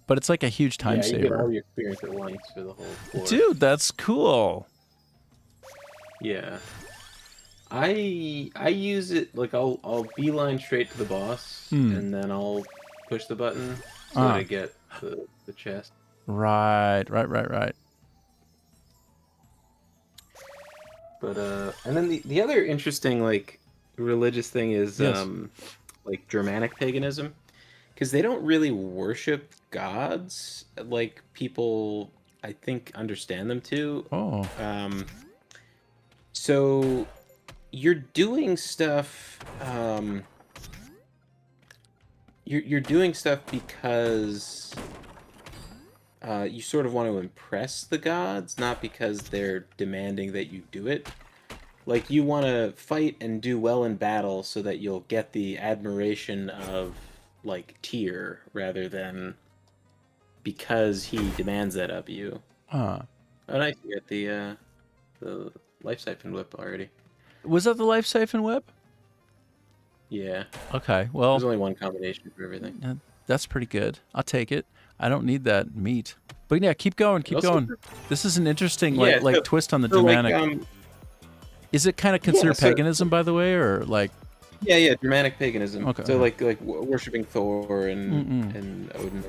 [SPEAKER 2] but it's like a huge time
[SPEAKER 6] yeah, you get all
[SPEAKER 2] saver.
[SPEAKER 6] your experience at once for the whole floor.
[SPEAKER 2] Dude, that's cool.
[SPEAKER 6] Yeah. I use it like I'll beeline straight to the boss, and then I'll push the button so that I get the chest.
[SPEAKER 2] Right.
[SPEAKER 6] But and then the other interesting like religious thing is
[SPEAKER 2] Yes.
[SPEAKER 6] like Germanic paganism, because they don't really worship gods like people I think understand them to.
[SPEAKER 2] Oh.
[SPEAKER 6] So you're doing stuff. You're doing stuff because you sort of want to impress the gods, not because they're demanding that you do it. Like you want to fight and do well in battle so that you'll get the admiration of like Tyr, rather than because he demands that of you.
[SPEAKER 2] Huh.
[SPEAKER 6] Oh, nice! You got the life siphon whip already.
[SPEAKER 2] Was that the life siphon whip?
[SPEAKER 6] Yeah,
[SPEAKER 2] Okay. Well,
[SPEAKER 6] there's only one combination for everything.
[SPEAKER 2] that's pretty good. I'll take it. I don't need that meat. But yeah, keep going.
[SPEAKER 6] Also-
[SPEAKER 2] This is an interesting
[SPEAKER 6] Yeah,
[SPEAKER 2] like
[SPEAKER 6] so-
[SPEAKER 2] twist on the
[SPEAKER 6] So, like,
[SPEAKER 2] Germanic. Is it kind of considered
[SPEAKER 6] so-
[SPEAKER 2] paganism, by the way, or like?
[SPEAKER 6] Yeah, Germanic paganism.
[SPEAKER 2] Okay.
[SPEAKER 6] So like worshiping Thor and Odin.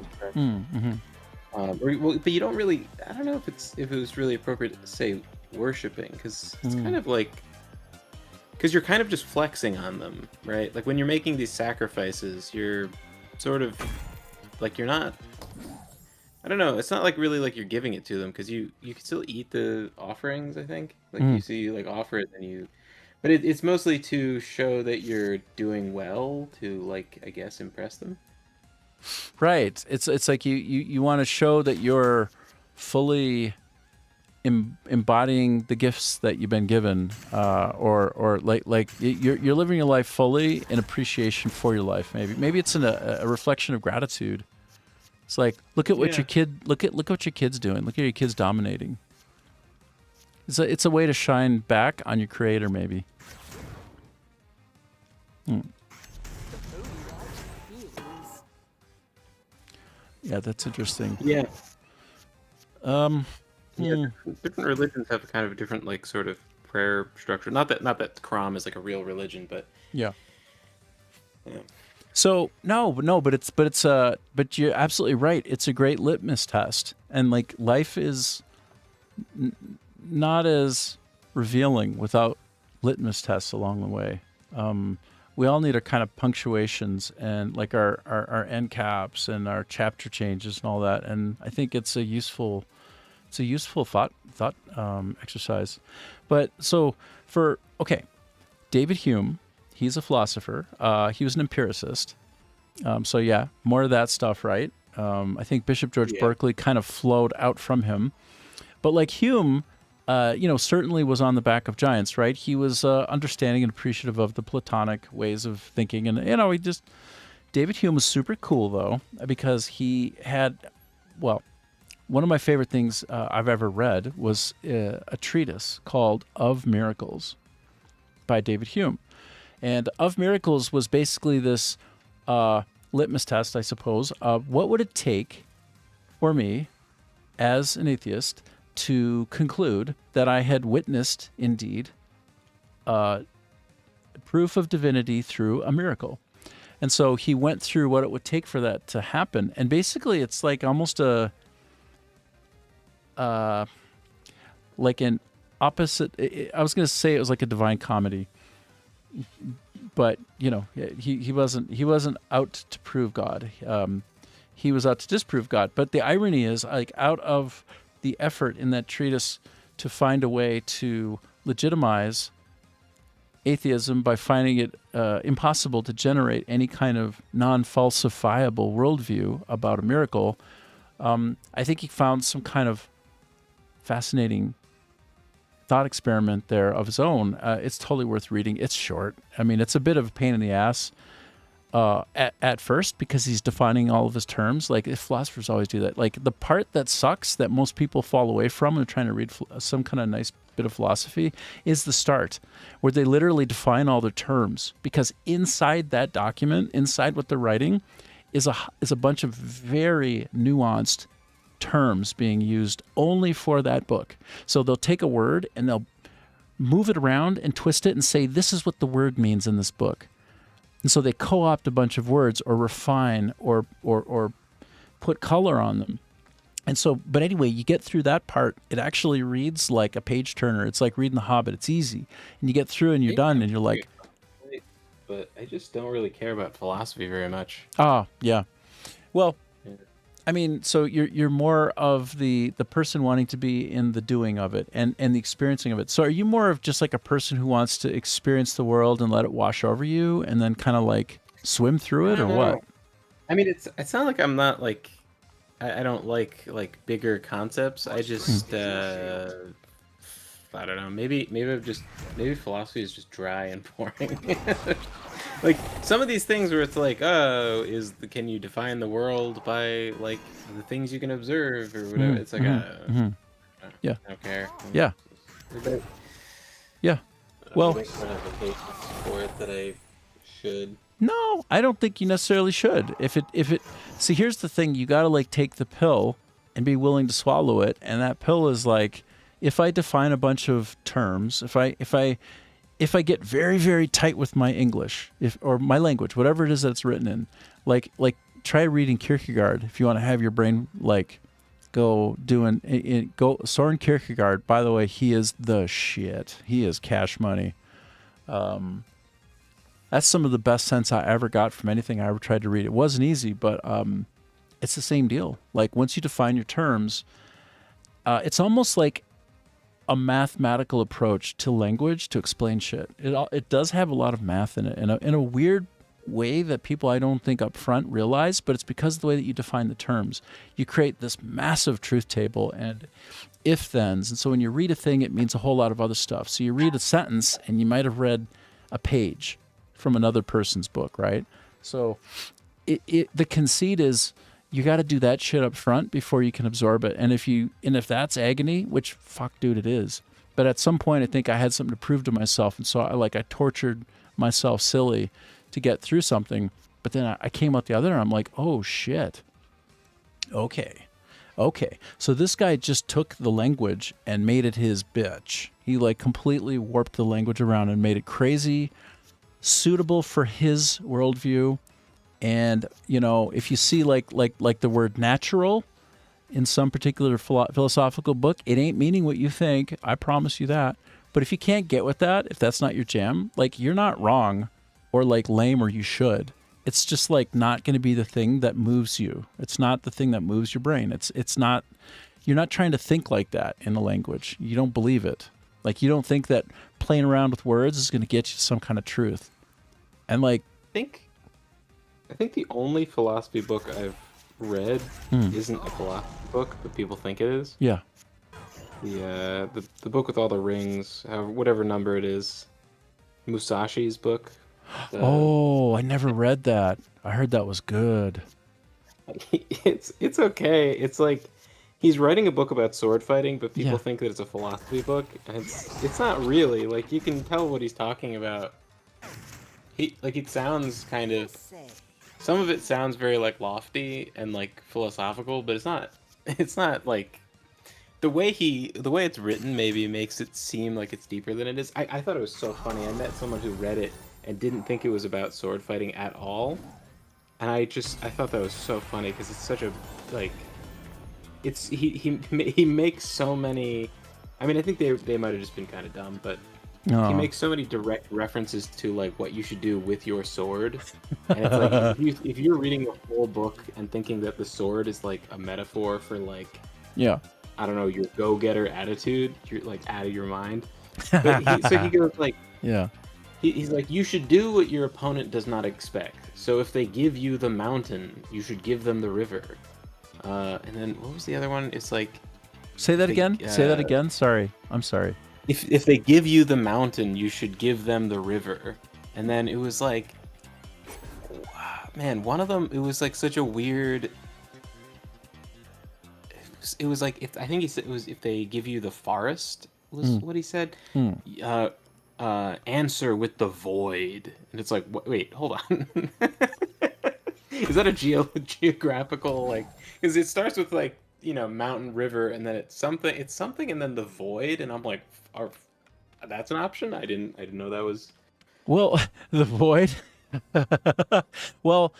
[SPEAKER 6] But you don't really. I don't know if it was really appropriate to say worshiping, because it's kind of like. Because you're kind of just flexing on them, right? Like when you're making these sacrifices, you're sort of like you're not. I don't know. It's not like really like you're giving it to them, because you can still eat the offerings. I think like you like offer it and you, but it's mostly to show that you're doing well, to like I guess impress them.
[SPEAKER 2] Right. It's like you want to show that you're fully embodying the gifts that you've been given, or like you're living your life fully in appreciation for your life. Maybe it's a reflection of gratitude. It's like look at what
[SPEAKER 6] Yeah.
[SPEAKER 2] look at what your kid's doing. Look at your kids dominating. It's a way to shine back on your creator, maybe. Yeah, that's interesting.
[SPEAKER 6] Yeah.
[SPEAKER 2] Hmm.
[SPEAKER 6] Different religions have kind of a different like sort of prayer structure. Not that Quran is like a real religion, but
[SPEAKER 2] Yeah.
[SPEAKER 6] yeah.
[SPEAKER 2] So no, but you're absolutely right. It's a great litmus test, and like life is not as revealing without litmus tests along the way. We all need our kind of punctuations and like our end caps and our chapter changes and all that. And I think it's a useful thought exercise. But so David Hume, he's a philosopher. He was an empiricist. So yeah, more of that stuff, right? I think Bishop George Berkeley kind of flowed out from him. But like Hume, certainly was on the back of giants, right? He was understanding and appreciative of the Platonic ways of thinking. And, David Hume was super cool, though, because he had, one of my favorite things I've ever read was a treatise called Of Miracles by David Hume. And Of Miracles was basically this litmus test, I suppose, of what would it take for me as an atheist to conclude that I had witnessed, indeed, proof of divinity through a miracle. And so he went through what it would take for that to happen. And basically it's like almost like an opposite. I was going to say it was like a Divine Comedy, but he wasn't out to prove God. He was out to disprove God. But the irony is, like, out of the effort in that treatise to find a way to legitimize atheism by finding it impossible to generate any kind of non-falsifiable worldview about a miracle, I think he found some kind of fascinating thought experiment there of his own. It's totally worth reading. It's short. I mean, it's a bit of a pain in the ass at first because he's defining all of his terms. Like, philosophers always do that. Like, the part that sucks that most people fall away from when they're trying to read some kind of nice bit of philosophy is the start, where they literally define all their terms, because inside that document, inside what they're writing, is a bunch of very nuanced terms being used only for that book. So they'll take a word and they'll move it around and twist it and say, this is what the word means in this book. And so they co-opt a bunch of words or refine or put color on them. And so, but anyway, you get through that part, it actually reads like a page turner. It's like reading The Hobbit. It's easy. And you get through and you're done and you're like...
[SPEAKER 6] But I just don't really care about philosophy very much.
[SPEAKER 2] Ah, yeah. Well, I mean, so you're more of the person wanting to be in the doing of it and the experiencing of it. So are you more of just like a person who wants to experience the world and let it wash over you and then kind of like swim through it, or what?
[SPEAKER 6] I mean, it's not like I'm not like... I don't like bigger concepts. I just I don't know. Maybe philosophy is just dry and boring. Like some of these things where it's like, can you define the world by like the things you can observe or whatever? It's like,
[SPEAKER 2] yeah,
[SPEAKER 6] I don't care.
[SPEAKER 2] Yeah. Yeah. Well,
[SPEAKER 6] make ramifications for it that I should.
[SPEAKER 2] No, I don't think you necessarily should. If it see, here's the thing, you got to like take the pill and be willing to swallow it, and that pill is like, if I define a bunch of terms, if I get very, very tight with my English, or my language, whatever it is that's written in, like try reading Kierkegaard if you want to have your brain like go Soren Kierkegaard. By the way, he is the shit. He is cash money. That's some of the best sense I ever got from anything I ever tried to read. It wasn't easy, but it's the same deal. Like once you define your terms, it's almost like a mathematical approach to language to explain shit. It does have a lot of math in it, in a weird way that people I don't think up front realize, but it's because of the way that you define the terms. You create this massive truth table and if-thens, and so when you read a thing, it means a whole lot of other stuff. So you read a sentence, and you might have read a page from another person's book, right? So the conceit is you got to do that shit up front before you can absorb it. And if that's agony, which fuck dude it is, but at some point I think I had something to prove to myself, and so I tortured myself silly to get through something, but then I came out the other and I'm like, oh shit. Okay. So this guy just took the language and made it his bitch. He like completely warped the language around and made it crazy, suitable for his worldview. And if you see like the word natural in some particular philosophical book, it ain't meaning what you think. I promise you that. But if you can't get with that, if that's not your jam, like you're not wrong or like lame, or you should. It's just like not going to be the thing that moves you. It's not the thing that moves your brain. It's not. You're not trying to think like that in the language. You don't believe it. Like you don't think that playing around with words is going to get you some kind of truth. And like
[SPEAKER 6] I think the only philosophy book I've read isn't a philosophy book, but people think it is.
[SPEAKER 2] Yeah.
[SPEAKER 6] The book with all the rings, whatever number it is, Musashi's book.
[SPEAKER 2] Oh, I never read that. I heard that was good.
[SPEAKER 6] It's okay. It's like he's writing a book about sword fighting, but people
[SPEAKER 2] Yeah.
[SPEAKER 6] think that it's a philosophy book, and it's not really. Like you can tell what he's talking about. It sounds kind of, some of it sounds very like lofty and like philosophical, but it's not. It's not like the way it's written maybe makes it seem like it's deeper than it is. I thought it was so funny. I met someone who read it and didn't think it was about sword fighting at all, and I thought that was so funny because it's such a like, it's he makes so many. I mean, I think they might have just been kind of dumb, but
[SPEAKER 2] No.
[SPEAKER 6] he makes so many direct references to like what you should do with your sword, and it's like if you're reading the whole book and thinking that the sword is like a metaphor for like,
[SPEAKER 2] Yeah.
[SPEAKER 6] I don't know, your go-getter attitude, you're like out of your mind. But so he goes like,
[SPEAKER 2] Yeah.
[SPEAKER 6] he's like, you should do what your opponent does not expect. So if they give you the mountain, you should give them the river. And then what was the other one? It's like,
[SPEAKER 2] Say that
[SPEAKER 6] They-
[SPEAKER 2] again. Say that again. Sorry. I'm sorry.
[SPEAKER 6] if they give you the mountain, you should give them the river. And then it was like, wow, man, one of them, it was like such a weird. It was like, if I think he said it was, if they give you the forest was what he said. Answer with the void, and it's like, wait, hold on. Is that a geographical like? Because it starts with like, you know, mountain, river, and then it's something, and then the void, and I'm like, that's an option. I didn't know that was.
[SPEAKER 2] Well, the void. Well,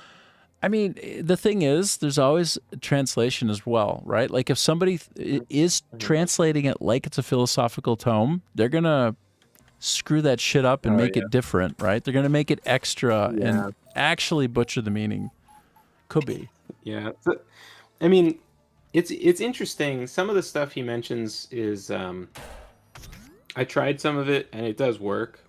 [SPEAKER 2] I mean, the thing is, there's always translation as well, right? Like if somebody is translating it like it's a philosophical tome, they're gonna screw that shit up and make it different, right? They're gonna make it extra and actually butcher the meaning. Could be.
[SPEAKER 6] Yeah, I mean, it's interesting. Some of the stuff he mentions is, I tried some of it and it does work.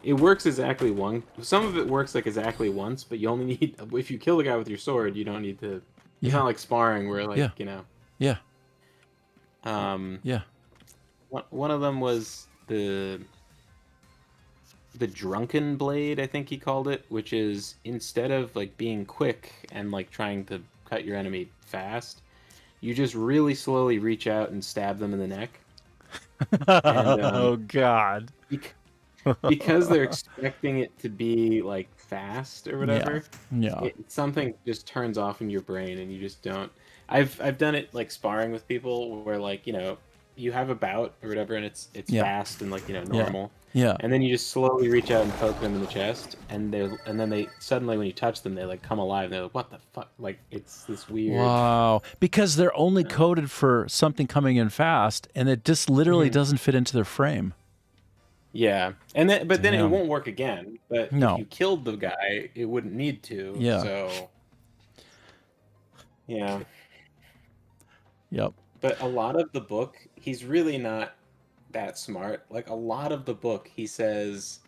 [SPEAKER 6] It works exactly one. Some of it works like exactly once, but you only need, if you kill the guy with your sword, you don't need to. It's not like sparring where like you know.
[SPEAKER 2] Yeah.
[SPEAKER 6] Yeah. One of them was the drunken blade, I think he called it, which is instead of like being quick and like trying to cut your enemy fast, you just really slowly reach out and stab them in the neck. And,
[SPEAKER 2] Oh God.
[SPEAKER 6] because they're expecting it to be like fast or whatever.
[SPEAKER 2] Yeah.
[SPEAKER 6] Something just turns off in your brain and you just don't. I've done it like sparring with people where like, you know, you have a bout or whatever and it's fast and like, you know, normal.
[SPEAKER 2] Yeah.
[SPEAKER 6] And then you just slowly reach out and poke them in the chest, and then they suddenly, when you touch them, they like come alive. And they're like, "What the fuck?" Like it's this weird.
[SPEAKER 2] Wow. Because they're only coded for something coming in fast, and it just literally doesn't fit into their frame.
[SPEAKER 6] Yeah, and then but then it
[SPEAKER 2] Damn.
[SPEAKER 6] won't work again. But
[SPEAKER 2] No.
[SPEAKER 6] if you killed the guy, it wouldn't need to.
[SPEAKER 2] Yeah.
[SPEAKER 6] So. Yeah.
[SPEAKER 2] Yep.
[SPEAKER 6] But a lot of the book, he's really not that smart. Like a lot of the book, he says,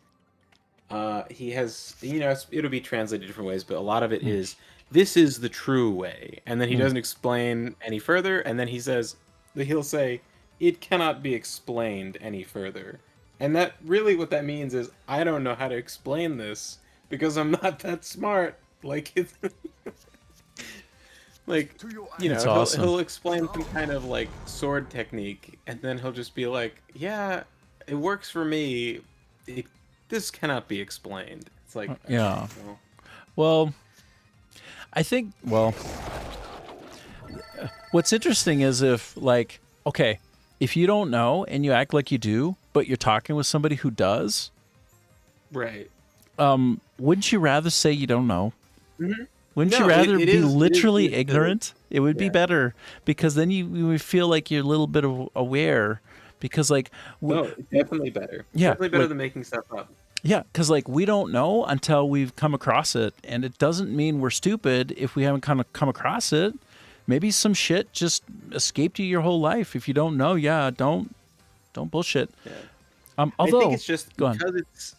[SPEAKER 6] he has, you know, it'll be translated different ways, but a lot of it is, this is the true way. And then he doesn't explain any further. And then he'll say, it cannot be explained any further. And that really what that means is, I don't know how to explain this because I'm not that smart. Like it's like, you know,
[SPEAKER 2] That's awesome.
[SPEAKER 6] he'll explain some kind of like sword technique, and then he'll just be like, "Yeah, it works for me. This cannot be explained." It's like,
[SPEAKER 2] yeah.
[SPEAKER 6] okay, well,
[SPEAKER 2] Well, I think, what's interesting is if, like, okay, if you don't know and you act like you do, but you're talking with somebody who does,
[SPEAKER 6] right?
[SPEAKER 2] wouldn't you rather say you don't know?
[SPEAKER 6] Mhm.
[SPEAKER 2] Wouldn't
[SPEAKER 6] No,
[SPEAKER 2] you rather
[SPEAKER 6] it
[SPEAKER 2] be
[SPEAKER 6] is-
[SPEAKER 2] literally
[SPEAKER 6] it is-
[SPEAKER 2] ignorant? It would be better because then you would feel like you're a little bit aware because, like,
[SPEAKER 6] No, it's definitely better.
[SPEAKER 2] Yeah,
[SPEAKER 6] Definitely better
[SPEAKER 2] like-
[SPEAKER 6] than making stuff up.
[SPEAKER 2] yeah, because like we don't know until we've come across it, and it doesn't mean we're stupid if we haven't come across it. Maybe some shit just escaped you your whole life. If you don't know, don't bullshit.
[SPEAKER 6] Yeah.
[SPEAKER 2] Although
[SPEAKER 6] I think it's just
[SPEAKER 2] go on.
[SPEAKER 6] because it's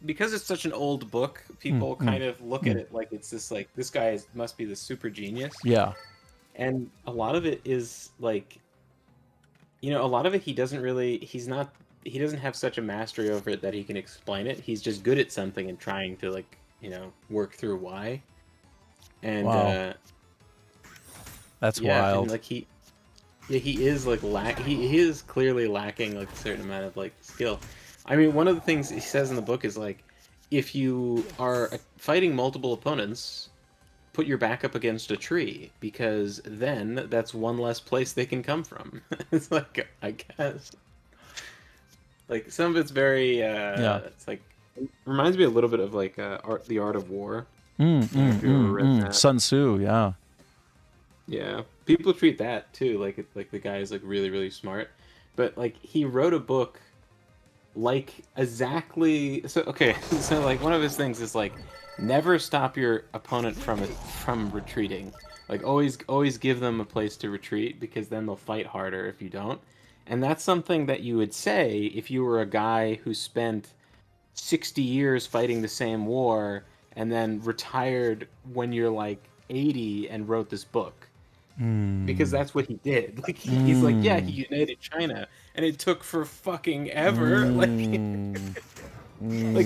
[SPEAKER 6] because it's such an old book, people kind of look at it like it's this guy must be the super genius.
[SPEAKER 2] Yeah.
[SPEAKER 6] And a lot of it is like, a lot of it he doesn't have such a mastery over it that he can explain it. He's just good at something and trying to like, work through why. And
[SPEAKER 2] Wow. That's
[SPEAKER 6] yeah,
[SPEAKER 2] wild.
[SPEAKER 6] and like he is like he is clearly lacking like a certain amount of like skill. I mean, one of the things he says in the book is like, if you are fighting multiple opponents, put your back up against a tree, because then that's one less place they can come from. It's like, I guess, like some of it's very it's like, it reminds me a little bit of like the Art of War. If you ever read that.
[SPEAKER 2] Sun Tzu, yeah.
[SPEAKER 6] Yeah, people treat that too like the guy is like really really smart, but like he wrote a book like exactly so like one of his things is like, never stop your opponent from retreating. Like always give them a place to retreat, because then they'll fight harder if you don't. And that's something that you would say if you were a guy who spent 60 years fighting the same war and then retired when you're like 80 and wrote this book. Because that's what he did. Like he's like, yeah, he united China, and it took for fucking ever. Like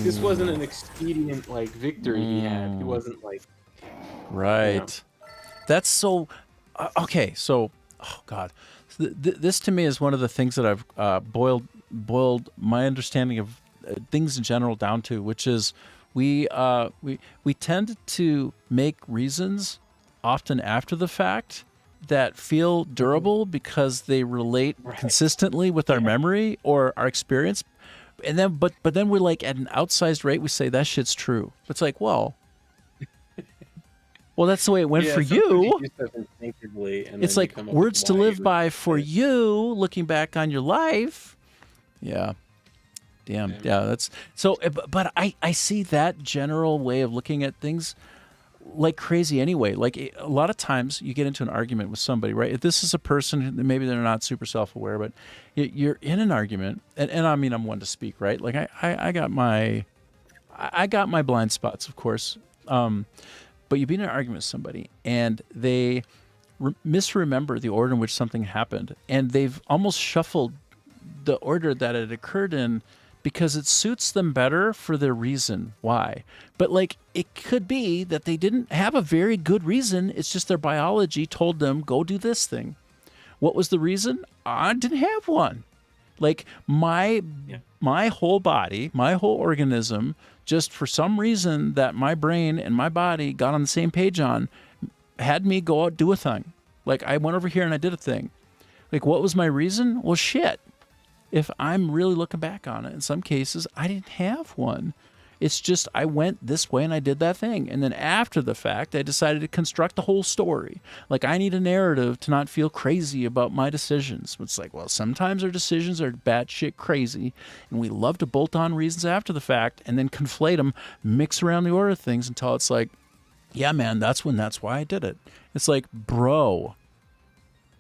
[SPEAKER 6] this wasn't an expedient like victory he had. He wasn't like
[SPEAKER 2] Right. That's so okay. So, oh god, this to me is one of the things that I've boiled my understanding of things in general down to, which is we tend to make reasons often after the fact that feel durable because they relate consistently with our memory or our experience. And then, but then we're like at an outsized rate, we say that shit's true. It's like, well, that's the way it went for you. It's like words to live by for you, looking back on your life. Yeah. Damn. Yeah. That's so, but I see that general way of looking at things like crazy anyway. Like a lot of times you get into an argument with somebody, right? If this is a person who maybe they're not super self-aware, but you're in an argument, and I mean, I'm one to speak, right? Like I got my blind spots, of course. But you've been in an argument with somebody and they misremember the order in which something happened, and they've almost shuffled the order that it occurred in because it suits them better for their reason why. But like, it could be that they didn't have a very good reason. It's just their biology told them, go do this thing. What was the reason? I didn't have one. Like my whole body, my whole organism, just for some reason that my brain and my body got on the same page on, had me go out do a thing. Like I went over here and I did a thing. Like what was my reason? Well, shit. If I'm really looking back on it, in some cases, I didn't have one. It's just I went this way and I did that thing. And then after the fact, I decided to construct the whole story. Like I need a narrative to not feel crazy about my decisions. It's like, well, sometimes our decisions are batshit crazy, and we love to bolt on reasons after the fact and then conflate them, mix around the order of things until it's like, yeah, man, that's why I did it. It's like, bro,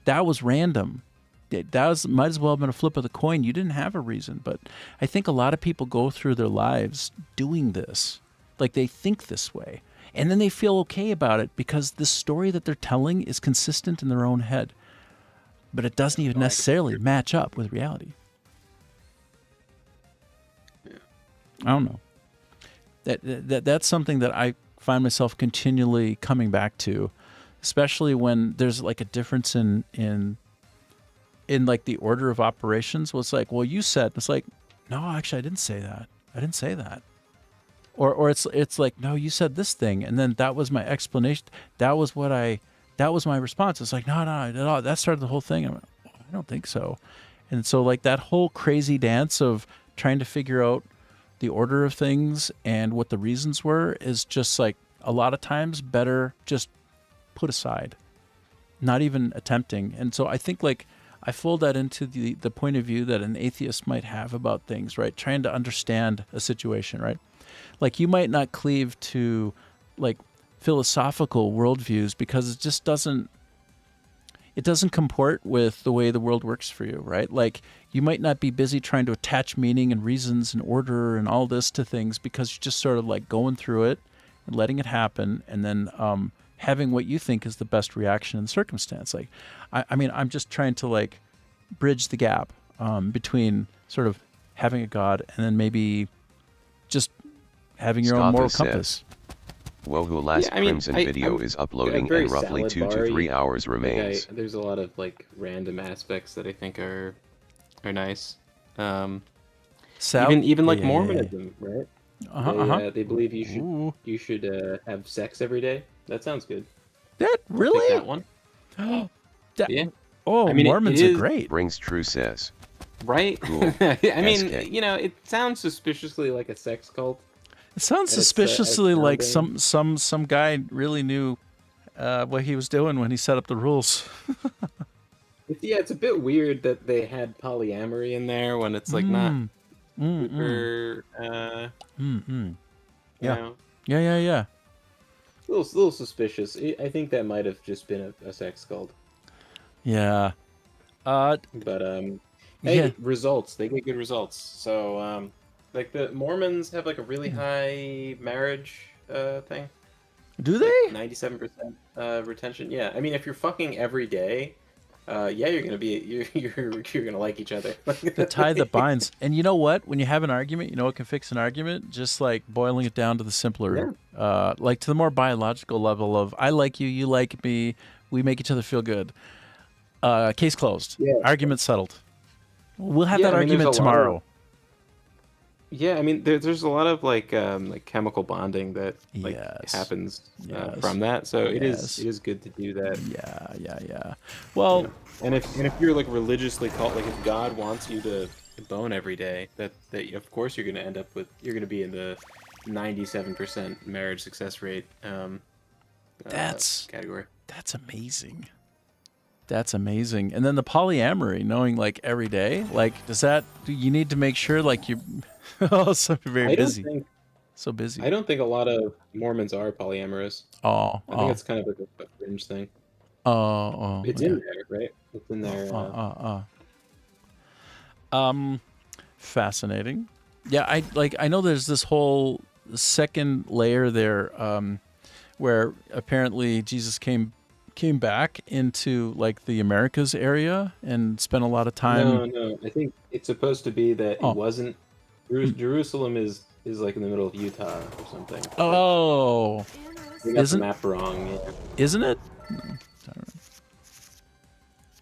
[SPEAKER 2] that was random. That might as well have been a flip of the coin. You didn't have a reason. But I think a lot of people go through their lives doing this. Like they think this way. And then they feel okay about it because the story that they're telling is consistent in their own head. But it doesn't even necessarily match up with reality. I don't know. That's something that I find myself continually coming back to, especially when there's like a difference in like the order of operations. Well, it's like, well, you said, it's like, no, actually I didn't say that. I didn't say that. Or it's like, no, you said this thing, and then that was my explanation. That was my response. It's like, no, that started the whole thing. I'm like, well, I don't think so. And so like that whole crazy dance of trying to figure out the order of things and what the reasons were is just like a lot of times better just put aside, not even attempting. And so I think like I fold that into the point of view that an atheist might have about things, right? Trying to understand a situation, right? Like you might not cleave to like philosophical worldviews because it just doesn't, it doesn't comport with the way the world works for you, right? Like you might not be busy trying to attach meaning and reasons and order and all this to things because you're just sort of like going through it and letting it happen, and then having what you think is the best reaction in the circumstance. Like, I mean, I'm just trying to like bridge the gap between sort of having a God and then maybe just having your own moral
[SPEAKER 1] Scotha
[SPEAKER 2] compass.
[SPEAKER 1] says, Wohu last
[SPEAKER 6] Yeah, I mean,
[SPEAKER 1] Crimson video is uploading
[SPEAKER 7] very
[SPEAKER 1] and roughly
[SPEAKER 7] salad
[SPEAKER 1] 2 to
[SPEAKER 7] bar-y.
[SPEAKER 1] 3 hours remains.
[SPEAKER 7] There's a lot of like random aspects that I think are nice.
[SPEAKER 2] Sal-
[SPEAKER 7] Even like
[SPEAKER 2] Yeah, yeah, yeah,
[SPEAKER 7] Mormonism, right? They believe
[SPEAKER 2] Ooh.
[SPEAKER 7] you should have sex every day. That sounds good.
[SPEAKER 2] That
[SPEAKER 7] Take
[SPEAKER 2] really?
[SPEAKER 7] that one.
[SPEAKER 2] That-
[SPEAKER 7] Yeah.
[SPEAKER 2] Oh,
[SPEAKER 7] I mean,
[SPEAKER 2] Mormons
[SPEAKER 7] it
[SPEAKER 2] are
[SPEAKER 7] is-
[SPEAKER 2] great.
[SPEAKER 1] Brings True says,
[SPEAKER 7] Right?
[SPEAKER 1] Cool.
[SPEAKER 7] I mean,
[SPEAKER 1] SK.
[SPEAKER 7] you know, it sounds suspiciously like a sex cult.
[SPEAKER 2] It sounds
[SPEAKER 7] It's,
[SPEAKER 2] suspiciously
[SPEAKER 7] it's
[SPEAKER 2] like
[SPEAKER 7] sounding-
[SPEAKER 2] some guy really knew what he was doing when he set up the rules.
[SPEAKER 7] It's a bit weird that they had polyamory in there when it's like not super, you
[SPEAKER 2] Yeah.
[SPEAKER 7] know,
[SPEAKER 2] Yeah.
[SPEAKER 7] a little suspicious. I think that might have just been a sex cult.
[SPEAKER 2] Yeah.
[SPEAKER 7] But hey,
[SPEAKER 2] Yeah.
[SPEAKER 7] results. They get good results. So like the Mormons have like a really high marriage thing.
[SPEAKER 2] Do they?
[SPEAKER 7] 97% retention. Yeah, I mean if you're fucking every day, you're gonna like each other.
[SPEAKER 2] The tie that binds. And you know what? When you have an argument, you know what can fix an argument? Just like boiling it down to the simpler, like to the more biological level of I like you, you like me, we make each other feel good. Case closed.
[SPEAKER 7] Yeah.
[SPEAKER 2] Argument settled. We'll have
[SPEAKER 7] Yeah,
[SPEAKER 2] that
[SPEAKER 7] I mean, there's
[SPEAKER 2] argument
[SPEAKER 7] a lot of-
[SPEAKER 2] tomorrow.
[SPEAKER 7] Yeah, I mean there's a lot of like chemical bonding that like
[SPEAKER 2] Yes.
[SPEAKER 7] happens
[SPEAKER 2] Yes.
[SPEAKER 7] from that. So
[SPEAKER 2] Yes.
[SPEAKER 7] it is good to do that.
[SPEAKER 2] Yeah. Well,
[SPEAKER 7] And if you're like religiously cult, like if God wants you to bone every day, that of course you're gonna be in the 97% marriage success rate
[SPEAKER 2] That's
[SPEAKER 7] category.
[SPEAKER 2] That's amazing. That's amazing. And then the polyamory, knowing like every day, like do you need to make sure like you're so very
[SPEAKER 7] I don't
[SPEAKER 2] busy.
[SPEAKER 7] think
[SPEAKER 2] So busy.
[SPEAKER 7] I don't think a lot of Mormons are polyamorous.
[SPEAKER 2] Oh,
[SPEAKER 7] I think it's kind of like a fringe thing. It's
[SPEAKER 2] okay.
[SPEAKER 7] in there, right? It's in there.
[SPEAKER 2] Fascinating. Yeah, I know there's this whole second layer there, where apparently Jesus came back into like the Americas area and spent a lot of time.
[SPEAKER 7] No. I think it's supposed to be that
[SPEAKER 2] Oh.
[SPEAKER 7] it wasn't. Jerusalem is like in the middle of Utah or something.
[SPEAKER 2] Oh,
[SPEAKER 7] We got the
[SPEAKER 2] isn't-
[SPEAKER 7] map wrong. Yeah.
[SPEAKER 2] isn't it?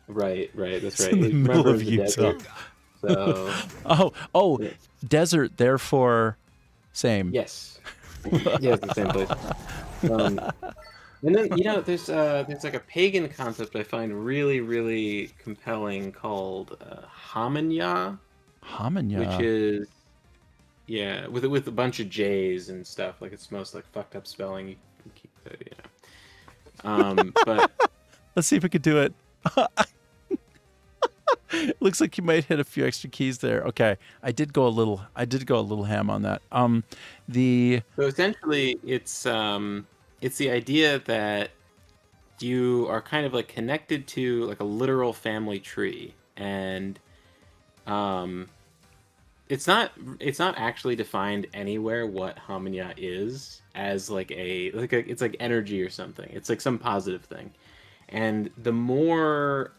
[SPEAKER 7] Right. That's
[SPEAKER 2] It's
[SPEAKER 7] right.
[SPEAKER 2] in the
[SPEAKER 7] Remember
[SPEAKER 2] middle of
[SPEAKER 7] the
[SPEAKER 2] Utah.
[SPEAKER 7] desert. So
[SPEAKER 2] Oh,
[SPEAKER 7] Yeah.
[SPEAKER 2] desert. Therefore, same.
[SPEAKER 7] yes, yeah, it's the same place. And then there's like a pagan concept I find really really compelling called Hamanya,
[SPEAKER 2] Hamanya.
[SPEAKER 7] which is with a bunch of J's and stuff. Like it's most like fucked up spelling. You can keep it, but
[SPEAKER 2] Let's see if we could do it. Looks like you might hit a few extra keys there. Okay, I did go a little ham on that.
[SPEAKER 7] So essentially, it's the idea that you are kind of like connected to like a literal family tree, and it's not actually defined anywhere what Hamanya is as it's like energy or something. It's like some positive thing. And the more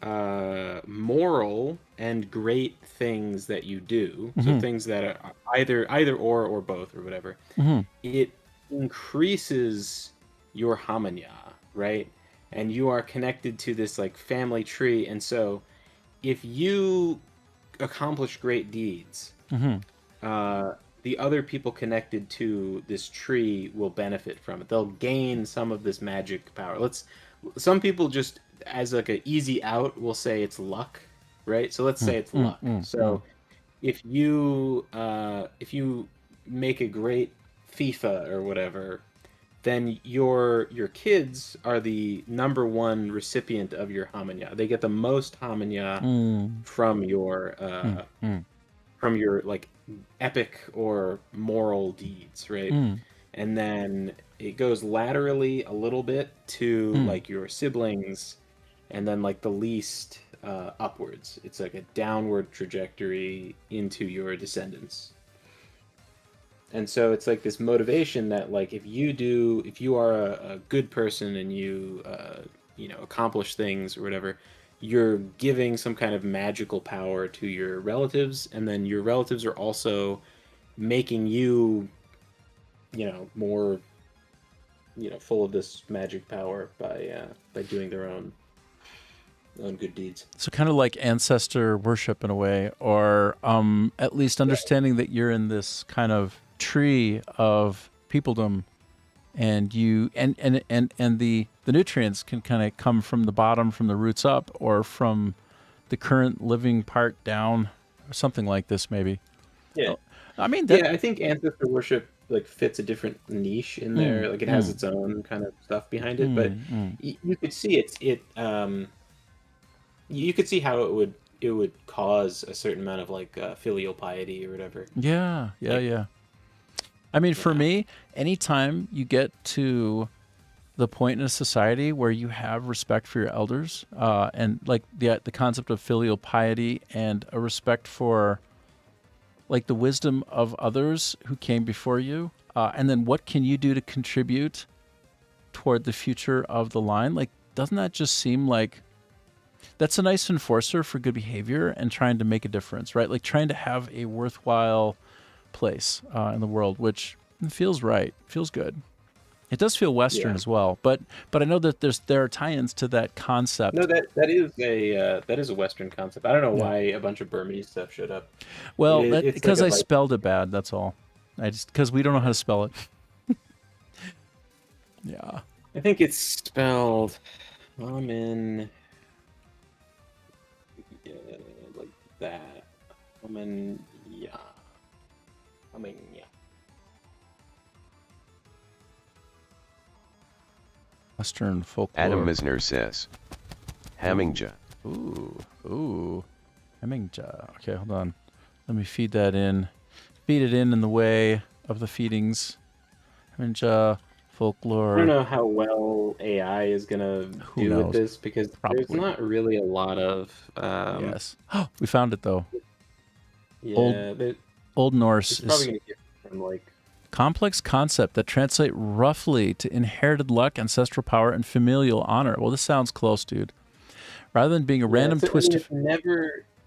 [SPEAKER 7] moral and great things that you do, so things that are either or both or whatever, it increases your Hamanya, right? And you are connected to this like family tree. And so if you accomplish great deeds, the other people connected to this tree will benefit from it. They'll gain some of this magic power. Some people just as like an easy out will say it's luck, right? So let's say it's luck. So if you make a great FIFA or whatever, then your kids are the number one recipient of your Hamanya. They get the most Hamanya from your like epic or moral deeds, right? And then it goes laterally a little bit to like your siblings and then like the least upwards. It's like a downward trajectory into your descendants. And so it's like this motivation that like if you are a good person and you accomplish things or whatever, you're giving some kind of magical power to your relatives, and then your relatives are also making you more full of this magic power by doing their own good deeds.
[SPEAKER 2] So kind of like ancestor worship in a way, or at least understanding that you're in this kind of tree of peopledom, and you and the nutrients can kind of come from the bottom, from the roots up, or from the current living part down, or something like this maybe.
[SPEAKER 7] Yeah.
[SPEAKER 2] I mean, that,
[SPEAKER 7] Yeah, I think ancestor worship like fits a different niche in there. Like it has its own kind of stuff behind it, but you could see you could see how it would cause a certain amount of like filial piety or whatever.
[SPEAKER 2] Yeah. I mean, for me, anytime you get to the point in a society where you have respect for your elders, and like the concept of filial piety and a respect for like the wisdom of others who came before you, and then what can you do to contribute toward the future of the line? Like, doesn't that just seem like that's a nice enforcer for good behavior and trying to make a difference, right? Like trying to have a worthwhile place in the world, which feels right, feels good. It does feel Western as well, but I know that there are tie-ins to that concept.
[SPEAKER 7] No, that is a Western concept. I don't know why a bunch of Burmese stuff showed up.
[SPEAKER 2] Well,
[SPEAKER 7] It's
[SPEAKER 2] because
[SPEAKER 7] like
[SPEAKER 2] I spelled it bad. That's all. Because we don't know how to spell it. Yeah.
[SPEAKER 7] I think it's spelled like that. Yeah.
[SPEAKER 2] Western folklore.
[SPEAKER 1] Adam Misner says, Hamingja.
[SPEAKER 2] Ooh. Hemingja. Okay, hold on. Let me feed that in. Feed it in the way of the feedings. Hemingja, folklore.
[SPEAKER 7] I don't know how well AI is gonna do
[SPEAKER 2] knows?
[SPEAKER 7] with this because there's
[SPEAKER 2] Probably.
[SPEAKER 7] not really a lot of
[SPEAKER 2] Yes. Oh, we found it though.
[SPEAKER 7] yeah.
[SPEAKER 2] Old Norse
[SPEAKER 7] It's
[SPEAKER 2] is
[SPEAKER 7] probably gonna get from like
[SPEAKER 2] complex concept that translate roughly to inherited luck, ancestral power, and familial honor. Well, this sounds close, dude. Rather than being a random twist of...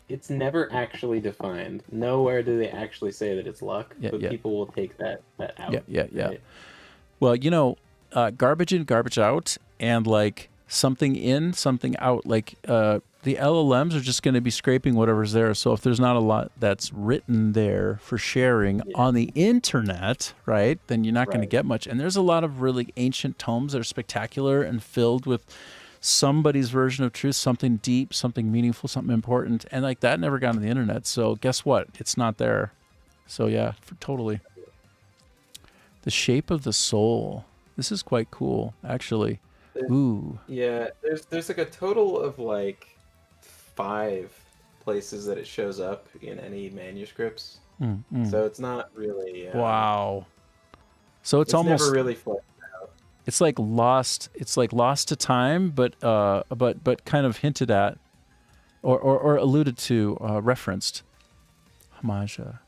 [SPEAKER 7] It's never actually defined. Nowhere do they actually say that it's luck,
[SPEAKER 2] Yeah,
[SPEAKER 7] but
[SPEAKER 2] yeah.
[SPEAKER 7] people will take that out.
[SPEAKER 2] Yeah.
[SPEAKER 7] right?
[SPEAKER 2] Well, garbage in, garbage out, and like something in, something out. Like the LLMs are just going to be scraping whatever's there. So if there's not a lot that's written there for sharing on the internet, right, then you're not going to
[SPEAKER 7] Right.
[SPEAKER 2] get much. And there's a lot of really ancient tomes that are spectacular and filled with somebody's version of truth, something deep, something meaningful, something important. And like that never got on the internet. So guess what? It's not there. So yeah, totally. The shape of the soul. This is quite cool, actually. Ooh.
[SPEAKER 7] Yeah, there's like a total of like 5 places that it shows up in any manuscripts. So it's not really
[SPEAKER 2] Wow. So it's almost
[SPEAKER 7] never really fleshed.
[SPEAKER 2] it's like lost to time, but kind of hinted at or alluded to, referenced. Hamaja.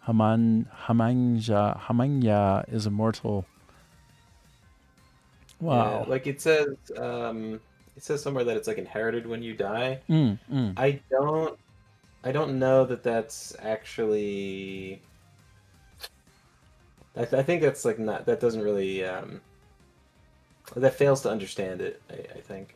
[SPEAKER 2] Hamanya is immortal. Wow.
[SPEAKER 7] Yeah, like it says somewhere that it's like inherited when you die. I don't know that that's actually. I think that's like not, that doesn't really that fails to understand it. I think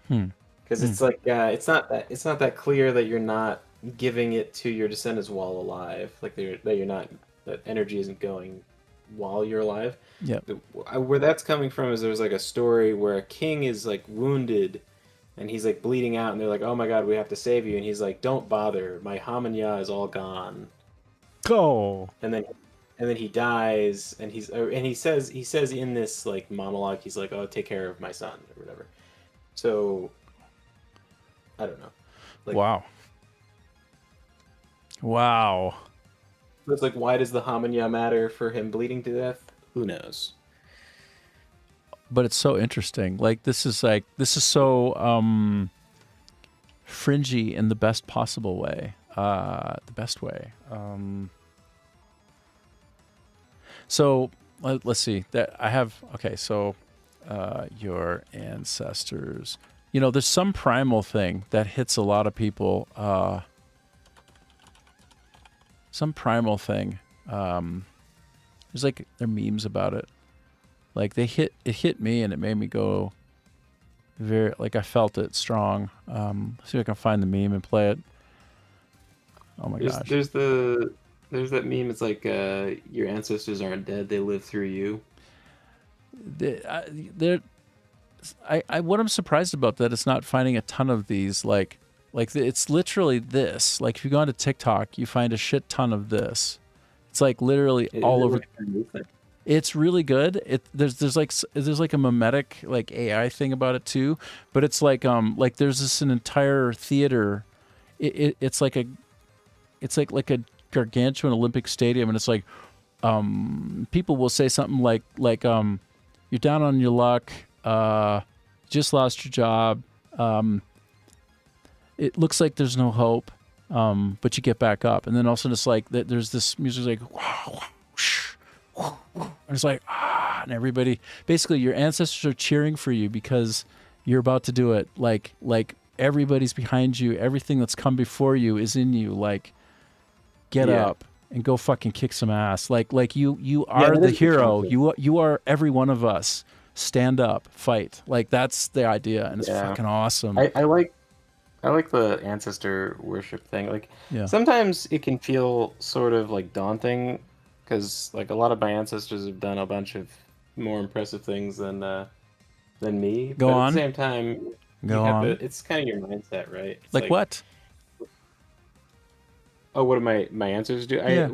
[SPEAKER 7] because it's like it's not that clear that you're not giving it to your descendants while alive, like that energy isn't going while you're alive.
[SPEAKER 2] Yeah.
[SPEAKER 7] Where that's coming from is there's like a story where a king is like wounded and he's like bleeding out and they're like, oh my god, we have to save you, and he's like, don't bother, my Hamanya is all gone.
[SPEAKER 2] Go.
[SPEAKER 7] And then he dies, and he says in this like monologue, he's like, oh, take care of my son or whatever. So I don't know. Like,
[SPEAKER 2] Wow.
[SPEAKER 7] it's like, why does the Hamanya matter for him bleeding to death? Who knows?
[SPEAKER 2] But it's so interesting. Like this is so fringy in the best possible way. The best way. So let's see. That I have. Okay, so your ancestors. You know, there's some primal thing that hits a lot of people. Some primal thing. There's like there are memes about it. Like it hit me and it made me go very like I felt it strong. See if I can find the meme and play it. Oh my gosh.
[SPEAKER 7] There's that meme. It's like your ancestors aren't dead; they live through you.
[SPEAKER 2] What I'm surprised about that it's not finding a ton of these it's literally this. Like if you go onto TikTok, you find a shit ton of this. It's like literally all over. It's really good. There's like a mimetic like AI thing about it too, but it's like there's this an entire theater. It's like a gargantuan Olympic stadium, and it's like people will say something like you're down on your luck, just lost your job. It looks like there's no hope, but you get back up, and then all of a sudden it's like there's this music like and it's like and everybody basically your ancestors are cheering for you because you're about to do it. Like everybody's behind you. Everything that's come before you is in you. Like get up and go fucking kick some ass. Like you are the hero. You are every one of us. Stand up, fight. Like that's the idea, and it's fucking awesome.
[SPEAKER 7] I like the ancestor worship thing. Like sometimes it can feel sort of like daunting because like a lot of my ancestors have done a bunch of more impressive things than me.
[SPEAKER 2] Go on.
[SPEAKER 7] At the same time, it's kind of your mindset, right? It's
[SPEAKER 2] like what?
[SPEAKER 7] Oh, what do my answers do?
[SPEAKER 2] Yeah.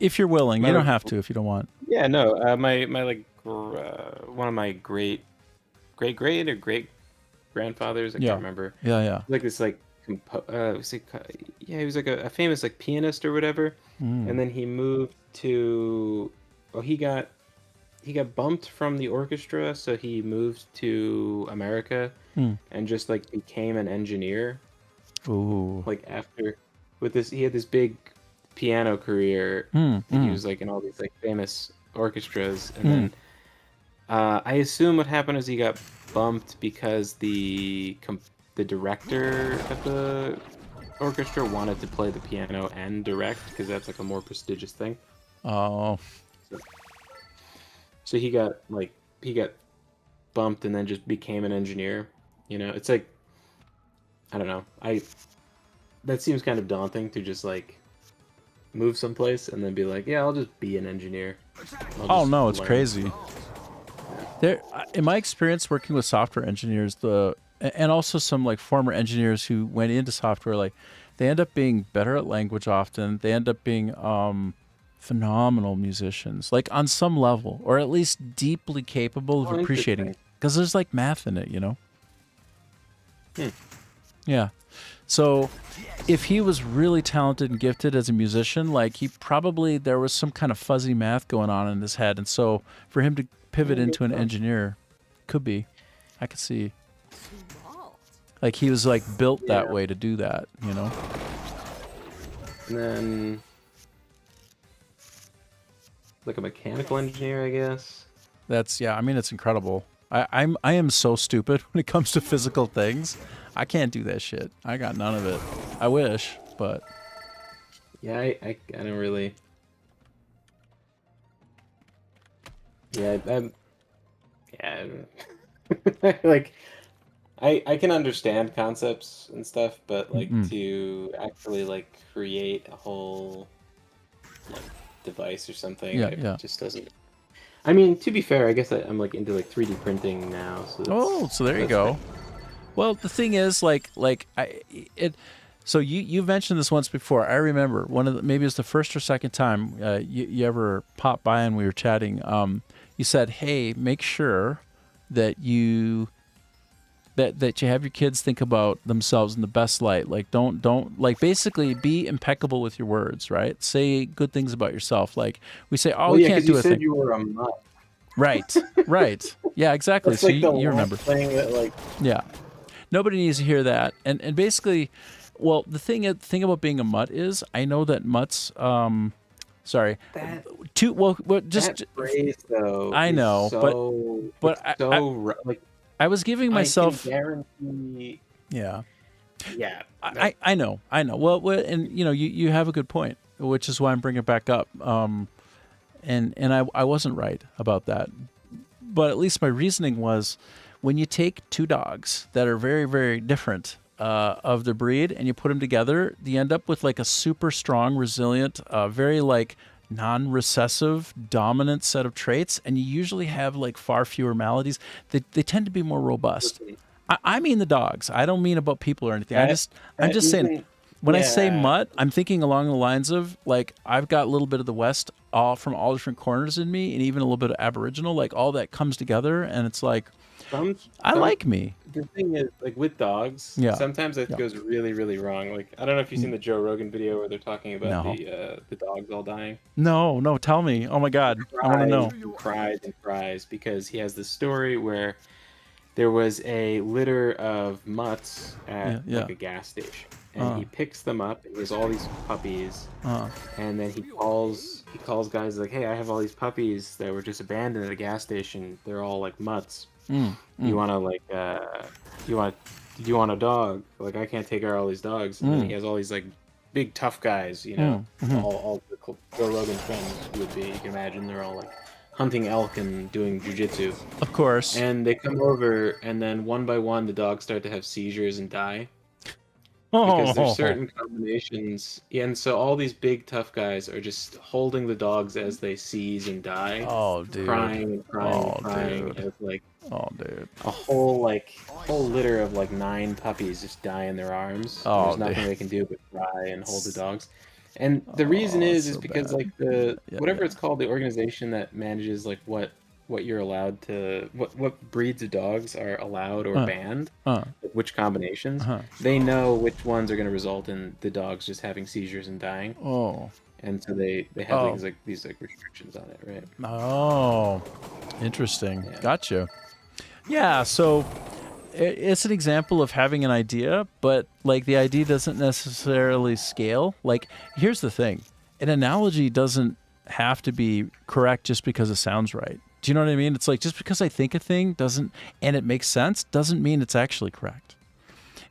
[SPEAKER 2] If you're willing, you don't have to if you don't want.
[SPEAKER 7] Yeah, no. My like one of my great or great grandfathers. I can't remember.
[SPEAKER 2] Yeah.
[SPEAKER 7] Like this like he was like a famous like pianist or whatever, and then he moved to. Oh, he got bumped from the orchestra, so he moved to America and just like became an engineer.
[SPEAKER 2] Ooh.
[SPEAKER 7] Like after he had this big piano career. He was like in all these like famous orchestras, and then I assume what happened is he got bumped because the director of the orchestra wanted to play the piano and direct because that's like a more prestigious thing.
[SPEAKER 2] Oh.
[SPEAKER 7] So he got bumped and then just became an engineer. You know, it's like I don't know. That seems kind of daunting to just like move someplace and then be like, yeah, I'll just be an engineer.
[SPEAKER 2] Oh no, it's crazy. There, in my experience working with software engineers, and also some like former engineers who went into software, like they end up being better at language often. They end up being phenomenal musicians, like on some level, or at least deeply capable of appreciating it, because there's like math in it, you know. Yeah. So if he was really talented and gifted as a musician, like there was some kind of fuzzy math going on in his head. And so for him to pivot into an engineer I could see like he was like built that way to do that, you know?
[SPEAKER 7] And then like a mechanical engineer, I guess.
[SPEAKER 2] I mean, it's incredible. I am so stupid when it comes to physical things. I can't do that shit. I got none of it. I wish, but
[SPEAKER 7] yeah, I don't really. Yeah, like I can understand concepts and stuff, but like to actually like create a whole like device or something, it just doesn't. I mean, to be fair, I guess I'm like into like 3D printing now.
[SPEAKER 2] So there you go. Well, the thing is, so you mentioned this once before. I remember maybe it was the first or second time you ever popped by and we were chatting. You said, "Hey, make sure that you have your kids think about themselves in the best light. Like, don't like basically be impeccable with your words, right? Say good things about yourself. Like we say, we can't do a thing.
[SPEAKER 7] You said you were a mutt.
[SPEAKER 2] Right. Yeah, exactly.
[SPEAKER 7] That's
[SPEAKER 2] so
[SPEAKER 7] like
[SPEAKER 2] you remember.
[SPEAKER 7] thing that, like...
[SPEAKER 2] Yeah. Nobody needs to hear that. And basically, well, the thing about being a mutt is I know that mutts. Sorry.
[SPEAKER 7] That
[SPEAKER 2] Just
[SPEAKER 7] that phrase though.
[SPEAKER 2] I
[SPEAKER 7] is
[SPEAKER 2] know,
[SPEAKER 7] so,
[SPEAKER 2] but
[SPEAKER 7] it's so like
[SPEAKER 2] I was giving myself.
[SPEAKER 7] I can guarantee.
[SPEAKER 2] Yeah.
[SPEAKER 7] Yeah.
[SPEAKER 2] I know. Well, and you have a good point, which is why I'm bringing it back up. And I wasn't right about that, but at least my reasoning was, when you take two dogs that are very, very different of the breed and you put them together, you end up with like a super strong, resilient, very like non-recessive, dominant set of traits, and you usually have like far fewer maladies. They tend to be more robust. I mean the dogs. I don't mean about people or anything. I'm just saying. When I say mutt, I'm thinking along the lines of like I've got a little bit of the West all from all different corners in me, and even a little bit of Aboriginal, like all that comes together, and it's like I like me.
[SPEAKER 7] The thing is, like with dogs, sometimes it goes really, really wrong. Like I don't know if you've seen the Joe Rogan video where they're talking about the dogs all dying.
[SPEAKER 2] No, tell me. Oh my God, I want to know.
[SPEAKER 7] He cries because he has this story where there was a litter of mutts at like a gas station. And he picks them up, and he has all these puppies. And then he calls guys like, "Hey, I have all these puppies that were just abandoned at a gas station. They're all like mutts. You wanna like, do you want a dog? Like, I can't take care of all these dogs." And then he has all these like big tough guys, all the Joe Rogan friends would be. You can imagine they're all like hunting elk and doing jujitsu.
[SPEAKER 2] Of course.
[SPEAKER 7] And they come over, and then one by one, the dogs start to have seizures and die. Because there's certain combinations, and so all these big tough guys are just holding the dogs as they seize and die.
[SPEAKER 2] Oh, dude!
[SPEAKER 7] Crying.
[SPEAKER 2] Dude.
[SPEAKER 7] As like,
[SPEAKER 2] dude!
[SPEAKER 7] A whole litter of like 9 puppies just die in their arms. There's nothing they can do but cry and hold the dogs. And the reason is because bad. Like the whatever it's called, the organization that manages like what you're allowed to, what breeds of dogs are allowed or banned, which combinations, they know which ones are going to result in the dogs just having seizures and dying. And so they have these restrictions on it, right?
[SPEAKER 2] Oh, interesting. Gotcha. Yeah, so it's an example of having an idea, but like the idea doesn't necessarily scale. Like, here's the thing. An analogy doesn't have to be correct just because it sounds right. Do you know what I mean? It's like just because I think a thing and it makes sense doesn't mean it's actually correct.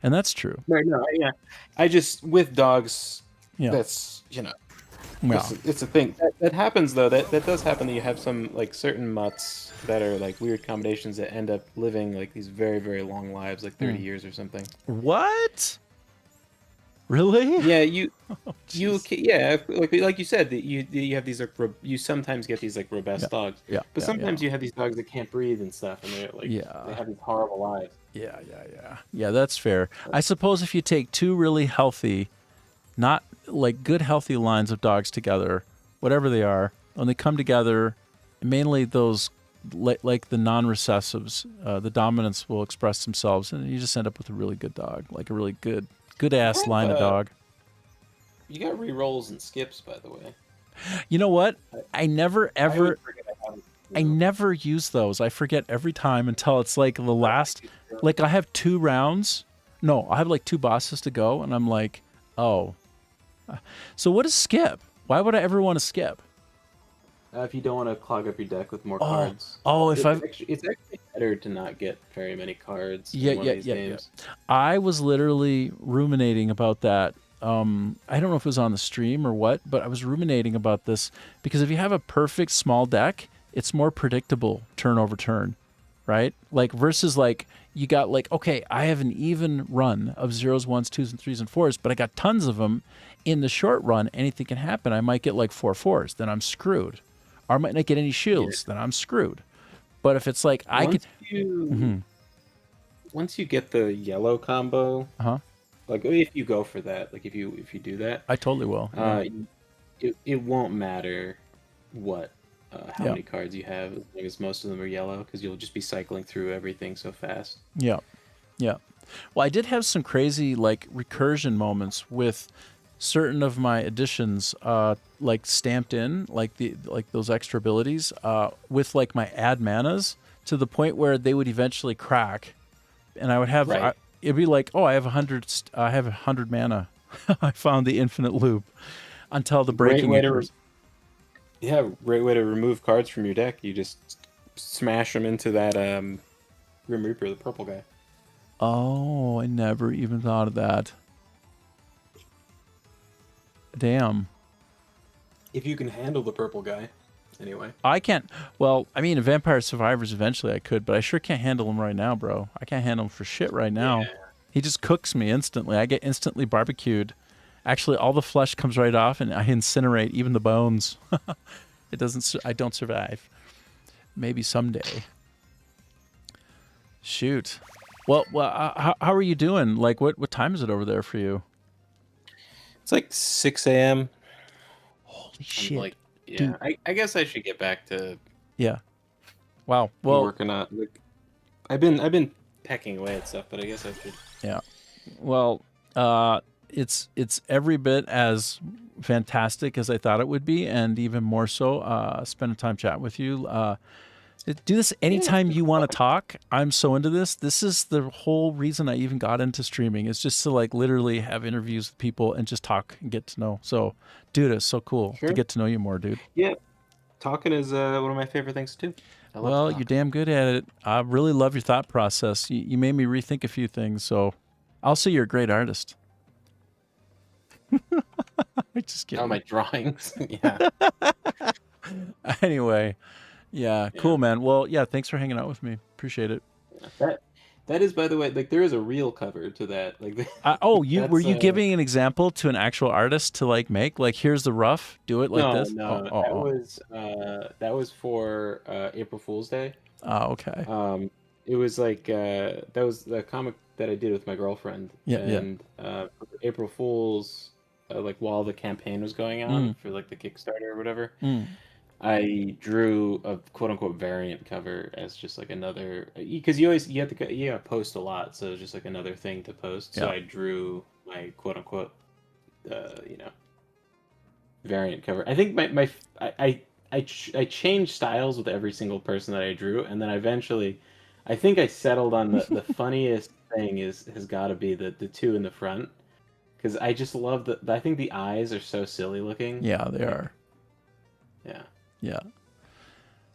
[SPEAKER 2] And that's true.
[SPEAKER 7] Right, no, yeah. I just, with dogs, that's, it's a thing. That happens, though. That does happen, that you have some, like, certain mutts that are, like, weird combinations that end up living, like, these very, very long lives, like 30 years or something.
[SPEAKER 2] What? Really?
[SPEAKER 7] Yeah, like you said, that you have these like you sometimes get these like robust dogs. But sometimes you have these dogs that can't breathe and stuff, and they're like they have these horrible lives.
[SPEAKER 2] Yeah, that's fair. I suppose if you take two really healthy, not like good healthy lines of dogs together, whatever they are, when they come together, mainly those like the non-recessives, the dominants will express themselves, and you just end up with a really good dog, like a really good ass line of dog.
[SPEAKER 7] You got re-rolls and skips, by the way.
[SPEAKER 2] You know what? I never use those. I forget every time until it's like the last. Like I have 2 rounds. No, I have like 2 bosses to go, and I'm like, oh. So what is skip? Why would I ever want to skip?
[SPEAKER 7] If you don't want to clog up your deck with more cards.
[SPEAKER 2] It's
[SPEAKER 7] actually better to not get very many cards. Yeah.
[SPEAKER 2] I was literally ruminating about that. I don't know if it was on the stream or what, but I was ruminating about this because if you have a perfect small deck, it's more predictable turn over turn, right? Like versus like you got like, okay, I have an even run of 0s, 1s, 2s, and 3s and 4s, but I got tons of them. In the short run, anything can happen. I might get like 4 4s, then I'm screwed. Or I might not get any shields, then I'm screwed. But if it's like once
[SPEAKER 7] you get the yellow combo, like if you go for that, like if you do that,
[SPEAKER 2] I totally will.
[SPEAKER 7] It won't matter what how many cards you have, as long as most of them are yellow, because you'll just be cycling through everything so fast.
[SPEAKER 2] Yeah. Well, I did have some crazy like recursion moments with certain of my additions, like stamped in, like those extra abilities, with like my add manas, to the point where they would eventually crack, and I would have, it'd be like, oh, I have 100 mana. I found the infinite loop until the breaking.
[SPEAKER 7] Great way to remove cards from your deck. You just smash them into that Grim Reaper, the purple guy.
[SPEAKER 2] Oh, I never even thought of that. Damn.
[SPEAKER 7] If you can handle the purple guy, anyway.
[SPEAKER 2] I can't. Well, I mean, in Vampire Survivors, eventually I could, but I sure can't handle him right now, bro. I can't handle him for shit right now.
[SPEAKER 7] Yeah.
[SPEAKER 2] He just cooks me instantly. I get instantly barbecued. Actually, all the flesh comes right off, and I incinerate even the bones. It doesn't. I don't survive. Maybe someday. Shoot. Well, how are you doing? Like, what time is it over there for you?
[SPEAKER 6] It's like 6 a.m.
[SPEAKER 2] Holy
[SPEAKER 7] I'm
[SPEAKER 2] shit!
[SPEAKER 7] like, yeah,
[SPEAKER 2] Dude.
[SPEAKER 7] I guess I should get back to
[SPEAKER 2] Yeah. Wow. Well,
[SPEAKER 7] working on. Like, I've been pecking away at stuff, but I guess I should.
[SPEAKER 2] yeah. Well, it's every bit as fantastic as I thought it would be, and even more so. Spending time chatting with you. Do this anytime you want to talk. I'm so into this. This is the whole reason I even got into streaming. Is just to like literally have interviews with people and just talk and get to know. So, dude, it's so cool
[SPEAKER 7] Sure.
[SPEAKER 2] to get to know you more, dude.
[SPEAKER 7] Yeah, talking is one of my favorite things to do. I love
[SPEAKER 2] Well,
[SPEAKER 7] to
[SPEAKER 2] you're
[SPEAKER 7] talk.
[SPEAKER 2] damn good at it. I really love your thought process. You made me rethink a few things. So, also, you're a great artist. Just kidding.
[SPEAKER 7] Oh, my drawings. Yeah.
[SPEAKER 2] Anyway, yeah, cool, man. Well, yeah, thanks for hanging out with me. Appreciate it.
[SPEAKER 7] That is, by the way, like there is a real cover to that. Like,
[SPEAKER 2] Were you
[SPEAKER 7] That's,
[SPEAKER 2] giving an example to an actual artist to like make? Like, here's the rough. Do it like this.
[SPEAKER 7] No, that was for April Fool's Day.
[SPEAKER 2] Oh, okay.
[SPEAKER 7] It was like that was the comic that I did with my girlfriend.
[SPEAKER 2] Yeah.
[SPEAKER 7] And for April Fool's, like while the campaign was going on for like the Kickstarter or whatever,
[SPEAKER 2] Mm.
[SPEAKER 7] I drew a quote unquote variant cover as just like another, because you gotta post a lot, so it's just like another thing to post. So
[SPEAKER 2] Yeah.
[SPEAKER 7] I drew my quote unquote variant cover. I think I changed styles with every single person that I drew, and then eventually I think I settled on the funniest thing has got to be the two in the front, because I just love I think the eyes are so silly looking.
[SPEAKER 2] Yeah, they are.
[SPEAKER 7] Yeah.
[SPEAKER 2] Yeah.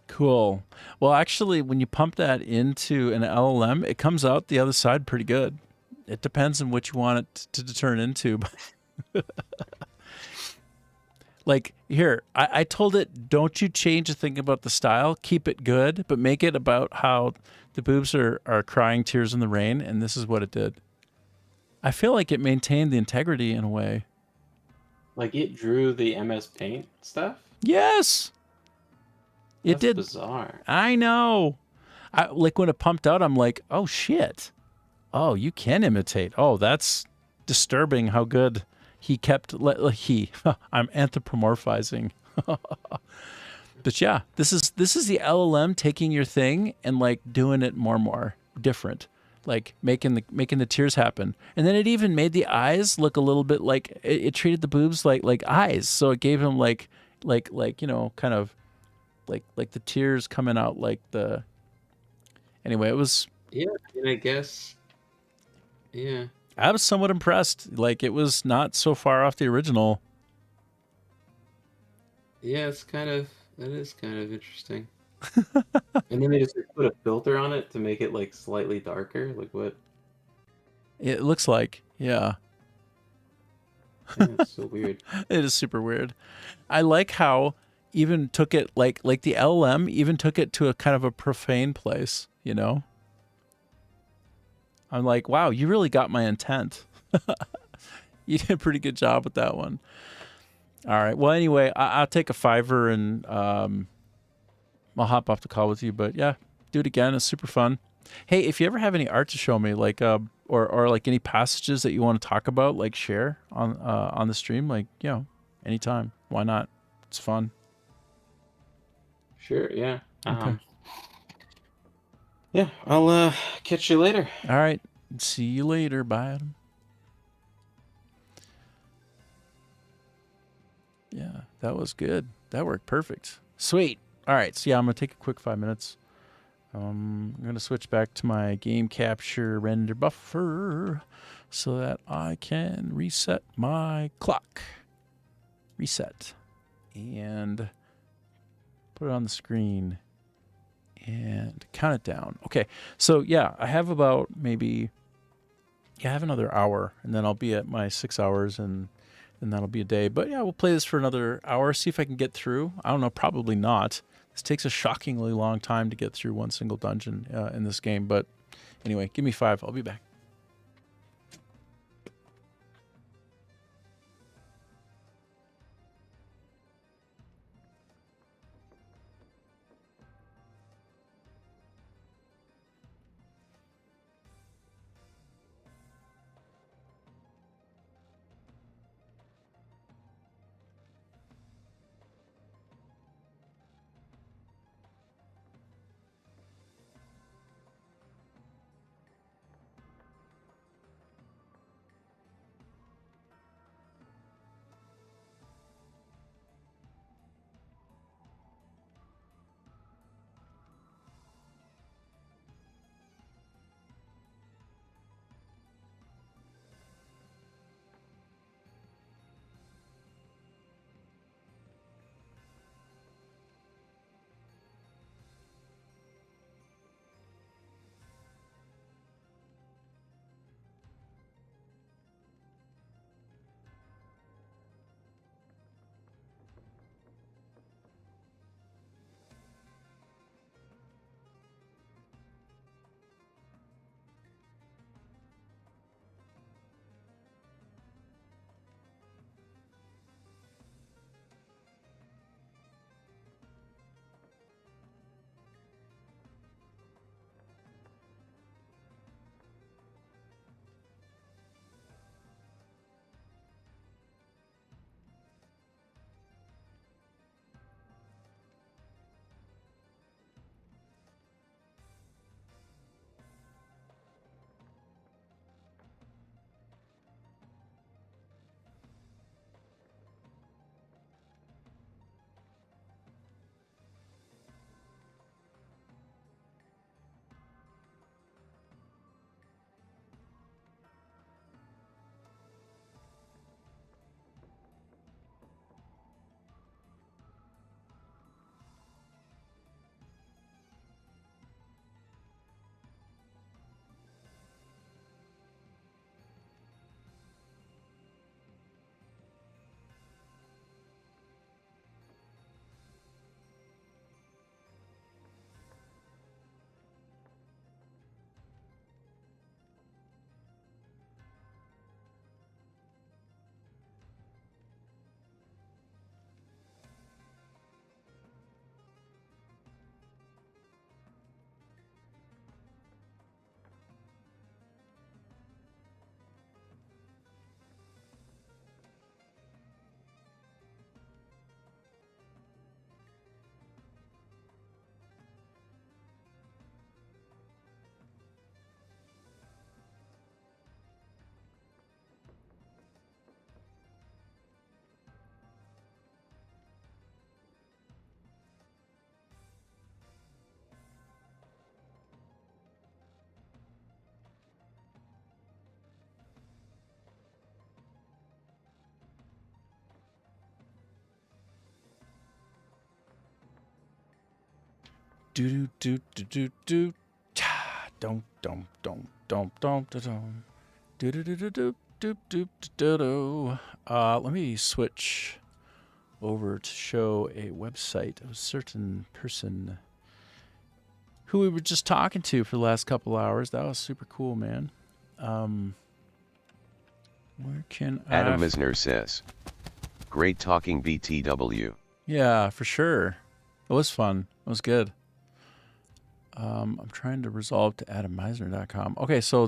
[SPEAKER 2] Cool. Well, actually, when you pump that into an LLM, it comes out the other side pretty good. It depends on what you want it to turn into. Like, here, I told it, don't you change a thing about the style. Keep it good, but make it about how the boobs are crying tears in the rain, and this is what it did. I feel like it maintained the integrity in a way.
[SPEAKER 7] Like it drew the MS Paint stuff.
[SPEAKER 2] Yes! It
[SPEAKER 7] That's
[SPEAKER 2] did.
[SPEAKER 7] bizarre.
[SPEAKER 2] I know. Like when it pumped out, I'm like, oh shit. Oh, you can imitate. Oh, that's disturbing how good he kept. I'm anthropomorphizing. But yeah, this is the LLM taking your thing and like doing it more different, like making the tears happen. And then it even made the eyes look a little bit like it treated the boobs like eyes. So it gave him like you know, kind of like the tears coming out like the. Anyway, it was.
[SPEAKER 7] Yeah, I guess. Yeah.
[SPEAKER 2] I was somewhat impressed. Like it was not so far off the original.
[SPEAKER 7] Yeah, that is kind of interesting. And then they just put a filter on it to make it like slightly darker. Like what?
[SPEAKER 2] It looks like, yeah.
[SPEAKER 7] Yeah, it's so weird.
[SPEAKER 2] It is super weird. I like how even took it like the LLM even took it to a kind of a profane place, you know? I'm like, wow, you really got my intent. You did a pretty good job with that one. All right. Well, anyway, I'll take a $5 and I'll hop off the call with you. But yeah, do it again. It's super fun. Hey, if you ever have any art to show me, like or like any passages that you want to talk about, like share on the stream, like, you know, anytime. Why not? It's fun.
[SPEAKER 7] Sure. Yeah.
[SPEAKER 2] Okay.
[SPEAKER 7] Yeah. I'll catch you later.
[SPEAKER 2] All right. See you later. Bye, Adam. Yeah, that was good. That worked perfect. Sweet. All right. So yeah, I'm gonna take a quick 5 minutes. I'm going to switch back to my game capture render buffer so that I can reset my clock. Reset. And put it on the screen and count it down. Okay, so yeah, I have about maybe, I have another hour, and then I'll be at my 6 hours, and that'll be a day. But yeah, we'll play this for another hour, see if I can get through. I don't know, probably not. This takes a shockingly long time to get through one single dungeon in this game. But anyway, give me 5. I'll be back. Do do do do do cha dum dum dum dum dum dum do do do do do do do do do. Let me switch over to show a website of a certain person who we were just talking to for the last couple hours. That was super cool, man. Where can
[SPEAKER 1] Adam Misner says, "Great talking, BTW."
[SPEAKER 2] Yeah, for sure. It was fun. It was good. I'm trying to resolve to adammeisner.com. Okay, so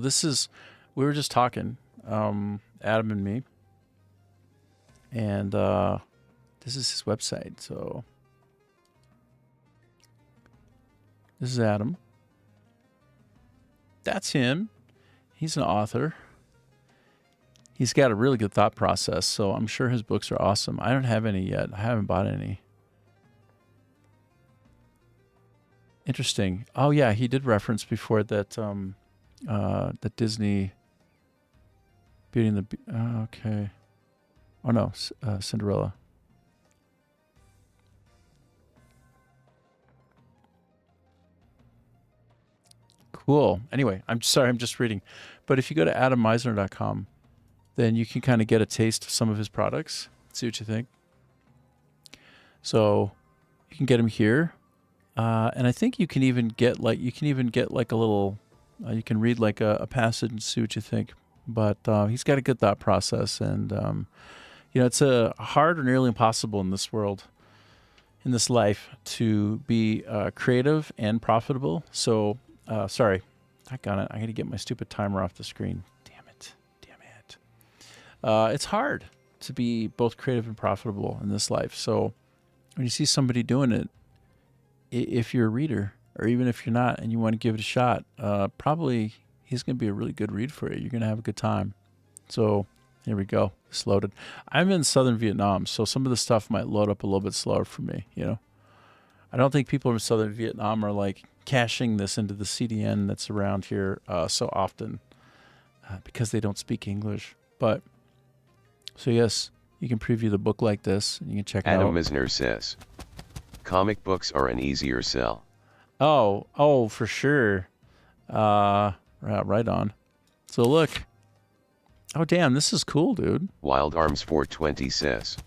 [SPEAKER 2] we were just talking, Adam and me, and this is his website. So this is Adam. That's him. He's an author. He's got a really good thought process, so I'm sure his books are awesome. I don't have any yet. I haven't bought any. Interesting. Oh yeah, he did reference before that that Disney Beauty and the okay. Oh no, Cinderella. Cool. Anyway, I'm sorry, I'm just reading. But if you go to adammeisner.com, then you can kind of get a taste of some of his products. See what you think. So you can get him here. And I think you can even get like a little you can read like a passage and see what you think. But he's got a good thought process, and it's a hard or nearly impossible in this world, in this life, to be creative and profitable. So sorry, I got it. I got to get my stupid timer off the screen. Damn it. It's hard to be both creative and profitable in this life. So when you see somebody doing it, if you're a reader, or even if you're not and you want to give it a shot, probably he's going to be a really good read for you. You're going to have a good time. So here we go. It's loaded. I'm in southern Vietnam, so some of the stuff might load up a little bit slower for me, I don't think people in southern Vietnam are like caching this into the CDN that's around here so often because they don't speak English. But, so yes, you can preview the book like this, and you can check it out.
[SPEAKER 1] Adam Misner says, comic books are an easier sell.
[SPEAKER 2] Oh, for sure. Right on. So look. Oh, damn, this is cool, dude.
[SPEAKER 1] Wild Arms 420 says,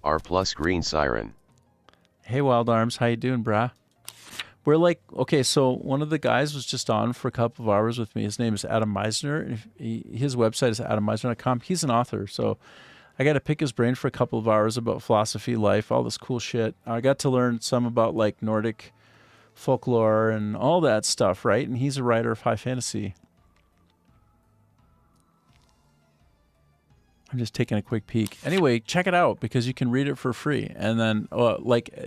[SPEAKER 1] R plus Green Siren.
[SPEAKER 2] Hey, Wild Arms, how you doing, brah? We're like, okay, so one of the guys was just on for a couple of hours with me. His name is Adam Meisner. His website is adammeisner.com. He's an author, so I got to pick his brain for a couple of hours about philosophy, life, all this cool shit. I got to learn some about like Nordic folklore and all that stuff, right? And he's a writer of high fantasy. I'm just taking a quick peek. Anyway, check it out because you can read it for free, and then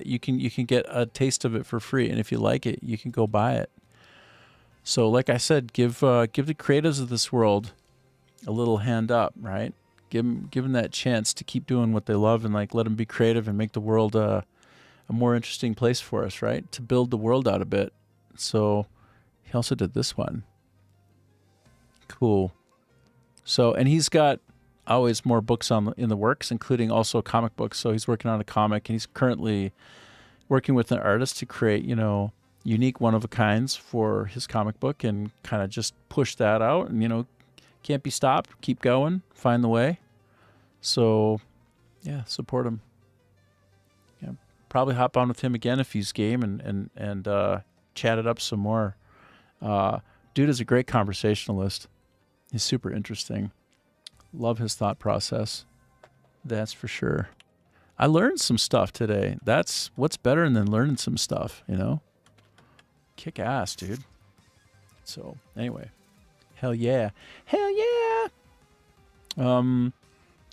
[SPEAKER 2] you can get a taste of it for free. And if you like it, you can go buy it. So, like I said, give the creatives of this world a little hand up, right? Give them that chance to keep doing what they love, and like let them be creative and make the world a more interesting place for us, right? To build the world out a bit. So, he also did this one. Cool. So, and he's got always more books in the works, including also comic books. So he's working on a comic, and he's currently working with an artist to create, unique one-of-a-kinds for his comic book, and kind of just push that out. And, can't be stopped. Keep going. Find the way. So, yeah, support him. Yeah, probably hop on with him again if he's game, and chat it up some more. Dude is a great conversationalist. He's super interesting. Love his thought process. That's for sure. I learned some stuff today. That's what's better than learning some stuff, Kick ass, dude. So, anyway. Hell yeah. Hell yeah!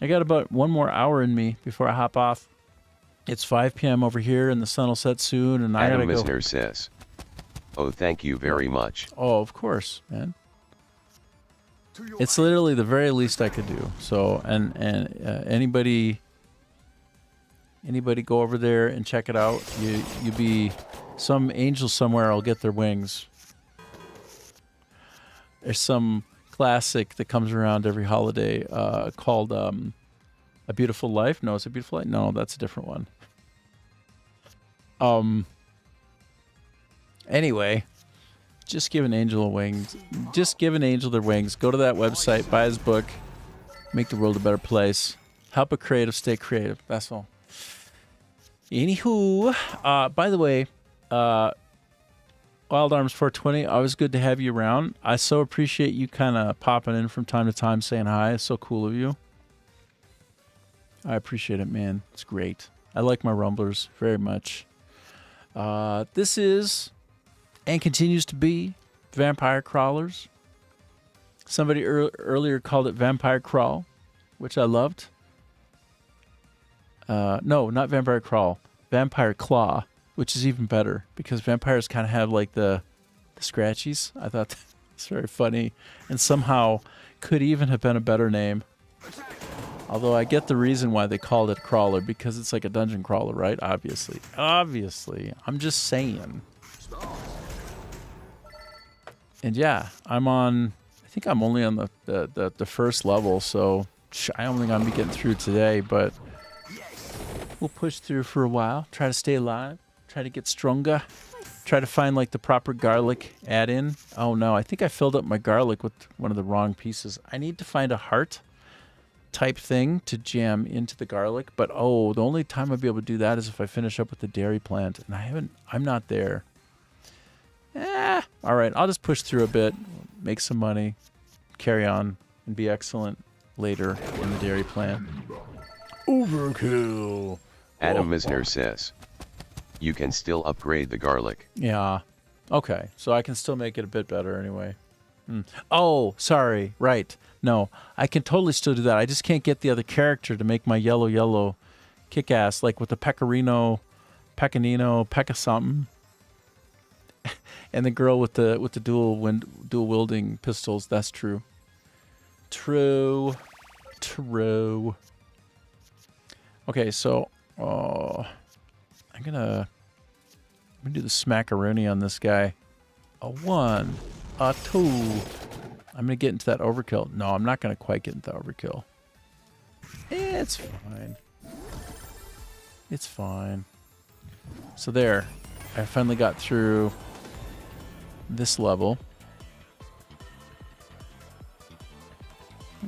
[SPEAKER 2] I got about one more hour in me before I hop off. It's 5 p.m. over here, and the sun will set soon, and I gotta
[SPEAKER 1] Adam
[SPEAKER 2] go.
[SPEAKER 1] Misner says, oh, thank you very much.
[SPEAKER 2] Oh, of course, man. It's literally the very least I could do. So, and anybody go over there and check it out. You be some angel somewhere will get their wings. There's some classic that comes around every holiday called A Beautiful Life. No, it's A Beautiful Life. No, that's a different one. Anyway. Just give an angel wings. Just give an angel their wings. Go to that website, buy his book, make the world a better place. Help a creative stay creative. That's all. Anywho, by the way, Wild Arms 420, always good to have you around. I so appreciate you kind of popping in from time to time saying hi. It's so cool of you. I appreciate it, man. It's great. I like my Rumblers very much. This is... and continues to be Vampire Crawlers. Somebody earlier called it Vampire Crawl, which I loved. No, not Vampire Crawl. Vampire Claw, which is even better because vampires kind of have like the scratchies. I thought that's very funny, and somehow could even have been a better name. Although I get the reason why they called it Crawler, because it's like a dungeon crawler, right? Obviously. I'm just saying. And yeah, I'm on. I think I'm only on the first level, so I only gonna be getting through today. But we'll push through for a while. Try to stay alive. Try to get stronger. Try to find like the proper garlic add-in. Oh no, I think I filled up my garlic with one of the wrong pieces. I need to find a heart type thing to jam into the garlic. But oh, the only time I'll be able to do that is if I finish up with the dairy plant, and I'm not there. All right, I'll just push through a bit, make some money, carry on, and be excellent later in the dairy plant. Overkill.
[SPEAKER 1] Adam Misner says, you can still upgrade the garlic.
[SPEAKER 2] Yeah. Okay, so I can still make it a bit better anyway. Oh, sorry. Right. No, I can totally still do that. I just can't get the other character to make my yellow kick-ass, like with the Pecorino, Pekka something. And the girl with the dual wielding pistols. That's true. True. Okay, so I'm gonna do the smackaroni on this guy. A 1, a 2. I'm gonna get into that overkill. No, I'm not gonna quite get into the overkill. It's fine. It's fine. So there, I finally got through this level.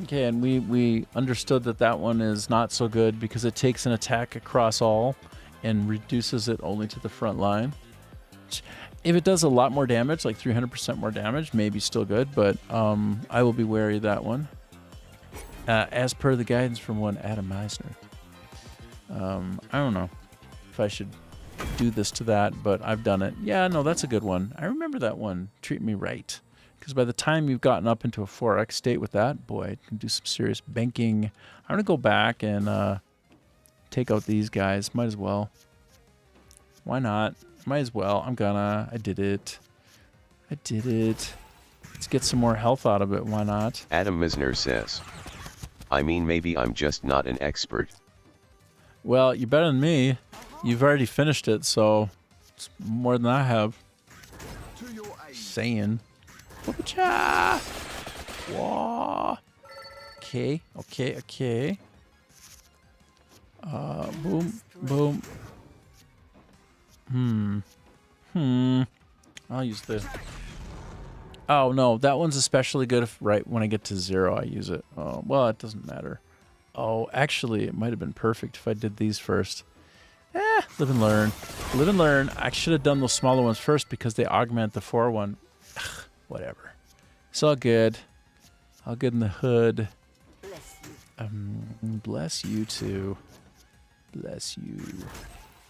[SPEAKER 2] Okay, and we understood that one is not so good because it takes an attack across all and reduces it only to the front line. If it does a lot more damage, like 300% more damage, maybe still good, but I will be wary of that one. As per the guidance from one Adam Meisner. I don't know if I should do this to that, but I've done it. Yeah, no, that's a good one. I remember that one. Treat me right. Because by the time you've gotten up into a 4x state with that, boy, it can do some serious banking. I'm going to go back and take out these guys. Might as well. Why not? Might as well. I did it. Let's get some more health out of it. Why not?
[SPEAKER 1] Adam Misner says, I mean, maybe I'm just not an expert.
[SPEAKER 2] Well, you're better than me. You've already finished it, so it's more than I have. Saying. Whoa. Okay. Boom. I'll use the... Oh, no. That one's especially good if right when I get to 0 I use it. Oh, well, it doesn't matter. Oh, actually, it might have been perfect if I did these first. Live and learn. Live and learn. I should have done those smaller ones first because they augment the 4 one. Ugh, whatever. It's all good. All good in the hood. Bless you too. Bless you.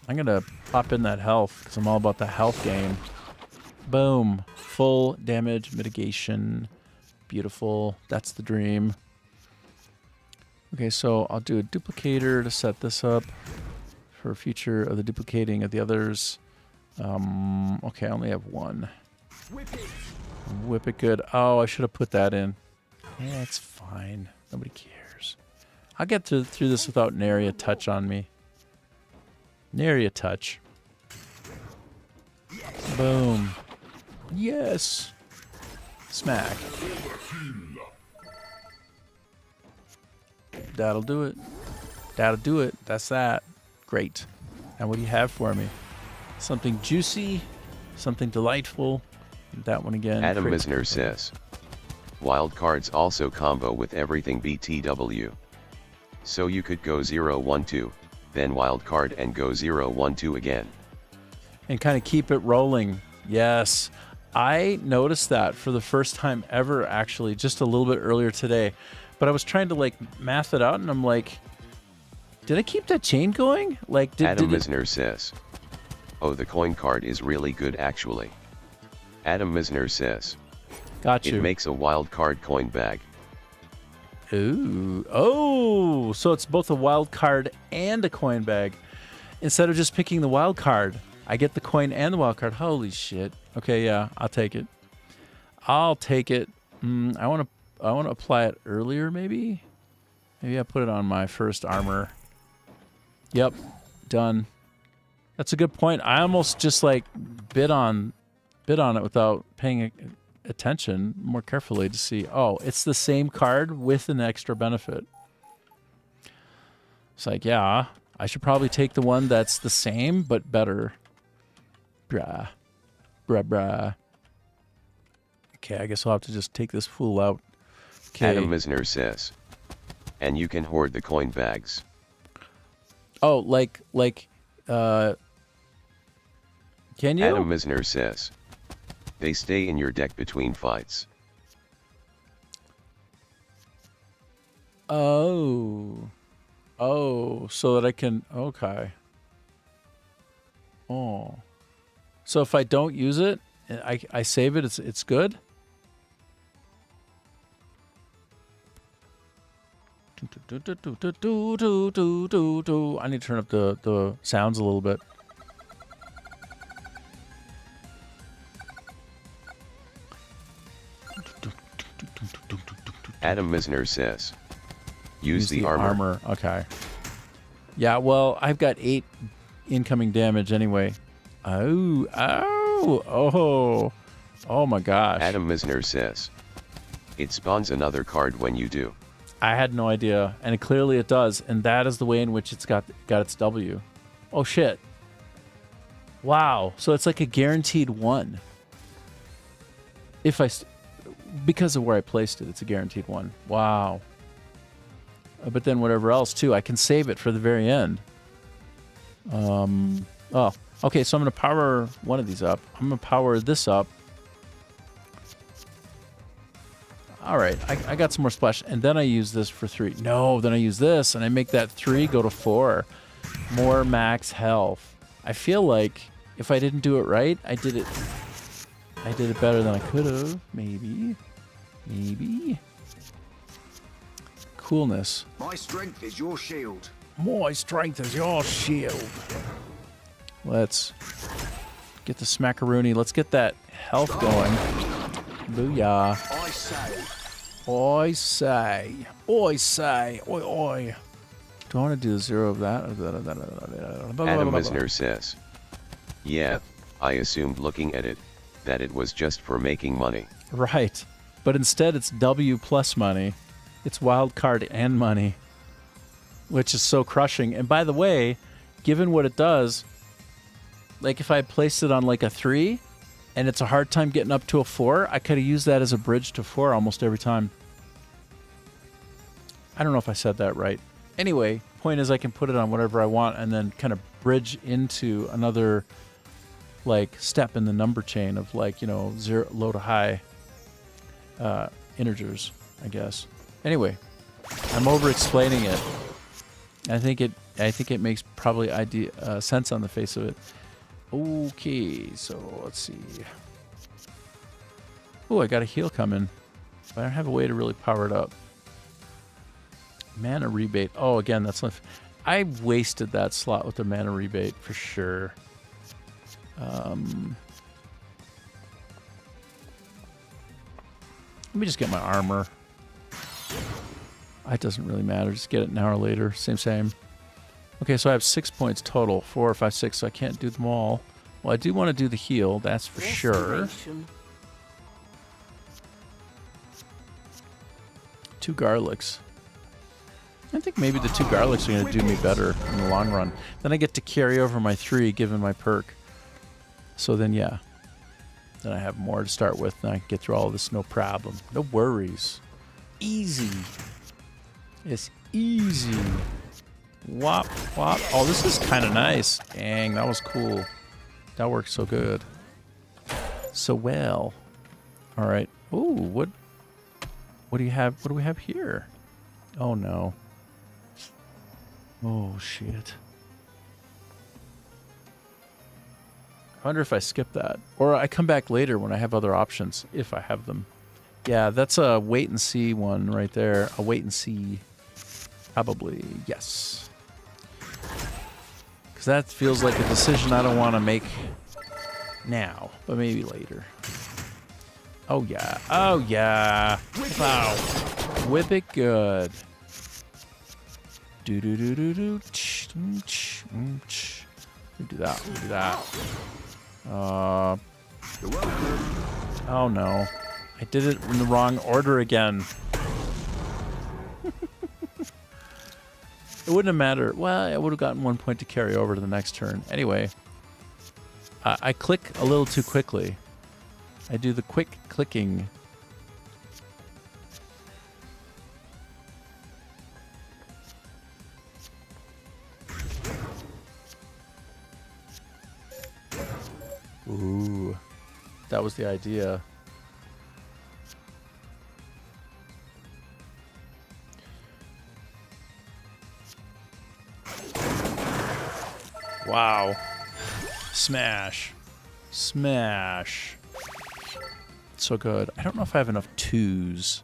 [SPEAKER 2] I'm going to pop in that health because I'm all about the health game. Boom. Full damage mitigation. Beautiful. That's the dream. Okay, so I'll do a duplicator to set this up for future of the duplicating of the others. Okay, I only have 1. Whip it good. Oh, I should have put that in. Yeah, it's fine. Nobody cares. I'll get through this without nary a touch on me. Nary a touch. Boom. Yes. Smack. That'll do it. That's that. Great. Now what do you have for me? Something juicy, something delightful. That one again.
[SPEAKER 1] Adam Misner says, wild cards also combo with everything BTW. So you could go 0-1-2, then wild card and go 0-1-2 again.
[SPEAKER 2] And kind of keep it rolling. Yes. I noticed that for the first time ever, actually, just a little bit earlier today. But I was trying to like math it out, and I'm like, did I keep that chain going? Like,
[SPEAKER 1] Adam Misner says, oh, the coin card is really good actually. Adam Misner says,
[SPEAKER 2] got you.
[SPEAKER 1] It makes a wild card coin bag.
[SPEAKER 2] Ooh. Oh, so it's both a wild card and a coin bag. Instead of just picking the wild card, I get the coin and the wild card. Holy shit. Okay, yeah, I'll take it. I want to apply it earlier, maybe. Maybe I put it on my first armor. Yep, done. That's a good point. I almost just like bid on it without paying attention more carefully to see, oh, it's the same card with an extra benefit. It's like, yeah, I should probably take the one that's the same but better. Bruh. Bruh. Okay, I guess I'll have to just take this fool out. Okay.
[SPEAKER 1] Adam Misner says. And you can hoard the coin bags.
[SPEAKER 2] Oh, can you?
[SPEAKER 1] Adam Misner says. They stay in your deck between fights.
[SPEAKER 2] Oh, so that I can, okay. Oh, so if I don't use it, I save it, it's good? I need to turn up the sounds a little bit.
[SPEAKER 1] Adam Misner says. Use the armor.
[SPEAKER 2] Okay. Yeah, well, I've got 8 incoming damage anyway. Oh my gosh.
[SPEAKER 1] Adam Misner says. It spawns another card when you do.
[SPEAKER 2] I had no idea, and clearly it does, and that is the way in which it's got its W. Oh shit. Wow, so it's like a guaranteed 1. Because of where I placed it, it's a guaranteed 1. Wow. But then whatever else too, I can save it for the very end. Oh, okay, so I'm gonna power one of these up. I'm gonna power this up. All right, I got some more splash, and then I use this for 3. No, then I use this, and I make that 3 go to 4. More max health. I feel like if I didn't do it right, I did it better than I could have. Maybe. Coolness.
[SPEAKER 5] My strength is your shield.
[SPEAKER 2] My strength is your shield. Let's get the smackaroonie. Let's get that health going. Booyah. I say. Oi. Do I want to do 0 of that?
[SPEAKER 1] Adam Misner says. Yeah, I assumed looking at it, that it was just for making money.
[SPEAKER 2] Right. But instead it's W plus money. It's wild card and money. Which is so crushing. And by the way, given what it does, like if I placed it on like a 3, and it's a hard time getting up to a 4, I could have used that as a bridge to 4 almost every time. I don't know if I said that right. Anyway, point is I can put it on whatever I want and then kind of bridge into another like step in the number chain of like, 0, low to high integers, I guess. Anyway, I'm over explaining it. I think it makes probably sense on the face of it. Okay, so let's see. Oh, I got a heal coming. But I don't have a way to really power it up. Mana rebate. Oh, again, that's not... I wasted that slot with the mana rebate for sure. Let me just get my armor. It doesn't really matter. Just get it now or later. Same. Okay, so I have 6 points total. 4, 5, 6, so I can't do them all. Well, I do want to do the heal, that's for sure. 2 garlics. I think maybe the 2 garlics are going to do me better in the long run. Then I get to carry over my 3 given my perk. So then, yeah. Then I have more to start with, and I can get through all of this no problem. No worries. Easy. It's easy. Wop. Oh, this is kind of nice. Dang, that was cool. That worked so good. So well. All right. Ooh, what do you have? What do we have here? Oh, no. Oh, shit. I wonder if I skip that. Or I come back later when I have other options, if I have them. Yeah, that's a wait and see one right there. A wait and see. Probably, yes. Because that feels like a decision I don't want to make now, but maybe later. Oh, yeah. Oh, yeah. Wow. Whip it good. Do-do-do-do-do. Do that. Oh, no. I did it in the wrong order again. It wouldn't have mattered. Well, I would have gotten 1 point to carry over to the next turn. Anyway, I click a little too quickly. I do the quick clicking. Ooh, that was the idea. Wow. Smash. Smash. So good. I don't know if I have enough twos.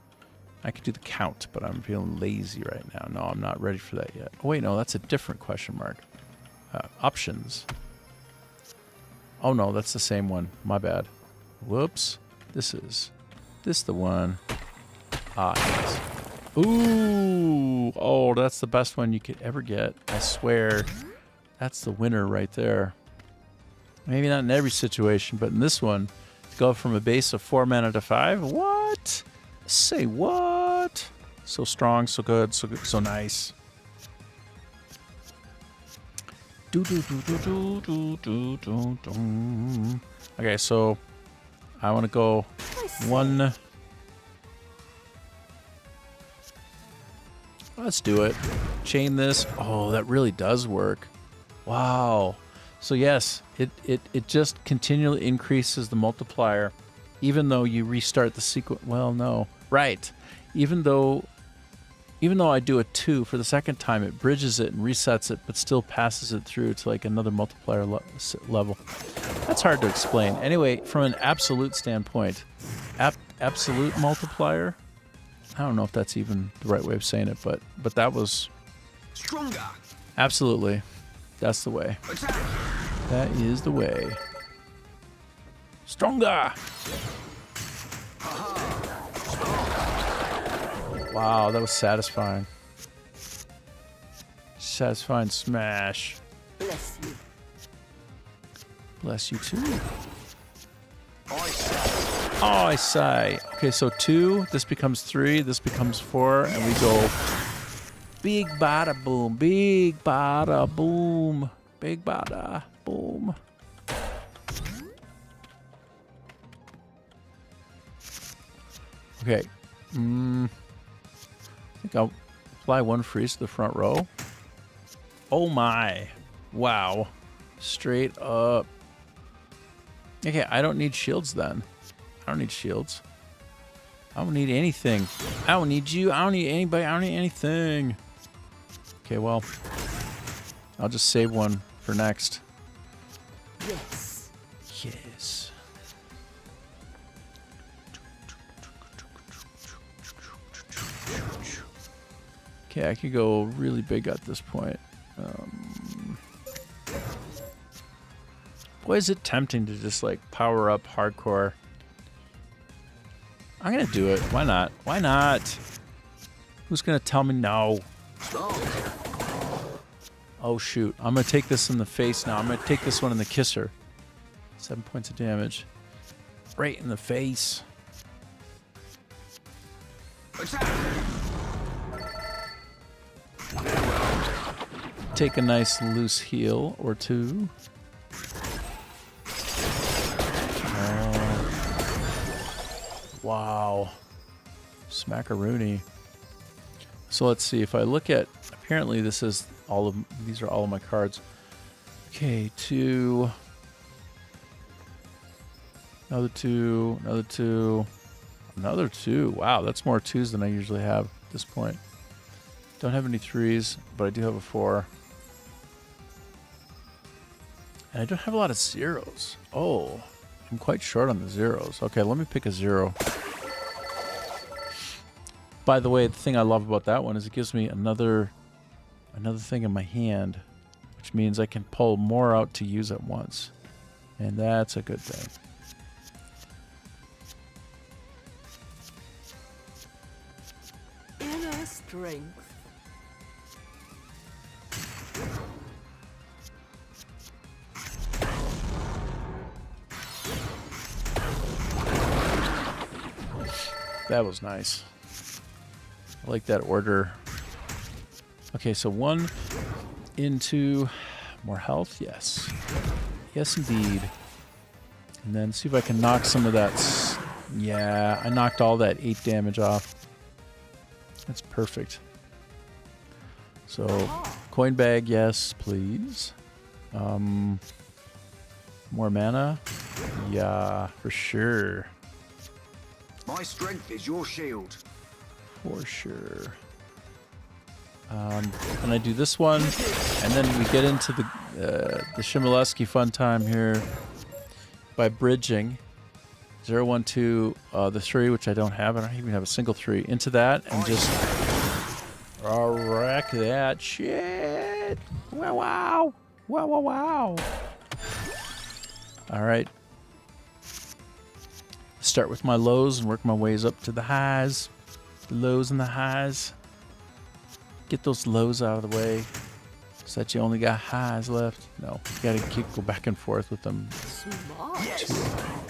[SPEAKER 2] I could do the count, but I'm feeling lazy right now. No, I'm not ready for that yet. Oh, wait, no, that's a different question mark. Options. Oh, no, that's the same one. My bad. Whoops. This the one. Ah, yes. Ooh. Oh, that's the best one you could ever get. I swear. That's the winner right there. Maybe not in every situation, but in this one, to go from a base of 4 mana to 5. What? Say what? So strong, so good, so nice. Okay, so I want to go one. Let's do it. Chain this. Oh, that really does work. Wow. So yes, it just continually increases the multiplier, even though you restart the sequence. Well, no, right. Even though I do a 2 for the second time, it bridges it and resets it, but still passes it through to like another multiplier level. That's hard to explain. Anyway, from an absolute standpoint, absolute multiplier. I don't know if that's even the right way of saying it, but that was
[SPEAKER 5] Stronger.
[SPEAKER 2] absolutely. That's the way. That is the way. Stronger. Wow, that was satisfying. Satisfying smash.
[SPEAKER 3] Bless you.
[SPEAKER 2] Bless you too. Oh, I sigh. Okay, so 2. This becomes 3. This becomes 4, and we go. Big bada boom, big bada boom, big bada boom. Okay. I think I'll apply 1 freeze to the front row. Oh my. Wow. Straight up. Okay, I don't need shields then. I don't need shields. I don't need anything. I don't need you. I don't need anybody. I don't need anything. Okay, well, I'll just save one for next.
[SPEAKER 3] Yes.
[SPEAKER 2] Yes. Okay, I could go really big at this point. Boy, is it tempting to just like power up hardcore. I'm gonna do it. Why not? Why not? Who's gonna tell me no? Oh shoot, I'm gonna take this in the face now. I'm gonna take this one in the kisser. 7 points of damage. Right in the face. Take a nice loose heal or 2. Wow. Smackaroony. So let's see if I look at, apparently this is all of, these are all of my cards. Okay, 2. Another 2, another 2, another 2. Wow, that's more 2s than I usually have at this point. Don't have any 3s, but I do have a 4. And I don't have a lot of 0s. Oh, I'm quite short on the 0s. Okay, let me pick a 0. By the way, the thing I love about that one is it gives me another thing in my hand, which means I can pull more out to use at once. And that's a good thing.
[SPEAKER 3] Inner strength.
[SPEAKER 2] That was nice. I like that order. Okay, so 1 into more health. Yes. Yes, indeed. And then see if I can knock some of that. Yeah, I knocked all that 8 damage off. That's perfect. So, coin bag, yes, please. More mana? Yeah, for sure.
[SPEAKER 5] My strength is your shield.
[SPEAKER 2] For sure. And I do this one, and then we get into the Shimoleski fun time here by bridging 0, 1, 2, the 3, which I don't have. I don't even have a single 3 into that, and just wreck that shit. Wow, wow, wow, wow, wow. All right. Start with my lows and work my ways up to the highs. The lows and the highs. Get those lows out of the way so that you only got highs left. No, you gotta go back and forth with them.
[SPEAKER 3] Smart.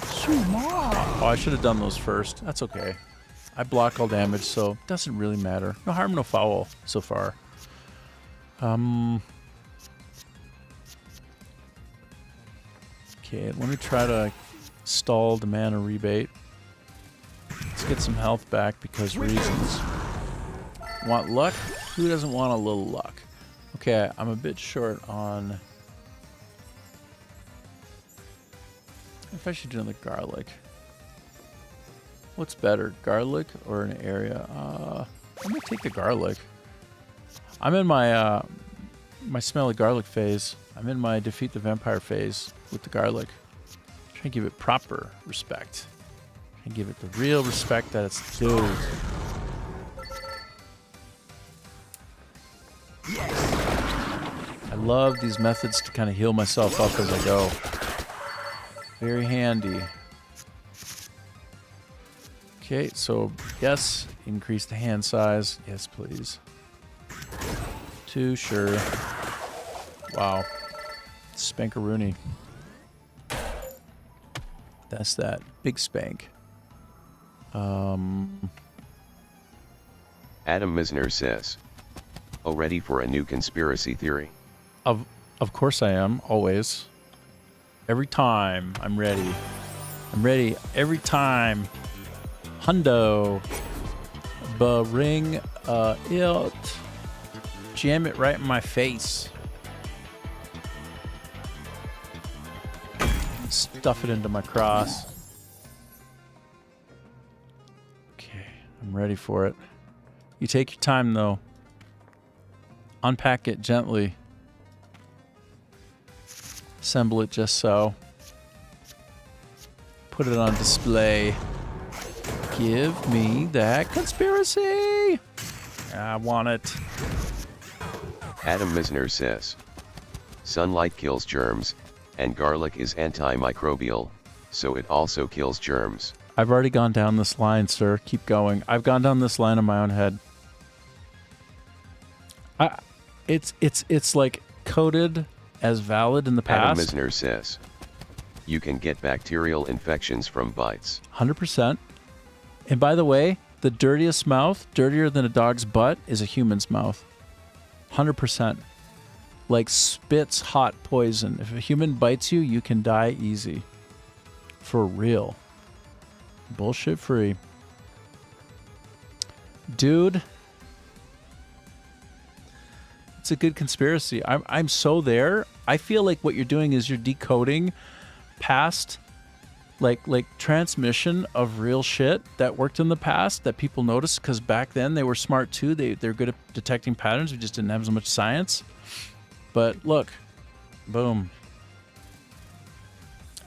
[SPEAKER 2] Smart. Oh, I should have done those first. That's okay. I block all damage, so it doesn't really matter. No harm, no foul so far. Okay, let me try to stall the mana rebate. Let's get some health back because reasons. Want luck? Who doesn't want a little luck? Okay, I'm a bit short on... If I should do the garlic. What's better, garlic or an area? I'm gonna take the garlic. I'm in my my smelly garlic phase. I'm in my defeat the vampire phase with the garlic. Try to give it proper respect. And give it the real respect that it's due. I love these methods to kind of heal myself up as I go. Very handy. Okay, so yes, increase the hand size. Yes, please. 2, sure. Wow. Spankaroonie. That's that. Big spank.
[SPEAKER 1] Adam Misner says, "Oh, ready for a new conspiracy theory?"
[SPEAKER 2] Of course I am, always. Every time I'm ready. I'm ready every time. Hundo. Bring it. Jam it right in my face. Stuff it into my cross. Okay, I'm ready for it. You take your time though. Unpack it gently. Assemble it just so. Put it on display. Give me that conspiracy. I want it.
[SPEAKER 1] Adam Misner says, "Sunlight kills germs, and garlic is antimicrobial, so it also kills germs."
[SPEAKER 2] I've already gone down this line, sir. Keep going. I've gone down this line in my own head. It's like coded as valid in the
[SPEAKER 1] Adam
[SPEAKER 2] past.
[SPEAKER 1] Misner says, "You can get bacterial infections from bites."
[SPEAKER 2] 100%. And by the way, the dirtiest mouth, dirtier than a dog's butt, is a human's mouth. 100%. Like spits hot poison. If a human bites you, you can die easy. For real. Bullshit free. Dude. It's a good conspiracy. I'm so there. I feel like what you're doing is you're decoding past like transmission of real shit that worked in the past that people noticed because back then they were smart too. They're good at detecting patterns. We just didn't have as much science. But look, boom.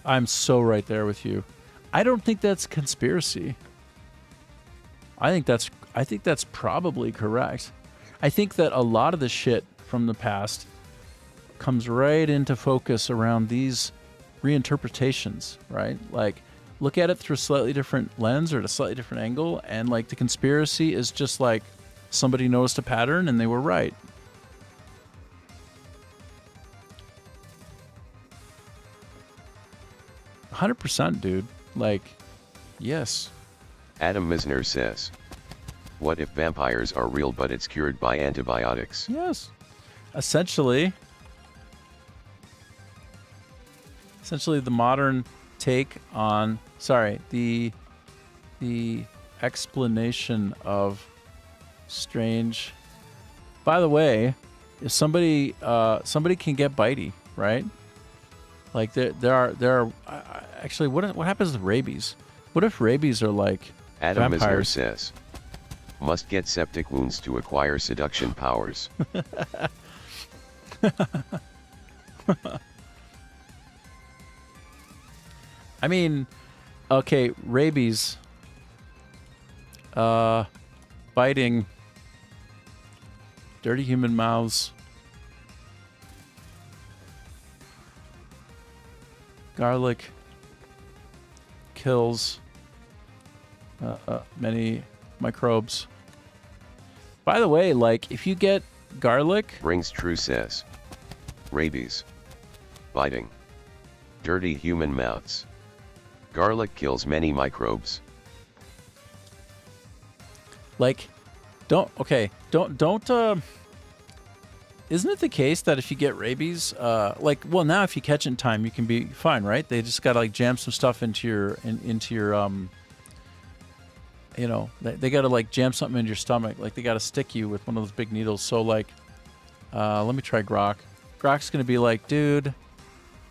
[SPEAKER 2] I'm so right there with you. I don't think that's conspiracy. I think that's probably correct. I think that a lot of the shit from the past comes right into focus around these reinterpretations, right? Like, look at it through a slightly different lens or at a slightly different angle, and like the conspiracy is just like somebody noticed a pattern and they were right. "100%, dude. Like, yes.
[SPEAKER 1] Adam Misner says, what if vampires are real but it's cured by antibiotics?
[SPEAKER 2] Yes. Essentially, the modern take on, the explanation of strange. By the way, if somebody can get bitey, right? Like there are actually, what happens with rabies? What if rabies are like
[SPEAKER 1] Adam Misner
[SPEAKER 2] vampires?
[SPEAKER 1] says, must get septic wounds to acquire seduction powers.
[SPEAKER 2] I mean, okay, rabies, biting, dirty human mouths, garlic kills many microbes. By the way, like, if you get garlic,
[SPEAKER 1] Rings True says, rabies, biting, dirty human mouths. Garlic kills many microbes.
[SPEAKER 2] like, isn't it the case that if you get rabies, now if you catch it in time, you can be fine, right? They just gotta like jam some stuff into your they gotta like jam something into your stomach, like they gotta stick you with one of those big needles. So like, let me try Grok. Grok's gonna be like, dude,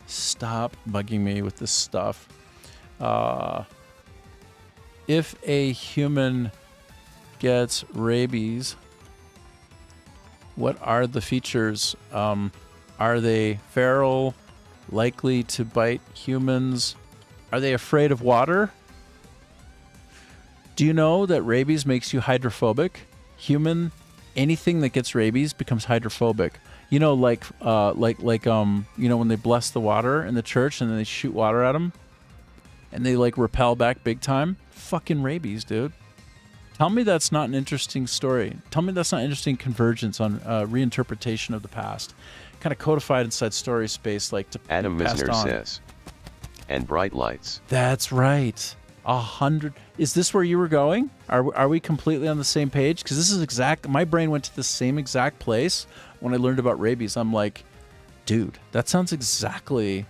[SPEAKER 2] stop bugging me with this stuff. If a human gets rabies, what are the features? Are they feral, likely to bite humans? Are they afraid of water? Do you know that rabies makes you hydrophobic? Anything that gets rabies becomes hydrophobic. You know, when they bless the water in the church and then they shoot water at them and they like repel back big time? Fucking rabies, dude. Tell me that's not an interesting story. Tell me that's not interesting convergence on reinterpretation of the past. Kind of codified inside story space, like to
[SPEAKER 1] Adam
[SPEAKER 2] be passed
[SPEAKER 1] Misner
[SPEAKER 2] on.
[SPEAKER 1] says, and bright lights.
[SPEAKER 2] That's right. 100. Is this where you were going? Are we completely on the same page? Because this is my brain went to the same exact place when I learned about rabies. I'm like, dude, that sounds exactly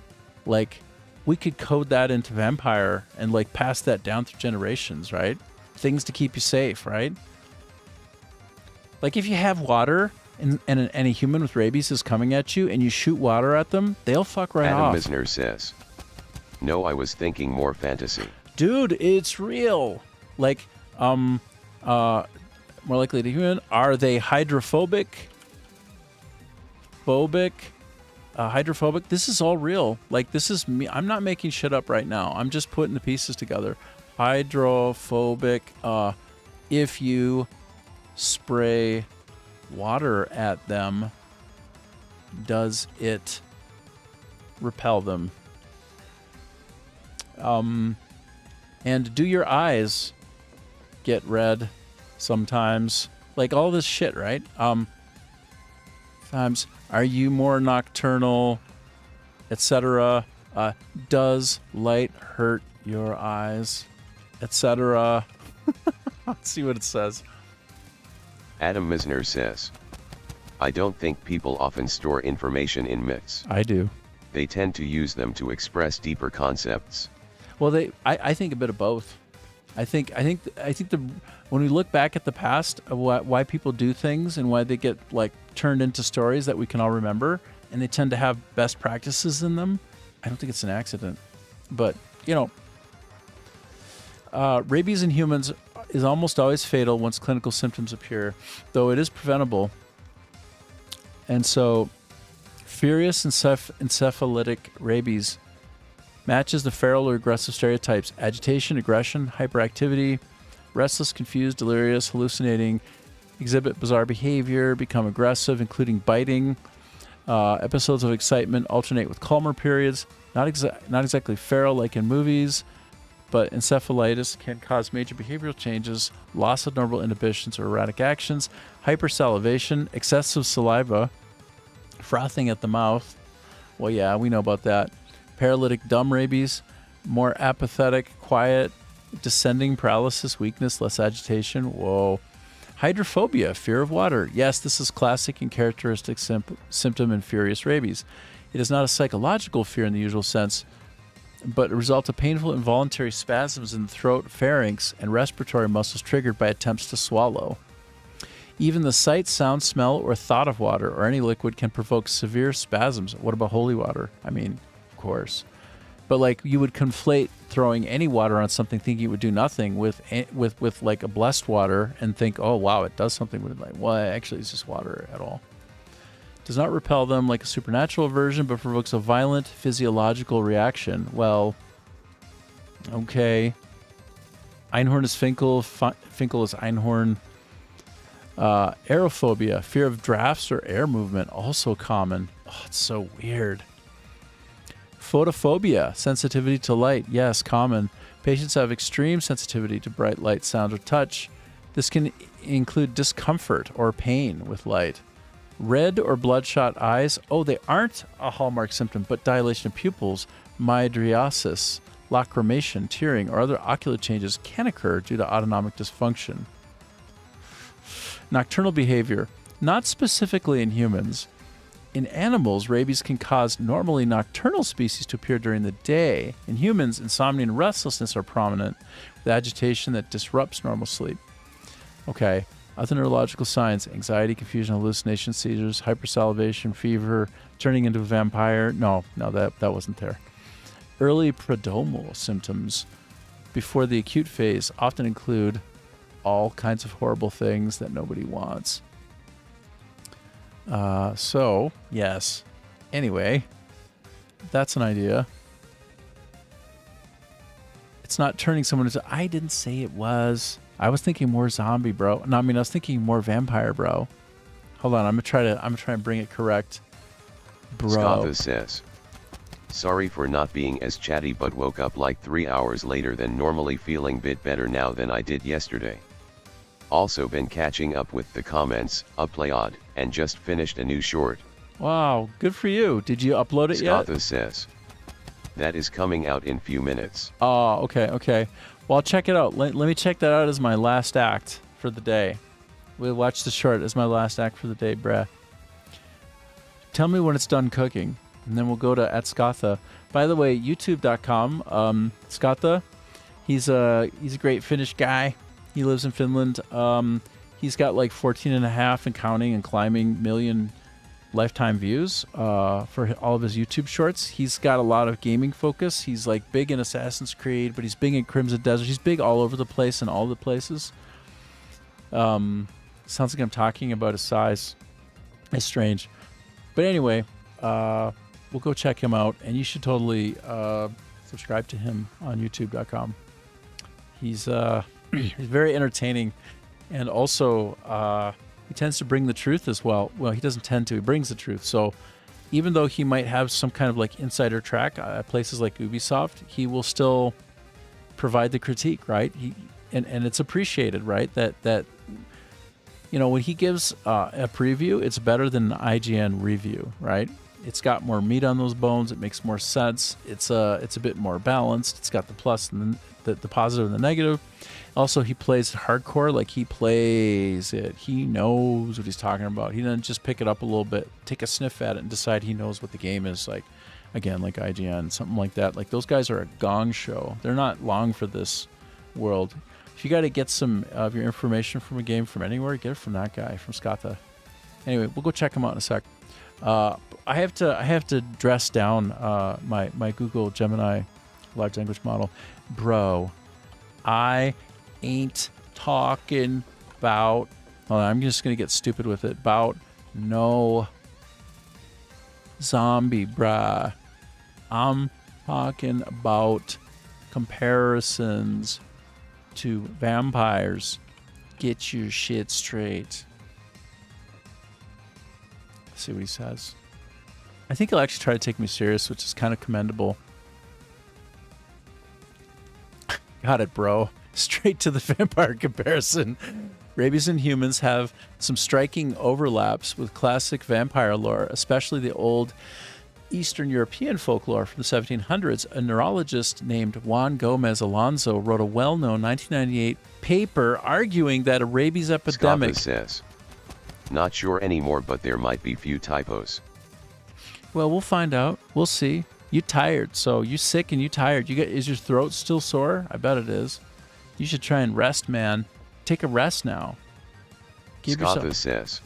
[SPEAKER 2] like we could code that into vampire and like pass that down through generations, right? Things to keep you safe, right? Like if you have water and a human with rabies is coming at you and you shoot water at them, they'll fuck right
[SPEAKER 1] Adam
[SPEAKER 2] off.
[SPEAKER 1] Misner says, no, I was thinking more fantasy.
[SPEAKER 2] Dude, it's real. Like, more likely to human. Are they hydrophobic? Hydrophobic? This is all real. Like, this is me. I'm not making shit up right now. I'm just putting the pieces together. Hydrophobic. If you spray water at them, does it repel them? And do your eyes get red sometimes? Like all this shit, right? Times, are you more nocturnal, etc.? Does light hurt your eyes, etc.? Let's see what it says.
[SPEAKER 1] Adam Misner says, I don't think people often store information in myths.
[SPEAKER 2] I do.
[SPEAKER 1] They tend to use them to express deeper concepts.
[SPEAKER 2] Well, I think a bit of both. I think when we look back at the past of why people do things and why they get like turned into stories that we can all remember, and they tend to have best practices in them, I don't think it's an accident. But rabies in humans is almost always fatal once clinical symptoms appear, though it is preventable. And so, furious encephalitic rabies matches the feral or aggressive stereotypes: agitation, aggression, hyperactivity, restless, confused, delirious, hallucinating, exhibit bizarre behavior, become aggressive, including biting. Episodes of excitement alternate with calmer periods. Not exactly feral like in movies, but encephalitis can cause major behavioral changes, loss of normal inhibitions or erratic actions, hypersalivation, excessive saliva, frothing at the mouth. Well, yeah, we know about that. Paralytic dumb rabies, more apathetic, quiet, Descending paralysis, weakness, less agitation. Whoa. Hydrophobia, fear of water. Yes, this is classic and characteristic symptom in furious rabies. It is not a psychological fear in the usual sense, but a result of painful involuntary spasms in the throat, pharynx, and respiratory muscles triggered by attempts to swallow. Even the sight, sound, smell, or thought of water or any liquid can provoke severe spasms. What about holy water? I mean, of course. But like you would conflate throwing any water on something thinking it would do nothing with like a blessed water and think, oh wow, it does something with it. Like, well, actually it's just water at all. Does not repel them like a supernatural aversion, but provokes a violent physiological reaction. Well, okay. Einhorn is Finkel. Finkel is Einhorn. Aerophobia, fear of drafts or air movement, also common. Oh, it's so weird. Photophobia, sensitivity to light. Yes, common. Patients have extreme sensitivity to bright light, sound, or touch. This can include discomfort or pain with light. Red or bloodshot eyes. Oh, they aren't a hallmark symptom, but dilation of pupils, mydriasis, lacrimation, tearing, or other ocular changes can occur due to autonomic dysfunction. Nocturnal behavior. Not specifically in humans. In animals, rabies can cause normally nocturnal species to appear during the day. In humans, insomnia and restlessness are prominent, with agitation that disrupts normal sleep. Okay, other neurological signs: anxiety, confusion, hallucination, seizures, hypersalivation, fever, turning into a vampire. No, that wasn't there. Early prodromal symptoms before the acute phase often include all kinds of horrible things that nobody wants. So, yes. Anyway, that's an idea. It's not turning someone into... I didn't say it was. I was thinking more zombie, bro. No, I mean, I was thinking more vampire, bro. Hold on, I'm gonna try and bring it correct. Bro.
[SPEAKER 1] Scava says, sorry for not being as chatty, but woke up like 3 hours later than normally, feeling bit better now than I did yesterday. Also been catching up with the comments, upload, and just finished a new short.
[SPEAKER 2] Wow, good for you. Did you upload it yet?
[SPEAKER 1] Scava says, that is coming out in few minutes.
[SPEAKER 2] Oh, okay. Well, I'll check it out. Let me check that out as my last act for the day. We'll watch the short as my last act for the day, bruh. Tell me when it's done cooking, and then we'll go to @Scatha. By the way, youtube.com, Scatha, he's a great Finnish guy. He lives in Finland. He's got like 14.5 and counting and climbing million lifetime views for all of his YouTube shorts. He's got a lot of gaming focus. He's like big in Assassin's Creed, but he's big in Crimson Desert. He's big all over the place in all the places. Sounds like I'm talking about his size. It's strange. But anyway, we'll go check him out, and you should totally subscribe to him on youtube.com. He's very entertaining, and also he tends to bring the truth as well. Well, he doesn't tend to. He brings the truth. So even though he might have some kind of like insider track at places like Ubisoft, he will still provide the critique, right? And it's appreciated, right? That you know, when he gives a preview, it's better than an IGN review, right? It's got more meat on those bones. It makes more sense. It's a bit more balanced. It's got the plus and the positive and the negative. Also, he plays hardcore, like he plays it. He knows what he's talking about. He doesn't just pick it up a little bit, take a sniff at it, and decide he knows what the game is. Like, again, like IGN, something like that. Like, those guys are a gong show. They're not long for this world. If you got to get some of your information from a game from anywhere, get it from that guy, from Scatha. Anyway, we'll go check him out in a sec. I have to dress down my Google Gemini large language model, bro. I ain't talking about. Hold on, I'm just gonna get stupid with it. About no zombie, bruh. I'm talking about comparisons to vampires. Get your shit straight. Let's see what he says. I think he'll actually try to take me serious, which is kind of commendable. Got it, bro. Straight to the vampire comparison. Rabies and humans have some striking overlaps with classic vampire lore, especially the old Eastern European folklore from the 1700s, a neurologist named Juan Gomez Alonso wrote a well-known 1998 paper arguing that a rabies epidemic...
[SPEAKER 1] Scapa says. Not sure anymore, but there might be few typos.
[SPEAKER 2] Well, we'll find out. We'll see. You tired, so you sick and you tired. Is your throat still sore? I bet it is. You should try and rest, man. Take a rest now.
[SPEAKER 1] Scapa says.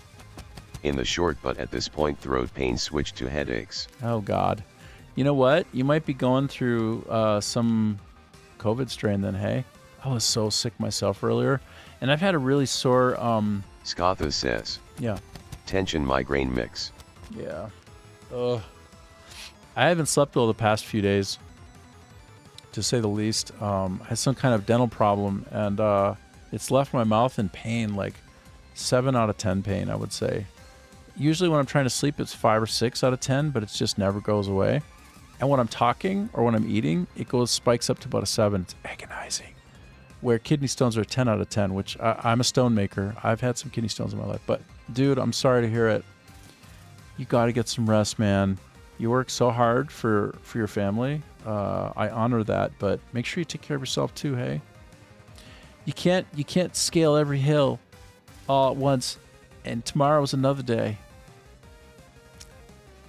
[SPEAKER 1] In the short but at this point throat pain switched to headaches.
[SPEAKER 2] Oh, God. You know what? You might be going through some COVID strain then, hey? I was so sick myself earlier. And I've had a really sore...
[SPEAKER 1] Scapa says.
[SPEAKER 2] Yeah.
[SPEAKER 1] Tension migraine mix.
[SPEAKER 2] Yeah. Ugh. I haven't slept well the past few days, to say the least. I had some kind of dental problem, and it's left my mouth in pain, like 7 out of 10 pain, I would say. Usually when I'm trying to sleep, it's 5 or 6 out of 10, but it just never goes away. And when I'm talking or when I'm eating, it spikes up to about a 7. It's agonizing. Where kidney stones are a 10 out of 10, which I'm a stone maker. I've had some kidney stones in my life. But, dude, I'm sorry to hear it. You got to get some rest, man. You work so hard for your family. I honor that, but make sure you take care of yourself too, hey? You can't scale every hill all at once, and tomorrow's another day.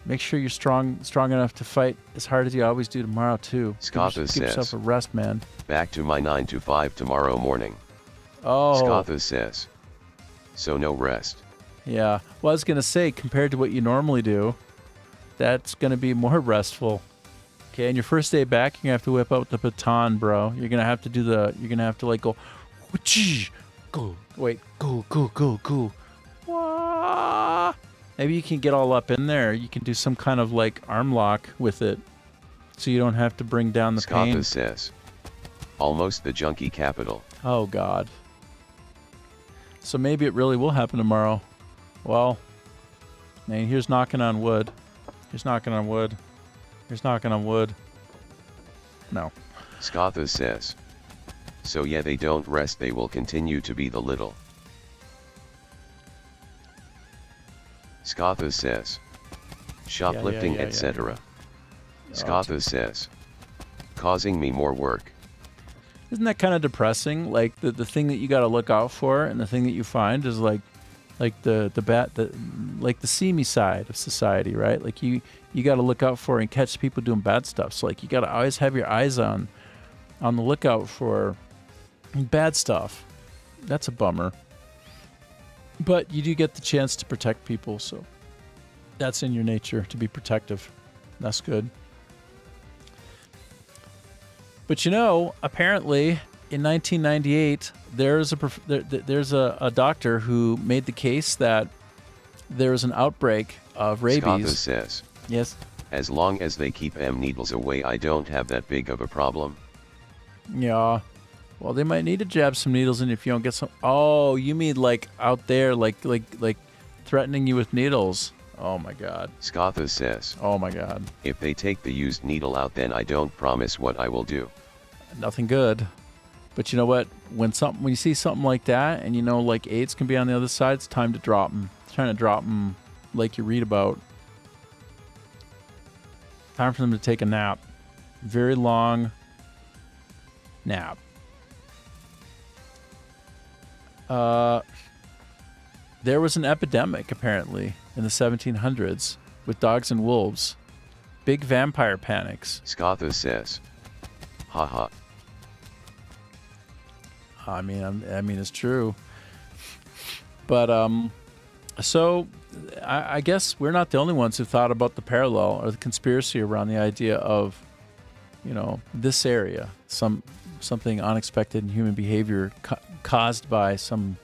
[SPEAKER 2] Make sure you're strong enough to fight as hard as you always do tomorrow too.
[SPEAKER 1] Scapa
[SPEAKER 2] Give yourself a rest, man.
[SPEAKER 1] Back to my 9 to 5 tomorrow morning.
[SPEAKER 2] Oh.
[SPEAKER 1] Scapa says. So no rest.
[SPEAKER 2] Yeah. Well, I was gonna say, compared to what you normally do, that's gonna be more restful. Okay, and your first day back, you're gonna have to whip out the baton, bro. You're gonna have to do you're gonna have to like go, go, wait, go. Wah. Maybe you can get all up in there. You can do some kind of like arm lock with it, so you don't have to bring down the pain.
[SPEAKER 1] Scapa says. Almost the junkie capital.
[SPEAKER 2] Oh God. So maybe it really will happen tomorrow. Well, man, here's knocking on wood. Here's knocking on wood. Here's knocking on wood. No.
[SPEAKER 1] Scapa says. So yeah, they don't rest, they will continue to be the little. Scapa says. Shoplifting, etc. Scapa says. Causing me more work.
[SPEAKER 2] Isn't that kind of depressing? Like the thing that you got to look out for, and the thing that you find is like the seamy side of society, right? Like you got to look out for and catch people doing bad stuff. So like you got to always have your eyes on the lookout for bad stuff. That's a bummer. But you do get the chance to protect people, so that's in your nature to be protective. That's good. But you know, apparently in 1998, there's a doctor who made the case that there's an outbreak of rabies.
[SPEAKER 1] Scapa says.
[SPEAKER 2] Yes.
[SPEAKER 1] As long as they keep needles away, I don't have that big of a problem.
[SPEAKER 2] Yeah. Well, they might need to jab some needles in if you don't get some. Oh, you mean like out there, like threatening you with needles? Oh my God.
[SPEAKER 1] Scapa says.
[SPEAKER 2] Oh my God.
[SPEAKER 1] If they take the used needle out, then I don't promise what I will do.
[SPEAKER 2] Nothing good. But you know what? When you see something like that, and you know like AIDS can be on the other side, it's time to drop them. Trying to drop them like you read about. Time for them to take a nap. Very long nap. There was an epidemic, apparently, in the 1700s with dogs and wolves. Big vampire panics.
[SPEAKER 1] Scapa says. Haha.
[SPEAKER 2] I mean, it's true. But, so I guess we're not the only ones who thought about the parallel or the conspiracy around the idea of, you know, this area, something unexpected in human behavior caused by some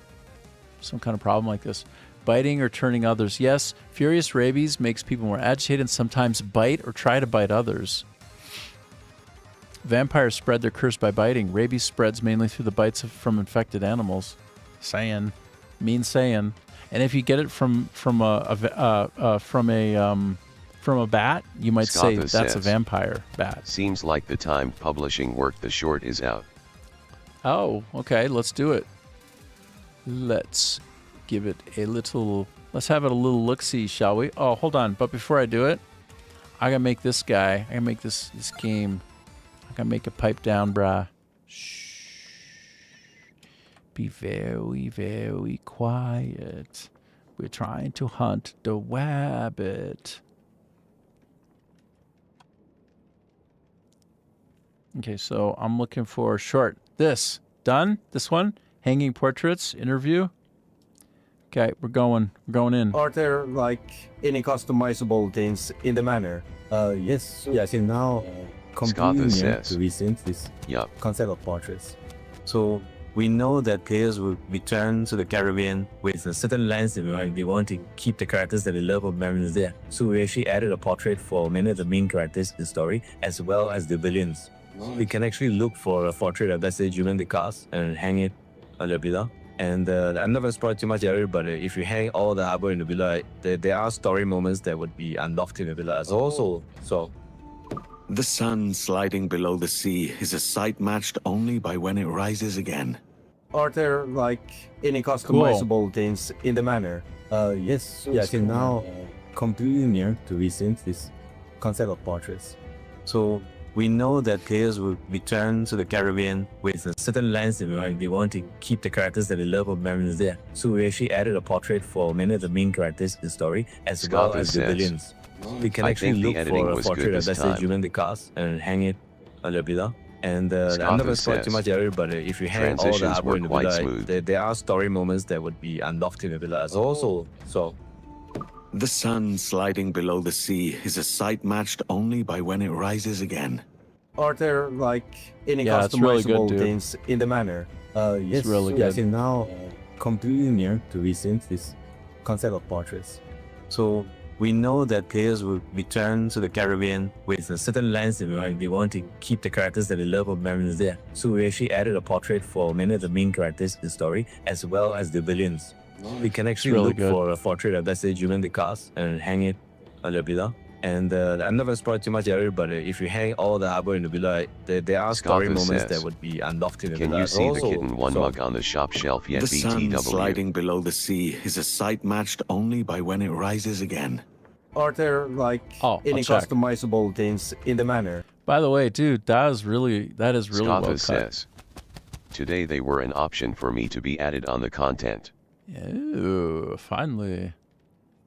[SPEAKER 2] kind of problem like this. Biting or turning others. Yes, furious rabies makes people more agitated and sometimes bite or try to bite others. Vampires spread their curse by biting. Rabies spreads mainly through the bites from infected animals. Saying. And if you get it from a bat, you might say
[SPEAKER 1] Scapa
[SPEAKER 2] that's a
[SPEAKER 1] says.
[SPEAKER 2] Vampire bat.
[SPEAKER 1] Seems like the time publishing work, the short is out.
[SPEAKER 2] Oh, okay, let's do it. Let's have it a little look-see, shall we? Oh, hold on. But before I do it, I gotta make this guy. I gotta make this game. I gotta make it pipe down, bruh. Shh. Be very, very quiet. We're trying to hunt the rabbit. Okay, so I'm looking for short. This. Done? This one? Hanging portraits. Interview. Okay, we're going in.
[SPEAKER 8] Are there like any customizable things in the manner? Yes. Yeah, I think now completely new
[SPEAKER 1] says.
[SPEAKER 8] to recent this
[SPEAKER 1] Yup.
[SPEAKER 8] concept of portraits. So we know that players will return to the Caribbean with a certain lens in mind. We want to keep the characters that they love of memories there. So we actually added a portrait for many of the main characters in the story, as well as the villains. We can actually look for a portrait of, let's say, Julian the Cast and hang it on the villa. And I'm not going to spoil too much area, but if you hang all the harbor in the villa, there are story moments that would be unlocked in the villa as also. So
[SPEAKER 9] The sun sliding below the sea is a sight matched only by when it rises again.
[SPEAKER 8] are there like any customizable things in the manner? Yes. Yeah, I think now completely new to recent this concept of portraits. So we know that players will return to the Caribbean with a certain lens in mind. We want to keep the characters that they love of memories there. So we actually added a portrait for many of the main characters in the story, as well
[SPEAKER 1] Scotland
[SPEAKER 8] as the
[SPEAKER 1] says.
[SPEAKER 8] villains. We can
[SPEAKER 1] I
[SPEAKER 8] actually
[SPEAKER 1] think the
[SPEAKER 8] look
[SPEAKER 1] editing
[SPEAKER 8] for a
[SPEAKER 1] was good
[SPEAKER 8] portrait of,
[SPEAKER 1] this
[SPEAKER 8] let's say,
[SPEAKER 1] time.
[SPEAKER 8] Julian the Cast and hang it on the villa. And I'm not
[SPEAKER 1] Scotland
[SPEAKER 8] going to spoil too
[SPEAKER 1] says.
[SPEAKER 8] much area, but if you hang all the
[SPEAKER 1] Transitions
[SPEAKER 8] harbor
[SPEAKER 1] were
[SPEAKER 8] in the
[SPEAKER 1] quite
[SPEAKER 8] villa,
[SPEAKER 1] smooth.
[SPEAKER 8] there are story moments that would be unlocked in the villa as also. So
[SPEAKER 9] The sun sliding below the sea is a sight matched only by when it rises again.
[SPEAKER 8] are there like any
[SPEAKER 2] Yeah, it's really good,
[SPEAKER 8] customizable
[SPEAKER 2] dude.
[SPEAKER 8] things in the manner? Yes.
[SPEAKER 2] really
[SPEAKER 8] Yeah, I
[SPEAKER 2] good.
[SPEAKER 8] think now completely new to recent this concept of portraits. So we know that players will return to the Caribbean with a certain lens in mind. We want to keep the characters that they love of memories there. So we actually added a portrait for many of the main characters in the story, as well as the villains. We can actually
[SPEAKER 2] really
[SPEAKER 8] look
[SPEAKER 2] good.
[SPEAKER 8] for a portrait of, let's say, Julian the Cast and hang it on the villa. And I'm not going to spoil too much area, but if you hang all the harbor in the villa, there are story
[SPEAKER 1] Scotland
[SPEAKER 8] moments
[SPEAKER 1] says.
[SPEAKER 8] that would be unlocked in the
[SPEAKER 1] Can
[SPEAKER 8] villa
[SPEAKER 1] you see the
[SPEAKER 8] also.
[SPEAKER 1] kitten one
[SPEAKER 8] So-
[SPEAKER 1] mug on the shop shelf yet?
[SPEAKER 9] The sun
[SPEAKER 1] BTW.
[SPEAKER 9] sliding below the sea is a sight matched only by when it rises again.
[SPEAKER 8] Are there like
[SPEAKER 2] Oh,
[SPEAKER 8] any
[SPEAKER 2] I'll check.
[SPEAKER 8] customizable things in the manner?
[SPEAKER 2] By the way, dude, that is really well
[SPEAKER 1] Scotha
[SPEAKER 2] cut.
[SPEAKER 1] says. Today they were an option for me to be added on the content.
[SPEAKER 2] Ooh, finally.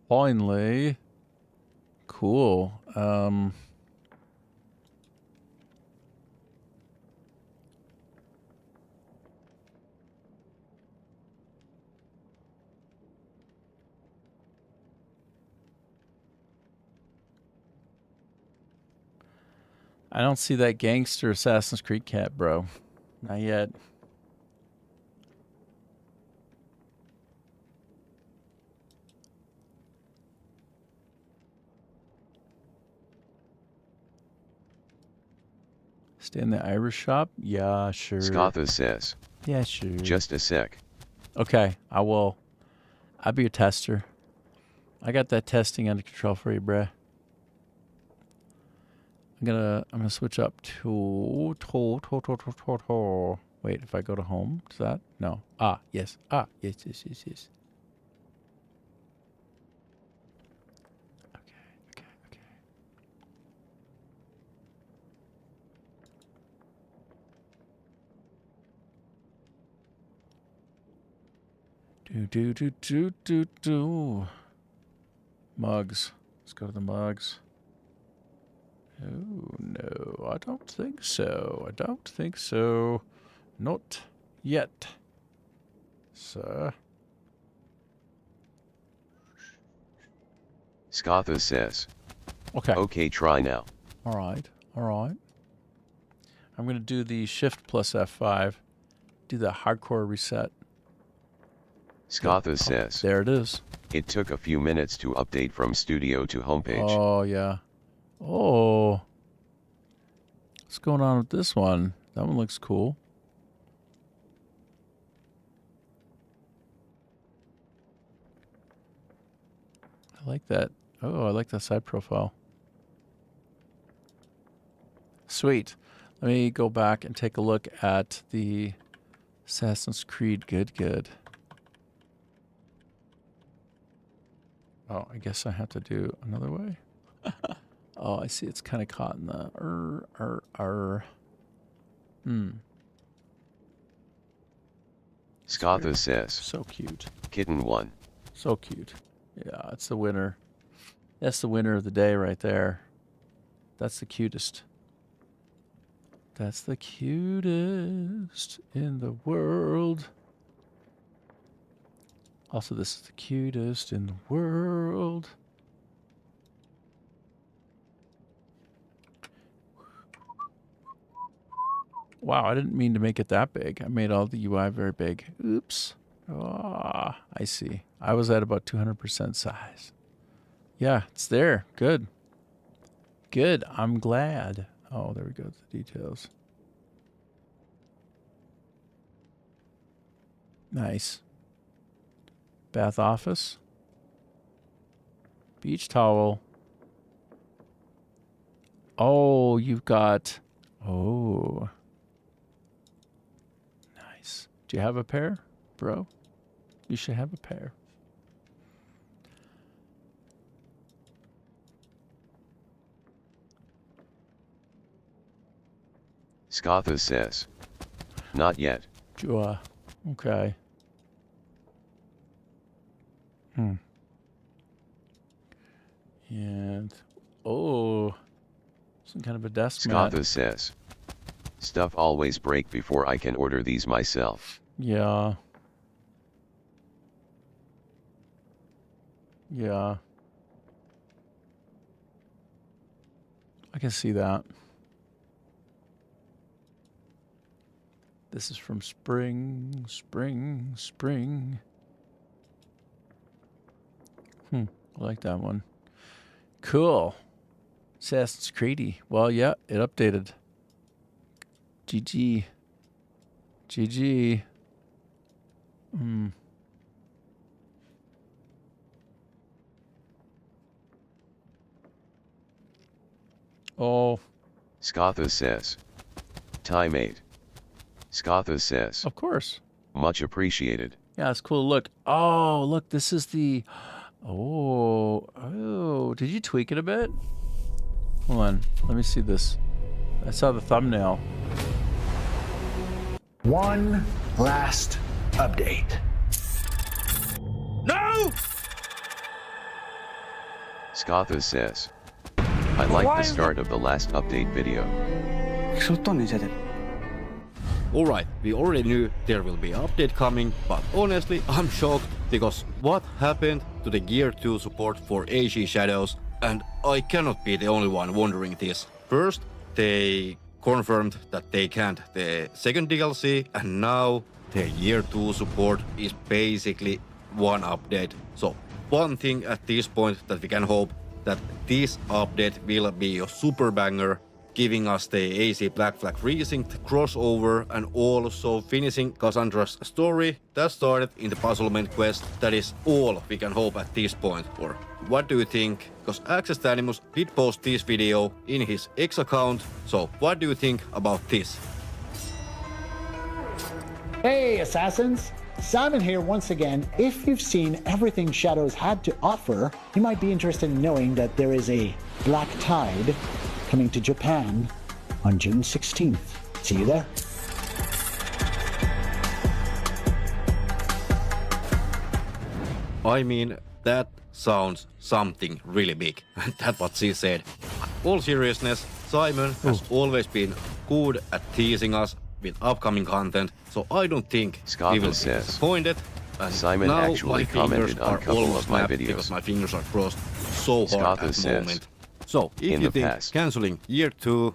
[SPEAKER 2] Finally. Cool. I don't see that gangster Assassin's Creed cat, bro. Not yet. Stay in the Irish shop? Yeah, sure.
[SPEAKER 1] Scotha says.
[SPEAKER 2] Yeah, sure.
[SPEAKER 1] Just a sec.
[SPEAKER 2] Okay, I will. I'll be your tester. I got that testing under control for you, bruh. I'm gonna switch up to wait, if I go to home, does that? No. Yes. Yes. Okay. Do. Mugs. Let's go to the mugs. Oh, no, I don't think so. Not yet, sir.
[SPEAKER 1] Scotha says.
[SPEAKER 2] Okay.
[SPEAKER 1] Okay, try now.
[SPEAKER 2] All right. I'm going to do the Shift plus F5. Do the hardcore reset.
[SPEAKER 1] Scotha says.
[SPEAKER 2] There it is.
[SPEAKER 1] It took a few minutes to update from studio to homepage.
[SPEAKER 2] Oh, yeah. Oh. What's going on with this one? That one looks cool. I like that. Oh, I like that side profile. Sweet. Let me go back and take a look at the Assassin's Creed Good. Oh, I guess I have to do another way. Oh, I see. It's kind of caught in the
[SPEAKER 1] Scotha says,
[SPEAKER 2] So cute.
[SPEAKER 1] Kitten 1.
[SPEAKER 2] So cute. Yeah, it's the winner. That's the winner of the day right there. That's the cutest. That's the cutest in the world. Also, this is the cutest in the world. Wow, I didn't mean to make it that big. I made all the UI very big. Oops. Ah, I see. I was at about 200% size. Yeah, it's there. Good. Good. I'm glad. Oh, there we go. The details. Nice. Bath office. Beach towel. Oh, you've got... Oh. Nice. Do you have a pair, bro? You should have a pair.
[SPEAKER 1] Scotha says, not yet.
[SPEAKER 2] Jua. Okay. And oh, some kind of a desk mat.
[SPEAKER 1] Scotha says, stuff always break before I can order these myself.
[SPEAKER 2] Yeah. Yeah. I can see that. This is from Spring. I like that one. Cool. Assassin's Creed. Well, yeah, it updated. GG. GG. Oh.
[SPEAKER 1] Scotha says, time 8. Scotha says,
[SPEAKER 2] Of course.
[SPEAKER 1] much appreciated.
[SPEAKER 2] Yeah, it's cool. Look. Oh, look, this is the... Oh, did you tweak it a bit? Hold on, let me see this. I saw the thumbnail.
[SPEAKER 10] One last update. No!
[SPEAKER 1] Scotha says, I like the start of the last update video.
[SPEAKER 11] Alright, we already knew there will be an update coming, but honestly I'm shocked because what happened to the Gear 2 support for AG Shadows, and I cannot be the only one wondering this. First, they confirmed that they can't the second DLC, and now the Gear 2 support is basically one update. So one thing at this point that we can hope that this update will be a super banger, giving us the AC Black Flag Precinct crossover and also finishing Cassandra's story that started in the Puzzlement quest. That is all we can hope at this point. Or what do you think? Because Access Animus did post this video in his X account, so what do you think about this?
[SPEAKER 10] Hey, Assassins! Simon here once again. If you've seen everything Shadows had to offer, you might be interested in knowing that there is a Black Tide coming to Japan on June 16th. See you there.
[SPEAKER 11] I mean, that sounds something really big. And that's what she said. All seriousness, Simon has always been good at teasing us with upcoming content, so I don't think
[SPEAKER 1] Scotland
[SPEAKER 11] we will be
[SPEAKER 1] says,
[SPEAKER 11] disappointed. And
[SPEAKER 1] Simon
[SPEAKER 11] now
[SPEAKER 1] actually
[SPEAKER 11] my fingers
[SPEAKER 1] commented on a
[SPEAKER 11] are
[SPEAKER 1] couple
[SPEAKER 11] almost
[SPEAKER 1] of my
[SPEAKER 11] snapped
[SPEAKER 1] videos.
[SPEAKER 11] because my fingers are crossed so hard
[SPEAKER 1] Scotland
[SPEAKER 11] at the
[SPEAKER 1] says,
[SPEAKER 11] moment. So, if
[SPEAKER 1] in
[SPEAKER 11] you
[SPEAKER 1] the
[SPEAKER 11] think
[SPEAKER 1] past.
[SPEAKER 11] canceling Year 2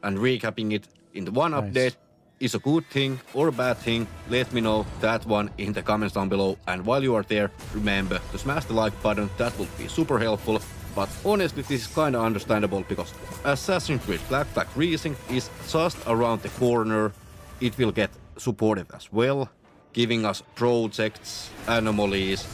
[SPEAKER 11] and recapping it in the one
[SPEAKER 2] Nice.
[SPEAKER 11] update is a good thing or a bad thing, let me know that one in the comments down below. And while you are there, remember to smash the like button, that would be super helpful. But honestly, this is kinda understandable because Assassin's Creed Black Flag Precinct is just around the corner. It will get supported as well, giving us projects, anomalies,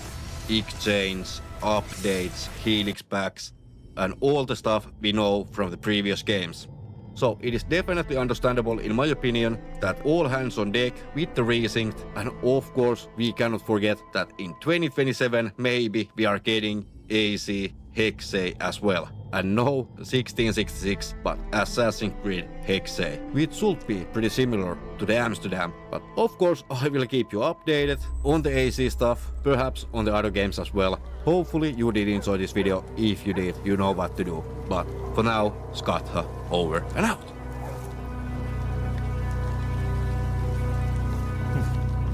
[SPEAKER 11] exchange, updates, helix packs, and all the stuff we know from the previous games. So it is definitely understandable in my opinion that all hands on deck with the Precinct, and of course we cannot forget that in 2027 maybe we are getting AC Hexe as well. And no 1666, but Assassin's Creed Hexe, which should be pretty similar to the Amsterdam. But of course, I will keep you updated on the AC stuff, perhaps on the other games as well. Hopefully you did enjoy this video. If you did, you know what to do. But for now, Skatha, over and out.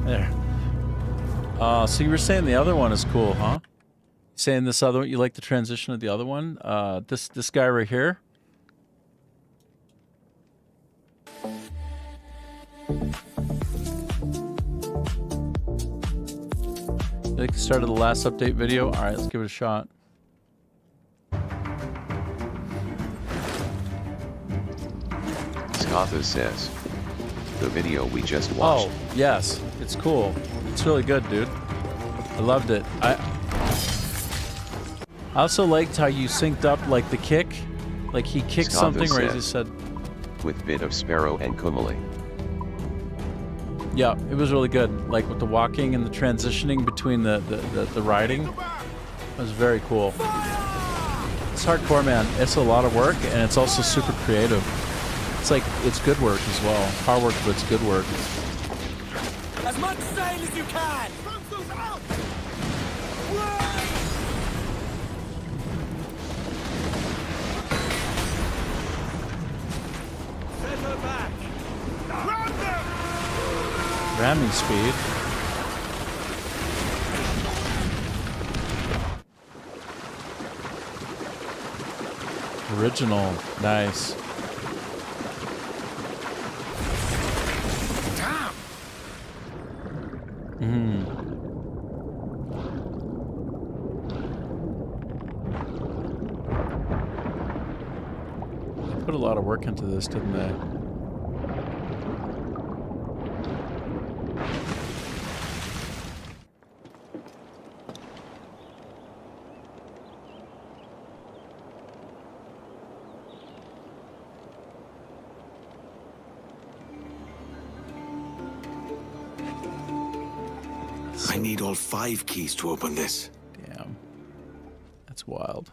[SPEAKER 2] There. So you were saying the other one is cool, huh? Saying this other one, you like the transition of the other one? This guy right here. You like the start of the last update video? All right, let's give it a shot.
[SPEAKER 1] Skatha says, the video we just watched.
[SPEAKER 2] Oh, yes. It's cool. It's really good, dude. I loved it. I also liked how you synced up, like, the kick. Like, he kicked
[SPEAKER 1] Skatha
[SPEAKER 2] something right as he said.
[SPEAKER 1] With bit of Sparrow and Kumali.
[SPEAKER 2] Yeah, it was really good. Like, with the walking and the transitioning between the riding. It was very cool. It's hardcore, man. It's a lot of work, and it's also super creative. It's like, it's good work as well. Hard work, but it's good work.
[SPEAKER 12] As much sail as you can!
[SPEAKER 2] Ramming speed. Original. Nice. They put a lot of work into this, didn't they?
[SPEAKER 9] I need all 5 keys to open this.
[SPEAKER 2] Damn. That's wild.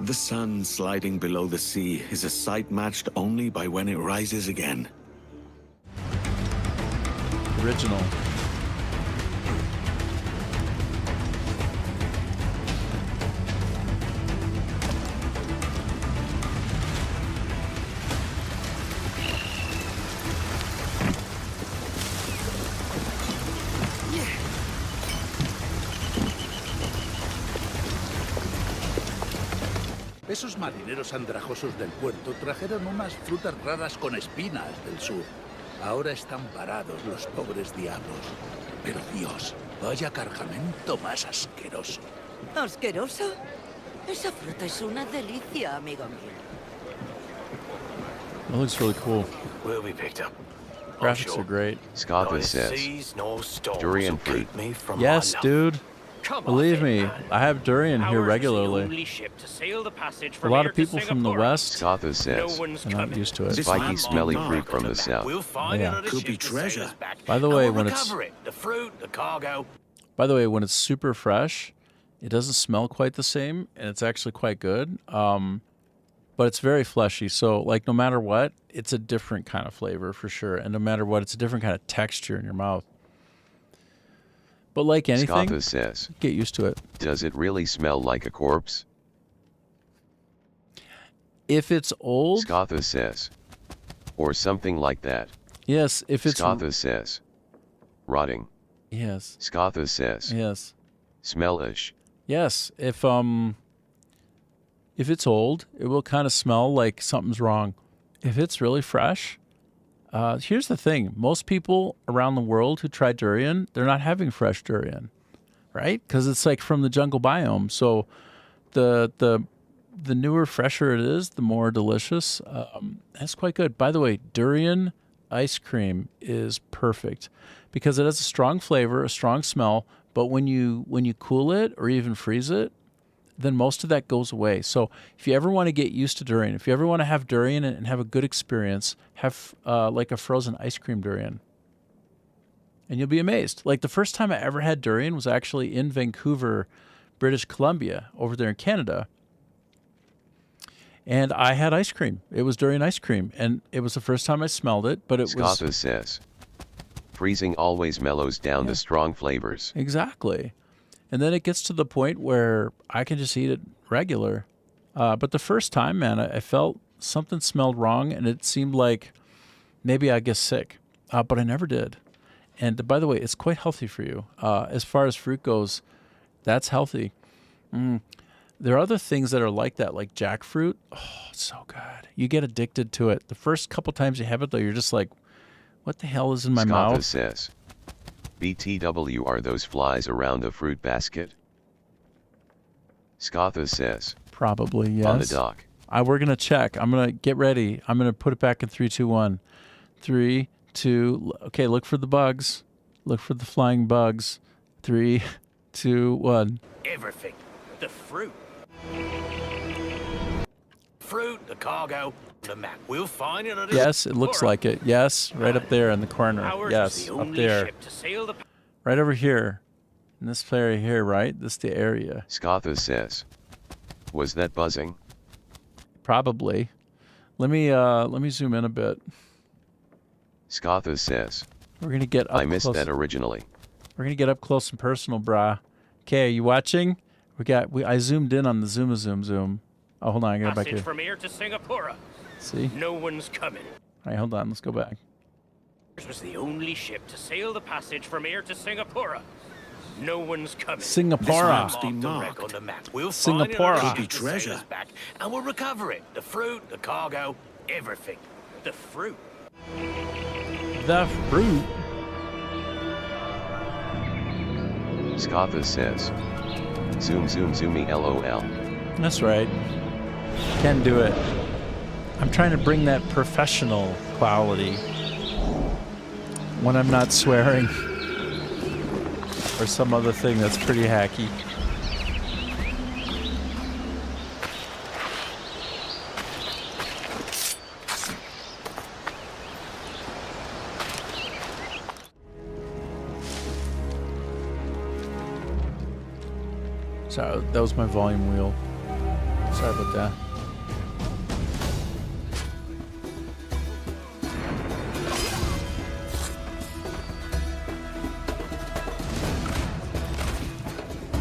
[SPEAKER 9] The sun sliding below the sea is a sight matched only by when it rises again.
[SPEAKER 2] Original.
[SPEAKER 13] Esos marineros andrajosos del puerto trajeron unas frutas raras con espinas del sur. Ahora están parados los pobres diablos. Pero Dios, vaya cargamento más asqueroso.
[SPEAKER 3] ¿Asqueroso? Esa fruta es una delicia, amigo mío.
[SPEAKER 2] That looks really cool.
[SPEAKER 12] Will be picked up.
[SPEAKER 2] Graphics are great.
[SPEAKER 1] Skatha says, durian fruit.
[SPEAKER 2] Yes, dude. Believe me, I have durian here regularly. A lot of people from the west
[SPEAKER 1] Skatha says,
[SPEAKER 2] are not used to it.
[SPEAKER 1] spiky, smelly fruit from the south.
[SPEAKER 2] Yeah.
[SPEAKER 9] Could be treasure.
[SPEAKER 2] By the way, when it's super fresh, it doesn't smell quite the same, and it's actually quite good. But it's very fleshy, so like no matter what, it's a different kind of flavor for sure, and no matter what, it's a different kind of texture in your mouth. But like anything,
[SPEAKER 1] Skatha says,
[SPEAKER 2] get used to it.
[SPEAKER 1] does it really smell like a corpse?
[SPEAKER 2] If it's old,
[SPEAKER 1] Skatha says, or something like that.
[SPEAKER 2] yes. If it's
[SPEAKER 1] Skatha says, rotting.
[SPEAKER 2] yes,
[SPEAKER 1] Skatha says,
[SPEAKER 2] yes,
[SPEAKER 1] smellish.
[SPEAKER 2] yes. If it's old, it will kind of smell like something's wrong. If it's really fresh, Here's the thing. Most people around the world who try durian, they're not having fresh durian, right? Because it's like from the jungle biome. So the newer, fresher it is, the more delicious. That's quite good. By the way, durian ice cream is perfect because it has a strong flavor, a strong smell, but when you cool it or even freeze it, then most of that goes away. So if you ever want to get used to durian, if you ever want to have durian and have a good experience, have like a frozen ice cream durian. And you'll be amazed. Like the first time I ever had durian was actually in Vancouver, British Columbia, over there in Canada. And I had ice cream. It was durian ice cream. And it was the first time I smelled it, but it
[SPEAKER 1] Scotha
[SPEAKER 2] was...
[SPEAKER 1] says, freezing always mellows down the strong flavors.
[SPEAKER 2] Exactly. And then it gets to the point where I can just eat it regular. But the first time, man, I felt something smelled wrong, and it seemed like maybe I get sick. But I never did. And by the way, it's quite healthy for you. As far as fruit goes, that's healthy. There are other things that are like that, like jackfruit. Oh, it's so good. You get addicted to it. The first couple times you have it, though, you're just like, what the hell is in my
[SPEAKER 1] Scotha
[SPEAKER 2] mouth?
[SPEAKER 1] says, BTW, are those flies around the fruit basket? Scotha says,
[SPEAKER 2] Probably, yes.
[SPEAKER 1] on the dock.
[SPEAKER 2] We're going to check. I'm going to get ready. I'm going to put it back in 3, 2, 1. 3, 2, okay, look for the bugs. Look for the flying bugs. 3, 2, 1.
[SPEAKER 12] Everything. The fruit. Fruit, the cargo, the map. We'll find it.
[SPEAKER 2] Yes, it looks like it. Yes, right up there in the corner. Yes, up there. Right over here. In this area here, right? This is the area.
[SPEAKER 1] Scotha says, was that buzzing?
[SPEAKER 2] Probably. Let me zoom in a bit.
[SPEAKER 1] Scotha says,
[SPEAKER 2] We're gonna get up
[SPEAKER 1] I missed
[SPEAKER 2] close.
[SPEAKER 1] that originally.
[SPEAKER 2] We're gonna get up close and personal, brah. Okay, are you watching? I zoomed in on the zoom. Oh, hold on, I gotta back here.
[SPEAKER 12] From here to Singapore.
[SPEAKER 2] See?
[SPEAKER 12] No one's coming.
[SPEAKER 2] All right, hold on, let's go back.
[SPEAKER 12] This was the only ship to sail the passage from here to Singapore. No one's coming.
[SPEAKER 2] Singapore.
[SPEAKER 12] Mark the wreck on the map. We'll
[SPEAKER 2] Singapore.
[SPEAKER 12] find
[SPEAKER 2] Could be
[SPEAKER 12] treasure. Back, and we'll recover it. The fruit, the cargo, everything. The fruit.
[SPEAKER 2] The fruit.
[SPEAKER 1] Scotha says, zoomy LOL.
[SPEAKER 2] That's right. Can do it. I'm trying to bring that professional quality when I'm not swearing or some other thing that's pretty hacky. Sorry, that was my volume wheel. Sorry about that.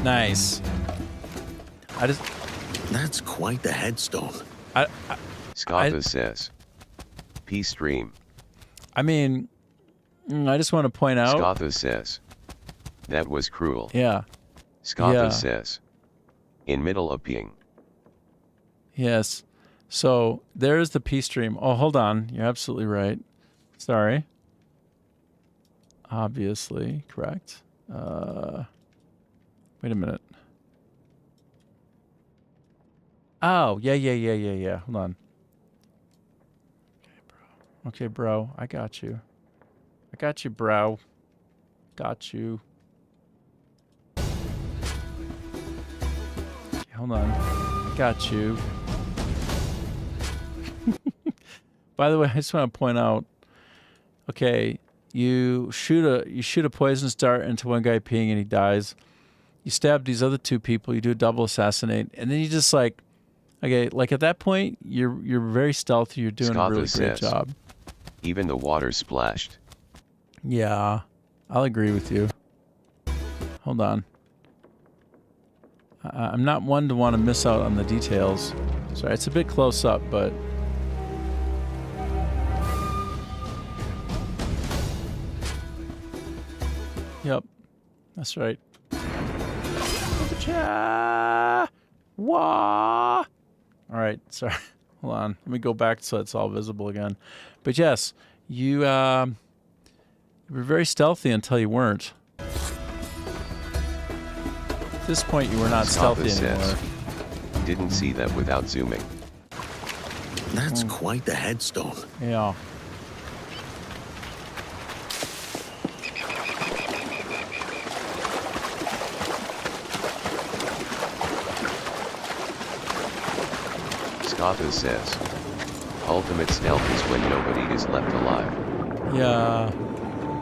[SPEAKER 2] Nice.
[SPEAKER 9] That's quite the headstone.
[SPEAKER 1] Scotha says, peace stream.
[SPEAKER 2] I mean, I just want to point out.
[SPEAKER 1] Scotha says, that was cruel.
[SPEAKER 2] Yeah.
[SPEAKER 1] Scotha says, in middle of peeing.
[SPEAKER 2] Yes. So there's the peace stream. Oh, hold on. You're absolutely right. Sorry. Obviously correct. Wait a minute. Oh, yeah. Hold on. Okay, bro. I got you. Bro. Got you. Okay, hold on. I got you. By the way, I just want to point out, okay, you shoot a poisonous dart into one guy peeing and he dies. You stab these other two people, you do a double assassinate, and then you just like, okay, like at that point, you're very stealthy, you're doing a really great job.
[SPEAKER 1] Even the water splashed.
[SPEAKER 2] Yeah, I'll agree with you. Hold on. I'm not one to want to miss out on the details. Sorry, it's a bit close up, but... Yep, that's right. Wah! All right, sorry. Hold on. Let me go back so it's all visible again. But yes, You were very stealthy until you weren't. At this point, you were not stealthy anymore.
[SPEAKER 1] Didn't see that without zooming.
[SPEAKER 9] That's quite the headstone.
[SPEAKER 2] Yeah.
[SPEAKER 1] Scotha says, ultimate stealth is when nobody is left alive.
[SPEAKER 2] Yeah.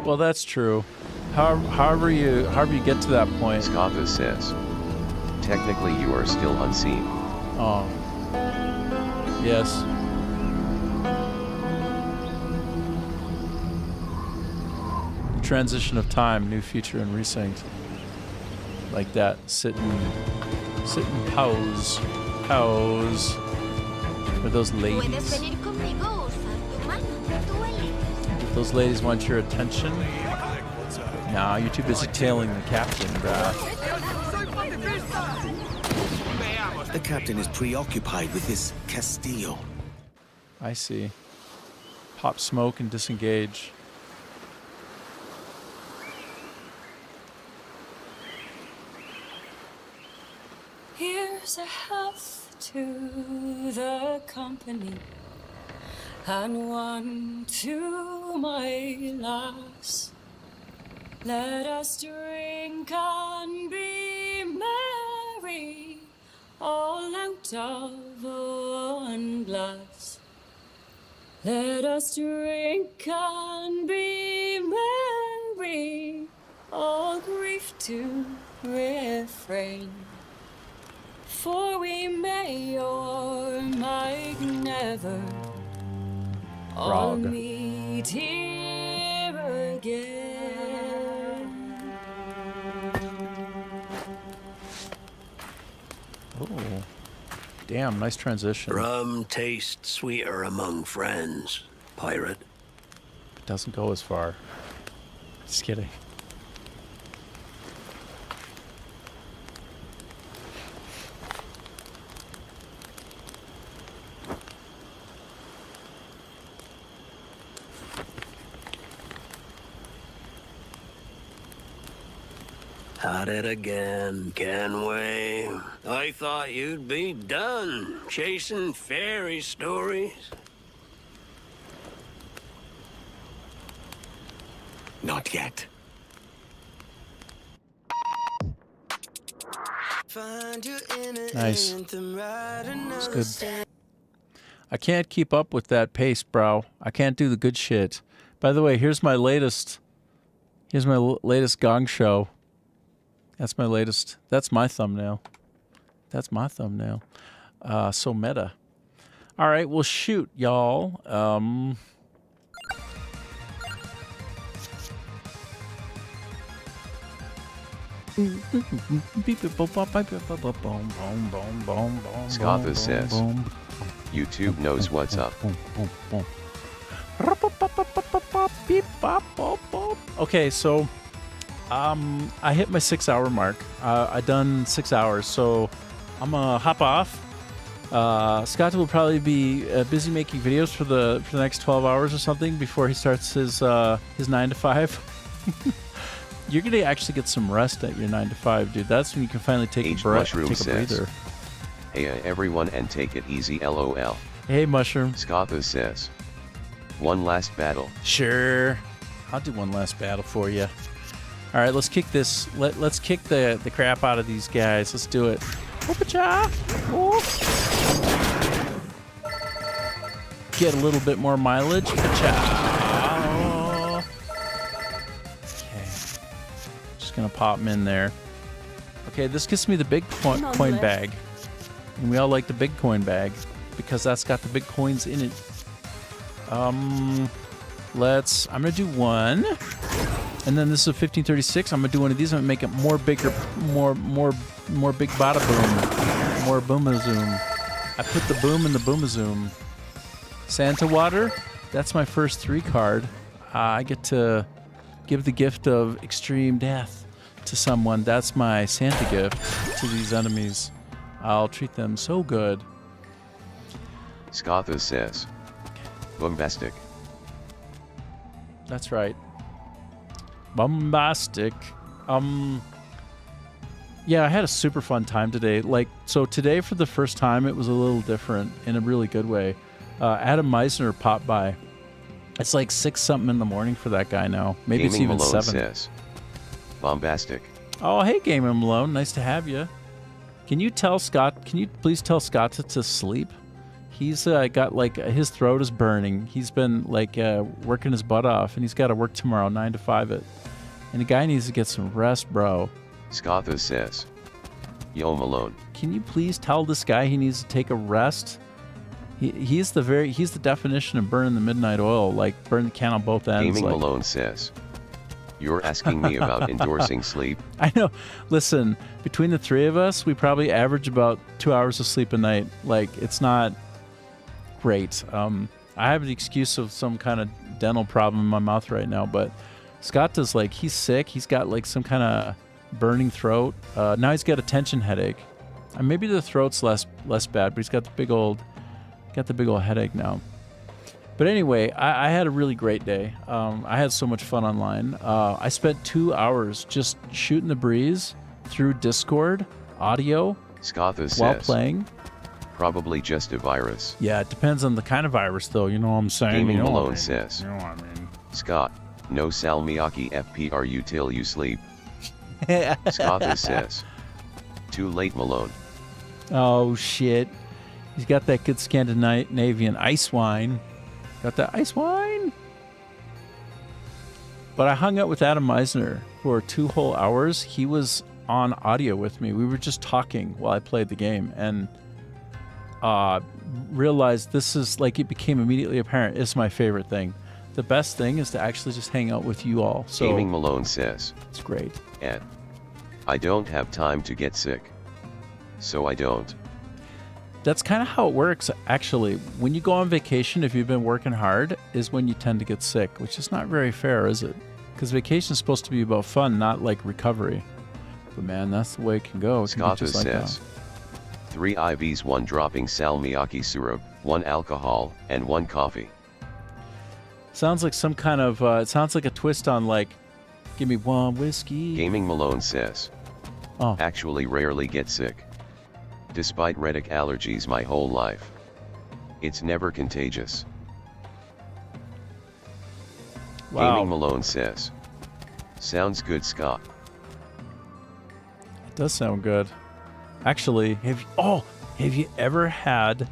[SPEAKER 2] Well, that's true. However you get to that point.
[SPEAKER 1] Scotha says, technically you are still unseen.
[SPEAKER 2] Oh. Yes. Transition of time, new feature in Resynced. Like that. Sit and pause. Pause. For those ladies. Those ladies want your attention. Nah, you're too busy tailing the captain, bruh.
[SPEAKER 9] The captain is preoccupied with his Castillo.
[SPEAKER 2] I see. Pop smoke and disengage.
[SPEAKER 14] Here's a health to the company, and one to my lass. Let us drink and be merry, all out of one glass. Let us drink and be merry, all grief to refrain. For we may or might never all meet here again.
[SPEAKER 2] Oh, damn, nice transition.
[SPEAKER 15] Rum tastes sweeter among friends, pirate.
[SPEAKER 2] It doesn't go as far. Just kidding.
[SPEAKER 15] At it again, Kenway. I thought you'd be done chasing fairy stories.
[SPEAKER 9] Not yet.
[SPEAKER 2] Nice. That's good. I can't keep up with that pace, bro. I can't do the good shit. By the way, here's my latest Gong Show. That's my latest. That's my thumbnail. That's my thumbnail. So meta. All right, well, shoot, y'all.
[SPEAKER 1] Scotha says, YouTube knows what's up.
[SPEAKER 2] Okay, so I hit my 6-hour mark. I done 6 hours, so I'm gonna hop off. Scott will probably be busy making videos for the next 12 hours or something before he starts his 9 to 5. You're gonna actually get some rest at your 9 to 5, dude. That's when you can finally take a breath, take a breather.
[SPEAKER 1] Hey everyone, and take it easy, LOL.
[SPEAKER 2] Hey Mushroom.
[SPEAKER 1] Scotha says, one last battle.
[SPEAKER 2] Sure, I'll do one last battle for you. All right, let's kick this. Let's kick the crap out of these guys. Let's do it. Get a little bit more mileage. Okay. Just gonna pop them in there. Okay, this gets me the big coin bag. And we all like the big coin bag because that's got the big coins in it. I'm gonna do one. And then this is a 1536. I'm gonna do one of these. I'm gonna make it more bigger, more big bada boom, more boomazoom. I put the boom in the boomazoom. Santa water. That's my first 3 card. I get to give the gift of extreme death to someone. That's my Santa gift to these enemies. I'll treat them so good.
[SPEAKER 1] Scotha says, bombastic.
[SPEAKER 2] That's right. Bombastic. Yeah, I had a super fun time today. Like, so today for the first time, it was a little different in a really good way. Adam Meisner popped by. It's like 6 something in the morning for that guy now. Maybe
[SPEAKER 1] Gaming
[SPEAKER 2] it's even
[SPEAKER 1] Malone
[SPEAKER 2] 7.
[SPEAKER 1] Says, bombastic.
[SPEAKER 2] Oh, hey, Gaming Malone. Nice to have you. Can you please tell Scott to sleep? He's got like his throat is burning. He's been like working his butt off, and he's got to work tomorrow 9 to 5 it. And the guy needs to get some rest, bro.
[SPEAKER 1] Scotha says, yo Malone.
[SPEAKER 2] Can you please tell this guy he needs to take a rest? He's the definition of burning the midnight oil, like burn the can on both ends.
[SPEAKER 1] Gaming
[SPEAKER 2] like,
[SPEAKER 1] Malone says, you're asking me about endorsing sleep?
[SPEAKER 2] I know. Listen, between the three of us, we probably average about 2 hours of sleep a night. Like, it's not great. I have the excuse of some kind of dental problem in my mouth right now, but Scott does, like, he's sick. He's got like some kind of burning throat. Now he's got a tension headache. Maybe the throat's less bad, but he's got the big old headache now. But anyway, I had a really great day. I had so much fun online. I spent 2 hours just shooting the breeze through Discord audio
[SPEAKER 1] Scotha
[SPEAKER 2] while
[SPEAKER 1] says,
[SPEAKER 2] playing.
[SPEAKER 1] probably just a virus.
[SPEAKER 2] Yeah, it depends on the kind of virus, though. You know what I'm saying?
[SPEAKER 1] Gaming
[SPEAKER 2] You know what I
[SPEAKER 1] Malone
[SPEAKER 2] mean.
[SPEAKER 1] says,
[SPEAKER 2] You know what I mean.
[SPEAKER 1] Scott, no salmiakki FPRU till you sleep. Scotha says, too late Malone.
[SPEAKER 2] Oh, shit. He's got that good Scandinavian ice wine. Got that ice wine? But I hung out with Adam Meisner for 2 whole hours. He was on audio with me. We were just talking while I played the game, and realized this is, like, it became immediately apparent. It's my favorite thing. The best thing is to actually just hang out with you all. So
[SPEAKER 1] Gaming Malone says,
[SPEAKER 2] it's great.
[SPEAKER 1] Ed, I don't have time to get sick. So I don't.
[SPEAKER 2] That's kind of how it works, actually. When you go on vacation, if you've been working hard, is when you tend to get sick, which is not very fair, is it? Because vacation is supposed to be about fun, not like recovery. But man, that's the way it can go. It can be
[SPEAKER 1] Scotha
[SPEAKER 2] just like
[SPEAKER 1] says,
[SPEAKER 2] that.
[SPEAKER 1] 3 IVs, 1 dropping salmiakki syrup, 1 alcohol, and 1 coffee.
[SPEAKER 2] Sounds like some kind of, it sounds like a twist on, like, give me 1 whiskey.
[SPEAKER 1] Gaming Malone says, actually rarely get sick. Despite Retic allergies my whole life. It's never contagious.
[SPEAKER 2] Wow.
[SPEAKER 1] Gaming Malone says, sounds good, Scott.
[SPEAKER 2] It does sound good. Actually, have you ever had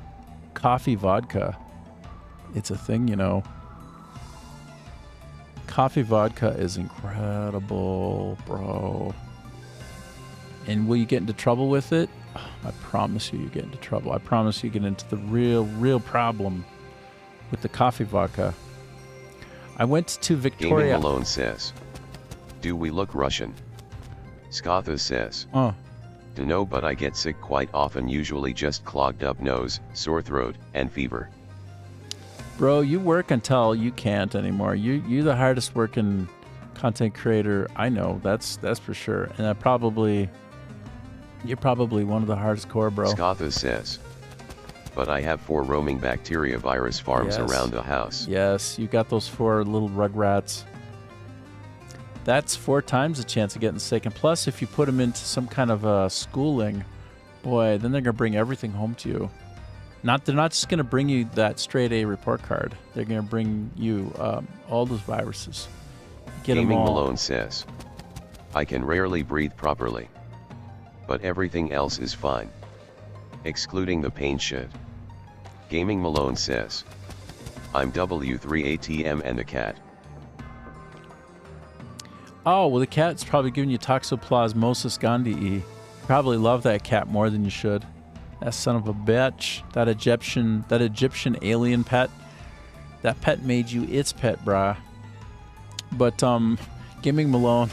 [SPEAKER 2] coffee vodka? It's a thing, you know. Coffee vodka is incredible, bro. And will you get into trouble with it? I promise you get into trouble. I promise you get into the real problem with the coffee vodka. I went to Victoria.
[SPEAKER 1] Gaming Malone says, do we look Russian? Scotha says, dunno, but I get sick quite often, usually just clogged up nose, sore throat, and fever.
[SPEAKER 2] Bro, you work until you can't anymore. You're the hardest working content creator I know. That's for sure. And you're probably one of the hardest core, bro.
[SPEAKER 1] Scotha says, but I have 4 roaming bacteria virus farms around the house.
[SPEAKER 2] Yes, you got those 4 little rugrats. That's 4 times the chance of getting sick. And plus, if you put them into some kind of schooling, boy, then they're going to bring everything home to you. They're not just going to bring you that straight A report card. They're going to bring you all those viruses. Get them
[SPEAKER 1] Gaming
[SPEAKER 2] all.
[SPEAKER 1] Malone says, I can rarely breathe properly. But everything else is fine. Excluding the pain shit. Gaming Malone says, I'm W3ATM and the cat.
[SPEAKER 2] Oh, well, the cat's probably giving you Toxoplasmosis gondii. You probably love that cat more than you should. That son of a bitch. That Egyptian alien pet. That pet made you its pet, brah. But, Gaming Malone,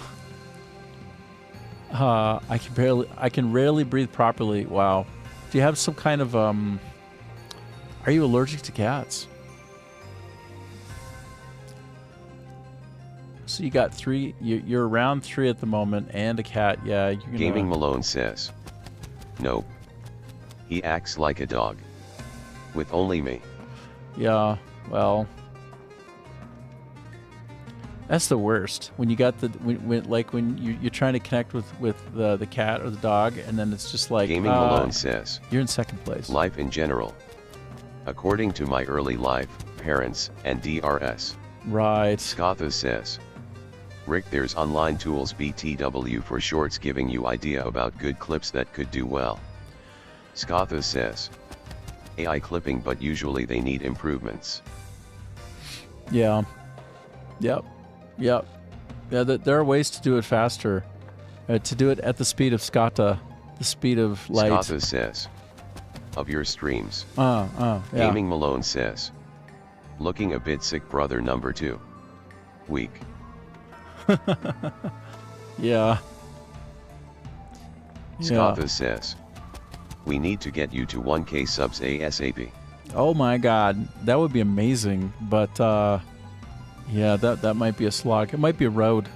[SPEAKER 2] I can rarely breathe properly. Wow. Do you have some kind of, are you allergic to cats? So you got 3, you're around 3 at the moment, and a cat. Yeah, you're gonna...
[SPEAKER 1] Gaming Malone says, nope. He acts like a dog. With only me.
[SPEAKER 2] Yeah, well... That's the worst. When you got the when you're trying to connect with the cat or the dog, and then it's just like
[SPEAKER 1] Gaming Malone says,
[SPEAKER 2] you're in second place.
[SPEAKER 1] life in general. According to my early life, parents, and DRS.
[SPEAKER 2] Right.
[SPEAKER 1] Scotha says, Rick, there's online tools BTW for shorts giving you idea about good clips that could do well. Scotha says, AI clipping, but usually they need improvements.
[SPEAKER 2] Yeah. Yep. Yeah, there are ways to do it faster. To do it at the speed of Scotha, the speed of light.
[SPEAKER 1] Scotha says, of your streams.
[SPEAKER 2] Yeah.
[SPEAKER 1] Gaming Malone says, looking a bit sick, brother number 2. Weak.
[SPEAKER 2] Yeah.
[SPEAKER 1] Scotha says, we need to get you to 1K subs ASAP.
[SPEAKER 2] Oh my God, that would be amazing. But yeah, that might be a slog. It might be a road.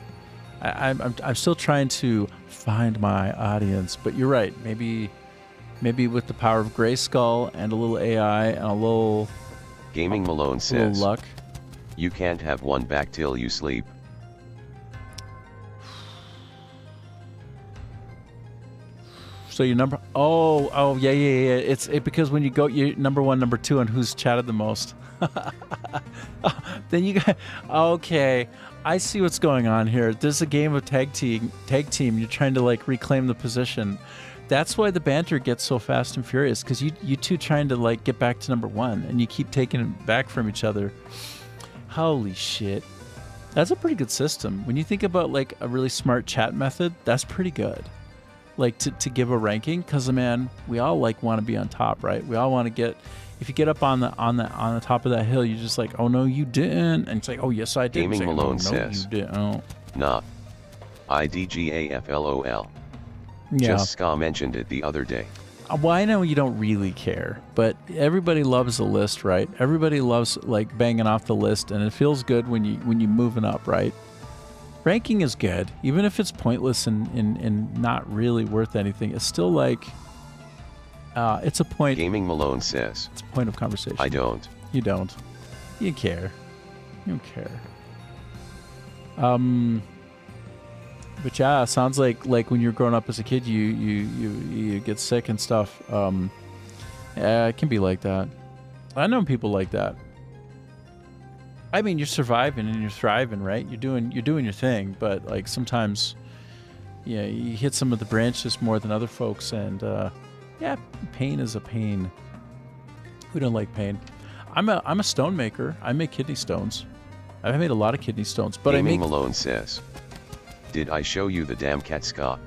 [SPEAKER 2] I'm still trying to find my audience. But you're right. Maybe with the power of Grayskull and a little AI and a little
[SPEAKER 1] Gaming Malone says,
[SPEAKER 2] luck.
[SPEAKER 1] You can't have one back till you sleep.
[SPEAKER 2] So your number, yeah. It's because when you go, you're number 1, number 2, and who's chatted the most. Then you got, okay, I see what's going on here. There's a game of tag team. You're trying to like reclaim the position. That's why the banter gets so fast and furious, because you two trying to like get back to number 1, and you keep taking it back from each other. Holy shit. That's a pretty good system. When you think about like a really smart chat method, that's pretty good. Like to give a ranking, because man, we all like want to be on top, right? We all want to get. If you get up on the top of that hill, you're just like, oh no, you didn't, and it's like, oh yes, I did.
[SPEAKER 1] Gaming
[SPEAKER 2] like,
[SPEAKER 1] Malone
[SPEAKER 2] no,
[SPEAKER 1] says,
[SPEAKER 2] you didn't.
[SPEAKER 1] Nah. IDGAFLOL.
[SPEAKER 2] Yeah.
[SPEAKER 1] Just Ska mentioned it the other day.
[SPEAKER 2] Well, I know you don't really care, but everybody loves the list, right? Everybody loves like banging off the list, and it feels good when you moving up, right? Ranking is good, even if it's pointless and not really worth anything. It's still like, it's a point.
[SPEAKER 1] Gaming Malone says,
[SPEAKER 2] it's a point of conversation.
[SPEAKER 1] I don't.
[SPEAKER 2] You don't. You care. You don't care. But yeah, sounds like when you're growing up as a kid, you get sick and stuff. Yeah, it can be like that. I know people like that. I mean, you're surviving and you're thriving, right? You're doing your thing, but like sometimes, yeah, you hit some of the branches more than other folks, and yeah, pain is a pain. Who don't like pain? I'm a stone maker. I make kidney stones. I've made a lot of kidney stones, but
[SPEAKER 1] Gaming Malone says, did I show you the damn cat, Scott?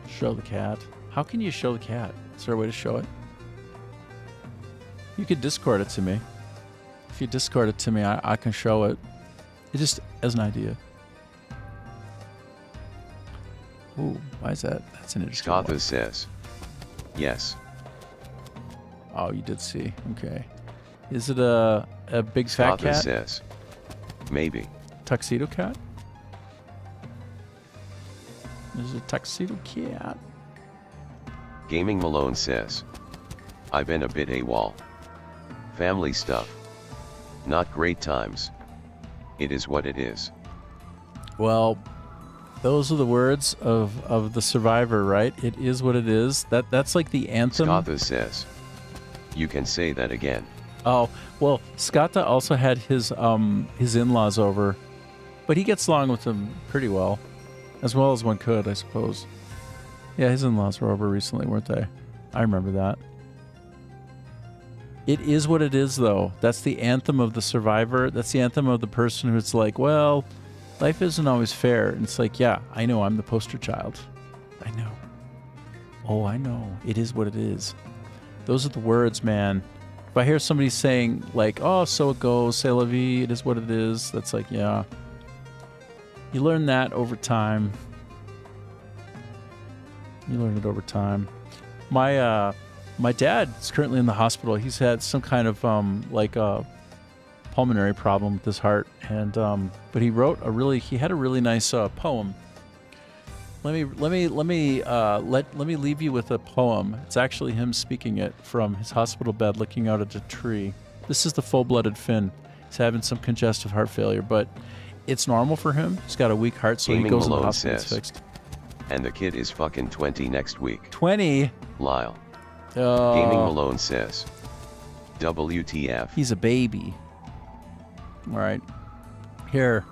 [SPEAKER 2] Show the cat. How can you show the cat? Is there a way to show it? You could Discord it to me. If you Discord it to me, I can show it. It just as an idea. Ooh, why is that? That's an interesting one.
[SPEAKER 1] Scotha says, yes.
[SPEAKER 2] Oh, you did see. Okay. Is it a big fat cat?
[SPEAKER 1] Scotha says, maybe.
[SPEAKER 2] Tuxedo cat? Is it a tuxedo cat?
[SPEAKER 1] Gaming Malone says, I've been a bit AWOL. Family stuff. Not great times. It is what it is.
[SPEAKER 2] Well, those are the words of the survivor, right? It is what it is. That's like the anthem.
[SPEAKER 1] Scotha says, you can say that again.
[SPEAKER 2] Oh, well, Scotha also had his in-laws over, but he gets along with them pretty well as one could, I suppose. Yeah, his in-laws were over recently, weren't they? I remember that. It is what it is, though. That's the anthem of the survivor. That's the anthem of the person who's like, well, life isn't always fair. And it's like, yeah, I know, I'm the poster child. I know. Oh, I know. It is what it is. Those are the words, man. If I hear somebody saying, like, oh, so it goes, c'est la vie, it is what it is, that's like, yeah. You learn that over time. You learn it over time. My dad is currently in the hospital. He's had some kind of like a pulmonary problem with his heart, and but he had a really nice poem. Let me leave you with a poem. It's actually him speaking it from his hospital bed, looking out at a tree. This is the Full-Blooded Finn. He's having some congestive heart failure, but it's normal for him. He's got a weak heart, so he
[SPEAKER 1] Gaming
[SPEAKER 2] goes to the
[SPEAKER 1] Malone
[SPEAKER 2] hospital. It's
[SPEAKER 1] says,
[SPEAKER 2] fixed.
[SPEAKER 1] And the kid is fucking 20 next week.
[SPEAKER 2] 20?
[SPEAKER 1] Lyle.
[SPEAKER 2] Oh.
[SPEAKER 1] Gaming Malone says, WTF.
[SPEAKER 2] He's a baby. All right. Here,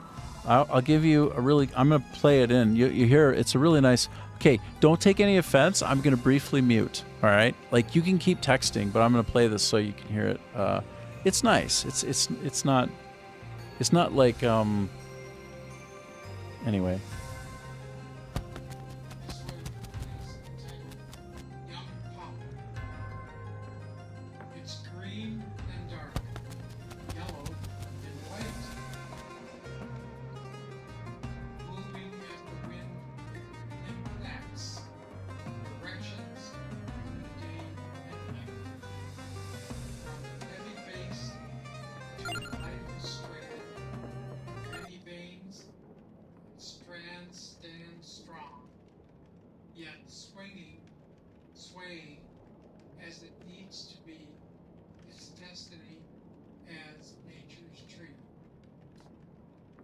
[SPEAKER 2] I'll give you a really, I'm going to play it in. You hear, it's a really nice, okay, don't take any offense. I'm going to briefly mute. All right. Like, you can keep texting, but I'm going to play this so you can hear it. It's nice. It's not like, anyway.
[SPEAKER 16] It's green and dark, yellow and white. Moving as the wind impacts directions in the day and night. From heavy base to light strand, many veins, strands stand strong, yet swaying as it needs to be. Its destiny as nature's tree.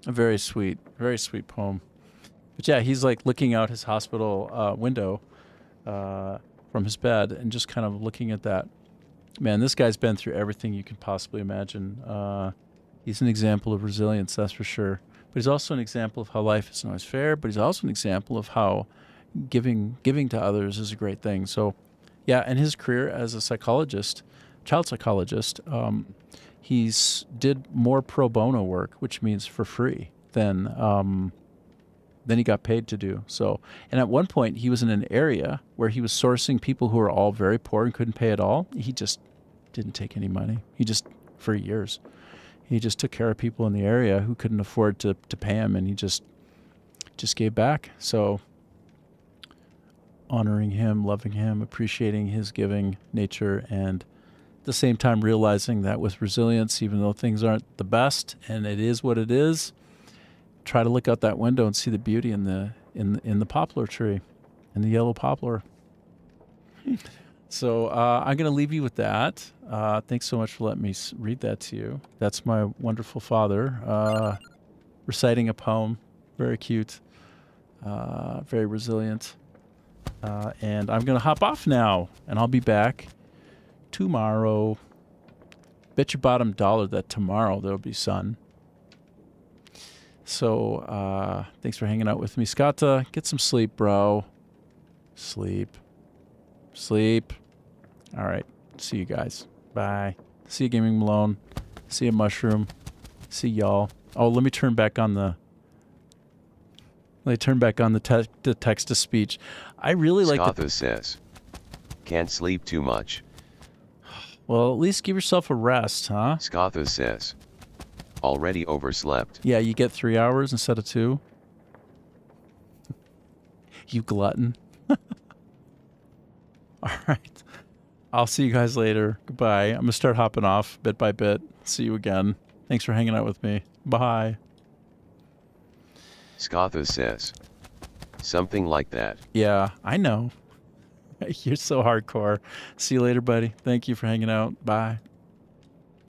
[SPEAKER 2] A very sweet poem. But yeah, he's like looking out his hospital window from his bed and just kind of looking at that. Man, this guy's been through everything you can possibly imagine. He's an example of resilience, that's for sure. But he's also an example of how life isn't always fair, but he's also an example of how giving to others is a great thing. So yeah, and his career as a psychologist, child psychologist, he's did more pro bono work, which means for free, than he got paid to do. So, and at one point he was in an area where he was sourcing people who were all very poor and couldn't pay at all. He just didn't take any money. For years, he just took care of people in the area who couldn't afford to pay him, and he just gave back. So, honoring him, loving him, appreciating his giving nature, and at the same time realizing that with resilience, even though things aren't the best and it is what it is, try to look out that window and see the beauty in the poplar tree, in the yellow poplar. So I'm going to leave you with that. Thanks so much for letting me read that to you. That's my wonderful father reciting a poem. Very cute, very resilient. And I'm going to hop off now, and I'll be back tomorrow. Bet your bottom dollar that tomorrow there'll be sun. So thanks for hanging out with me. Scotta, get some sleep, bro. Sleep. All right. See you guys. Bye. See you, Gaming Malone. See you, Mushroom. See y'all. Oh, let me turn back on the text to speech. I really like
[SPEAKER 1] Scotha says, can't sleep too much.
[SPEAKER 2] Well, at least give yourself a rest, huh?
[SPEAKER 1] Scotha says, already overslept.
[SPEAKER 2] Yeah, you get 3 hours instead of 2. You glutton. All right. I'll see you guys later. Goodbye. I'm going to start hopping off bit by bit. See you again. Thanks for hanging out with me. Bye.
[SPEAKER 1] Scotha says, something like that.
[SPEAKER 2] Yeah, I know. You're so hardcore. See you later, buddy. Thank you for hanging out. Bye.